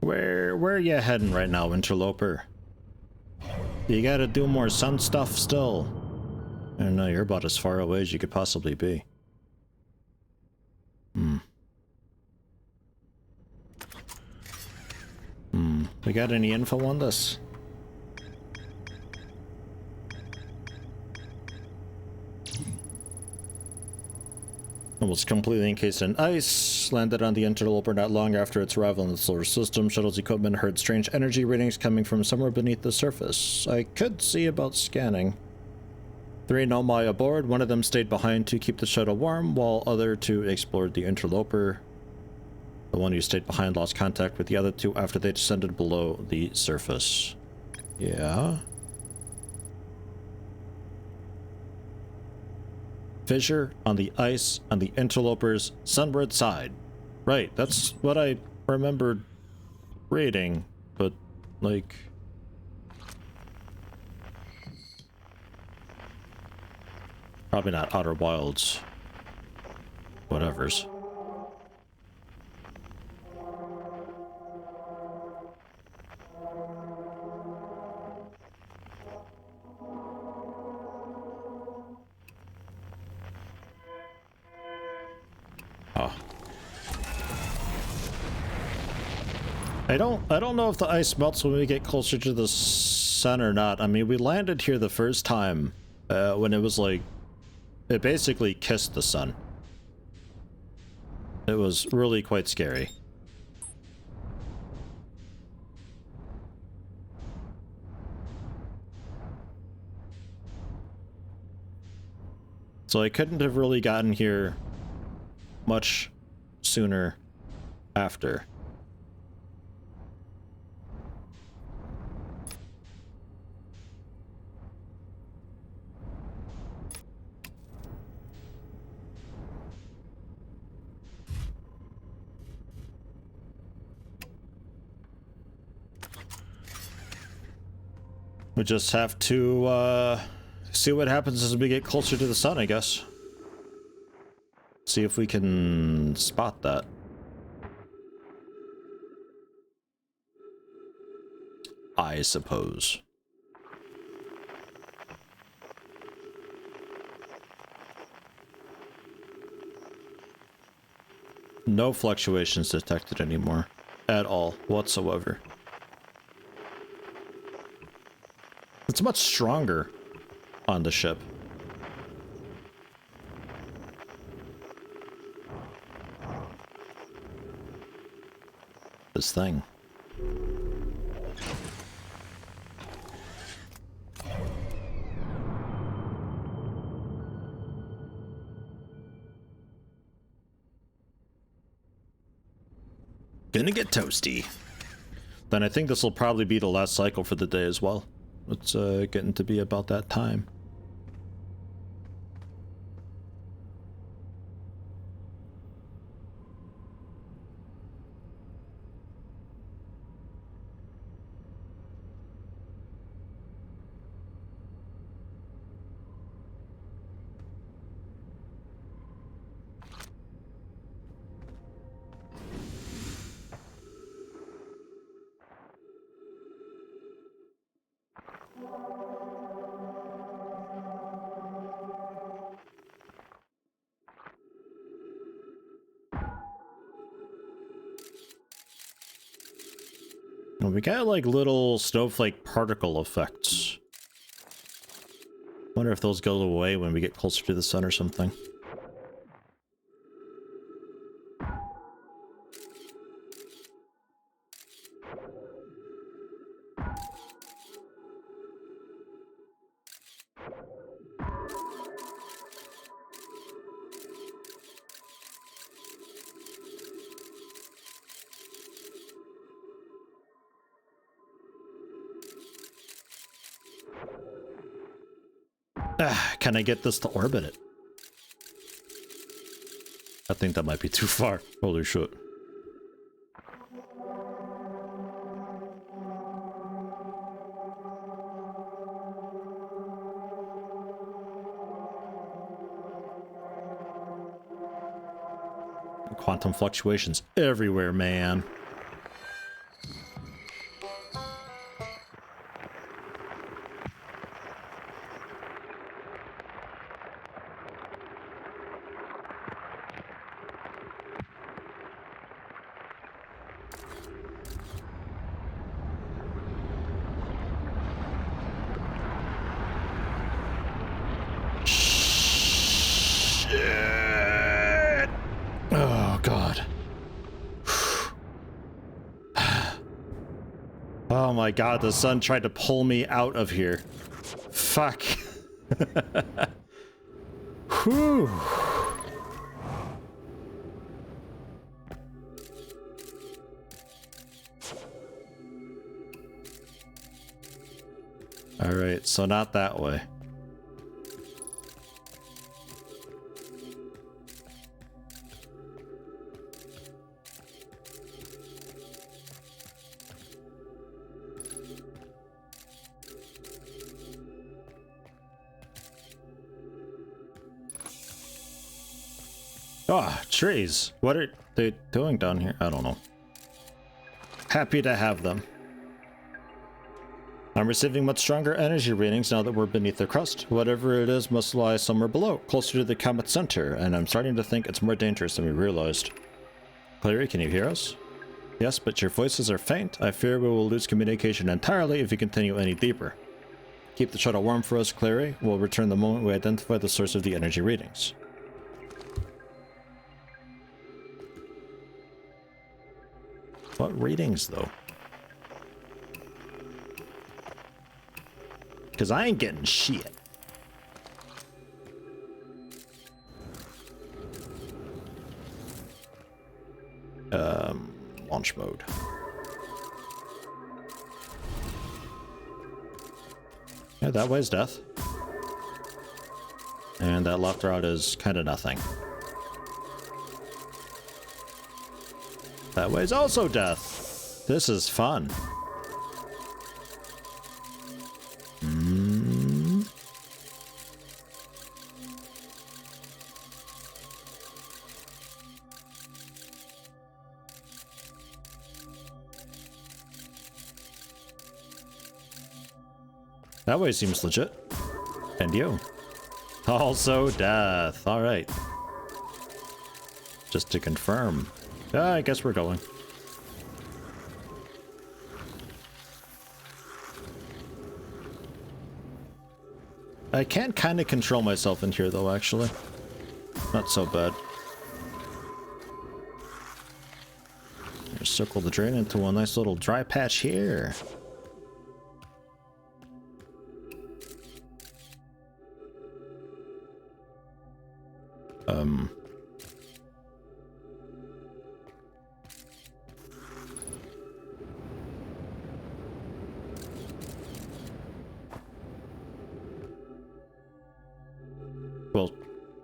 Where are you heading right now, Interloper? You gotta do more sun stuff still. I don't know, you're about as far away as you could possibly be. We got any info on this? Almost completely encased in ice, landed on the Interloper not long after its arrival in the solar system. Shuttle's equipment heard strange energy readings coming from somewhere beneath the surface. I could see about scanning. 3 Nomai aboard. One of them stayed behind to keep the shuttle warm, while other 2 explored the Interloper. The one who stayed behind lost contact with the other 2 after they descended below the surface. Yeah. Fissure on the ice on the Interloper's sunward side. Right, that's what I remembered reading, but like... Probably not Outer Wilds. Whatevers. Oh. I don't know if the ice melts when we get closer to the sun or not. I mean, we landed here the first time when it was like it basically kissed the sun. It was really quite scary. So I couldn't have really gotten here much sooner after. We just have to see what happens as we get closer to the sun, I guess. See if we can spot that. I suppose. No fluctuations detected anymore. At all, whatsoever. It's much stronger on the ship. This thing. Gonna get toasty. Then I think this will probably be the last cycle for the day as well. It's getting to be about that time. we got like little snowflake particle effects. Wonder if those go away when we get closer to the sun or something. Can I get this to orbit it? I think that might be too far. Holy shit. Quantum fluctuations everywhere, man. Oh my god, the sun tried to pull me out of here. Fuck. Whew. Alright, so not that way. Ah, trees. What are they doing down here? I don't know. Happy to have them. I'm receiving much stronger energy readings now that we're beneath the crust. Whatever it is must lie somewhere below, closer to the comet's center, and I'm starting to think it's more dangerous than we realized. Clary, can you hear us? Yes, but your voices are faint. I fear we will lose communication entirely if you continue any deeper. Keep the shuttle warm for us, Clary. We'll return the moment we identify the source of the energy readings. What readings, though? Because I ain't getting shit. Launch mode. Yeah, that way's death. And that left route is kind of nothing. That way's also death. This is fun. That way seems legit. And you. Also death. Alright. Just to confirm. I guess we're going. I can kind of control myself in here though, actually. Not so bad. Just circle the drain into a nice little dry patch here.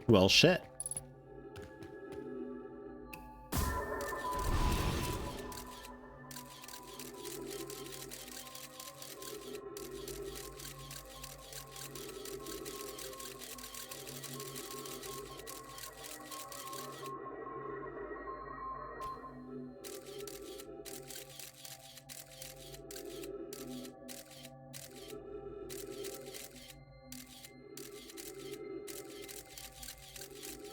Well, shit.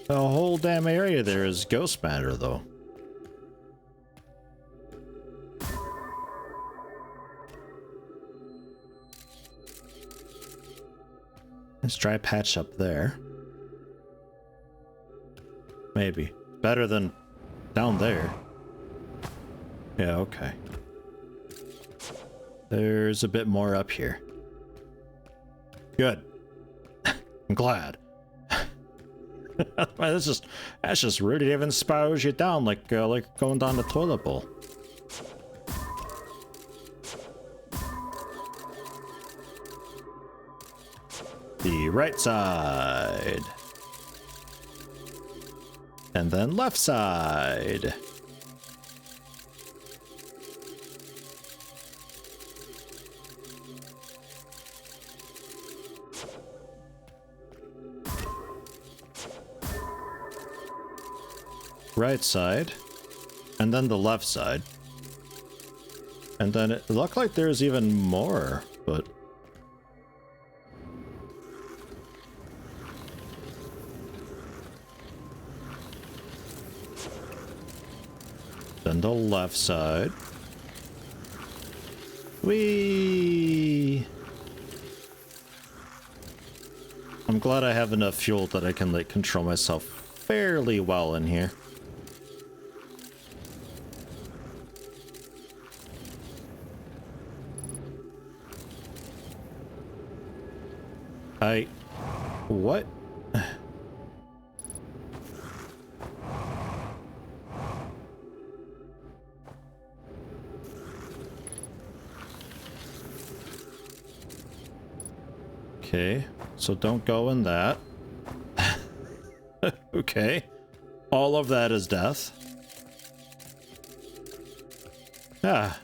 The whole damn area there is ghost matter, though. Let's try patch up there. Maybe. Better than down there. Yeah, okay. There's a bit more up here. Good. I'm glad. that's just rude. It even spows you down like going down the toilet bowl. The right side. And then left side. Right side. And then the left side. And then it looked like there's even more, but... Then the left side. Whee! I'm glad I have enough fuel that I can like control myself fairly well in here. What? Okay, so don't go in that. Okay. All of that is death. Ah.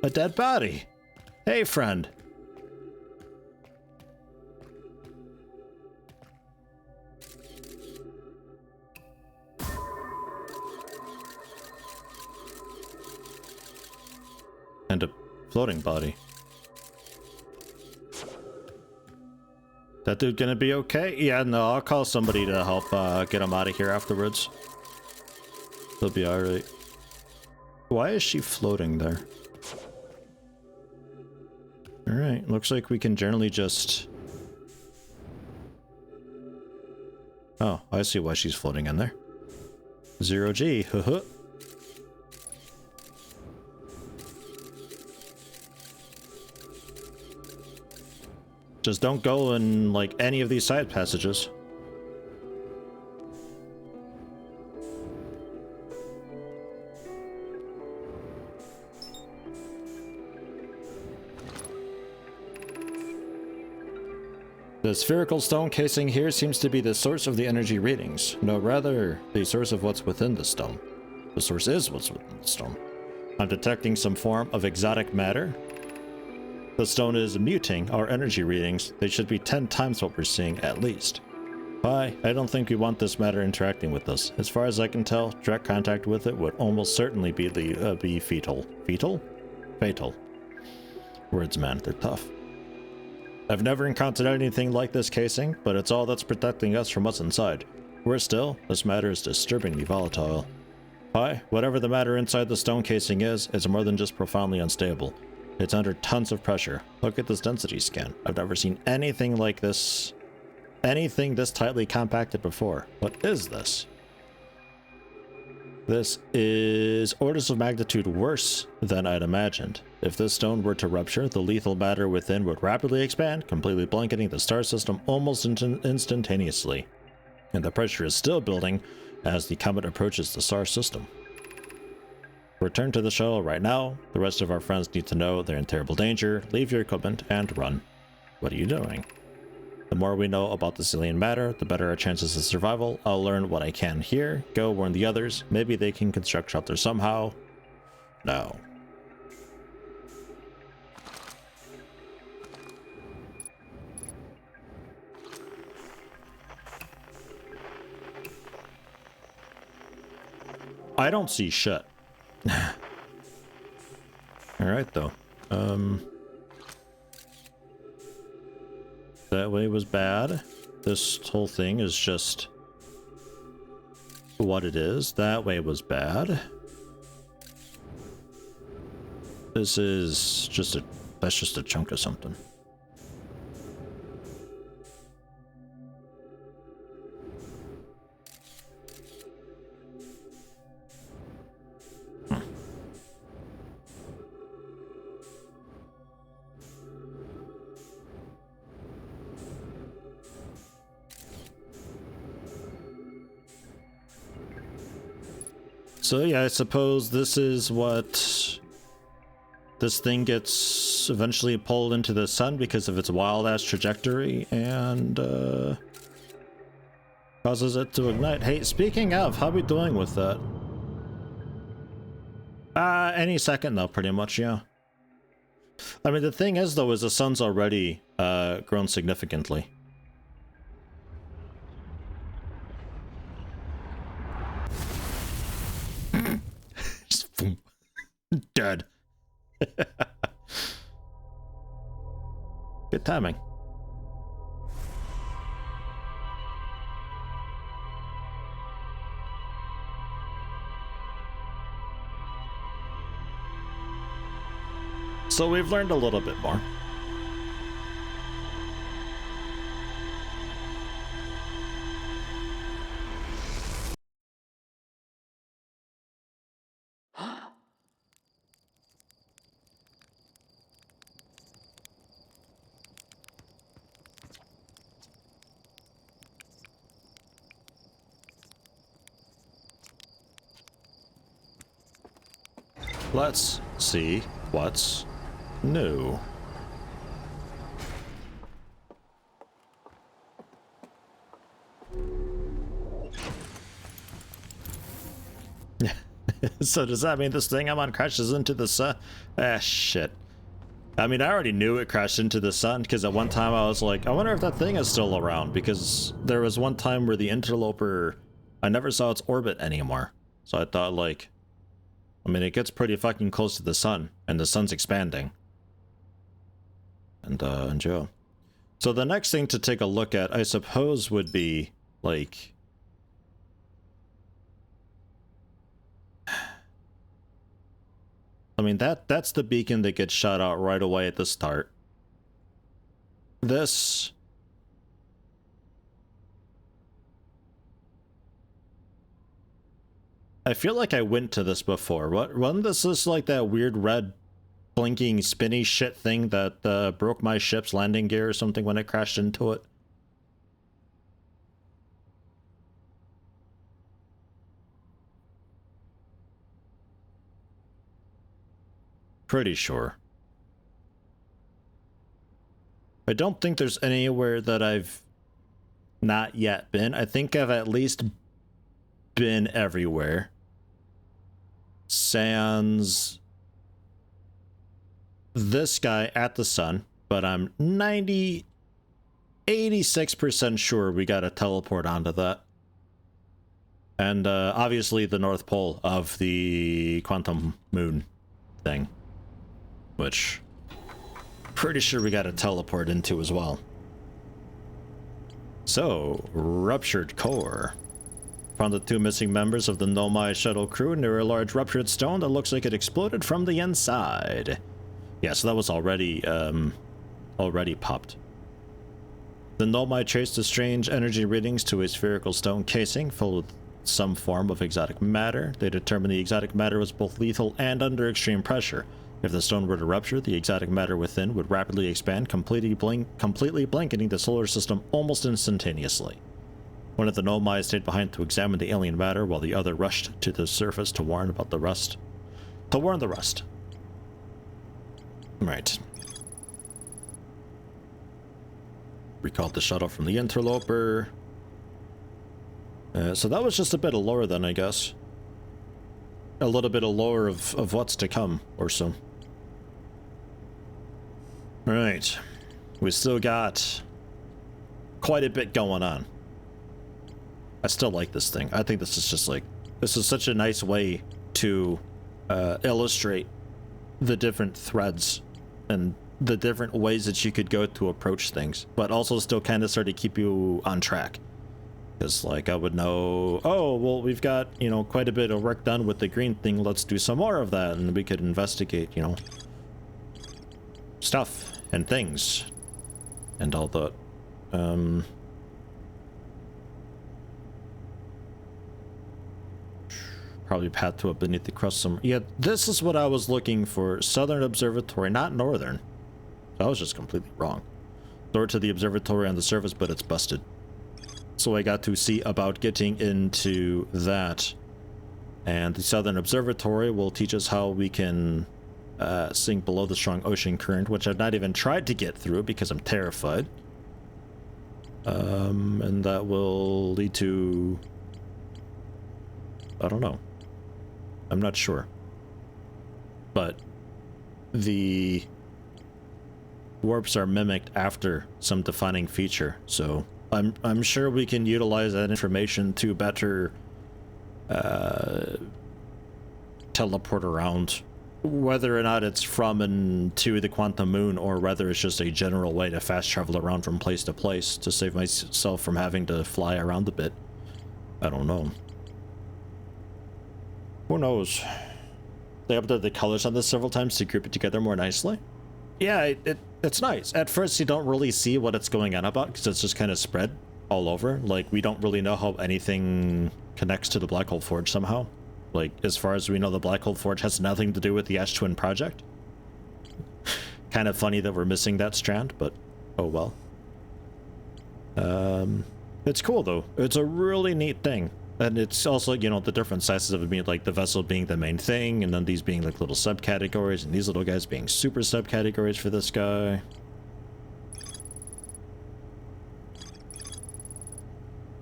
A dead body. Hey, friend. And a floating body. That dude gonna be okay? Yeah, no, I'll call somebody to help get him out of here afterwards. He'll be alright. Why is she floating there? Alright, looks like we can generally just... Oh, I see why she's floating in there. 0G, haha. Just don't go in, like, any of these side passages. The spherical stone casing here seems to be the source of the energy readings. No, rather, the source of what's within the stone. The source is what's within the stone. I'm detecting some form of exotic matter. The stone is muting our energy readings. They should be 10 times what we're seeing, at least. I don't think we want this matter interacting with us. As far as I can tell, direct contact with it would almost certainly be fatal. Fatal? Fatal. Words, man, they're tough. I've never encountered anything like this casing, but it's all that's protecting us from what's inside. Worse still, this matter is disturbingly volatile. Whatever the matter inside the stone casing is, it's more than just profoundly unstable. It's under tons of pressure. Look at this density scan. I've never seen anything like this. Anything this tightly compacted before. What is this? This is orders of magnitude worse than I'd imagined. If this stone were to rupture, the lethal matter within would rapidly expand, completely blanketing the star system almost instantaneously. And the pressure is still building as the comet approaches the star system. Return to the shuttle right now. The rest of our friends need to know they're in terrible danger. Leave your equipment and run. What are you doing? The more we know about this alien matter, the better our chances of survival. I'll learn what I can here. Go warn the others. Maybe they can construct shelter somehow. No. I don't see shit. Alright though. That way was bad. This whole thing is just what it is. That way was bad. This is just that's just a chunk of something. So yeah, I suppose this is what this thing gets eventually pulled into the sun because of its wild-ass trajectory and causes it to ignite. Hey, speaking of, how are we doing with that? Any second though, pretty much, yeah. I mean, the thing is though, is the sun's already grown significantly. Just boom. Dead. Good timing. So we've learned a little bit more. Let's see what's new. So does that mean this thing I'm on crashes into the sun? Ah, shit. I mean, I already knew it crashed into the sun because at one time I was like, I wonder if that thing is still around, because there was one time where the interloper, I never saw its orbit anymore. So I thought, like, I mean, it gets pretty fucking close to the sun, and the sun's expanding. And Joe. So the next thing to take a look at, I suppose, would be, like... I mean, that's the beacon that gets shot out right away at the start. This... I feel like I went to this before. Wasn't this just like that weird red blinking spinny shit thing that broke my ship's landing gear or something when it crashed into it? Pretty sure. I don't think there's anywhere that I've not yet been. I think I've at least been everywhere. Sans this guy at the sun, but I'm 86% sure we gotta teleport onto that. And obviously the North Pole of the quantum moon thing, which pretty sure we gotta teleport into as well. So, ruptured core. Found the two missing members of the Nomai shuttle crew near a large ruptured stone that looks like it exploded from the inside. Yeah, so that was already popped. The Nomai traced the strange energy readings to a spherical stone casing filled with some form of exotic matter. They determined the exotic matter was both lethal and under extreme pressure. If the stone were to rupture, the exotic matter within would rapidly expand, completely blanketing the solar system almost instantaneously. One of the Nomai stayed behind to examine the alien matter, while the other rushed to the surface to warn about the rust. To warn the rust. Right. Recalled the shuttle from the interloper. So that was just a bit of lore then, I guess. A little bit of lore of what's to come, or so. Right. We still got quite a bit going on. I still like this thing. I think this is just like, this is such a nice way to illustrate the different threads and the different ways that you could go to approach things, but also still kind of sort of keep you on track. Because, like, I would know, oh, well, we've got, you know, quite a bit of work done with the green thing. Let's do some more of that, and we could investigate, you know, stuff and things and all that. Probably path to it beneath the crust somewhere. Yeah, this is what I was looking for. Southern Observatory, not Northern. I was just completely wrong. Door to the observatory on the surface, but it's busted. So I got to see about getting into that. And the Southern Observatory will teach us how we can sink below the strong ocean current, which I've not even tried to get through because I'm terrified. And that will lead to... I don't know. I'm not sure. But the warps are mimicked after some defining feature, so I'm sure we can utilize that information to better teleport around, whether or not it's from and to the quantum moon, or whether it's just a general way to fast travel around from place to place to save myself from having to fly around a bit. I don't know. Who knows? They updated the colors on this several times to group it together more nicely. Yeah, it's nice. At first, you don't really see what it's going on about because it's just kind of spread all over. Like, we don't really know how anything connects to the Black Hole Forge somehow. Like, as far as we know, the Black Hole Forge has nothing to do with the Ash Twin project. Kind of funny that we're missing that strand, but oh well. It's cool though. It's a really neat thing. And it's also, you know, the different sizes of it being like the vessel being the main thing, and then these being like little subcategories, and these little guys being super subcategories for this guy.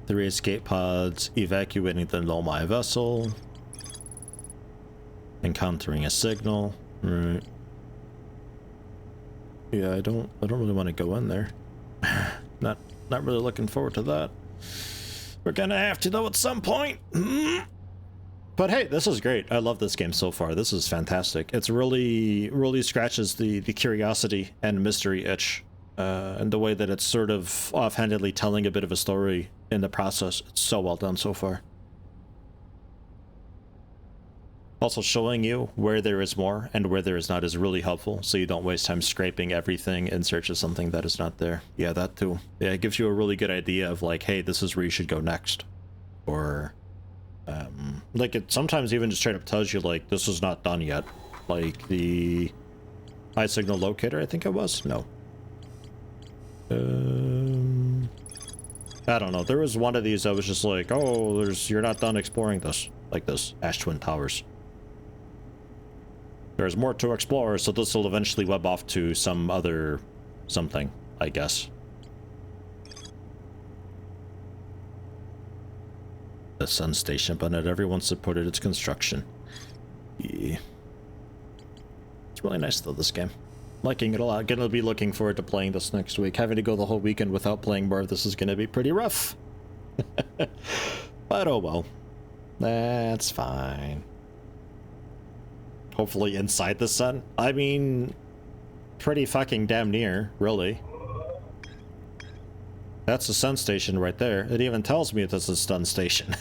Three escape pods, evacuating the Nomai vessel, encountering a signal. Right. Yeah, I don't really want to go in there. Not really looking forward to that. We're gonna have to though at some point. But hey, this is great. I love this game so far. This is fantastic. It's really scratches the curiosity and mystery itch, and the way that it's sort of offhandedly telling a bit of a story in the process. It's so well done so far. Also, showing you where there is more and where there is not is really helpful, so you don't waste time scraping everything in search of something that is not there. Yeah, that too. Yeah, it gives you a really good idea of like, hey, this is where you should go next. Or, like, it sometimes even just straight up tells you, like, this is not done yet. Like, the high signal locator, I think it was? No. I don't know. There was one of these that was just like, oh, you're not done exploring this. Like this, Ash Twin Towers. There's more to explore, so this will eventually web off to some other something, I guess. The Sun Station, but not everyone supported its construction. Yeah. It's really nice though, this game. Liking it a lot. Gonna be looking forward to playing this next week. Having to go the whole weekend without playing more of this is gonna be pretty rough. But oh well. That's fine. Hopefully inside the sun. I mean, pretty fucking damn near, really. That's the sun station right there. It even tells me this is a sun station.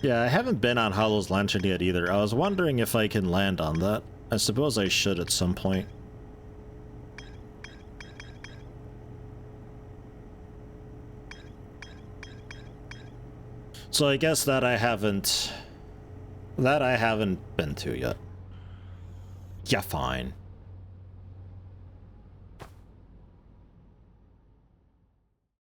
Yeah, I haven't been on Hollow's Lantern yet either. I was wondering if I can land on that. I suppose I should at some point. So I guess that I haven't been to yet. Yeah, fine.